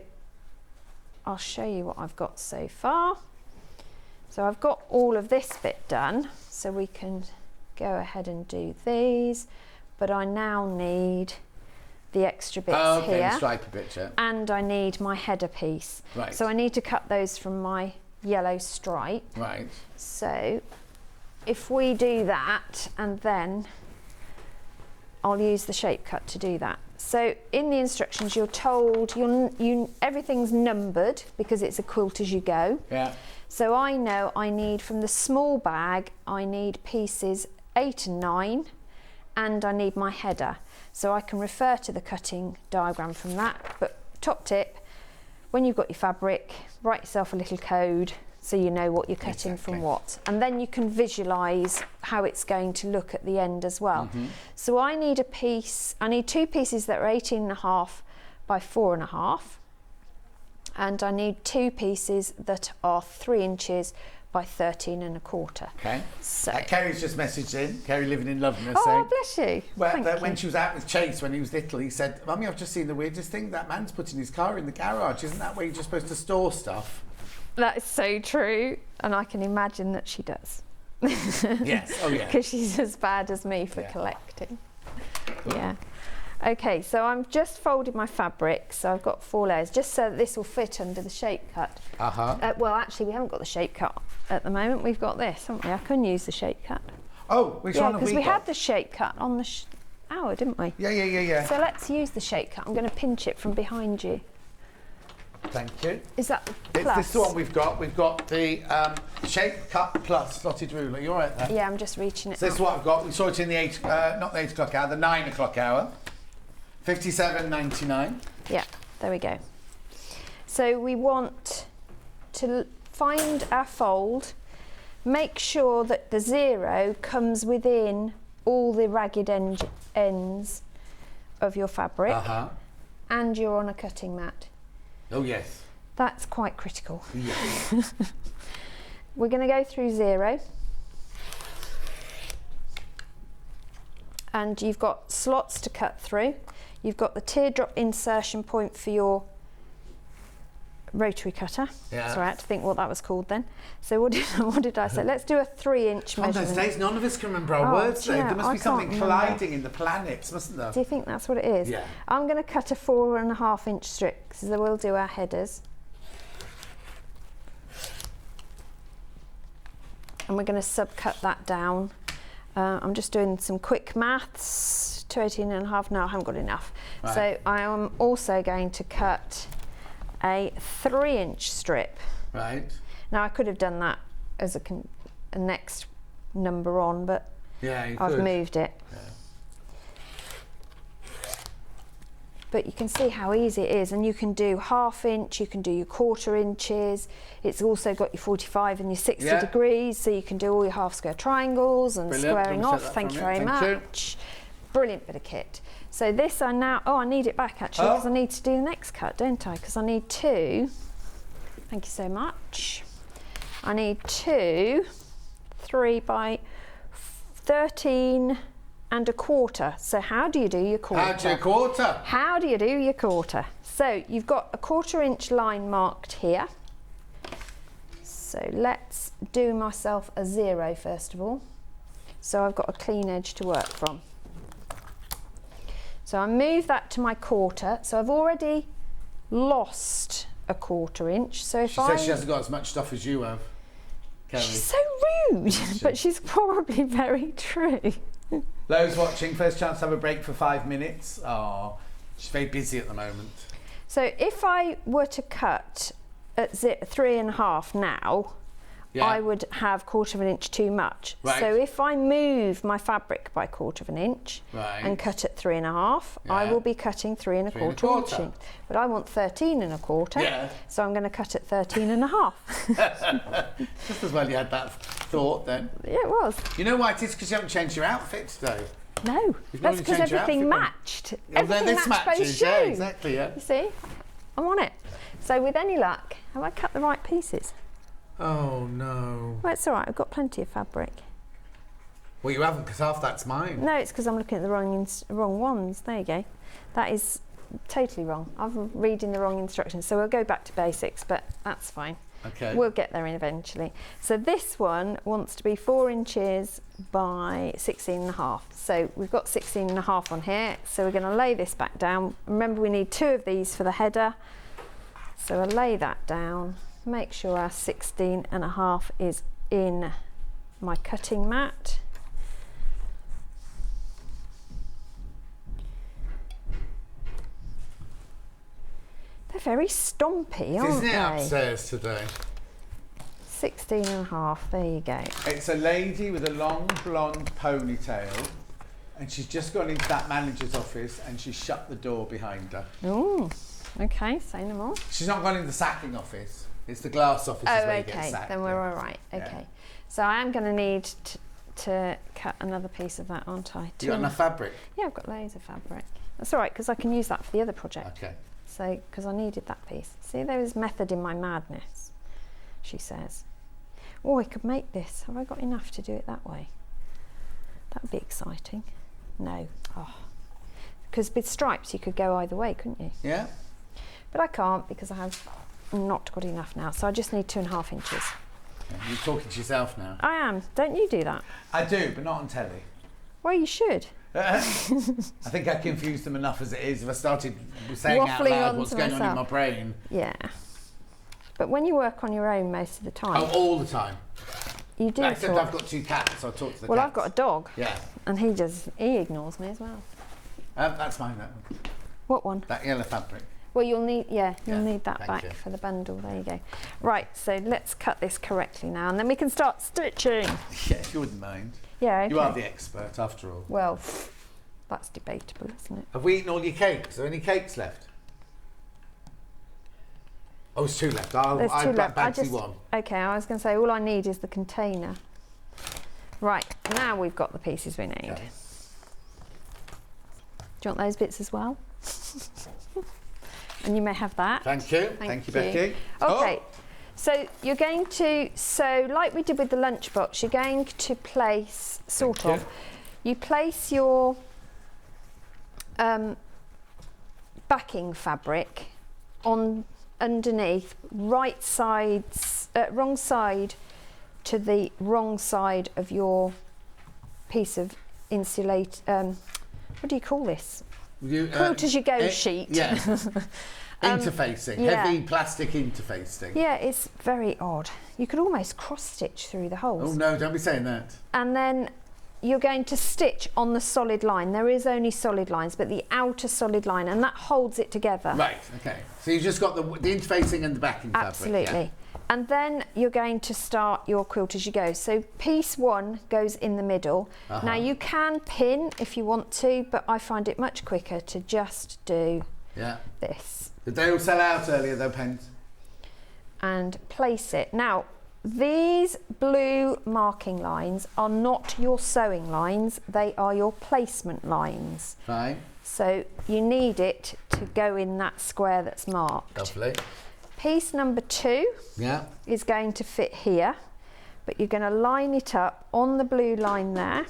Speaker 2: I'll show you what I've got so far. So I've got all of this bit done, so we can go ahead and do these, but I now need the extra bits here,
Speaker 1: stripy bits,
Speaker 2: and I need my header piece. So I need to cut those from my yellow stripe. So if we do that, and then I'll use the shape cut to do that. So in the instructions you're told everything's numbered because it's a quilt as you go. So I know I need, from the small bag, I need pieces 8 and 9, and I need my header. So I can refer to the cutting diagram from that. But top tip, when you've got your fabric, write yourself a little code so you know what you're cutting from what. And then you can visualise how it's going to look at the end as well. So I need I need 2 pieces that are 18.5 by 4.5. And I need 2 pieces that are 3 inches by 13.25.
Speaker 1: Okay.
Speaker 2: So
Speaker 1: Kerry's just messaged in. Kerry living in Loveness.
Speaker 2: Oh, bless you.
Speaker 1: Well, when she was out with Chase when he was little, he said, "Mummy, I've just seen the weirdest thing. That man's putting his car in the garage. Isn't that where you're just supposed to store stuff?"
Speaker 2: That is so true, and I can imagine that she does.
Speaker 1: Yes. Oh yeah.
Speaker 2: Because she's as bad as me for collecting. Yeah. Okay, so I'm just folding my fabric, so I've got 4 layers, just so that this will fit under the shape cut. Well, actually, we haven't got the shape cut at the moment. We've got this, haven't we? I can use the shape cut.
Speaker 1: Oh, which one have we got?
Speaker 2: because we had the shape cut on the hour, didn't we?
Speaker 1: Yeah.
Speaker 2: So let's use the shape cut. I'm going to pinch it from behind you.
Speaker 1: Thank you.
Speaker 2: Is that the plus?
Speaker 1: This is the one we've got. We've got the shape cut plus slotted ruler. You all right there?
Speaker 2: Yeah, I'm just reaching it.
Speaker 1: So this is what I've got. We saw it in the not the 8 o'clock hour, the 9 o'clock hour. 57.99.
Speaker 2: Yeah, there we go. So we want to find our fold, make sure that the 0 comes within all the ragged ends of your fabric, and you're on a cutting mat.
Speaker 1: Oh yes.
Speaker 2: That's quite critical.
Speaker 1: Yes.
Speaker 2: We're going to go through 0. And you've got slots to cut through. You've got the teardrop insertion point for your rotary cutter. Sorry, I had to think what that was called then. So what did I say? Let's do a 3-inch measurement.
Speaker 1: On those days, none of us can remember our words today. There must be something colliding in the planets, mustn't there?
Speaker 2: Do you think that's what it is?
Speaker 1: Yeah.
Speaker 2: I'm going to cut a 4.5-inch strip, because we'll do our headers. And we're going to subcut that down. I'm just doing some quick maths. To 18.5, no, I haven't got enough. Right. So I am also going to cut a 3-inch strip.
Speaker 1: Right.
Speaker 2: Now I could have done that as a next number on, but I've moved it. Yeah. but you can see how easy it is, and you can do 1/2 inch, you can do your 1/4 inches. It's also got your 45 and your 60 degrees, so you can do all your half square triangles and squaring off. Thank you very much. Brilliant bit of kit. So this I need it back actually, because I need to do the next cut, don't I? Because I need 2. Thank you so much. I need 2 3 by 13 1/4. So how do you do your 1/4?
Speaker 1: How do you quarter?
Speaker 2: How do you do your 1/4? So you've got a 1/4 inch line marked here. So let's do myself a 0 first of all. So I've got a clean edge to work from. So I move that to my 1/4. So I've already lost a 1/4 inch. So if
Speaker 1: she says she hasn't got as much stuff as you have. Kelly.
Speaker 2: She's so rude, but she's probably very true.
Speaker 1: Those watching, first chance to have a break for 5 minutes. Oh, she's very busy at the moment.
Speaker 2: So if I were to cut at 3.5 now, I would have 1/4 inch too much.
Speaker 1: Right.
Speaker 2: So if I move my fabric by 1/4 inch and cut at 3.5, I will be cutting 3 1/4 inches. But I want 13 1/4, so I'm going to cut at 13.5.
Speaker 1: Just as well you had that thought then.
Speaker 2: Yeah, it was.
Speaker 1: You know why it is? Because you haven't changed your outfit today.
Speaker 2: No, that's because everything matched. Everything matched both shoes.
Speaker 1: Yeah, exactly, yeah.
Speaker 2: You see, I'm on it. So with any luck, have I cut the right pieces?
Speaker 1: Oh no.
Speaker 2: Well, it's all right, I've got plenty of fabric.
Speaker 1: Well, you haven't, because half that's mine.
Speaker 2: No, it's because I'm looking at the wrong ones. There you go. That is totally wrong. I'm reading the wrong instructions. So we'll go back to basics, but that's fine.
Speaker 1: Okay.
Speaker 2: We'll get there eventually. So this one wants to be 4 inches by 16.5. So we've got 16.5 on here. So we're going to lay this back down. Remember, we need 2 of these for the header. So I'll lay that down. Make sure our 16.5 is in my cutting mat. They're very stompy, aren't they?
Speaker 1: Isn't it upstairs today?
Speaker 2: 16.5, there you go.
Speaker 1: It's a lady with a long blonde ponytail, and she's just gone into that manager's office and she's shut the door behind her.
Speaker 2: Oh, okay, say no more.
Speaker 1: She's not gone in the sacking office. It's the glass office where you get sacked.
Speaker 2: Then we're all right. Okay. Yeah. So I am going to need to cut another piece of that, aren't I?
Speaker 1: You got enough fabric?
Speaker 2: Yeah, I've got loads of fabric. That's all right, because I can use that for the other project.
Speaker 1: Okay.
Speaker 2: So, because I needed that piece. See, there is method in my madness, she says. Oh, I could make this. Have I got enough to do it that way? That would be exciting. No. Oh. Because with stripes, you could go either way, couldn't you?
Speaker 1: Yeah.
Speaker 2: But I can't, because I have not got enough now, so I just need 2.5 inches.
Speaker 1: Yeah, you're talking to yourself now.
Speaker 2: I am. Don't you do that?
Speaker 1: I do, but not on telly.
Speaker 2: Well, you should.
Speaker 1: I think I confused them enough as it is. If I started saying out loud what's going on in my brain.
Speaker 2: Yeah. But when you work on your own most of the time.
Speaker 1: Oh, all the time.
Speaker 2: You do.
Speaker 1: Except I've got 2 cats, so I talk to the cats.
Speaker 2: Well, I've got a dog.
Speaker 1: Yeah.
Speaker 2: And he ignores me as well.
Speaker 1: That's mine, that one.
Speaker 2: What one?
Speaker 1: That yellow fabric.
Speaker 2: Well, you'll need that back for the bundle. There you go. Right, so let's cut this correctly now, and then we can start stitching.
Speaker 1: Yeah, if you wouldn't mind.
Speaker 2: Yeah, okay.
Speaker 1: You are the expert, after all.
Speaker 2: Well, that's debatable, isn't it?
Speaker 1: Have we eaten all your cakes? Are there any cakes left? Oh, there's 2 left.
Speaker 2: There's 2 left.
Speaker 1: Bagsy 1.
Speaker 2: Okay, I was going to say, all I need is the container. Right, now we've got the pieces we need.
Speaker 1: Okay.
Speaker 2: Do you want those bits as well? And you may have that.
Speaker 1: Thank you. Thank you, Becky.
Speaker 2: Okay, so you're going to, like we did with the lunchbox, you're going to place, you place your backing fabric on underneath, wrong side to the wrong side of your piece of insulate. What do you call this? Quilt as you go sheet.
Speaker 1: Yeah. Interfacing, heavy plastic interfacing.
Speaker 2: Yeah, it's very odd. You could almost cross stitch through the holes.
Speaker 1: Oh no, don't be saying that.
Speaker 2: And then you're going to stitch on the solid line. There is only solid lines, but the outer solid line, and that holds it together.
Speaker 1: Right, okay. So you've just got the interfacing and the backing fabric.
Speaker 2: Absolutely. Yeah. And then you're going to start your quilt as you go. So piece 1 goes in the middle. Now you can pin if you want to, but I find it much quicker to just do
Speaker 1: Yeah.
Speaker 2: This.
Speaker 1: Did they all sell out earlier though, pens?
Speaker 2: And place it. Now, these blue marking lines are not your sewing lines, they are your placement lines.
Speaker 1: Right.
Speaker 2: So you need it to go in that square that's marked.
Speaker 1: Lovely.
Speaker 2: Piece number 2 is going to fit here, but you're going to line it up on the blue line there.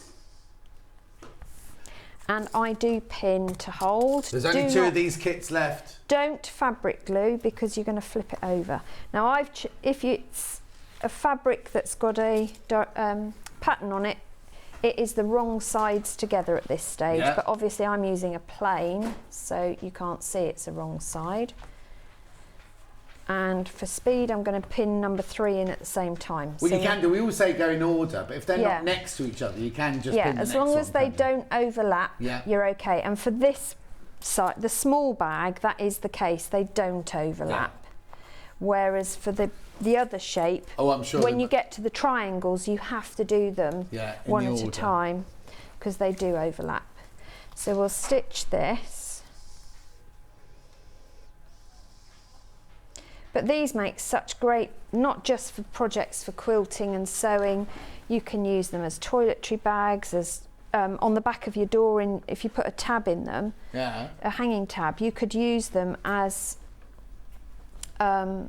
Speaker 2: And I do pin to hold.
Speaker 1: There's only 2 of these kits left.
Speaker 2: Don't fabric glue because you're going to flip it over. Now, if it's a fabric that's got a pattern on it, it is the wrong sides together at this stage.
Speaker 1: Yeah.
Speaker 2: But obviously, I'm using a plain, so you can't see it's a wrong side. And for speed, I'm going to pin number 3 in at the same time.
Speaker 1: Well,
Speaker 2: so
Speaker 1: you can do. We always say go in order, but if they're not next to each other, you can just pin the
Speaker 2: as
Speaker 1: next
Speaker 2: long
Speaker 1: one,
Speaker 2: as they don't overlap, you're okay. And for this side, the small bag, that is the case. They don't overlap. Whereas for the other shape,
Speaker 1: I'm sure
Speaker 2: when you get to the triangles, you have to do them one at a
Speaker 1: order.
Speaker 2: time because they do overlap. So we'll stitch this. But these make such great, not just for projects for quilting and sewing, you can use them as toiletry bags, as on the back of your door, if you put a tab in them, a hanging tab, you could use them as to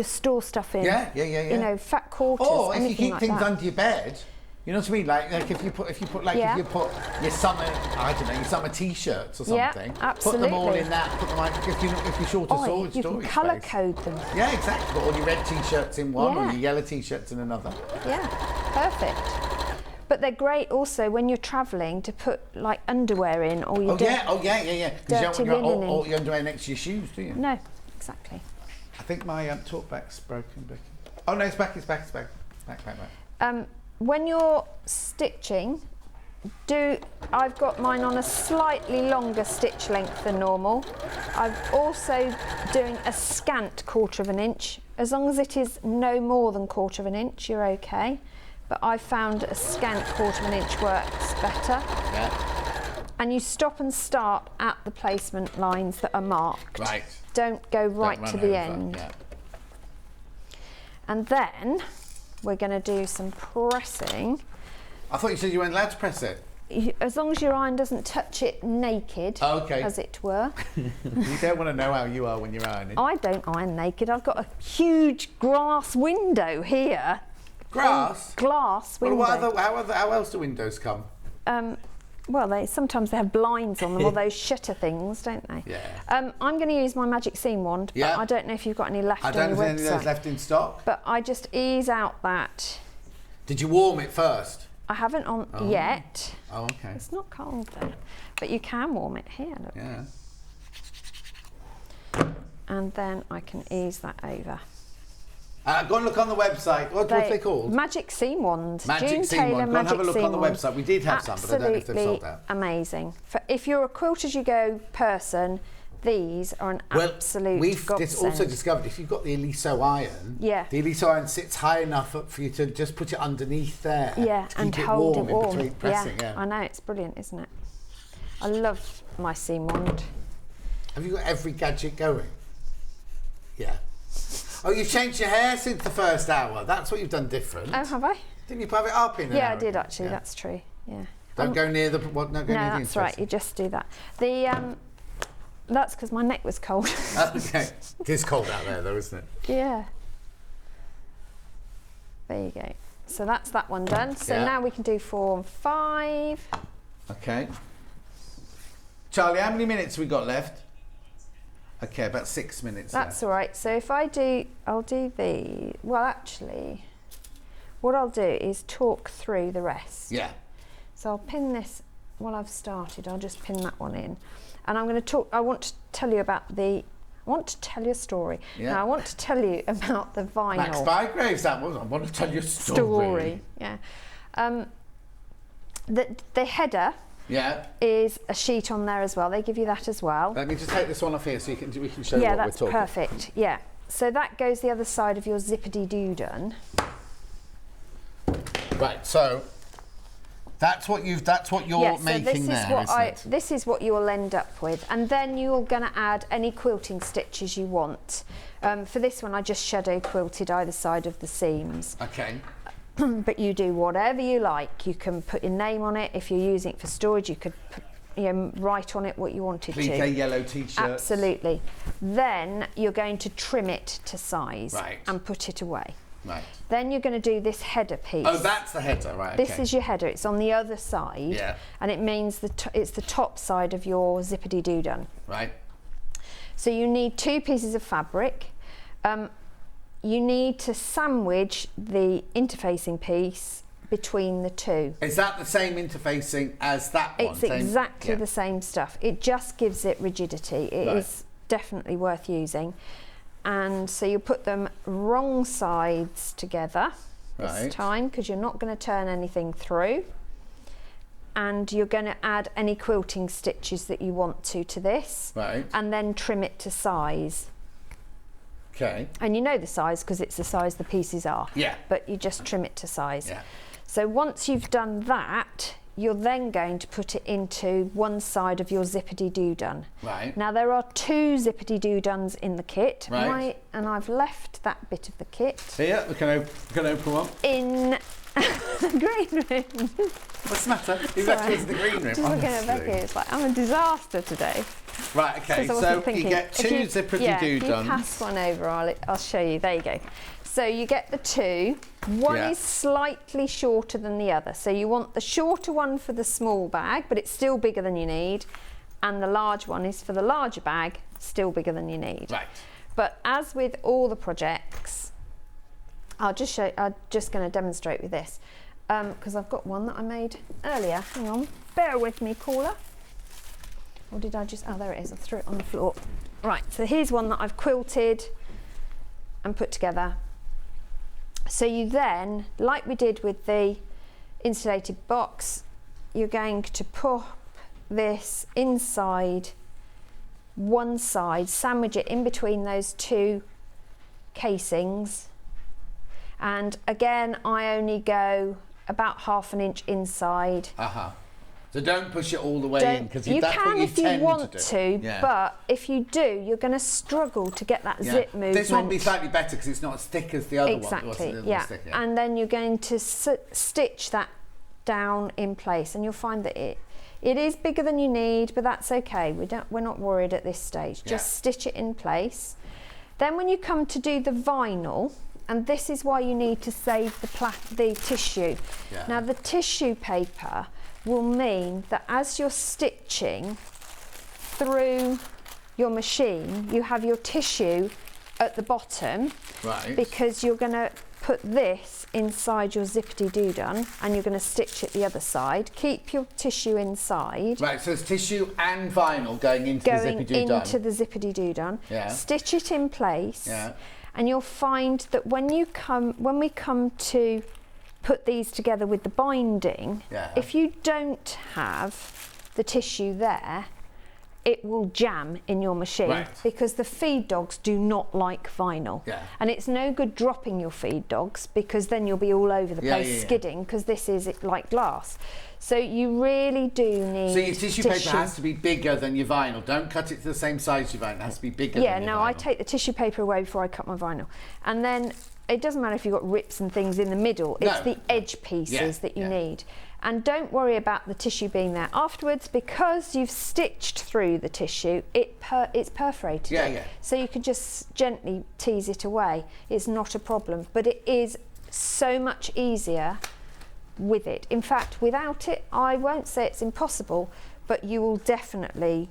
Speaker 2: store stuff in. You know, fat quarters,
Speaker 1: or if you keep
Speaker 2: like
Speaker 1: things
Speaker 2: that.
Speaker 1: under your bed, you know what I mean? Like if you put your summer, I don't know, your summer t-shirts or something.
Speaker 2: Absolutely.
Speaker 1: Put them all in that. Put them like if you're short of storage.
Speaker 2: You can colour code them.
Speaker 1: Yeah, exactly. Put all your red t-shirts in one, or your yellow t-shirts in another.
Speaker 2: Yeah, perfect. But they're great also when you're travelling to put like underwear in, or your
Speaker 1: yeah. Because you don't want all your underwear next to your shoes, do you?
Speaker 2: No, exactly.
Speaker 1: I think my talk back's broken, Becky. Oh no, it's back. Back.
Speaker 2: When you're stitching, I've got mine on a slightly longer stitch length than normal. I'm also doing a scant 1/4 of an inch. As long as it is no more than 1/4 of an inch, you're okay. But I found a scant 1/4 of an inch works better. And you stop and start at the placement lines that are marked.
Speaker 1: Right.
Speaker 2: Don't go right to the end. And then we're going to do some pressing.
Speaker 1: I thought you said you weren't allowed to press it.
Speaker 2: As long as your iron doesn't touch it naked, as it were.
Speaker 1: You don't want to know how you are when you're ironing.
Speaker 2: I don't iron naked. I've got a huge glass window here.
Speaker 1: Glass?
Speaker 2: Glass window.
Speaker 1: Well, how else do windows come?
Speaker 2: Well, sometimes they have blinds on them, or those shutter things, don't they?
Speaker 1: Yeah.
Speaker 2: I'm going to use my magic seam wand, but I don't know if you've got any left on your website.
Speaker 1: I don't have any of those left in stock.
Speaker 2: But I just ease out that.
Speaker 1: Did you warm it first?
Speaker 2: I haven't on yet.
Speaker 1: Oh, okay.
Speaker 2: It's not cold though, but you can warm it here. Look.
Speaker 1: Yeah.
Speaker 2: And then I can ease that over.
Speaker 1: Go and look on the website. What's they called?
Speaker 2: Magic seam wand.
Speaker 1: Magic seam wand. Go and have a look on the website. We did have some, but I don't know if they've sold out.
Speaker 2: Amazing. If you're a quilt as you go person, these are an absolute godsend.
Speaker 1: We've also discovered if you've got the Eliso iron, the Eliso iron sits high enough for you to just put it underneath there.
Speaker 2: Yeah,
Speaker 1: to
Speaker 2: and
Speaker 1: keep
Speaker 2: hold it warm.
Speaker 1: In between pressing. Yeah,
Speaker 2: I know, it's brilliant, isn't it? I love my seam wand.
Speaker 1: Have you got every gadget going? Yeah. Oh, you've changed your hair since the first hour. That's what you've done different.
Speaker 2: Oh, have I?
Speaker 1: Didn't you pop it up in?
Speaker 2: Yeah, I did actually. Yeah. That's true. Yeah.
Speaker 1: Don't go near the. What? No, go near the.
Speaker 2: That's right. You just do that. The that's because my neck was cold.
Speaker 1: Okay. It is cold out there, though, isn't it?
Speaker 2: Yeah. There you go. So that's that one done. So now we can do 4 and 5.
Speaker 1: Okay. Charlie, how many minutes have we got left? Okay, about 6 minutes.
Speaker 2: That's all right. So if I'll do the. Well, actually, what I'll do is talk through the rest.
Speaker 1: Yeah.
Speaker 2: So I'll pin this while I've started. I'll just pin that one in, and I'm going to talk. I want to tell you about the. I want to tell you a story.
Speaker 1: Yeah.
Speaker 2: Now I want to tell you about the vinyl.
Speaker 1: Max Bygraves, that was. I want to tell you a story.
Speaker 2: Yeah. The header.
Speaker 1: Yeah.
Speaker 2: Is a sheet on there as well. They give you that as well.
Speaker 1: Let me just take this one off here so we can show what we're talking.
Speaker 2: Yeah, that's perfect. Yeah. So that goes the other side of your zippity-doo done.
Speaker 1: Right. So That's what you're making there.
Speaker 2: This is what you'll end up with, and then you're going to add any quilting stitches you want. For this one, I just shadow quilted either side of the seams.
Speaker 1: Okay.
Speaker 2: But you do whatever you like. You can put your name on it. If you're using it for storage, you could write on it what you wanted to.
Speaker 1: Cliquet yellow t-shirts.
Speaker 2: Absolutely. Then you're going to trim it to size
Speaker 1: Right.
Speaker 2: and put it away.
Speaker 1: Right.
Speaker 2: Then you're going to do this header piece.
Speaker 1: Oh, that's the header, right?
Speaker 2: This is your header. It's on the other side.
Speaker 1: Yeah.
Speaker 2: And it means it's the top side of your zippity-doo done.
Speaker 1: Right.
Speaker 2: So you need 2 pieces of fabric. You need to sandwich the interfacing piece between the 2.
Speaker 1: Is that the same interfacing as that one?
Speaker 2: It's exactly the same stuff. It just gives it rigidity. It is definitely worth using. And so you put them wrong sides together this time, because you're not going to turn anything through. And you're going to add any quilting stitches that you want to this.
Speaker 1: Right.
Speaker 2: And then trim it to size.
Speaker 1: Okay.
Speaker 2: And you know the size because it's the size the pieces are.
Speaker 1: Yeah.
Speaker 2: But you just trim it to size.
Speaker 1: Yeah.
Speaker 2: So once you've done that, you're then going to put it into one side of your zippity-doo done.
Speaker 1: Right.
Speaker 2: Now there are 2 zippity-doo dones in the kit.
Speaker 1: Right.
Speaker 2: And I've left that bit of the kit.
Speaker 1: Here, we can open one.
Speaker 2: In the green room.
Speaker 1: What's the matter? You left us in the green room.
Speaker 2: Just looking at Becky, it's like, I'm a disaster today.
Speaker 1: Right, okay, so you get 2 zippity-doo
Speaker 2: if
Speaker 1: dones.
Speaker 2: you pass one over, I'll show you. There you go. So you get the 2. One is slightly shorter than the other. So you want the shorter one for the small bag, but it's still bigger than you need. And the large one is for the larger bag, still bigger than you need.
Speaker 1: Right.
Speaker 2: But as with all the projects, I'm just going to demonstrate with this. Because I've got one that I made earlier. Hang on. Bear with me, caller. Or did I just... Oh, there it is. I threw it on the floor. Right, so here's one that I've quilted and put together. So you then, like we did with the insulated box, you're going to pop this inside one side, sandwich it in between those 2 casings. And again, I only go about ½ an inch inside.
Speaker 1: So don't push it all the way in, because that's what you
Speaker 2: if you
Speaker 1: tend
Speaker 2: want
Speaker 1: to do.
Speaker 2: But if you do, you're going to struggle to get that zip movement.
Speaker 1: This one will be slightly better because it's not as thick as the other one.
Speaker 2: Exactly, yeah. And then you're going to stitch that down in place, and you'll find that it is bigger than you need, but that's okay. We're not worried at this stage. Just stitch it in place. Then when you come to do the vinyl, and this is why you need to save the tissue.
Speaker 1: Yeah.
Speaker 2: Now the tissue paper will mean that as you're stitching through your machine, you have your tissue at the bottom, because you're going to put this inside your zippity-doo done, and you're going to stitch it the other side. Keep your tissue inside.
Speaker 1: Right, so it's tissue and vinyl going into the zippity-doo done.
Speaker 2: Into the zippity-doo done.
Speaker 1: Yeah.
Speaker 2: Stitch it in place, and you'll find that when we come to put these together with the binding, if you don't have the tissue there, it will jam in your machine, because the feed dogs do not like vinyl. And it's no good dropping your feed dogs, because then you'll be all over the place skidding, because this is like glass. So you really do need
Speaker 1: So your tissue paper has to be bigger than your vinyl. Don't cut it to the same size as your vinyl. It has to be bigger than your vinyl.
Speaker 2: Yeah, no, I take the tissue paper away before I cut my vinyl. And then it doesn't matter if you've got rips and things in the middle. It's the edge pieces that you need. And don't worry about the tissue being there afterwards, because you've stitched through the tissue, it's perforated. So you can just gently tease it away. It's not a problem, but it is so much easier with it. In fact, without it, I won't say it's impossible, but you will definitely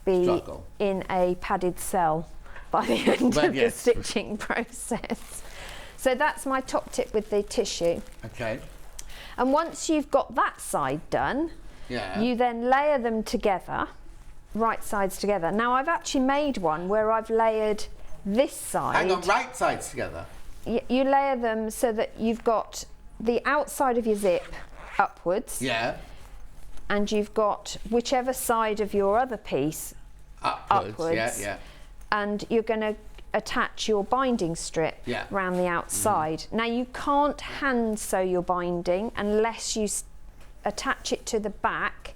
Speaker 2: be in a padded cell by the end of the stitching process. So that's my top tip with the tissue.
Speaker 1: Okay.
Speaker 2: And once you've got that side done, you then layer them together, right sides together. Now I've actually made one where I've layered this side.
Speaker 1: Hang on, right sides together?
Speaker 2: You layer them so that you've got the outside of your zip upwards. And you've got whichever side of your other piece upwards. And you're going to attach your binding strip around the outside. Now you can't hand sew your binding unless you attach it to the back,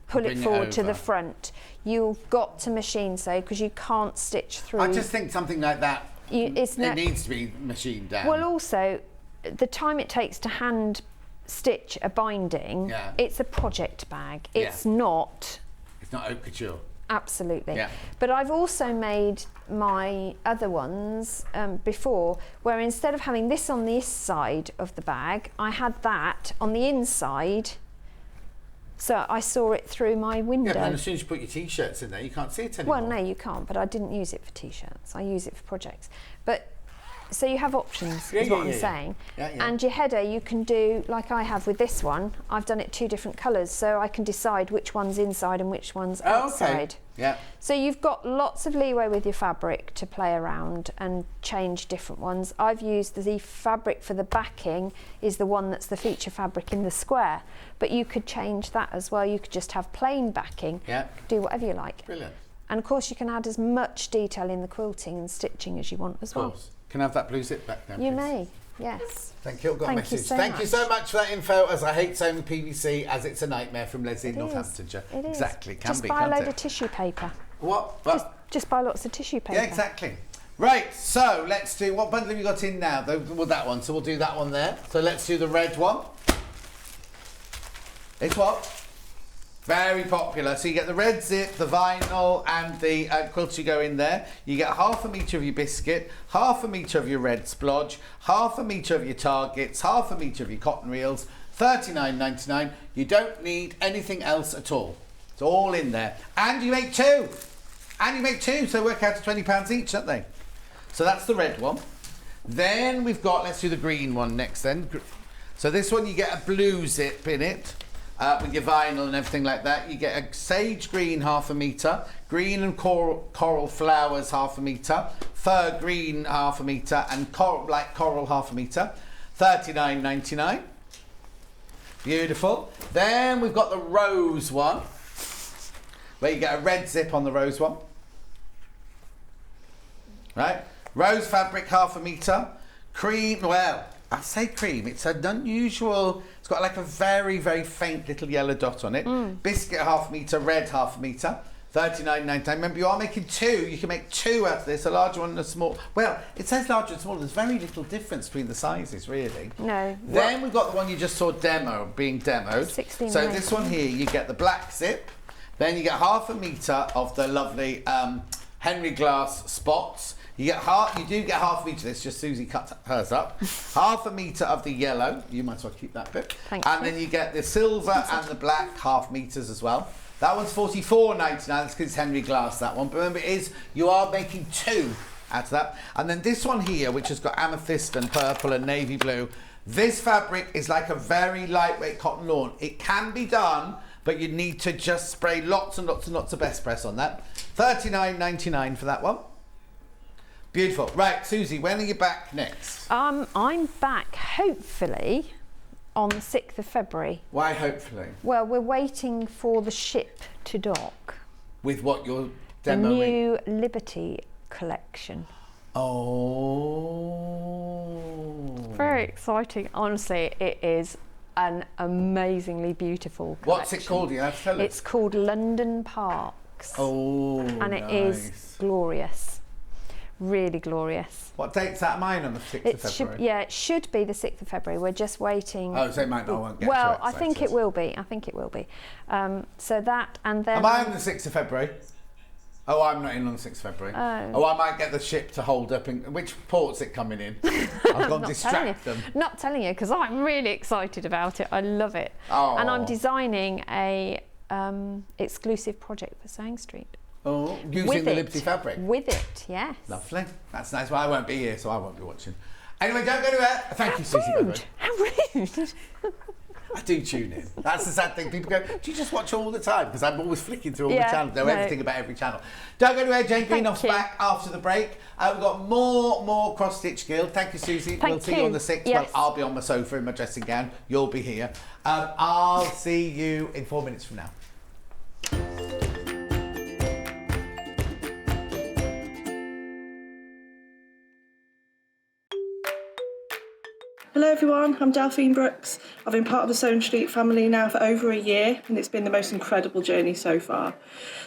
Speaker 2: pull it
Speaker 1: Bring it
Speaker 2: forward to the
Speaker 1: over.
Speaker 2: front. You've got to machine sew because you can't stitch through.
Speaker 1: I just think something like that,
Speaker 2: it
Speaker 1: needs to be machined down.
Speaker 2: Well, also, the time it takes to hand stitch a binding, it's a project bag. It's not...
Speaker 1: It's not haute couture.
Speaker 2: Absolutely.
Speaker 1: Yeah.
Speaker 2: But I've also made my other ones before, where instead of having this on this side of the bag, I had that on the inside, so I saw it through my window.
Speaker 1: Yeah, but then as soon as you put your T-shirts in there, you can't see it anymore.
Speaker 2: Well, no, you can't, but I didn't use it for T-shirts. I use it for projects. But so you have options, is what I'm saying. And your header, you can do, like I have with this one, I've done it 2 different colours, so I can decide which one's inside and which one's outside.
Speaker 1: Yeah.
Speaker 2: So you've got lots of leeway with your fabric to play around and change different ones. I've used the fabric for the backing is the one that's the feature fabric in the square, but you could change that as well. You could just have plain backing, do whatever you like.
Speaker 1: Brilliant.
Speaker 2: And of course you can add as much detail in the quilting and stitching as you want as well.
Speaker 1: Of course. Can I have that blue zip back now,
Speaker 2: You
Speaker 1: please?
Speaker 2: may, yes.
Speaker 1: Thank you. I've got a
Speaker 2: Thank
Speaker 1: message.
Speaker 2: you so
Speaker 1: Thank
Speaker 2: much.
Speaker 1: you so much for that info, as I hate sewing PVC, as it's a nightmare, from Leslie in
Speaker 2: It is.
Speaker 1: Northamptonshire.
Speaker 2: It is.
Speaker 1: Exactly. Can
Speaker 2: just
Speaker 1: be,
Speaker 2: buy a
Speaker 1: can't
Speaker 2: load
Speaker 1: it?
Speaker 2: of tissue paper.
Speaker 1: What?
Speaker 2: Just buy lots of tissue paper.
Speaker 1: Yeah, exactly. Right, so let's do, what bundle have you got in now? Well, that one, so we'll do that one there. So let's do the red one. It's what? Very popular. So you get the red zip, the vinyl, and the quilts you go in there. You get 1/2 metre of your biscuit, 1/2 metre of your red splodge, 1/2 metre of your targets, 1/2 metre of your cotton reels, $39.99. You don't need anything else at all. It's all in there. And you make 2. And you make 2, so they work out to £20 each, don't they? So that's the red one. Then we've got, let's do the green one next then. So this one, you get a blue zip in it. With your vinyl and everything like that. You get a sage green 1/2 metre, green and coral flowers 1/2 metre, fir green 1/2 metre, and black coral 1/2 metre. $39.99. Beautiful. Then we've got the rose one, where you get a red zip on the rose one. Right? Rose fabric 1/2 metre, cream, well, I say cream, it's an unusual, it's got like a very, very faint little yellow dot on it. Biscuit 1/2 metre, red 1/2 metre, $39.99. Remember, you are making 2, you can make 2 out of this, a large one and a small. Well, it says larger and small, there's very little difference between the sizes, really.
Speaker 2: No.
Speaker 1: Then we've got the one you just saw being demoed.
Speaker 2: $16.99.
Speaker 1: So this one here, you get the black zip, then you get 1/2 metre of the lovely Henry Glass spots. You do get 1/2 metre of this, just Suzie cut hers up. 1/2 metre of the yellow, you might as well keep that bit.
Speaker 2: Thank
Speaker 1: and
Speaker 2: you.
Speaker 1: then you get the silver and the black 1/2 metres as well. That one's $44.99, that's because it's Henry Glass, that one. But remember, you are making 2 out of that. And then this one here, which has got amethyst and purple and navy blue. This fabric is like a very lightweight cotton lawn. It can be done, but you need to just spray lots and lots and lots of best press on that. $39.99 for that one. Beautiful. Right, Suzie, when are you back next?
Speaker 2: I'm back, hopefully, on the 6th of February.
Speaker 1: Why hopefully?
Speaker 2: Well, we're waiting for the ship to dock.
Speaker 1: With what you're
Speaker 2: The
Speaker 1: demoing?
Speaker 2: new Liberty collection.
Speaker 1: Oh.
Speaker 2: Very exciting. Honestly, it is an amazingly beautiful collection.
Speaker 1: What's it called? You have to tell us.
Speaker 2: It's called London Parks.
Speaker 1: Oh,
Speaker 2: and it is glorious. Really glorious.
Speaker 1: What date's that mine on the 6th of February?
Speaker 2: It should be the 6th of February. We're just waiting.
Speaker 1: Oh, so it might not, won't get
Speaker 2: well,
Speaker 1: to it,
Speaker 2: I think it will be. So that, and then...
Speaker 1: Am I on the 6th of February? Oh, I'm not in on the 6th of February. Oh, I might get the ship to hold up. Which port's it coming in? I've got to distract them.
Speaker 2: Not telling you, because I'm really excited about it. I love it.
Speaker 1: Oh.
Speaker 2: And I'm designing a exclusive project for Sewing Street.
Speaker 1: Oh, using the Liberty fabric?
Speaker 2: With it, yes.
Speaker 1: Lovely. That's nice. Well, I won't be here, so I won't be watching. Anyway, don't go anywhere. Thank you, Suzie. by the way.
Speaker 2: How rude.
Speaker 1: I do tune in. That's the sad thing. People go, do you just watch all the time? Because I'm always flicking through all the channels. Know everything about every channel. Don't go anywhere. Jane Greenoff's back after the break. We've got more cross-stitch guild. Thank you, Suzie. We'll see you on the 6th.
Speaker 2: Yes.
Speaker 1: Well, I'll be on my sofa in my dressing gown. You'll be here. I'll see you in 4 minutes from now.
Speaker 14: Hello everyone, I'm Delphine Brooks. I've been part of the Sewing Street family now for over a year and it's been the most incredible journey so far.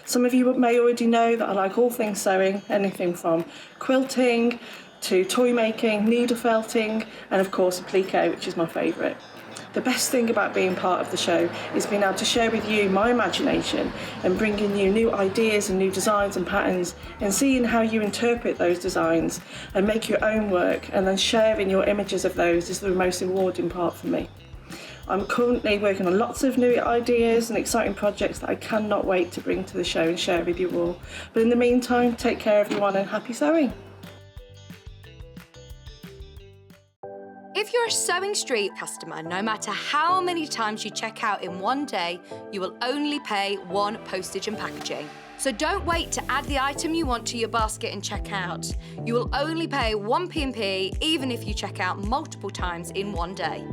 Speaker 14: Some of you may already know that I like all things sewing, anything from quilting to toy making, needle felting and of course applique, which is my favourite. The best thing about being part of the show is being able to share with you my imagination and bringing you new ideas and new designs and patterns and seeing how you interpret those designs and make your own work and then sharing your images of those is the most rewarding part for me. I'm currently working on lots of new ideas and exciting projects that I cannot wait to bring to the show and share with you all. But in the meantime, take care everyone and happy sewing!
Speaker 9: If you're a Sewing Street customer, no matter how many times you check out in one day, you will only pay one postage and packaging. So don't wait to add the item you want to your basket and check out. You will only pay one P&P even if you check out multiple times in one day.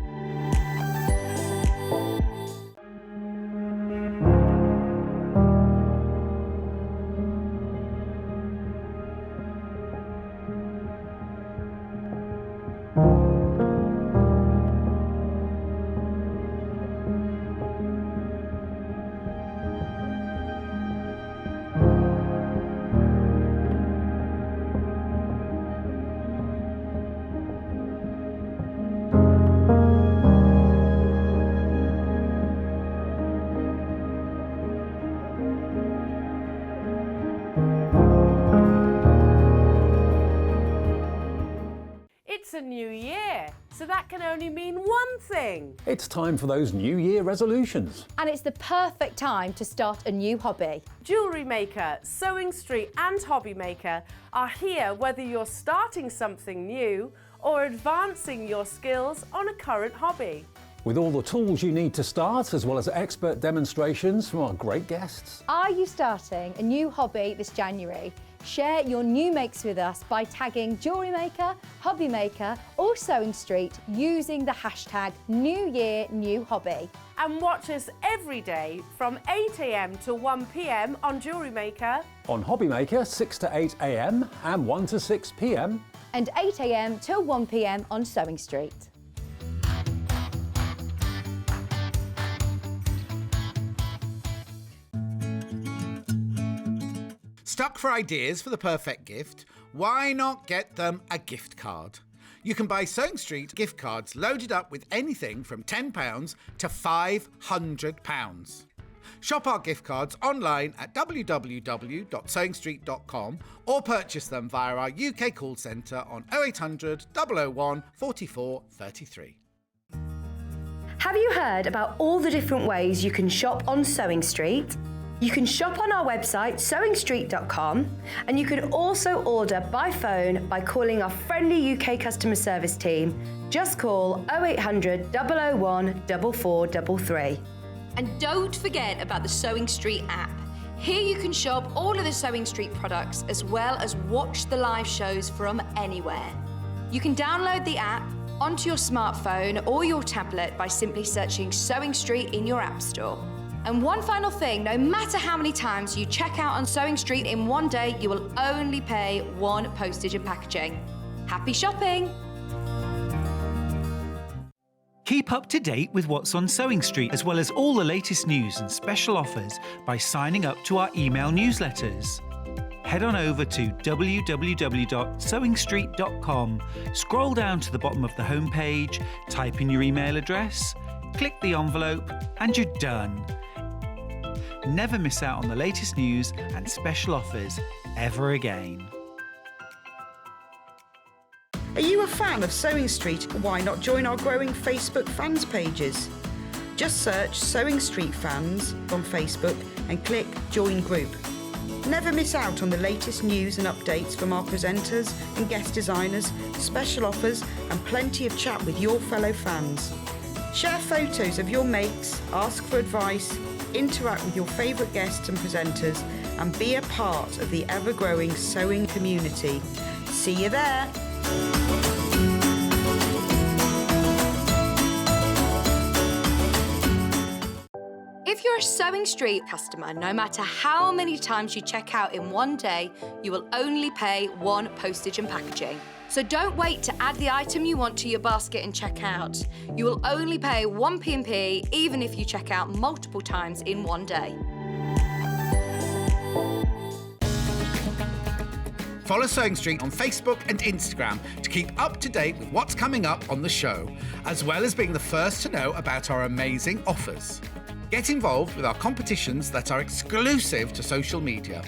Speaker 5: It's a new year, so that can only mean one thing.
Speaker 6: It's time for those New Year resolutions.
Speaker 7: And it's the perfect time to start a new hobby.
Speaker 5: Jewellery Maker, Sewing Street and Hobby Maker are here whether you're starting something new or advancing your skills on a current hobby.
Speaker 6: With all the tools you need to start, as well as expert demonstrations from our great guests.
Speaker 7: Are you starting a new hobby this January? Share your new makes with us by tagging Jewellery Maker, Hobby Maker or Sewing Street using the hashtag New Year New Hobby.
Speaker 5: And watch us every day from 8 AM to 1 PM on Jewellery Maker.
Speaker 6: On Hobby Maker, 6 to 8 AM and 1 to 6 PM.
Speaker 7: And 8 AM till 1 PM on Sewing Street.
Speaker 1: Stuck for ideas for the perfect gift? Why not get them a gift card? You can buy Sewing Street gift cards loaded up with anything from £10 to £500. Shop our gift cards online at www.sewingstreet.com or purchase them via our UK call centre on 0800 001 44 33.
Speaker 8: Have you heard about all the different ways you can shop on Sewing Street? You can shop on our website, sewingstreet.com, and you can also order by phone by calling our friendly UK customer service team. Just call 0800 001 4433.
Speaker 9: And don't forget about the Sewing Street app. Here you can shop all of the Sewing Street products as well as watch the live shows from anywhere. You can download the app onto your smartphone or your tablet by simply searching Sewing Street in your app store. And one final thing, no matter how many times you check out on Sewing Street in one day, you will only pay one postage and packaging. Happy shopping!
Speaker 10: Keep up to date with what's on Sewing Street, as well as all the latest news and special offers by signing up to our email newsletters. Head on over to www.sewingstreet.com, scroll down to the bottom of the homepage, type in your email address, click the envelope, and you're done. Never miss out on the latest news and special offers ever again.
Speaker 4: Are you a fan of Sewing Street? Why not join our growing Facebook fans pages? Just search Sewing Street Fans on Facebook and click Join Group. Never miss out on the latest news and updates from our presenters and guest designers, special offers and plenty of chat with your fellow fans. Share photos of your makes, ask for advice, interact with your favourite guests and presenters and be a part of the ever-growing sewing community. See you there!
Speaker 9: If you're a Sewing Street customer, no matter how many times you check out in one day, you will only pay one postage and packaging. So don't wait to add the item you want to your basket and check out. You will only pay 1 P&P even if you check out multiple times in one day.
Speaker 1: Follow Sewing Street on Facebook and Instagram to keep up to date with what's coming up on the show, as well as being the first to know about our amazing offers. Get involved with our competitions that are exclusive to social media.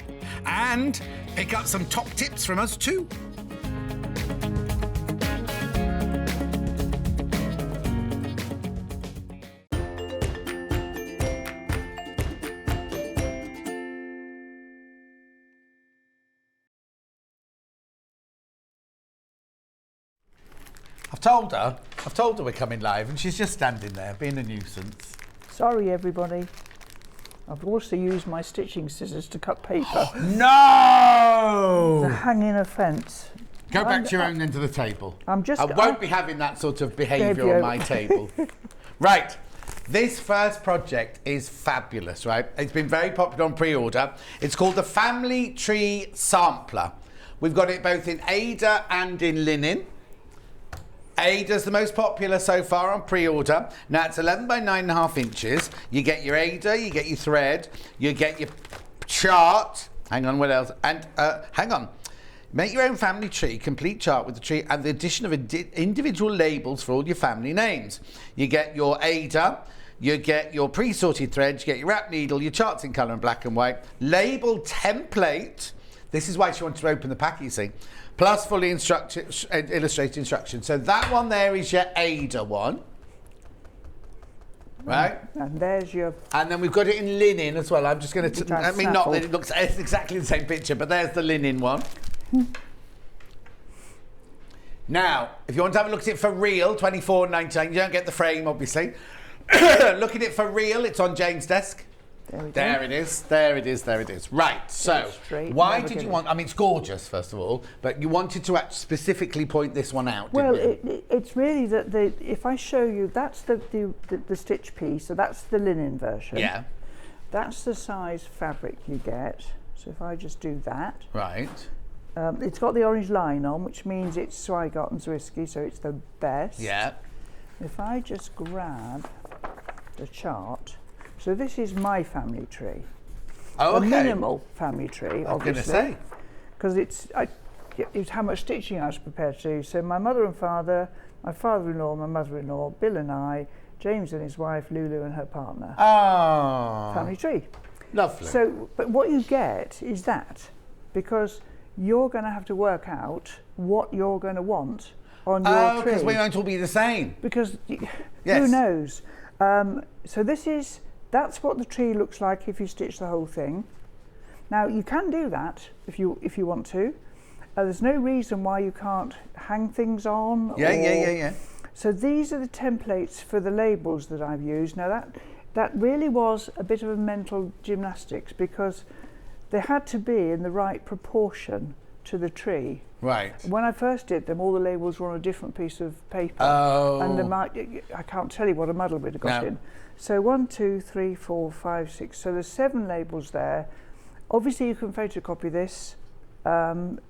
Speaker 1: And pick up some top tips from us too. I've told her we're coming live, and she's just standing there being a nuisance.
Speaker 12: Sorry, everybody. I've also used my stitching scissors to cut paper.
Speaker 1: No!
Speaker 12: To hang in a fence.
Speaker 1: Go back to your own end of the table. I
Speaker 12: won't
Speaker 1: won't be having that sort of behaviour on my table. Right. This first project is fabulous, right? It's been very popular on pre-order. It's called the Family Tree Sampler. We've got it both in Ada and in linen. Ada's the most popular so far on pre-order. Now it's 11 by 9.5 inches. You get your Ada, you get your thread, you get your chart. Hang on, what else? And hang on. Make your own family tree, complete chart with the tree and the addition of individual labels for all your family names. You get your Ada, you get your pre-sorted threads, you get your wrap needle, your charts in colour and black and white, label template. This is why she wanted to open the pack, you see. Plus fully illustrated instructions. So that one there is your Ada one. Right?
Speaker 12: And there's your...
Speaker 1: And then we've got it in linen as well. I'm just going to... I mean, not that it looks it's exactly the same picture, but there's the linen one. Now, if you want to have a look at it for real, $24.99. You don't get the frame, obviously. Look at it for real. It's on Jane's desk. There it is. There it is. There it is. Right. So, why did you want? I mean, it's gorgeous, first of all, but you wanted to specifically point this one out.
Speaker 12: Well,
Speaker 1: didn't you?
Speaker 12: it's really that if I show you, that's the stitch piece. So that's the linen version.
Speaker 1: Yeah.
Speaker 12: That's the size fabric you get. So if I just do that.
Speaker 1: Right.
Speaker 12: It's got the orange line on, which means it's Swigarton's whiskey, so it's the best.
Speaker 1: Yeah.
Speaker 12: If I just grab the chart. So this is my family tree.
Speaker 1: Oh, okay.
Speaker 12: A minimal family tree, obviously.
Speaker 1: I was going to say.
Speaker 12: Because it's how much stitching I was prepared to do. So my mother and father, my father-in-law, my mother-in-law, Bill and I, James and his wife, Lulu and her partner.
Speaker 1: Oh.
Speaker 12: Family tree.
Speaker 1: Lovely.
Speaker 12: So, but what you get is that, because you're going to have to work out what you're going to want on your tree.
Speaker 1: Oh, because we won't all be the same.
Speaker 12: Because who knows? So that's what the tree looks like if you stitch the whole thing. Now you can do that if you want to. There's no reason why you can't hang things on.
Speaker 1: Yeah.
Speaker 12: So these are the templates for the labels that I've used. Now that really was a bit of a mental gymnastics because they had to be in the right proportion to the tree.
Speaker 1: Right.
Speaker 12: When I first did them, all the labels were on a different piece of paper.
Speaker 1: Oh.
Speaker 12: And I can't tell you what a muddle we'd have got in. So 1, 2, 3, 4, 5, 6. So there's 7 labels there. Obviously, you can photocopy this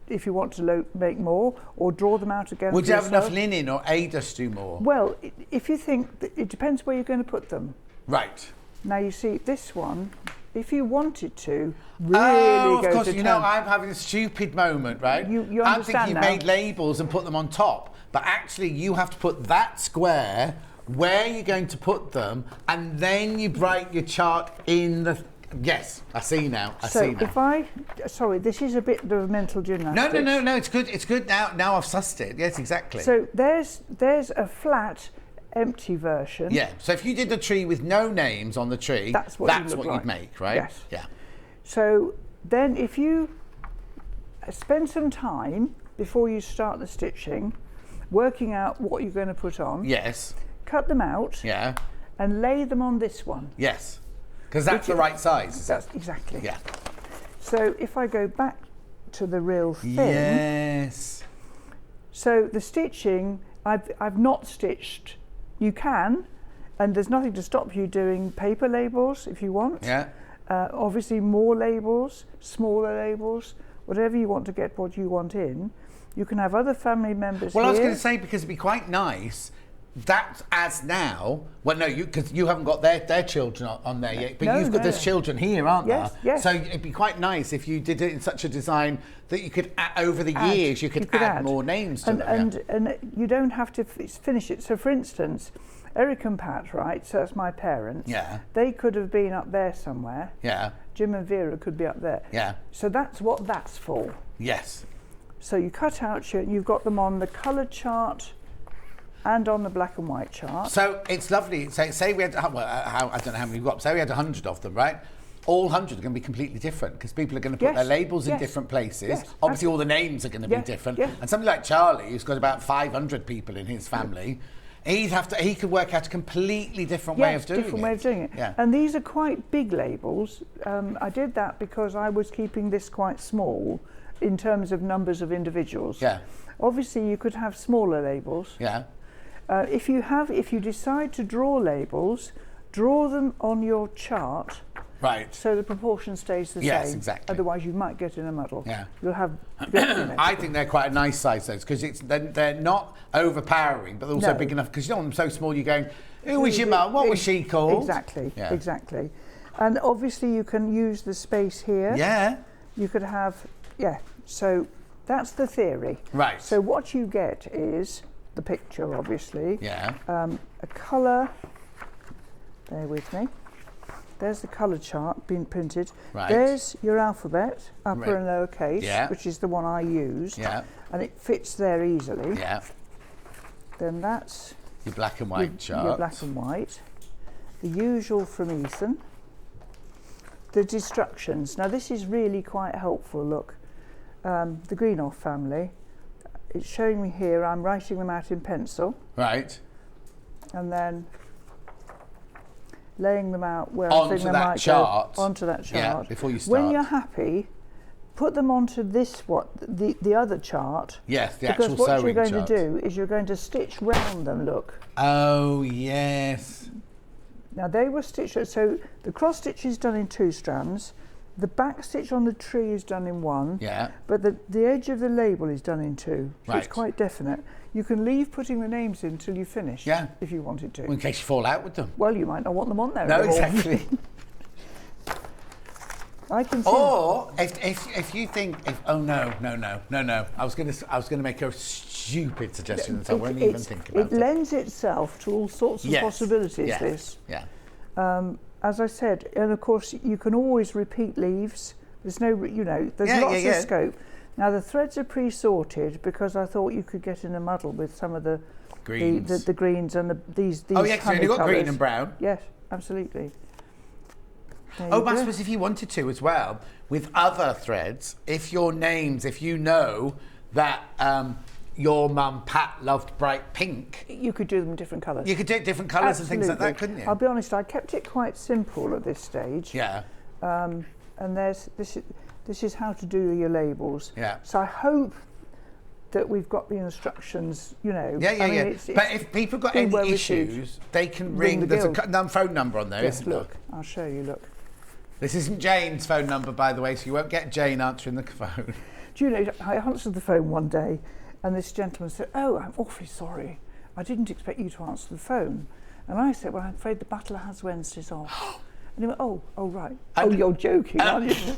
Speaker 12: if you want to make more, or draw them out again.
Speaker 1: Would you have enough linen, or Ada to do more?
Speaker 12: Well, if you think it depends where you're going to put them.
Speaker 1: Right.
Speaker 12: Now you see this one. If you wanted to really
Speaker 1: of course, you know, I'm having a stupid moment, right?
Speaker 12: You
Speaker 1: I'm thinking
Speaker 12: understand
Speaker 1: you've
Speaker 12: now.
Speaker 1: made labels and put them on top, but actually you have to put that square where you're going to put them, and then you write your chart in the... Yes, I see now. I see now.
Speaker 12: Sorry, this is a bit of mental gymnastics.
Speaker 1: No, it's good. It's good now. Now I've sussed it. Yes, exactly.
Speaker 12: So there's a flat, empty version.
Speaker 1: Yeah. So if you did a tree with no names on the tree, that's what you'd make, right?
Speaker 12: Yes.
Speaker 1: Yeah.
Speaker 12: So then, if you spend some time before you start the stitching, working out what you're going to put on.
Speaker 1: Yes.
Speaker 12: Cut them out.
Speaker 1: Yeah.
Speaker 12: And lay them on this one.
Speaker 1: Yes. Because that's the right size.
Speaker 12: That's exactly.
Speaker 1: Yeah.
Speaker 12: So if I go back to the real thing.
Speaker 1: Yes.
Speaker 12: So the stitching, I've not stitched. You can, and there's nothing to stop you doing paper labels if you want.
Speaker 1: Yeah.
Speaker 12: Obviously more labels, smaller labels, whatever you want to get what you want in. You can have other family members
Speaker 1: Well,
Speaker 12: here.
Speaker 1: I was going to say, because it'd be quite nice, that as now, well, no, because you haven't got their children on there yet, but there's children here, aren't there?
Speaker 12: Yes.
Speaker 1: So it'd be quite nice if you did it in such a design that you could, over the years, you could add more names to them.
Speaker 12: And you don't have to finish it. So, for instance, Eric and Pat, right, so that's my parents.
Speaker 1: Yeah.
Speaker 12: They could have been up there somewhere.
Speaker 1: Yeah.
Speaker 12: Jim and Vera could be up there.
Speaker 1: Yeah.
Speaker 12: So that's what that's for.
Speaker 1: Yes.
Speaker 12: So you cut out you've got them on the coloured chart and on the black and white chart.
Speaker 1: So it's lovely. Say we had, I don't know how many we've got. Say we had 100 of them, right? All 100 are going to be completely different because people are going to put their labels in different places.
Speaker 12: Yes.
Speaker 1: Obviously, all the names are going to be different.
Speaker 12: Yes.
Speaker 1: And somebody like Charlie, who's got about 500 people in his family, he could work out a completely different way of doing it.
Speaker 12: Different way of doing it.
Speaker 1: Yeah.
Speaker 12: And these are quite big labels. I did that because I was keeping this quite small in terms of numbers of individuals.
Speaker 1: Yeah.
Speaker 12: Obviously, you could have smaller labels.
Speaker 1: Yeah.
Speaker 12: If you decide to draw labels, draw them on your chart.
Speaker 1: Right.
Speaker 12: So the proportion stays the same.
Speaker 1: Yes, exactly.
Speaker 12: Otherwise, you might get in a muddle.
Speaker 1: Yeah.
Speaker 12: You'll have.
Speaker 1: I think they're quite a nice size, those, because they're not overpowering, but they're also big enough. Because you don't want them so small, you're going, who was your mum? What was she called?
Speaker 12: Exactly.
Speaker 1: Yeah.
Speaker 12: Exactly. And obviously, you can use the space here.
Speaker 1: Yeah.
Speaker 12: You could have. Yeah. So that's the theory.
Speaker 1: Right.
Speaker 12: So what you get is the picture, obviously.
Speaker 1: Yeah.
Speaker 12: A colour. Bear with me. There's the colour chart being printed.
Speaker 1: Right.
Speaker 12: There's your alphabet, upper and lower case, which is the one I used.
Speaker 1: Yeah.
Speaker 12: And it fits there easily.
Speaker 1: Yeah.
Speaker 12: Then that's
Speaker 1: your black and white chart.
Speaker 12: Your black and white. The usual from Ethan. The destructions. Now this is really quite helpful. Look, the Greenoff family. It's showing me here. I'm writing them out in pencil.
Speaker 1: Right.
Speaker 12: And then laying them out where
Speaker 1: onto
Speaker 12: I think they
Speaker 1: that
Speaker 12: might
Speaker 1: chart.
Speaker 12: go onto that chart.
Speaker 1: Yeah, before you start.
Speaker 12: When you're happy, put them onto the other chart.
Speaker 1: Yes, the
Speaker 12: because
Speaker 1: actual
Speaker 12: what
Speaker 1: sewing
Speaker 12: you're going
Speaker 1: chart.
Speaker 12: to do is you're going to stitch round them. Look.
Speaker 1: Oh yes.
Speaker 12: Now they were stitched. So the cross stitch is done in 2 strands. The back stitch on the tree is done in 1.
Speaker 1: Yeah.
Speaker 12: But the edge of the label is done in 2. So
Speaker 1: Right.
Speaker 12: it's quite definite. You can leave putting the names in until you finish.
Speaker 1: Yeah.
Speaker 12: If you wanted to.
Speaker 1: Well, in case you fall out with them.
Speaker 12: Well, you might not want them on there.
Speaker 1: No,
Speaker 12: anymore.
Speaker 1: exactly.
Speaker 12: I can see.
Speaker 1: Or if you think I was going to make a stupid suggestion, so I won't even think about it.
Speaker 12: It lends itself to all sorts of possibilities.
Speaker 1: Yes.
Speaker 12: This.
Speaker 1: Yeah.
Speaker 12: As I said, and of course you can always repeat leaves. There's no, there's lots of scope. Now the threads are pre-sorted because I thought you could get in a muddle with some of the
Speaker 1: greens,
Speaker 12: the greens and these.
Speaker 1: Oh yeah, because you've got green and brown.
Speaker 12: Yes, absolutely.
Speaker 1: But I suppose if you wanted to as well, with other threads, if you know that your mum Pat loved bright pink,
Speaker 12: you could do them in different colours.
Speaker 1: You could do different colours and things like that, couldn't you?
Speaker 12: I'll be honest, I kept it quite simple at this stage.
Speaker 1: Yeah.
Speaker 12: And this is how to do your labels.
Speaker 1: Yeah.
Speaker 12: So I hope that we've got the instructions,
Speaker 1: Yeah.
Speaker 12: It's
Speaker 1: but if people got any issues, they can ring. There's a phone number on there, isn't there?
Speaker 12: Look, I'll show you, look.
Speaker 1: This isn't Jane's phone number, by the way, so you won't get Jane answering the phone.
Speaker 12: Do you know, I answered the phone one day and this gentleman said, "Oh, I'm awfully sorry. I didn't expect you to answer the phone." And I said, "Well, I'm afraid the Butler has Wednesdays off." And he went, oh, right. You're joking, aren't you?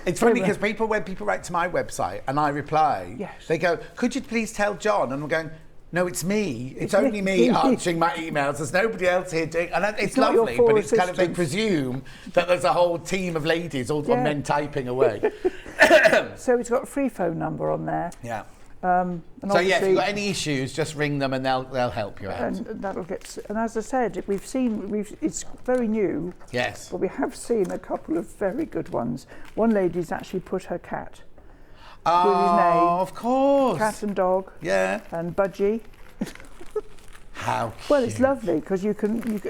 Speaker 1: It's funny because when people write to my website and I reply, they go, "Could you please tell John?" And I'm going, "No, it's me. It's only me answering my emails. There's nobody else here doing." And it's lovely, but it's kind of they presume that there's a whole team of ladies, all men typing away.
Speaker 12: So it's got a free phone number on there.
Speaker 1: Yeah.
Speaker 12: And
Speaker 1: so if you've got any issues, just ring them and they'll help you out.
Speaker 12: And that'll get. And as I said, it's very new.
Speaker 1: Yes.
Speaker 12: But we have seen a couple of very good ones. One lady's actually put her cat.
Speaker 1: Oh,
Speaker 12: with his name.
Speaker 1: Of course.
Speaker 12: Cat and dog.
Speaker 1: Yeah.
Speaker 12: And Budgie.
Speaker 1: How cute.
Speaker 12: Well, it's lovely because you can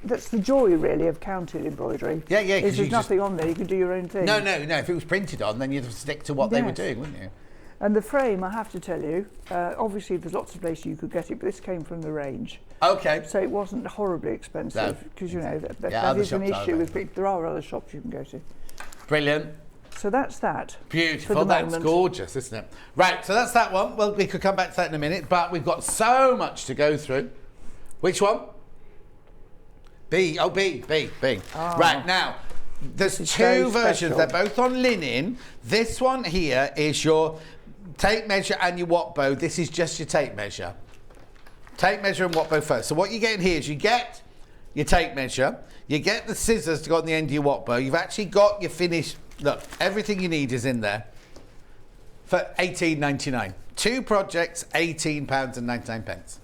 Speaker 12: that's the joy really of counted embroidery.
Speaker 1: Yeah.
Speaker 12: Is there's nothing on there, you can do your own thing.
Speaker 1: No. If it was printed on, then you'd stick to what they were doing, wouldn't you?
Speaker 12: And the frame, I have to tell you, obviously there's lots of places you could get it, but this came from the range.
Speaker 1: Okay.
Speaker 12: So it wasn't horribly expensive because that is an issue with people. There are other shops you can go to.
Speaker 1: Brilliant.
Speaker 12: So that's that.
Speaker 1: Beautiful, that's gorgeous, isn't it? Right, so that's that one. Well, we could come back to that in a minute, but we've got so much to go through. Which one? B. Oh, B. Oh. Right, now, there's two versions. They're both on linen. This one here is your tape measure and your watt bow. This is just your tape measure. Tape measure and watt bow first. So what you get in here is you get your tape measure, you get the scissors to go on the end of your watt bow. You've actually got your finished, look, everything you need is in there for £18.99. 2 projects, £18.99.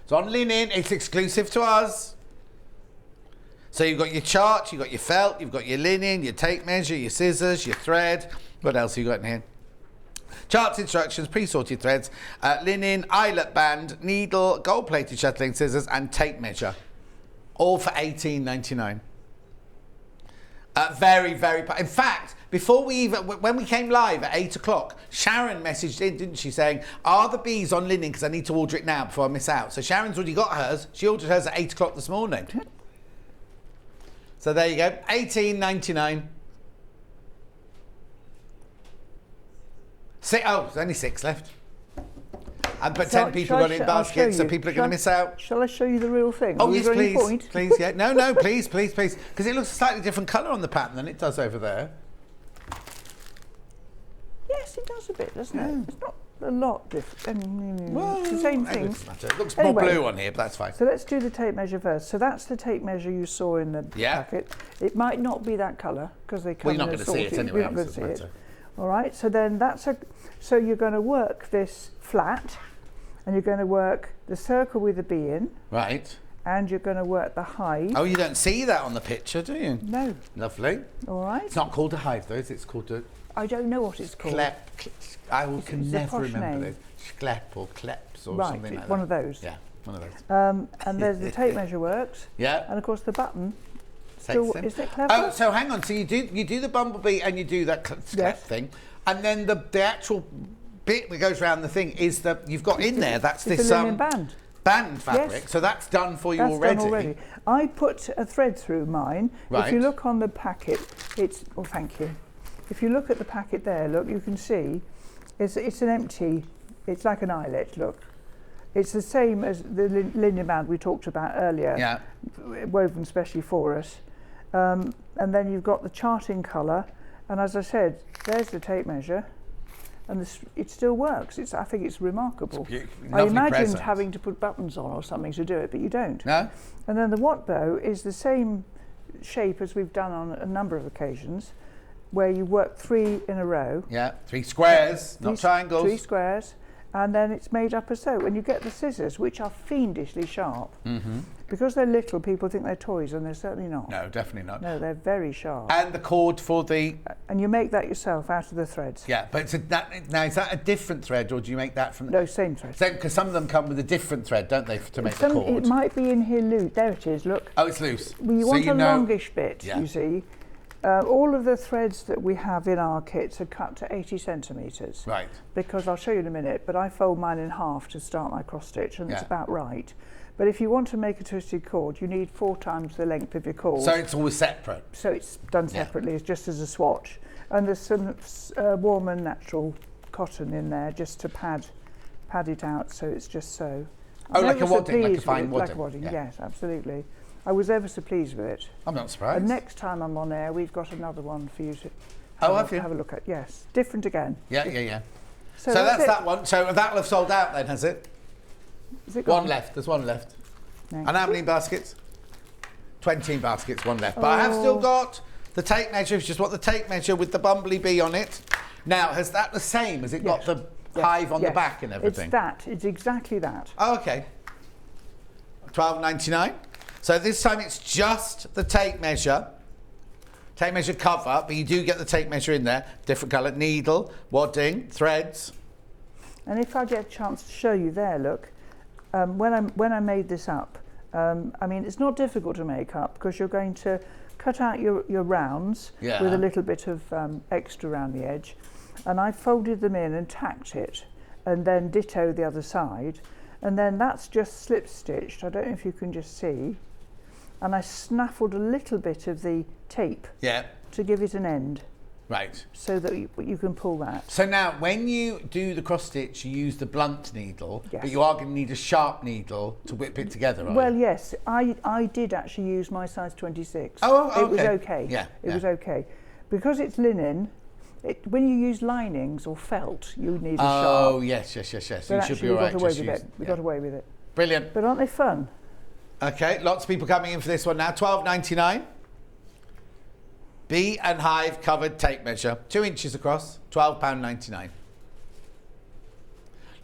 Speaker 1: So on linen, it's exclusive to us. So you've got your chart, you've got your felt, you've got your linen, your tape measure, your scissors, your thread. What else have you got in here? Charts, instructions, pre-sorted threads, linen, eyelet band, needle, gold-plated shuttling scissors, and tape measure. All for £18.99. Very, very... In fact, before we even... When we came live at 8 o'clock, Sharon messaged in, didn't she, saying, are the bees on linen? Because I need to order it now before I miss out. So Sharon's already got hers. She ordered hers at 8 o'clock this morning. So there you go, £18.99. There's only 6 left. But 10 people got it in baskets, so people are going to miss out.
Speaker 12: Shall I show you the real thing?
Speaker 1: Oh, yes, please. Please, yeah. No, please. Because it looks a slightly different colour on the pattern than it does over there.
Speaker 12: Yes, it does a bit, doesn't it? It's not a lot different. Well, it's the same thing.
Speaker 1: It looks more blue on here, but that's fine.
Speaker 12: So let's do the tape measure first. So that's the tape measure you saw in the packet. It might not be that colour because they come in
Speaker 1: you're not going to see it anyway.
Speaker 12: You're not going to see it. All right, so then so you're going to work this flat, and you're going to work the circle with the bee in.
Speaker 1: Right.
Speaker 12: And you're going to work the hive.
Speaker 1: Oh, you don't see that on the picture, do you?
Speaker 12: No.
Speaker 1: Lovely.
Speaker 12: All right.
Speaker 1: It's not called a hive, though, is it? It's called a...
Speaker 12: I don't know what it's called.
Speaker 1: I can never remember it. Schlep or kleps or something like that.
Speaker 12: One of those.
Speaker 1: Yeah, one of those.
Speaker 12: And there's the tape measure works.
Speaker 1: Yeah.
Speaker 12: And of course the button. Still, is it clever?
Speaker 1: Oh, so hang on. So you do the bumblebee and you do that schlep thing, and then the actual bit that goes around the thing is you've got in there. That's this
Speaker 12: linen band.
Speaker 1: Band fabric. Yes. So that's done for you already.
Speaker 12: Done already. I put a thread through mine.
Speaker 1: Right.
Speaker 12: If you look on the packet, it's. Oh, thank you. If you look at the packet there, look, you can see it's an empty. It's like an eyelet. Look, it's the same as the linen band we talked about earlier.
Speaker 1: Yeah.
Speaker 12: Woven specially for us. And then you've got the charting colour, and as I said, there's the tape measure, and it still works. I think it's remarkable. I imagined having to put buttons on or something to do it, but you don't.
Speaker 1: No.
Speaker 12: And then the watt bow is the same shape as we've done on a number of occasions, where you work 3 in a row.
Speaker 1: Yeah, 3 squares, not triangles.
Speaker 12: 3 squares, and then it's made up as so. And you get the scissors, which are fiendishly sharp. Mm-hmm. Because they're little, people think they're toys, and they're certainly not.
Speaker 1: No, definitely not.
Speaker 12: No, they're very sharp.
Speaker 1: And the cord for the...
Speaker 12: And you make that yourself out of the threads.
Speaker 1: Yeah, but now is that a different thread, or do you make that from...
Speaker 12: No, same thread.
Speaker 1: Same, because some of them come with a different thread, don't they, to make the cord?
Speaker 12: It might be in here loose. There it is, look.
Speaker 1: Oh, it's loose.
Speaker 12: Well, you want a longish bit, you see. All of the threads that we have in our kits are cut to 80 centimetres.
Speaker 1: Right.
Speaker 12: Because I'll show you in a minute, but I fold mine in half to start my cross stitch, and it's about right. But if you want to make a twisted cord, you need 4 times the length of your cord.
Speaker 1: So it's always separate?
Speaker 12: So it's done separately, it's just as a swatch. And there's some warm and natural cotton in there just to pad it out, so it's just so.
Speaker 1: Oh, like a wadding, like a fine wadding.
Speaker 12: Like a wadding, yes, absolutely. I was ever so pleased with it.
Speaker 1: I'm not surprised.
Speaker 12: And next time I'm on air, we've got another one for you to
Speaker 1: have
Speaker 12: a look at. Yes, different again.
Speaker 1: Yeah. So that's that one. So that'll have sold out then, has it?
Speaker 12: Is it gone?
Speaker 1: One left. There's one left. And how many baskets? 20 baskets, one left. But I have still got the tape measure. It's just what the tape measure with the bumblebee on it. Now, has that the same? Has it got the hive on the back and everything?
Speaker 12: It's that. It's exactly that.
Speaker 1: Oh, okay. £12.99. So this time it's just the tape measure cover, but you do get the tape measure in there. Different colour, needle, wadding, threads.
Speaker 12: And if I get a chance to show you there, look, when I made this up, I mean, it's not difficult to make up because you're going to cut out your rounds with a little bit of extra around the edge. And I folded them in and tacked it, and then ditto the other side. And then that's just slip stitched. I don't know if you can just see. And I snaffled a little bit of the tape to give it an end.
Speaker 1: Right.
Speaker 12: So that you can pull that.
Speaker 1: So now, when you do the cross stitch, you use the blunt needle,
Speaker 12: Yes.
Speaker 1: but you are going to need a sharp needle to whip it together, right?
Speaker 12: Well, yes, I did actually use my size 26.
Speaker 1: Oh, okay.
Speaker 12: It was okay.
Speaker 1: Yeah,
Speaker 12: It was okay. Because it's linen, when you use linings or felt, you need a sharp.
Speaker 1: Oh, yes. So you
Speaker 12: But
Speaker 1: should be all right.
Speaker 12: We got away with it.
Speaker 1: Brilliant.
Speaker 12: But aren't they fun?
Speaker 1: Okay, lots of people coming in for this one now. $12.99. Bee and hive covered tape measure, 2 inches across, £12.99.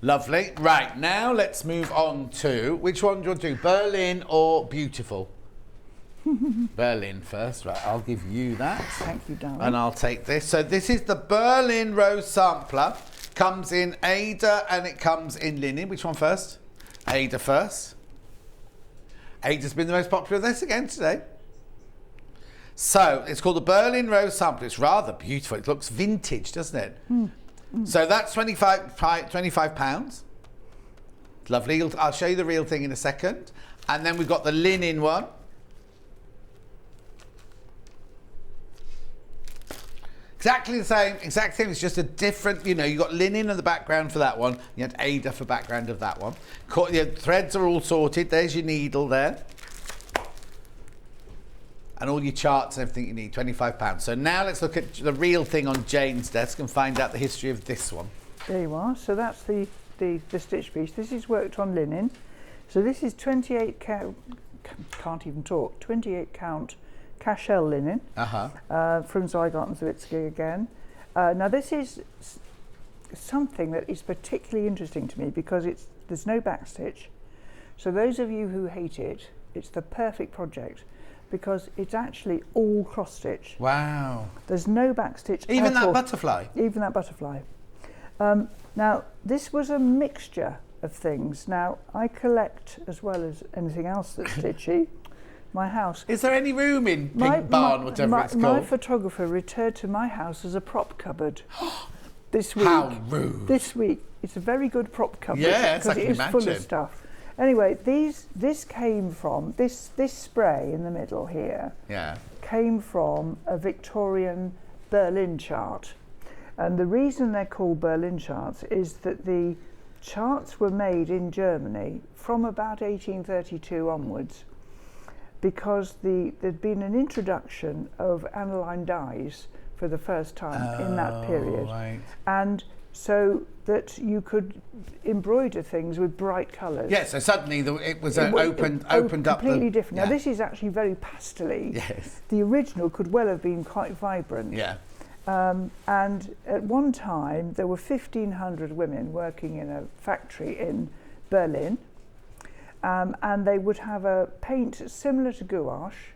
Speaker 1: Lovely. Right, now let's move on to, which one do you want to do, Berlin or Beautiful? Berlin first, right, I'll give you that.
Speaker 12: Thank you, darling.
Speaker 1: And I'll take this. So this is the Berlin Rose Sampler. Comes in Ada and it comes in linen. Which one first? Ada first. Ada's been the most popular of this again today. So it's called the Berlin Rose Sampler. It's rather beautiful. It looks vintage, doesn't it? So that's £25. Lovely. I'll show you the real thing in a second. And then we've got the linen one. Exactly the same, it's just a different, you got linen in the background for that one. You had Ada for background of that one. Your threads are all sorted. There's your needle there. And all your charts and everything you need, £25. So now let's look at the real thing on Jane's desk and find out the history of this one.
Speaker 12: There you are. So that's the stitch piece. This is worked on linen. So this is 28 count, can't even talk, 28 count cashel linen from Zygarten again. Now this is something that is particularly interesting to me because there's no backstitch. So those of you who hate it, it's the perfect project because it's actually all cross stitch.
Speaker 1: Wow.
Speaker 12: There's no backstitch
Speaker 1: Even
Speaker 12: at all.
Speaker 1: butterfly?
Speaker 12: Even that butterfly. Now this was a mixture of things. Now I collect, as well as anything else that's stitchy, my house.
Speaker 1: Is there any room in Pink Barn, whatever it's called?
Speaker 12: My photographer returned to my house as a prop cupboard this week.
Speaker 1: How rude.
Speaker 12: This week. It's a very good prop cupboard.
Speaker 1: Yes, I can
Speaker 12: it is full
Speaker 1: imagine.
Speaker 12: of stuff. Anyway, this came from, this spray in the middle here came from a Victorian Berlin chart. And the reason they're called Berlin charts is that the charts were made in Germany from about 1832 onwards, because there'd been an introduction of aniline dyes for the first time in that period.
Speaker 1: Right.
Speaker 12: And so that you could embroider things with bright colours.
Speaker 1: Yeah, so suddenly it was opened up.
Speaker 12: Completely different. Now this is actually very pastel-y.
Speaker 1: Yes.
Speaker 12: The original could well have been quite vibrant.
Speaker 1: Yeah.
Speaker 12: And at one time there were 1,500 women working in a factory in Berlin. And they would have a paint similar to gouache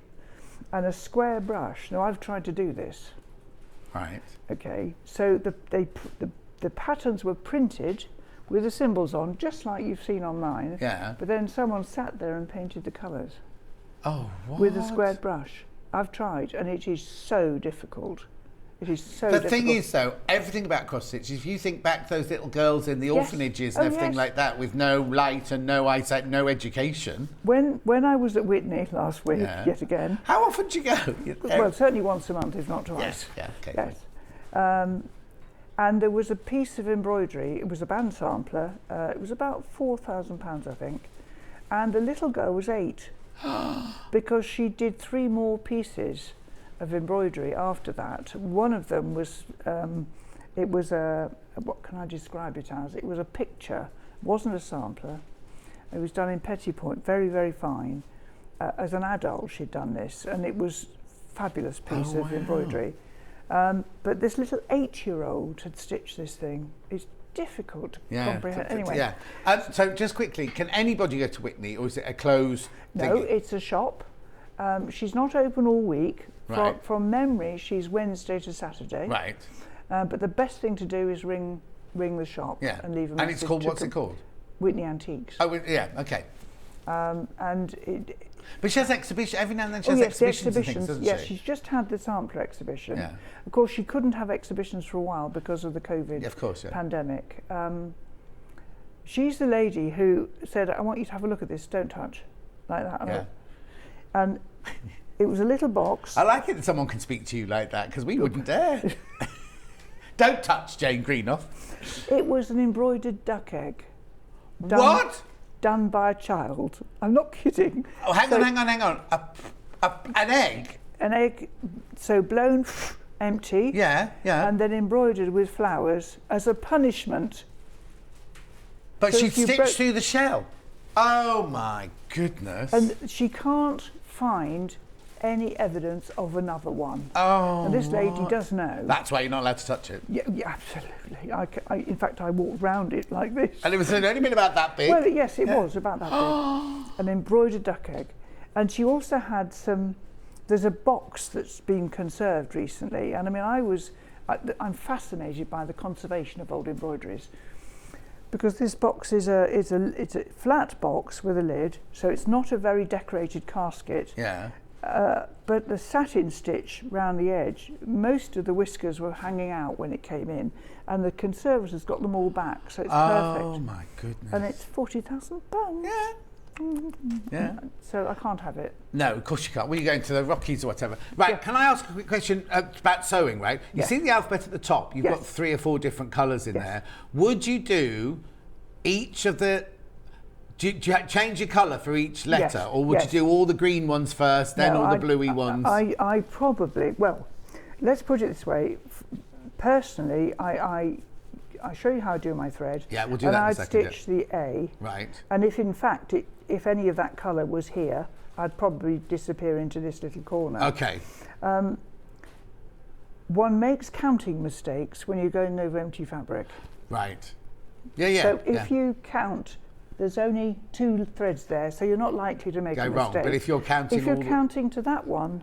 Speaker 12: and a square brush. Now I've tried to do this.
Speaker 1: Right.
Speaker 12: Okay, so the patterns were printed with the symbols on, just like you've seen online.
Speaker 1: Yeah.
Speaker 12: But then someone sat there and painted the colours.
Speaker 1: Oh, what?
Speaker 12: With a squared brush. I've tried, and it is so difficult. It is so difficult.
Speaker 1: The thing is, though, everything about cross stitch, if you think back to those little girls in the orphanages and everything like that, with no light and no eyesight, no education.
Speaker 12: When I was at Whitney last week, yet again.
Speaker 1: How often do you go?
Speaker 12: Well, certainly once a month, if not twice.
Speaker 1: Yes, yeah, okay.
Speaker 12: Yes. And there was a piece of embroidery. It was a band sampler. It was about £4,000, I think. And the little girl was 8 because she did 3 more pieces of embroidery after that. One of them was, it was what can I describe it as? It was a picture, it wasn't a sampler. It was done in Pettipoint, very, very fine. As an adult she'd done this, and it was a fabulous piece of embroidery. But this little 8-year-old had stitched this thing. It's difficult to comprehend. Anyway.
Speaker 1: Yeah. So just quickly, can anybody go to Whitney, or is it a closed thing?
Speaker 12: No, it's a shop. She's not open all week. From memory, she's Wednesday to Saturday.
Speaker 1: Right.
Speaker 12: But the best thing to do is ring the shop and leave a message.
Speaker 1: And it's called, what's it called?
Speaker 12: Whitney Antiques.
Speaker 1: Oh, yeah, okay. But she has exhibitions, every now and then she has exhibitions and things, doesn't she?
Speaker 12: Yes, she's just had the sampler exhibition. Yeah. Of course, she couldn't have exhibitions for a while because of the COVID pandemic. She's the lady who said, I want you to have a look at this, don't touch, like that. And It was a little box.
Speaker 1: I like it that someone can speak to you like that, because we wouldn't dare. Don't touch Jane Greenoff.
Speaker 12: It was an embroidered duck egg.
Speaker 1: What?
Speaker 12: Done by a child. I'm not kidding.
Speaker 1: Oh, hang on. An egg?
Speaker 12: An egg, so blown, empty.
Speaker 1: Yeah.
Speaker 12: And then embroidered with flowers as a punishment.
Speaker 1: But
Speaker 12: So
Speaker 1: she
Speaker 12: if you
Speaker 1: stitched through the shell. Oh my goodness.
Speaker 12: And she can't find any evidence of another one.
Speaker 1: Oh.
Speaker 12: And this lady does know.
Speaker 1: That's why you're not allowed to touch it.
Speaker 12: Yeah, absolutely. In fact, I walked round it like this.
Speaker 1: And it was only been about that big?
Speaker 12: Well, yes, it was about that big. An embroidered duck egg. And she also had there's a box that's been conserved recently. And I mean, I'm fascinated by the conservation of old embroideries. Because this box is it's a flat box with a lid, so it's not a very decorated casket.
Speaker 1: Yeah.
Speaker 12: But the satin stitch round the edge, most of the whiskers were hanging out when it came in, and the conservators got them all back, so it's perfect.
Speaker 1: Oh my goodness.
Speaker 12: And it's £40,000.
Speaker 1: Yeah. Yeah.
Speaker 12: So I can't have it.
Speaker 1: No, of course you can't. Well, you're going to the Rockies or whatever. Right, Can I ask a quick question about sewing, right? You see the alphabet at the top, you've got 3 or 4 different colours in there. Would you do each of the... Do you change your colour for each letter? Or would you do all the green ones first, then all the bluey ones?
Speaker 12: I probably... Well, let's put it this way. Personally, I show you how I do my thread.
Speaker 1: Yeah, we'll do that in a second.
Speaker 12: And I'd stitch the A.
Speaker 1: Right.
Speaker 12: And if in fact, if any of that colour was here, I'd probably disappear into this little corner.
Speaker 1: Okay.
Speaker 12: One makes counting mistakes when you're going over empty fabric.
Speaker 1: Right. Yeah.
Speaker 12: So if you count, there's only 2 threads there, so you're not likely to make a mistake.
Speaker 1: Go wrong, but if you're counting
Speaker 12: counting to that one,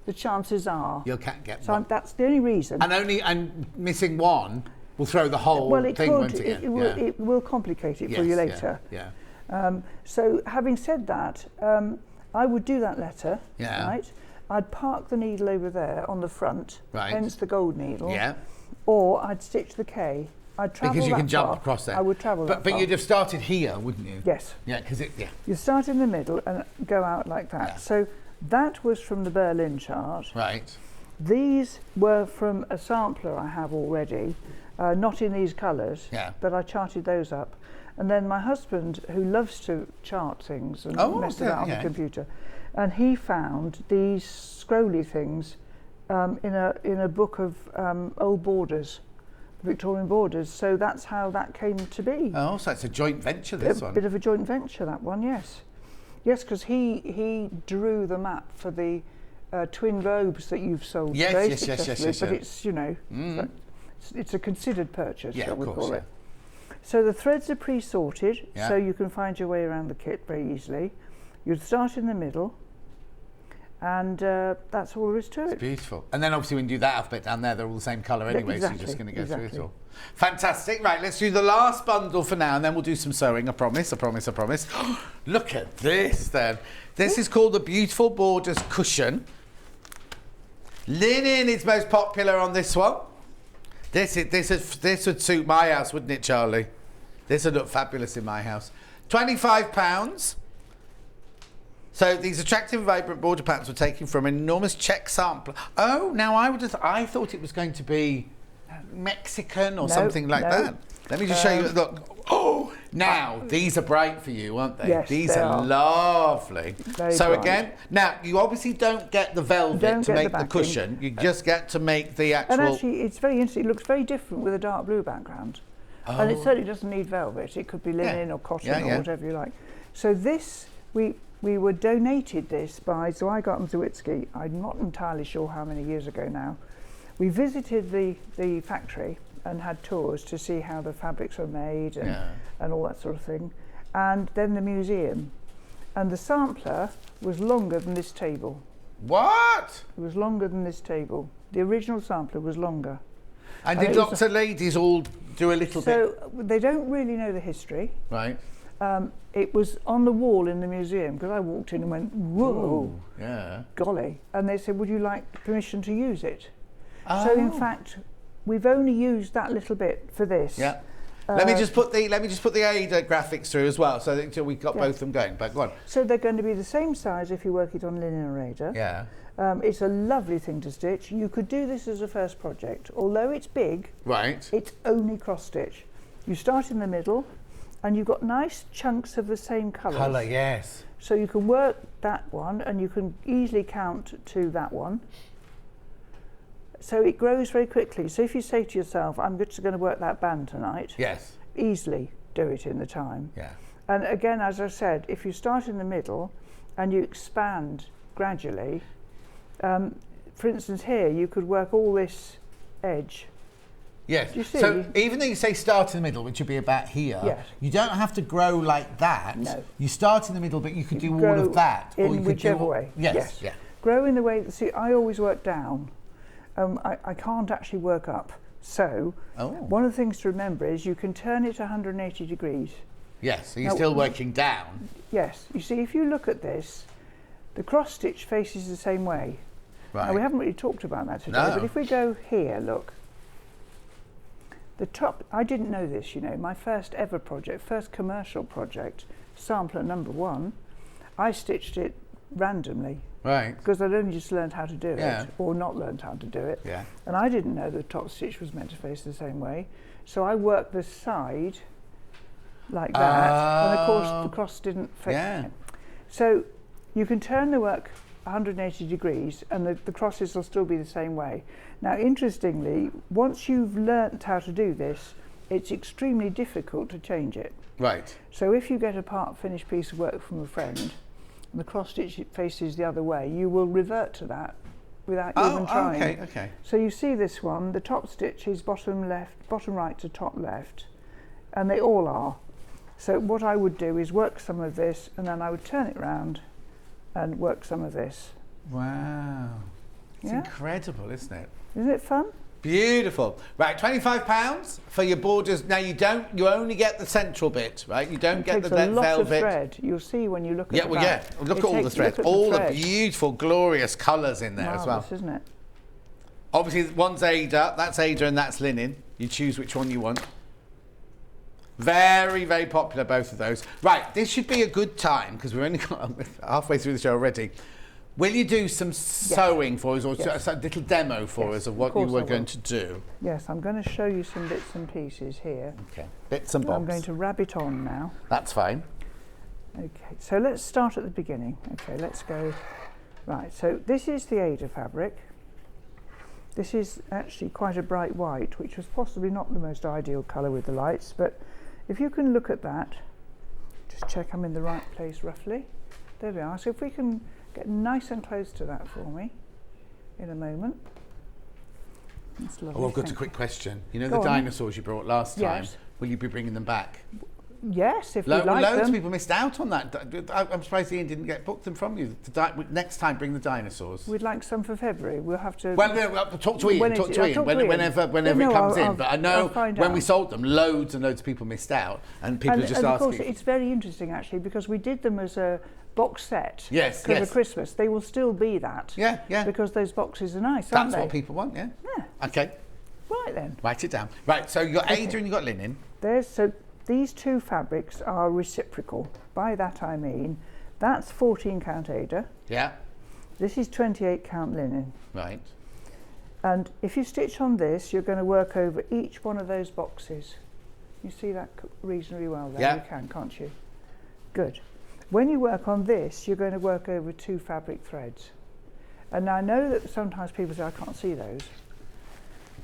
Speaker 12: the chances are
Speaker 1: you can't get
Speaker 12: so
Speaker 1: one.
Speaker 12: That's the only reason.
Speaker 1: And missing one will throw the whole thing, won't it?
Speaker 12: It will complicate it for you later.
Speaker 1: Yeah.
Speaker 12: So having said that, I would do that letter, right? I'd park the needle over there on the front, hence the gold needle.
Speaker 1: Yeah.
Speaker 12: Or I'd stitch the K. I'd travel
Speaker 1: because you
Speaker 12: that
Speaker 1: can jump
Speaker 12: far.
Speaker 1: across there.
Speaker 12: I would travel that
Speaker 1: But
Speaker 12: far.
Speaker 1: you'd have started here, wouldn't you?
Speaker 12: Yes.
Speaker 1: Yeah, because
Speaker 12: You start in the middle and go out like that.
Speaker 1: Yeah.
Speaker 12: So that was from the Berlin chart.
Speaker 1: Right.
Speaker 12: These were from a sampler I have already, not in these colours, but I charted those up. And then my husband, who loves to chart things and mess about on the computer, and he found these scrolly things in a book of old borders, Victorian borders. So that's how that came to be.
Speaker 1: Oh, so it's a joint venture, this one.
Speaker 12: A bit of a joint venture, that one, yes. Yes, because he drew the map for the twin robes that you've sold very successfully. But it's, you know, it's a considered purchase, shall we call it. So the threads are pre-sorted, so you can find your way around the kit very easily. You'd start in the middle, and that's all there is to it.
Speaker 1: It's beautiful. And then obviously when you do that alphabet down there, they're all the same colour anyway, so you're just going to go through it all. Fantastic. Right, let's do the last bundle for now, and then we'll do some sewing. I promise. Look at this, then. This is called the Beautiful Borders Cushion. Linen is most popular on this one. This would suit my house, wouldn't it, Charlie? This would look fabulous in my house. £25. So these attractive, vibrant border patterns were taken from an enormous Czech sampler. Oh, now I thought it was going to be Mexican or something like that. Let me just show you. Look. Oh, now these are bright for you, aren't they?
Speaker 12: Yes,
Speaker 1: these are lovely. So again, now you obviously don't get the velvet to make the cushion. You just get to make the actual.
Speaker 12: And actually, it's very interesting. It looks very different with a dark blue background. Oh. And it certainly doesn't need velvet. It could be linen or cotton or whatever you like. So this, we were donated this by Zweigart and Zawitsky. I'm not entirely sure how many years ago now. We visited the factory and had tours to see how the fabrics were made and all that sort of thing. And then the museum. And the sampler was longer than this table.
Speaker 1: What?
Speaker 12: It was longer than this table. The original sampler was longer.
Speaker 1: And did lots of ladies all do a little bit?
Speaker 12: So they don't really know the history.
Speaker 1: Right.
Speaker 12: It was on the wall in the museum because I walked in and went, whoa, golly. And they said, would you like permission to use it? Oh. So in fact, we've only used that little bit for this.
Speaker 1: Yeah. Let me just put the Ada graphics through as well, so that we've got both of them going. But go on.
Speaker 12: So they're going to be the same size if you work it on linen or Ada.
Speaker 1: Yeah.
Speaker 12: It's a lovely thing to stitch. You could do this as a first project. Although it's big,
Speaker 1: right,
Speaker 12: it's only cross stitch. You start in the middle, and you've got nice chunks of the same colours.
Speaker 1: Colour, yes.
Speaker 12: So you can work that one, and you can easily count to that one. So it grows very quickly. So if you say to yourself, I'm just going to work that band tonight,
Speaker 1: yes,
Speaker 12: easily do it in the time.
Speaker 1: Yeah.
Speaker 12: And again, as I said, if you start in the middle and you expand gradually, for instance here, you could work all this edge.
Speaker 1: Yes.
Speaker 12: Do you see?
Speaker 1: So even though you say start in the middle, which would be about here,
Speaker 12: yes,
Speaker 1: you don't have to grow like that.
Speaker 12: No.
Speaker 1: You start in the middle, but you could do all of that.
Speaker 12: In
Speaker 1: or you
Speaker 12: whichever
Speaker 1: could do
Speaker 12: way.
Speaker 1: Yes.
Speaker 12: Yes.
Speaker 1: Yeah.
Speaker 12: Grow in the way that, see, I always work down. I can't actually work up. So one of the things to remember is you can turn it 180 degrees.
Speaker 1: Yes, so you're still working down.
Speaker 12: Yes. You see, if you look at this, the cross stitch faces the same way.
Speaker 1: Right.
Speaker 12: Now, we haven't really talked about that today,
Speaker 1: No.
Speaker 12: but if we go here, look. The top, I didn't know this, you know, my first ever project, first commercial project, sampler number 1, I stitched it randomly.
Speaker 1: Right.
Speaker 12: Because I'd only just learned how to do
Speaker 1: Yeah.
Speaker 12: it, or not learned how to do it.
Speaker 1: Yeah.
Speaker 12: And I didn't know the top stitch was meant to face the same way. So I worked the side like that, and of course the cross didn't face.
Speaker 1: Yeah.
Speaker 12: So you can turn the work 180 degrees and the crosses will still be the same way. Now, interestingly, once you've learnt how to do this, it's extremely difficult to change it.
Speaker 1: Right.
Speaker 12: So if you get a finished piece of work from a friend, and the cross stitch faces the other way, you will revert to that without even trying.
Speaker 1: Okay, okay.
Speaker 12: So you see this one, the top stitch is bottom right to top left, and they all are. So what I would do is work some of this, and then I would turn it round and work some of this.
Speaker 1: Wow. It's incredible, isn't it?
Speaker 12: Isn't it fun?
Speaker 1: Beautiful. Right, £25 for your borders. Now you only get the central bit, right? You don't get the
Speaker 12: velvet.
Speaker 1: velvet.
Speaker 12: Lot of thread. You'll see when you look at the back.
Speaker 1: Look at all the threads, all the beautiful, glorious colours in there
Speaker 12: Marvellous,
Speaker 1: as well.
Speaker 12: Isn't it?
Speaker 1: Obviously, one's Ada, and that's linen. You choose which one you want. Very, very popular, both of those. Right, this should be a good time because we've only got halfway through the show already. Will you do some sewing for us, or a little demo for us of what you were going to do?
Speaker 12: Yes, I'm going to show you some bits and pieces here.
Speaker 1: Okay, bits and bobs.
Speaker 12: I'm going to wrap it on now.
Speaker 1: That's fine.
Speaker 12: Okay, so let's start at the beginning. Okay, let's go. Right, so this is the Ada fabric. This is actually quite a bright white, which was possibly not the most ideal colour with the lights, but if you can look at that, just check I'm in the right place roughly. There we are. So if we can get nice and close to that for me in a moment. That's lovely.
Speaker 1: Oh, I've got a quick question. You know
Speaker 12: Go
Speaker 1: the
Speaker 12: on.
Speaker 1: dinosaurs you brought last time?
Speaker 12: Yes.
Speaker 1: Will you be bringing them back?
Speaker 12: Yes, if you like them.
Speaker 1: Loads of people missed out on that. I'm surprised Ian didn't book them from you. Next time, bring the dinosaurs.
Speaker 12: We'd like some for February. We'll have to.
Speaker 1: Well, talk to Ian. Whenever it comes in. But I know when we sold them, loads and loads of people missed out, and people are just asking.
Speaker 12: Of course, it's very interesting actually because we did them as a box set.
Speaker 1: Yes,
Speaker 12: for Christmas. They will still be that.
Speaker 1: Yeah, yeah.
Speaker 12: Because those boxes are nice, aren't they?
Speaker 1: That's what people want. Yeah.
Speaker 12: Yeah.
Speaker 1: Okay.
Speaker 12: Right then.
Speaker 1: Write it down. Right. So you got Ada and you got linen.
Speaker 12: So these two fabrics are reciprocal. By that I mean, that's 14 count Ada.
Speaker 1: Yeah.
Speaker 12: This is 28 count linen.
Speaker 1: Right.
Speaker 12: And if you stitch on this, you're going to work over each one of those boxes. You see that reasonably well there?
Speaker 1: Yeah.
Speaker 12: You can, can't you? Good. When you work on this, you're going to work over 2 fabric threads. And I know that sometimes people say, I can't see those.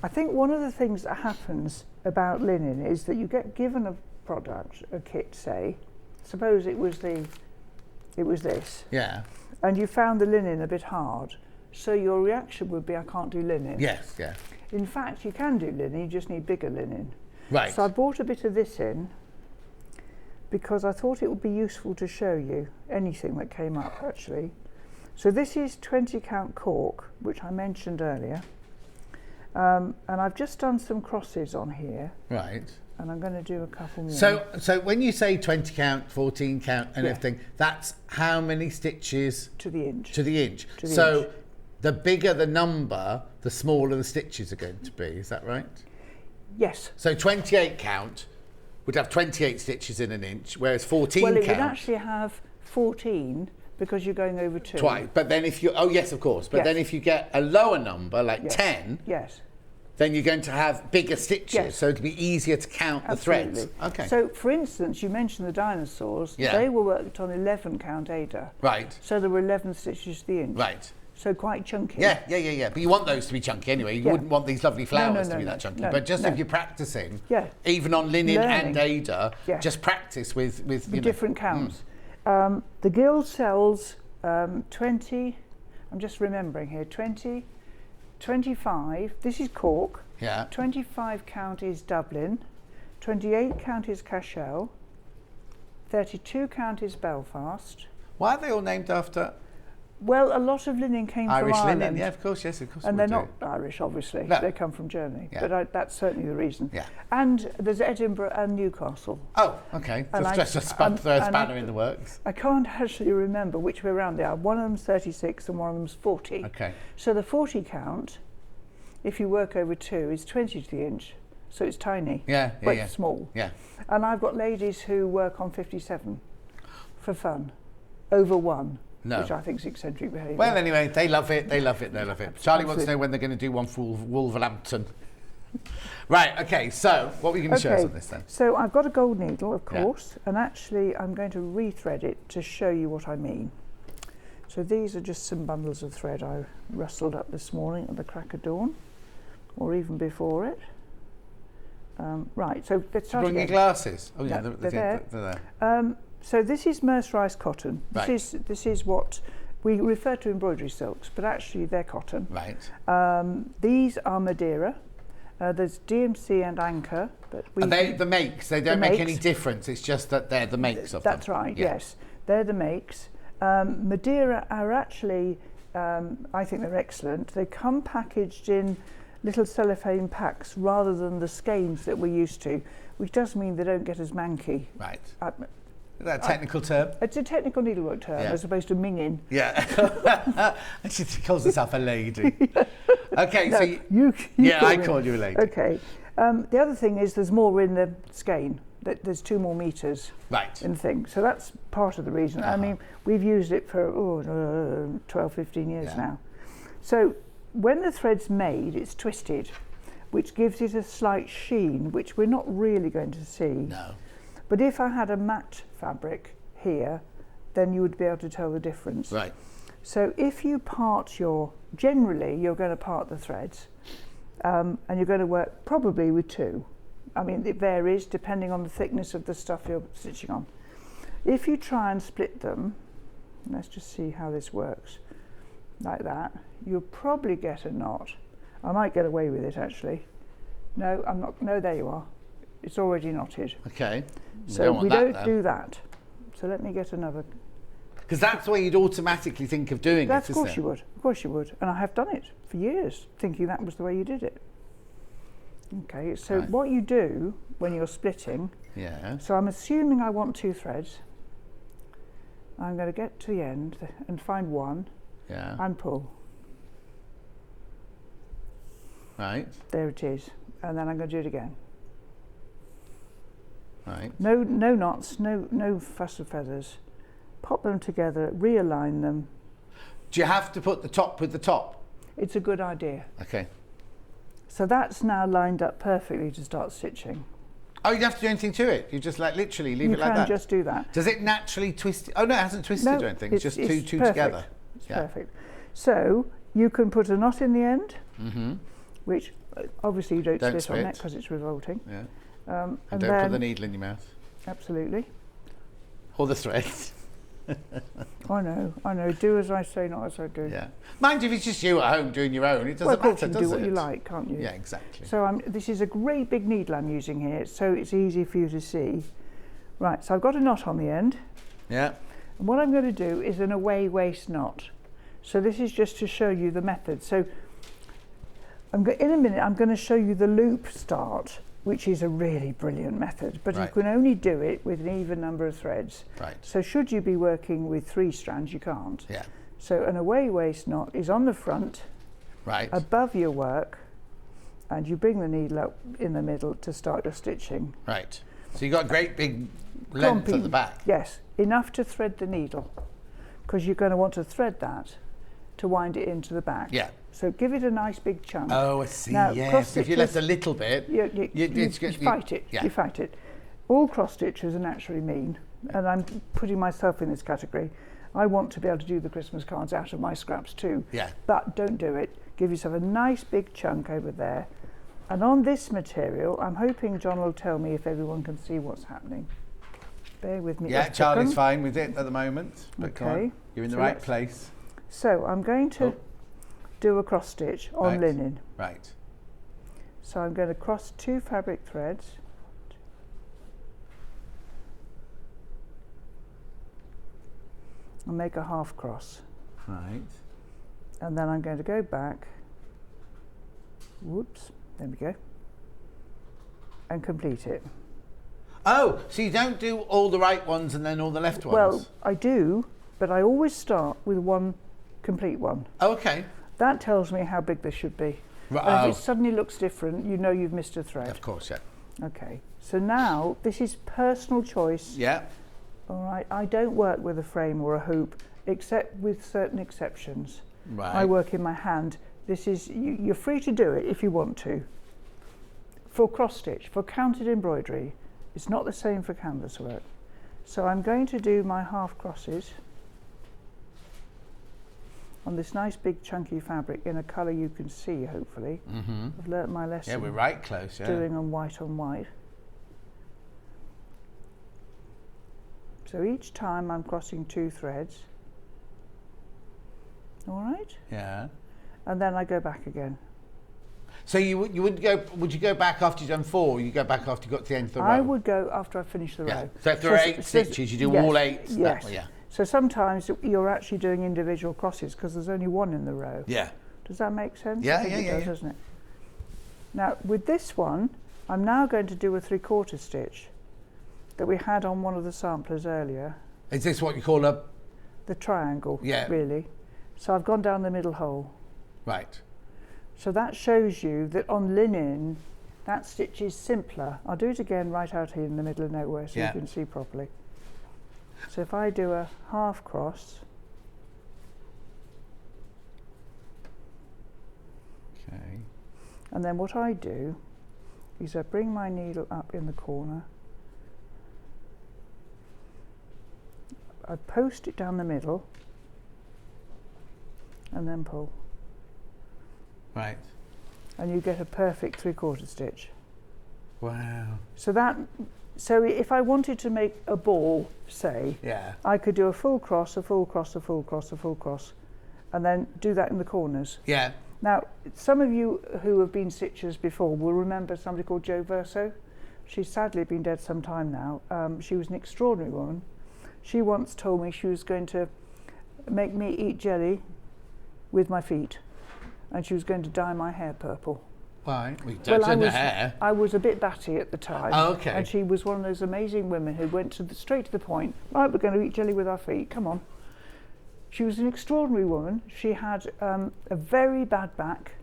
Speaker 12: I think one of the things that happens about linen is that you get given a product, a kit, say, suppose it was this.
Speaker 1: Yeah.
Speaker 12: And you found the linen a bit hard. So your reaction would be, I can't do linen.
Speaker 1: Yes, yeah.
Speaker 12: In fact, you can do linen, you just need bigger linen.
Speaker 1: Right.
Speaker 12: So I brought a bit of this in because I thought it would be useful to show you anything that came up, actually. So this is 20 count cork, which I mentioned earlier. And I've just done some crosses on here.
Speaker 1: Right.
Speaker 12: And I'm going to do a couple more.
Speaker 1: So when you say 20 count, 14 count and everything, that's how many stitches?
Speaker 12: To the inch.
Speaker 1: To the inch. The bigger the number, the smaller the stitches are going to be, is that right?
Speaker 12: Yes.
Speaker 1: So 28 count, would have 28 stitches in an inch, whereas 14
Speaker 12: Well, it
Speaker 1: count.
Speaker 12: would actually have 14 because you're going over 2.
Speaker 1: Twice. But then if you, oh yes, of course. But
Speaker 12: Yes.
Speaker 1: then if you get a lower number, like
Speaker 12: Yes.
Speaker 1: 10,
Speaker 12: Yes.
Speaker 1: then you're going to have bigger stitches,
Speaker 12: Yes.
Speaker 1: so it'll be easier to count
Speaker 12: Absolutely.
Speaker 1: the threads. Okay.
Speaker 12: So, for instance, you mentioned the dinosaurs.
Speaker 1: Yeah.
Speaker 12: They were worked on 11 count Ada.
Speaker 1: Right.
Speaker 12: So there were 11 stitches to the inch.
Speaker 1: Right.
Speaker 12: So quite chunky.
Speaker 1: Yeah. But you want those to be chunky anyway. You
Speaker 12: Yeah.
Speaker 1: wouldn't want these lovely flowers to be
Speaker 12: no,
Speaker 1: that chunky.
Speaker 12: no,
Speaker 1: but just
Speaker 12: no.
Speaker 1: if you're practicing,
Speaker 12: Yeah.
Speaker 1: even on linen and
Speaker 12: Learning.
Speaker 1: Ada,
Speaker 12: Yeah.
Speaker 1: just practice with you know.
Speaker 12: different counts. The Guild sells 20, I'm just remembering here, 20, 25, this is Cork,
Speaker 1: Yeah.
Speaker 12: 25 count is Dublin, 28 count is Cashel, 32 count is Belfast.
Speaker 1: Why are they all named after
Speaker 12: Well, a lot of linen came
Speaker 1: Irish
Speaker 12: from Ireland.
Speaker 1: linen? Yeah, of course, yes, of course.
Speaker 12: And
Speaker 1: we
Speaker 12: they're
Speaker 1: do.
Speaker 12: not Irish, obviously.
Speaker 1: No.
Speaker 12: They come from Germany.
Speaker 1: Yeah.
Speaker 12: But that's certainly the reason.
Speaker 1: Yeah.
Speaker 12: And there's Edinburgh and Newcastle.
Speaker 1: Oh, okay.
Speaker 12: And
Speaker 1: Just throw a spanner in the works.
Speaker 12: I can't actually remember which way around they are. One of them's 36 and one of them's 40.
Speaker 1: Okay.
Speaker 12: So the 40 count, if you work over 2, is 20 to the inch. So it's tiny.
Speaker 1: Yeah.
Speaker 12: But it's small.
Speaker 1: Yeah.
Speaker 12: And I've got ladies who work on 57 for fun, over 1.
Speaker 1: No.
Speaker 12: Which I think is eccentric behaviour.
Speaker 1: Well, anyway, they love it. Charlie wants to know when they're going to do one for Wolverhampton. Right, okay, so what were you going to show us on this then?
Speaker 12: So I've got a gold needle, of course, and actually I'm going to rethread it to show you what I mean. So these are just some bundles of thread I rustled up this morning at the crack of dawn, or even before it. Right, so let's start
Speaker 1: Bring your
Speaker 12: again.
Speaker 1: glasses. Oh yeah,
Speaker 12: No,
Speaker 1: they're
Speaker 12: they're
Speaker 1: there.
Speaker 12: So this is mercerised cotton.
Speaker 1: Right.
Speaker 12: This is what we refer to embroidery silks, but actually they're cotton.
Speaker 1: Right.
Speaker 12: These are Madeira. There's DMC and Anchor. But
Speaker 1: Are they the makes? They don't
Speaker 12: the
Speaker 1: make any
Speaker 12: makes.
Speaker 1: difference. It's just that they're the makes of them.
Speaker 12: That's right,
Speaker 1: Yeah.
Speaker 12: yes. They're the makes. Madeira are actually, I think they're excellent. They come packaged in little cellophane packs rather than the skeins that we're used to, which does mean they don't get as manky.
Speaker 1: Right. Is that a technical term?
Speaker 12: It's a technical needlework term as opposed to minging.
Speaker 1: Yeah. She calls herself a lady. Okay,
Speaker 12: No,
Speaker 1: so
Speaker 12: you
Speaker 1: I
Speaker 12: me.
Speaker 1: call you a lady.
Speaker 12: Okay. The other thing is there's more in the skein. There's 2 more metres in the thing. So that's part of the reason. I mean, we've used it for 12, 15 years now. So when the thread's made, it's twisted, which gives it a slight sheen, which we're not really going to see.
Speaker 1: No.
Speaker 12: But if I had a matte fabric here, then you would be able to tell the difference.
Speaker 1: Right.
Speaker 12: So if you part generally you're going to part the threads, and you're going to work probably with 2. I mean, it varies depending on the thickness of the stuff you're stitching on. If you try and split them, let's just see how this works, like that, you'll probably get a knot. I might get away with it actually. No, I'm not. No, there you are. It's already knotted.
Speaker 1: Okay.
Speaker 12: So we don't do that. So let me get another.
Speaker 1: Because that's the way you'd automatically think of doing
Speaker 12: That's,
Speaker 1: it,
Speaker 12: of
Speaker 1: isn't
Speaker 12: course
Speaker 1: it?
Speaker 12: you would. Of course you would. And I have done it for years, thinking that was the way you did it. Okay, so what you do when you're splitting, so I'm assuming I want 2 threads. I'm going to get to the end and find 1 and pull.
Speaker 1: Right.
Speaker 12: There it is. And then I'm going to do it again.
Speaker 1: Right.
Speaker 12: No knots, no fuss of feathers. Pop them together, realign them.
Speaker 1: Do you have to put the top with the top?
Speaker 12: It's a good idea.
Speaker 1: Okay.
Speaker 12: So that's now lined up perfectly to start stitching.
Speaker 1: Oh, you don't have to do anything to it. You just literally leave it like that.
Speaker 12: You can just do that.
Speaker 1: Does it naturally twist? Oh no, it hasn't twisted or anything. It's just two
Speaker 12: perfect.
Speaker 1: together.
Speaker 12: It's perfect. So you can put a knot in the end, which obviously you don't split on it because it's revolting.
Speaker 1: Yeah.
Speaker 12: And
Speaker 1: don't
Speaker 12: then,
Speaker 1: put the needle in your mouth.
Speaker 12: Absolutely.
Speaker 1: Or the threads.
Speaker 12: I know. Do as I say, not as I do.
Speaker 1: Yeah. Mind you, if it's just you at home doing your own, it doesn't matter, does it?
Speaker 12: You can do what you like, can't you?
Speaker 1: Yeah, exactly.
Speaker 12: So this is a great big needle I'm using here, so it's easy for you to see. Right, so I've got a knot on the end.
Speaker 1: Yeah.
Speaker 12: And what I'm going to do is an away waist knot. So this is just to show you the method. So in a minute, I'm going to show you the loop start, which is a really brilliant method, but you can only do it with an even number of threads.
Speaker 1: Right.
Speaker 12: So should you be working with 3 strands, you can't.
Speaker 1: Yeah.
Speaker 12: So an away waist knot is on the front, above your work, and you bring the needle up in the middle to start your stitching.
Speaker 1: Right. So you got a great big length at the back.
Speaker 12: Yes, enough to thread the needle, because you're going to want to thread that to wind it into the back.
Speaker 1: Yeah.
Speaker 12: So give it a nice big chunk.
Speaker 1: Oh, I see.
Speaker 12: Now,
Speaker 1: Yes. If you left a little bit,
Speaker 12: you fight it.
Speaker 1: Yeah.
Speaker 12: You fight it. All cross stitches are naturally mean, and I'm putting myself in this category. I want to be able to do the Christmas cards out of my scraps too.
Speaker 1: Yeah.
Speaker 12: But don't do it. Give yourself a nice big chunk over there. And on this material, I'm hoping John will tell me if everyone can see what's happening. Bear with me.
Speaker 1: Yeah, Charlie's fine with it at the moment. But come on, you're in the right place.
Speaker 12: So I'm going to do a cross stitch on linen.
Speaker 1: Right.
Speaker 12: So I'm going to cross 2 fabric threads. And make a half cross.
Speaker 1: Right.
Speaker 12: And then I'm going to go back. Whoops. There we go. And complete it.
Speaker 1: Oh, so you don't do all the right ones and then all the left ones?
Speaker 12: Well, I do, but I always start with one complete one.
Speaker 1: Okay.
Speaker 12: That tells me how big this should be.
Speaker 1: Right.
Speaker 12: And if it suddenly looks different, you know you've missed a thread.
Speaker 1: Of course, yeah.
Speaker 12: Okay. So now, this is personal choice.
Speaker 1: Yeah.
Speaker 12: All right. I don't work with a frame or a hoop, except with certain exceptions.
Speaker 1: Right.
Speaker 12: I work in my hand. This is, you're free to do it if you want to. For cross stitch, for counted embroidery, it's not the same for canvas work. So I'm going to do my half crosses on this nice big chunky fabric in a colour you can see, hopefully.
Speaker 1: Mm-hmm.
Speaker 12: I've learnt my lesson.
Speaker 1: Yeah, we're right close, yeah.
Speaker 12: Doing on white on white. So each time I'm crossing 2 threads. All right?
Speaker 1: Yeah.
Speaker 12: And then I go back again.
Speaker 1: So would you go back after you've done 4, or you go back after you got to the end of the row?
Speaker 12: I would go after I finish the row.
Speaker 1: So if there are 8 stitches, you do all 8?
Speaker 12: Yes.
Speaker 1: Yeah.
Speaker 12: So sometimes you're actually doing individual crosses because there's only one in the row.
Speaker 1: Yeah.
Speaker 12: Does that make sense?
Speaker 1: Yeah,
Speaker 12: I think
Speaker 1: yeah,
Speaker 12: it
Speaker 1: yeah,
Speaker 12: does,
Speaker 1: yeah.
Speaker 12: doesn't it? Now, with this one, I'm now going to do a 3/4 stitch that we had on one of the samplers earlier.
Speaker 1: Is this what you call a...
Speaker 12: The triangle,
Speaker 1: Yeah.
Speaker 12: really. So I've gone down the middle hole.
Speaker 1: Right.
Speaker 12: So that shows you that on linen, that stitch is simpler. I'll do it again right out here in the middle of nowhere so you can see properly. So if I do a half cross,
Speaker 1: okay,
Speaker 12: and then what I do is I bring my needle up in the corner, I post it down the middle, and then pull.
Speaker 1: Right.
Speaker 12: And you get a perfect 3/4 stitch.
Speaker 1: Wow.
Speaker 12: So if I wanted to make a ball, say, I could do a full cross, a full cross, a full cross, a full cross, and then do that in the corners.
Speaker 1: Yeah.
Speaker 12: Now, some of you who have been stitchers before will remember somebody called Jo Verso. She's sadly been dead some time now. She was an extraordinary woman. She once told me she was going to make me eat jelly with my feet, and she was going to dye my hair purple.
Speaker 1: Why? Well, don't turn the hair.
Speaker 12: I was a bit batty at the time.
Speaker 1: Oh, okay.
Speaker 12: And she was one of those amazing women who went straight to the point. Right, we're going to eat jelly with our feet. Come on. She was an extraordinary woman. She had a very bad back,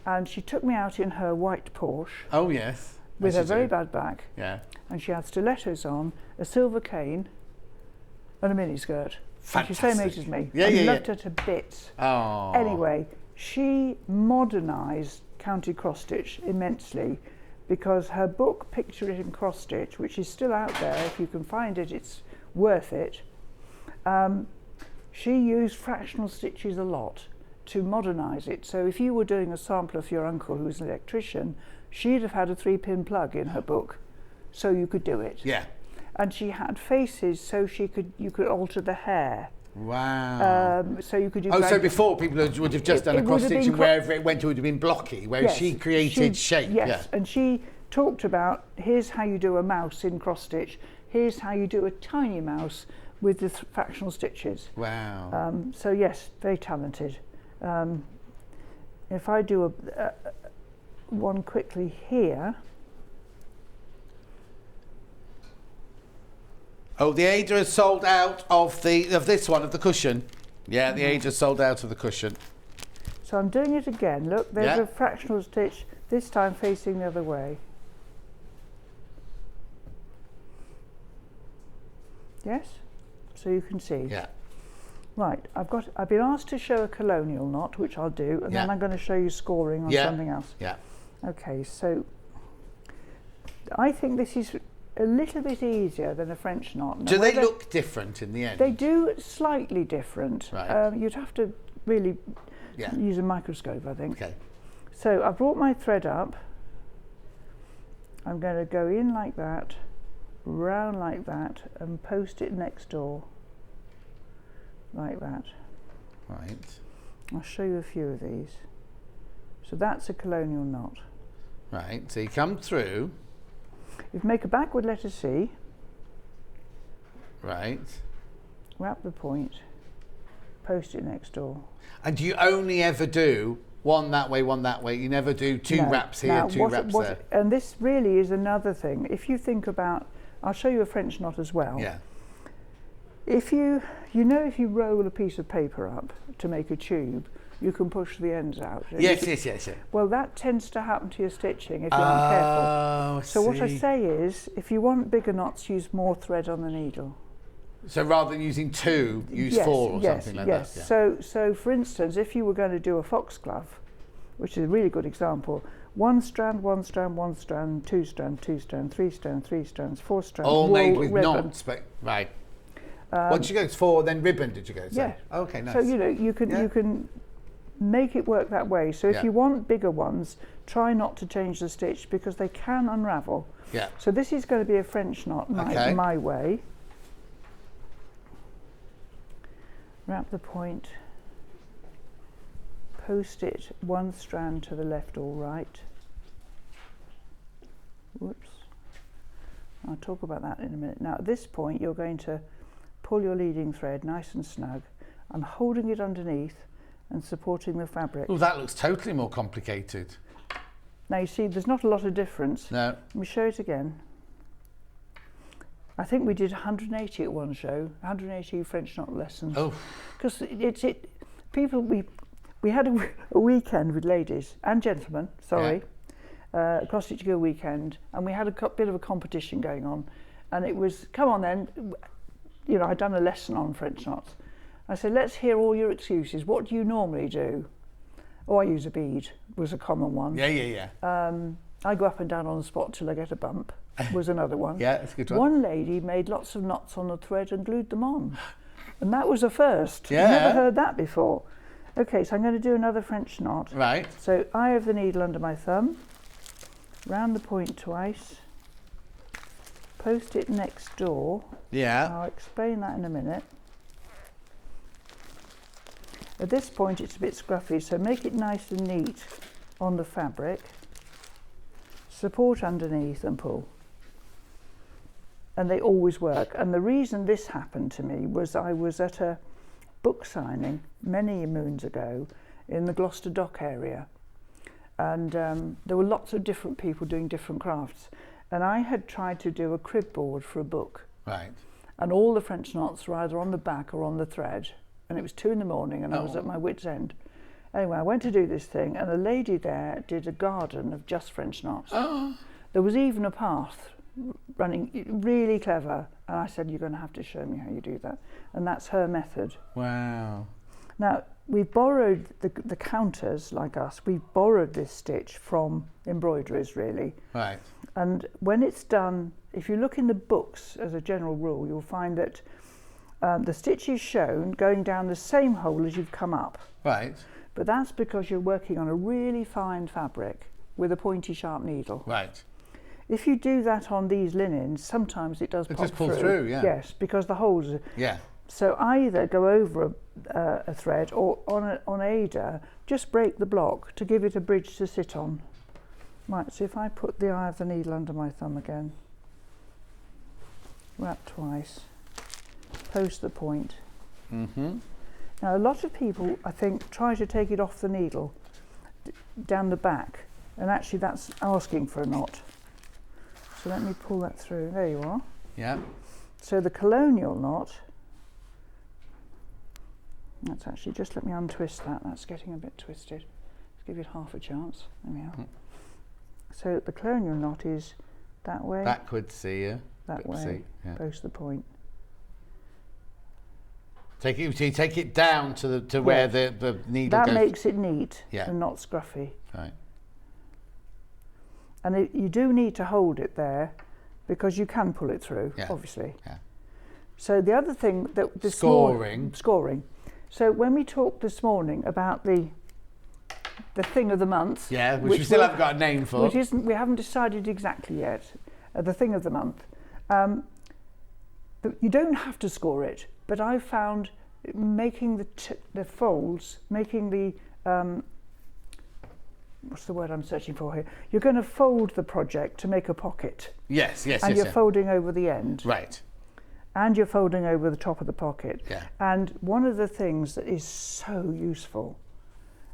Speaker 12: and she took me out in her white Porsche.
Speaker 1: Oh yes.
Speaker 12: With her very bad back.
Speaker 1: Yeah.
Speaker 12: And she had stilettos on, a silver cane, and a miniskirt.
Speaker 1: Fantastic.
Speaker 12: She's the same age as me.
Speaker 1: Yeah,
Speaker 12: I loved her to bits.
Speaker 1: Oh.
Speaker 12: Anyway, she modernised counted cross stitch immensely, because her book Picture It in Cross Stitch, which is still out there, if you can find it, it's worth it. She used fractional stitches a lot to modernise it. So if you were doing a sampler for your uncle who was an electrician, she'd have had a 3-pin plug in her book, so you could do it.
Speaker 1: Yeah.
Speaker 12: And she had faces, so you could alter the hair.
Speaker 1: Wow.
Speaker 12: So you could do.
Speaker 1: Oh, so before people would have just done a cross stitch, and wherever it went, it would have been blocky. Whereas she created shape.
Speaker 12: Yes, and she talked about, here's how you do a mouse in cross stitch. Here's how you do a tiny mouse with the fractional stitches.
Speaker 1: Wow.
Speaker 12: So yes, very talented. If I do one quickly here.
Speaker 1: Oh, the Ada has sold out of this one, of the cushion. Yeah, the Ada has sold out of the cushion.
Speaker 12: So I'm doing it again. Look, there's a fractional stitch, this time facing the other way. Yes? So you can see.
Speaker 1: Yeah.
Speaker 12: Right, I've been asked to show a colonial knot, which I'll do, and then I'm going to show you scoring on something else.
Speaker 1: Yeah.
Speaker 12: Okay, so I think this is a little bit easier than a French knot. Now,
Speaker 1: do they look different in the end?
Speaker 12: They do slightly different.
Speaker 1: Right.
Speaker 12: You'd have to really use a microscope, I think.
Speaker 1: Okay.
Speaker 12: So I've brought my thread up. I'm going to go in like that, round like that, and post it next door. Like that.
Speaker 1: Right.
Speaker 12: I'll show you a few of these. So that's a colonial knot.
Speaker 1: Right, so you come through.
Speaker 12: You make a backward letter C.
Speaker 1: Right.
Speaker 12: Wrap the point. Post it next door.
Speaker 1: And do you only ever do one that way, one that way? You never do two wraps here, two wraps there?
Speaker 12: And this really is another thing. If you think about, I'll show you a French knot as well.
Speaker 1: Yeah.
Speaker 12: If you roll a piece of paper up to make a tube, you can push the ends out.
Speaker 1: Yes.
Speaker 12: Well, that tends to happen to your stitching if you aren't careful. So what I say is, if you want bigger knots, use more thread on the needle.
Speaker 1: So rather than using 2, use 4 or something like that.
Speaker 12: Yeah. So for instance, if you were going to do a foxglove, which is a really good example, 1 strand, 1 strand, 1 strand, 2 strand, 2 strand, 3 strand, 3 strands, 4 strands.
Speaker 1: All made with
Speaker 12: ribbon.
Speaker 1: knots, but right. What did you go for? Then ribbon? Did you go?
Speaker 12: Yeah.
Speaker 1: Okay, nice.
Speaker 12: So you can make it work that way. So if you want bigger ones, try not to change the stitch because they can unravel.
Speaker 1: Yeah.
Speaker 12: So this is going to be a French knot my way. Wrap the point. Post it 1 strand to the left or right. Whoops. I'll talk about that in a minute. Now at this point you're going to pull your leading thread nice and snug. I'm holding it underneath and supporting the fabric.
Speaker 1: Oh, that looks totally more complicated.
Speaker 12: Now you see there's not a lot of difference.
Speaker 1: No.
Speaker 12: Let me show it again. I think we did 180 at one show, 180 French knot lessons.
Speaker 1: Oh.
Speaker 12: Because we had a weekend with ladies and gentlemen, cross stitch girl weekend, and we had a bit of a competition going on, and it was, come on then, I'd done a lesson on French knots. I said, let's hear all your excuses. What do you normally do? Oh, I use a bead, was a common one.
Speaker 1: Yeah.
Speaker 12: I go up and down on the spot till I get a bump, was another one.
Speaker 1: Yeah, that's a good one.
Speaker 12: One lady made lots of knots on the thread and glued them on. And that was a first.
Speaker 1: Yeah.
Speaker 12: Never heard that before. Okay, so I'm going to do another French knot.
Speaker 1: Right.
Speaker 12: So eye of the needle under my thumb, round the point twice, post it next door.
Speaker 1: Yeah.
Speaker 12: I'll explain that in a minute. At this point it's a bit scruffy, so make it nice and neat on the fabric. Support underneath and pull. And they always work. And the reason this happened to me was I was at a book signing many moons ago in the Gloucester Dock area. And there were lots of different people doing different crafts. And I had tried to do a crib board for a book.
Speaker 1: Right.
Speaker 12: And all the French knots were either on the back or on the thread. And it was 2 a.m. and I was at my wit's end. Anyway, I went to do this thing and a lady there did a garden of just French knots.
Speaker 1: Oh.
Speaker 12: There was even a path running, really clever. And I said, you're going to have to show me how you do that. And that's her method.
Speaker 1: Wow.
Speaker 12: Now, we borrowed the counters, like us, we borrowed this stitch from embroideries, really.
Speaker 1: Right.
Speaker 12: And when it's done, if you look in the books as a general rule, you'll find that the stitch is shown going down the same hole as you've come up.
Speaker 1: Right.
Speaker 12: But that's because you're working on a really fine fabric with a pointy sharp needle.
Speaker 1: Right.
Speaker 12: If you do that on these linens, sometimes it does pop through.
Speaker 1: It just pulls through, yeah.
Speaker 12: Yes, because the holes are...
Speaker 1: Yeah.
Speaker 12: So either go over a thread or on Ada, just break the block to give it a bridge to sit on. Right, so if I put the eye of the needle under my thumb again, wrap twice, post the point.
Speaker 1: Mm-hmm.
Speaker 12: Now a lot of people, I think, try to take it off the needle down the back, and actually that's asking for a knot. So let me pull that through. There you are.
Speaker 1: Yeah.
Speaker 12: So the colonial knot, that's actually, just let me untwist that, that's getting a bit twisted. Let's give it half a chance. There we are.
Speaker 1: Mm.
Speaker 12: So the colonial knot is that way.
Speaker 1: Backwards, see you.
Speaker 12: That way,
Speaker 1: yeah.
Speaker 12: post the point.
Speaker 1: So you take it down to where the needle goes.
Speaker 12: That makes it neat
Speaker 1: Yeah.
Speaker 12: and not scruffy.
Speaker 1: Right.
Speaker 12: And you do need to hold it there because you can pull it through, obviously.
Speaker 1: Yeah.
Speaker 12: So the other thing that scoring. So when we talked this morning about the thing of the month,
Speaker 1: which we still haven't got a name for,
Speaker 12: we haven't decided exactly yet. The thing of the month. You don't have to score it, but I found making the folds, making the what's the word I'm searching for here? You're going to fold the project to make a pocket.
Speaker 1: Yes.
Speaker 12: And you're folding over the end.
Speaker 1: Right.
Speaker 12: And you're folding over the top of the pocket.
Speaker 1: Yeah.
Speaker 12: And one of the things that is so useful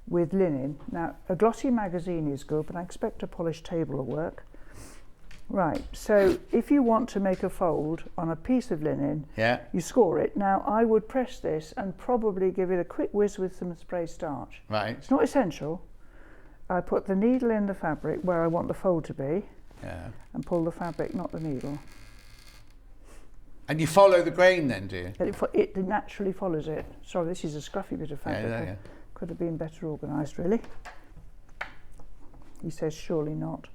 Speaker 12: with linen, now a glossy magazine is good, but I expect a polished table will work. Right, so if you want to make a fold on a piece of linen, you score it. Now I would press this and probably give it a quick whiz with some spray starch.
Speaker 1: Right.
Speaker 12: It's not essential. I put the needle in the fabric where I want the fold to be, and pull the fabric, not the needle.
Speaker 1: And you follow the grain then, do you?
Speaker 12: It naturally follows it. Sorry, this is a scruffy bit of fabric. Could have been better organised, really. He says, surely not.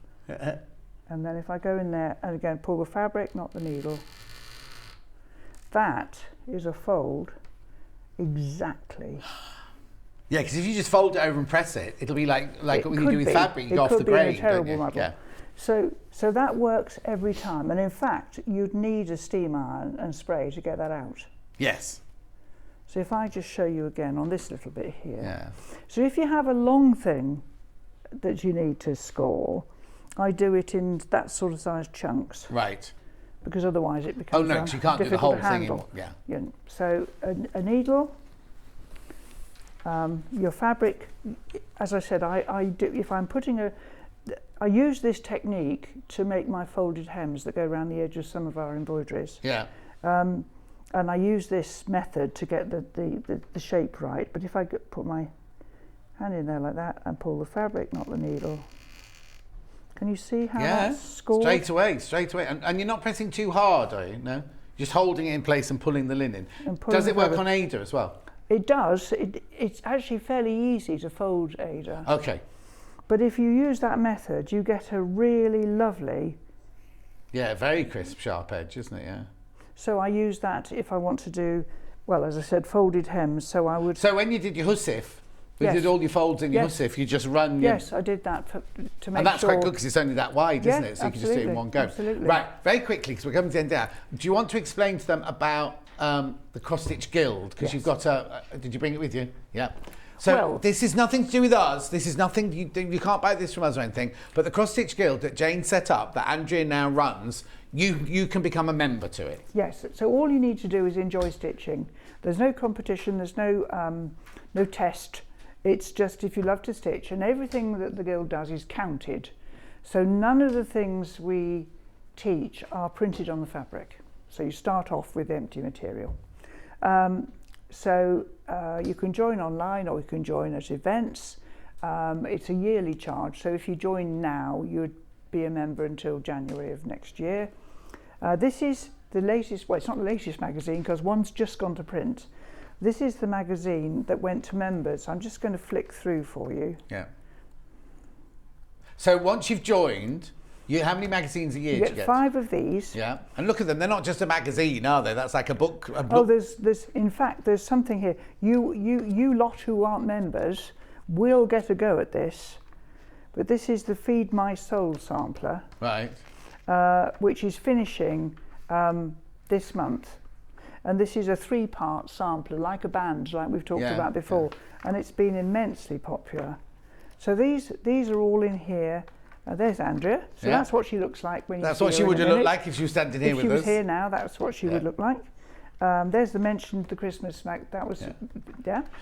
Speaker 12: And then if I go in there and again pull the fabric, not the needle, that is a fold exactly.
Speaker 1: Yeah, because if you just fold it over and press it, it'll be like what you do with fabric, you go off the grain.
Speaker 12: It could be a terrible muddle.
Speaker 1: Yeah.
Speaker 12: So that works every time, and in fact you'd need a steam iron and spray to get that out.
Speaker 1: Yes.
Speaker 12: So if I just show you again on this little bit here.
Speaker 1: Yeah.
Speaker 12: So if you have a long thing that you need to score, I do it in that sort of size chunks.
Speaker 1: Right.
Speaker 12: Because otherwise it becomes
Speaker 1: because you can't do the whole thing.
Speaker 12: So a needle, your fabric. As I said, I do. If I'm putting I use this technique to make my folded hems that go around the edge of some of our embroideries.
Speaker 1: Yeah.
Speaker 12: And I use this method to get the shape right. But if I put my hand in there like that and pull the fabric, not the needle. Can you see how that's scored?
Speaker 1: Straight away. And you're not pressing too hard, are you? No? Just holding it in place and pulling the linen. Does it work on Ada as well?
Speaker 12: It does. It's actually fairly easy to fold Ada.
Speaker 1: Okay.
Speaker 12: But if you use that method, you get a really lovely...
Speaker 1: Yeah, very crisp, sharp edge, isn't it? Yeah.
Speaker 12: So I use that if I want to do, well, as I said, folded hems. So I would...
Speaker 1: So when you did your hussif, you did all your folds in your hussif, you just run your...
Speaker 12: Yes, I did that to make sure...
Speaker 1: And that's quite good because it's only that wide, isn't it? So you can just do it in one go.
Speaker 12: Absolutely.
Speaker 1: Right, very quickly, because we're coming to the end now. Do you want to explain to them about the cross-stitch guild? Because you've got did you bring it with you? Yeah. So this is nothing to do with us. This is nothing, you can't buy this from us or anything. But the cross-stitch guild that Jane set up, that Andrea now runs, you can become a member to it.
Speaker 12: Yes, so all you need to do is enjoy stitching. There's no competition, there's no test. It's just if you love to stitch, and everything that the guild does is counted. So none of the things we teach are printed on the fabric. So you start off with empty material. So you can join online or you can join at events. It's a yearly charge, so if you join now, you'd be a member until January of next year. This is the latest, well, it's not the latest magazine because one's just gone to print. This is the magazine that went to members. I'm just going to flick through for you.
Speaker 1: Yeah. So once you've joined, how many magazines a year do you get?
Speaker 12: 5 of these.
Speaker 1: Yeah. And look at them, they're not just a magazine, are they? That's like a book.
Speaker 12: Oh, in fact, there's something here. You lot who aren't members will get a go at this. But this is the Feed My Soul sampler.
Speaker 1: Right.
Speaker 12: Which is finishing this month. And this is a 3-part sampler, like a band, like we've talked about before. Yeah. And it's been immensely popular. So these are all in here. There's Andrea. So that's what she looks like when you see her.
Speaker 1: That's what she would look like if she was standing here with us.
Speaker 12: If she was here now, that's what she would look like. There's the mentioned the Christmas smack. That was,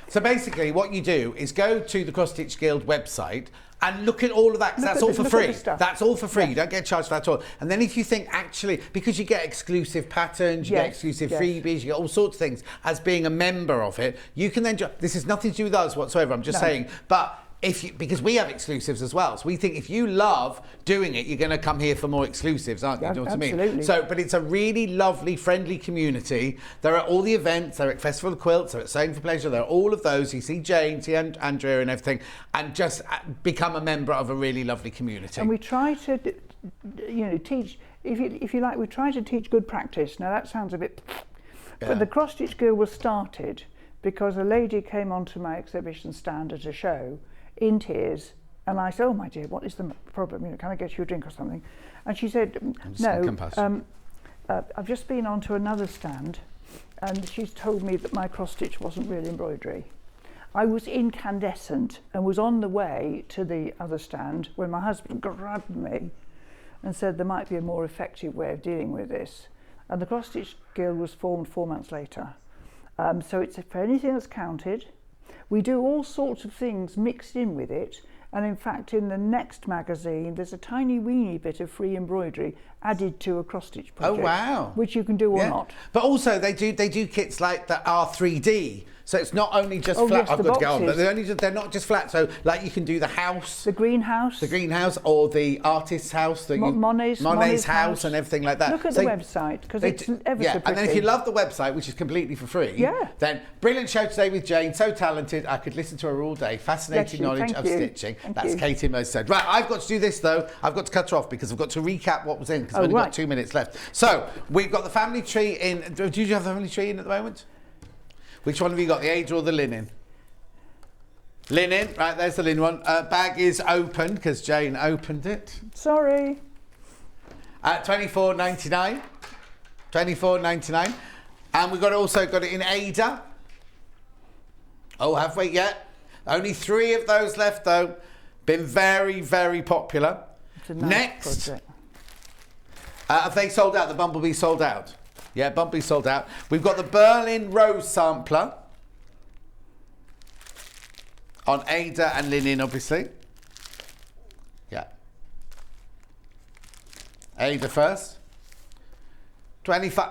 Speaker 1: So basically what you do is go to the Cross Stitch Guild website and look at all of that, because that's all for free. That's all for free. You don't get charged for that at all. And then if you think, actually, because you get exclusive patterns, you get exclusive freebies, you get all sorts of things as being a member of it, you can then, this is nothing to do with us whatsoever, I'm just saying, but because we have exclusives as well. So we think if you love doing it, you're going to come here for more exclusives, aren't you? Do you know what I mean?
Speaker 12: Absolutely.
Speaker 1: So, but it's a really lovely, friendly community. There are all the events. They're at Festival of Quilts. They're at Sewing for Pleasure. There are all of those. You see Jane, see Andrea and everything, and just become a member of a really lovely community.
Speaker 12: And we try to, teach, if you like, we try to teach good practice. Now that sounds a bit, but the cross stitch guild was started because a lady came onto my exhibition stand at a show in tears, and I said, "Oh my dear, what is the problem? Can I get you a drink or something?" And she said, "No, I've just been onto another stand, and she's told me that my cross stitch wasn't real embroidery." I was incandescent and was on the way to the other stand when my husband grabbed me and said there might be a more effective way of dealing with this. And the cross stitch guild was formed 4 months later. So it's for anything that's counted. We do all sorts of things mixed in with it, and in fact in the next magazine there's a tiny weeny bit of free embroidery added to a cross stitch project.
Speaker 1: Oh wow!
Speaker 12: Which you can do or not.
Speaker 1: But also they do kits like that are 3D. So it's not only just flat.
Speaker 12: Yes,
Speaker 1: I've got to go on, but they're not just flat. So like you can do the house,
Speaker 12: the greenhouse,
Speaker 1: or the artist's house, Monet's house, and everything like that.
Speaker 12: Look at the website because it's ever so pretty.
Speaker 1: And then if you love the website, which is completely for free, then brilliant show today with Jane. So talented, I could listen to her all day. Fascinating knowledge of stitching. That's Katie Mosted. Right, I've got to do this though. I've got to cut her off because I've got to recap what was in because I've only got 2 minutes left. So we've got the family tree in. Do you have the family tree in at the moment? Which one have you got, the Ada or the linen? Linen, right, there's the linen one. Bag is open, because Jane opened it.
Speaker 12: Sorry.
Speaker 1: $24.99. $24.99. And we've also got it in Ada. Oh, have we yet? Only 3 of those left, though. Been very, very popular.
Speaker 12: It's a nice
Speaker 1: Next.
Speaker 12: project.
Speaker 1: Have they sold out? The Bumblebee sold out? Yeah, Bumblebee sold out. We've got the Berlin Rose sampler on Ada and linen, obviously. Yeah. Ada first. 25.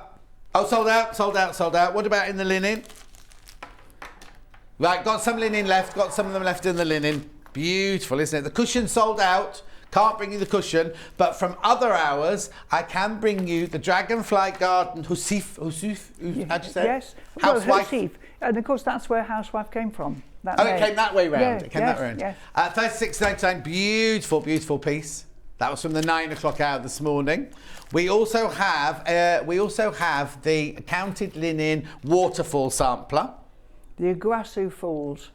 Speaker 1: Oh, sold out, sold out, sold out. What about in the linen? Right, got some linen left. Got some of them left in the linen. Beautiful, isn't it? The cushion sold out. Can't bring you the cushion, but from other hours, I can bring you the Dragonfly Garden Husif, how'd you say?
Speaker 12: Yes,
Speaker 1: Housewife.
Speaker 12: Husif. And of course, that's where Housewife came from.
Speaker 1: It came that way round.
Speaker 12: Yeah,
Speaker 1: It came that way round.
Speaker 12: Yes.
Speaker 1: $36.99, beautiful, beautiful piece. That was from the 9 o'clock hour this morning. We also have the counted linen waterfall sampler.
Speaker 12: The Iguazu Falls.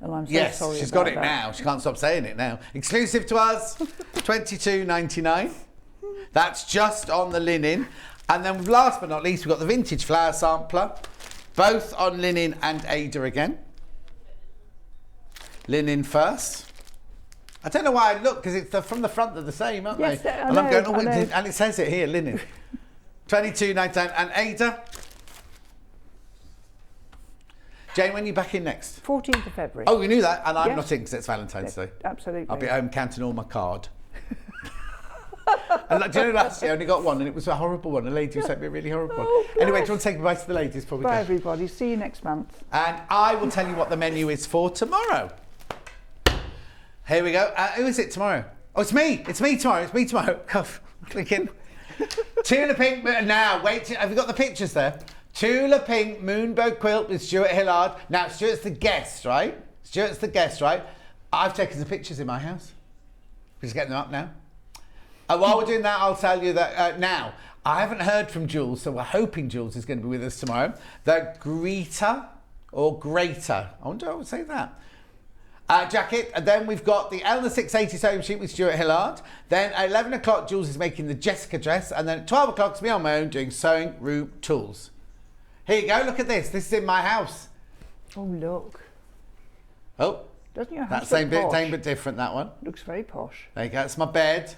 Speaker 12: And I'm so
Speaker 1: yes,
Speaker 12: sorry
Speaker 1: she's
Speaker 12: about
Speaker 1: got it
Speaker 12: that.
Speaker 1: now. She can't stop saying it now. Exclusive to us, $22.99. That's just on the linen. And then last but not least, we've got the vintage flower sampler, both on linen and Ada again. Linen first. I don't know why I look, because it's from the front they're the same, aren't they?
Speaker 12: And
Speaker 1: I'm going, and it says it here, linen. $22.99. And Ada? Jane, when are you back in next?
Speaker 12: 14th of February.
Speaker 1: Oh, we knew that, and I'm not in because it's Valentine's Day.
Speaker 12: Absolutely.
Speaker 1: I'll be at home counting all my card. And do you know, last year I only got one, and it was a horrible one. A lady who sent me a really horrible one. Anyway, do you want to say goodbye to the ladies?
Speaker 12: Bye, everybody. See you next month.
Speaker 1: And I will tell you what the menu is for tomorrow. Here we go. Who is it tomorrow? Oh, it's me. It's me tomorrow. It's me tomorrow. Clicking. Tula Pink. Now, wait. Have you got the pictures there? Tula Pink Moonbow quilt with Stuart Hillard. Now, Stuart's the guest, right? Stuart's the guest, right? I've taken some pictures in my house. We're just getting them up now. While we're doing that, I'll tell you that now, I haven't heard from Jules, so we're hoping Jules is going to be with us tomorrow. The Greta, or Greater, I wonder how I would say that. Jacket, and then we've got the Elna 680 sewing sheet with Stuart Hillard. Then at 11 o'clock, Jules is making the Jessica dress, and then at 12 o'clock, it's me on my own doing sewing room tools. Here you go, look at this. This is in my house.
Speaker 12: Oh, look.
Speaker 1: Oh.
Speaker 12: Doesn't your house
Speaker 1: That's same
Speaker 12: look posh?
Speaker 1: bit different, that one.
Speaker 12: Looks very posh.
Speaker 1: There you go, that's my bed.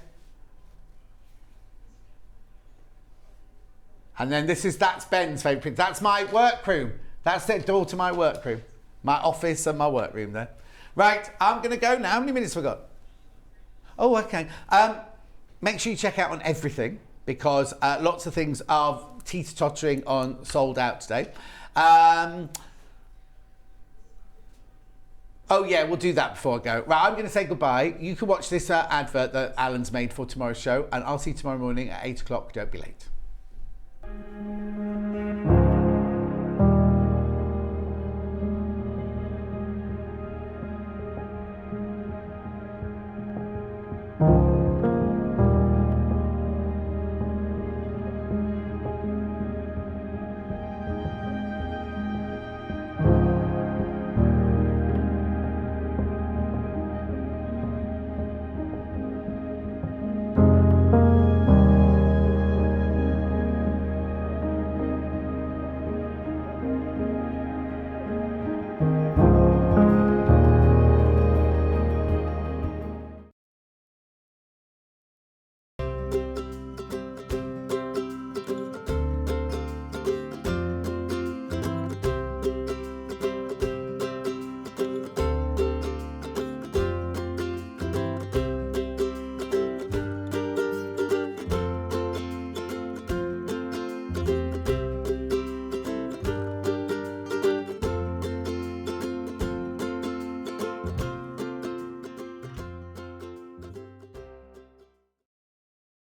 Speaker 1: And then that's Ben's favourite. That's my workroom. That's the door to my workroom. My office and my workroom there. Right, I'm going to go now. How many minutes have we got? Oh, okay. Make sure you check out on everything because lots of things are teeter-tottering on sold out today. Oh yeah, we'll do that before I go. Right, I'm going to say goodbye. You can watch this advert that Alan's made for tomorrow's show, and I'll see you tomorrow morning at 8 o'clock. Don't be late.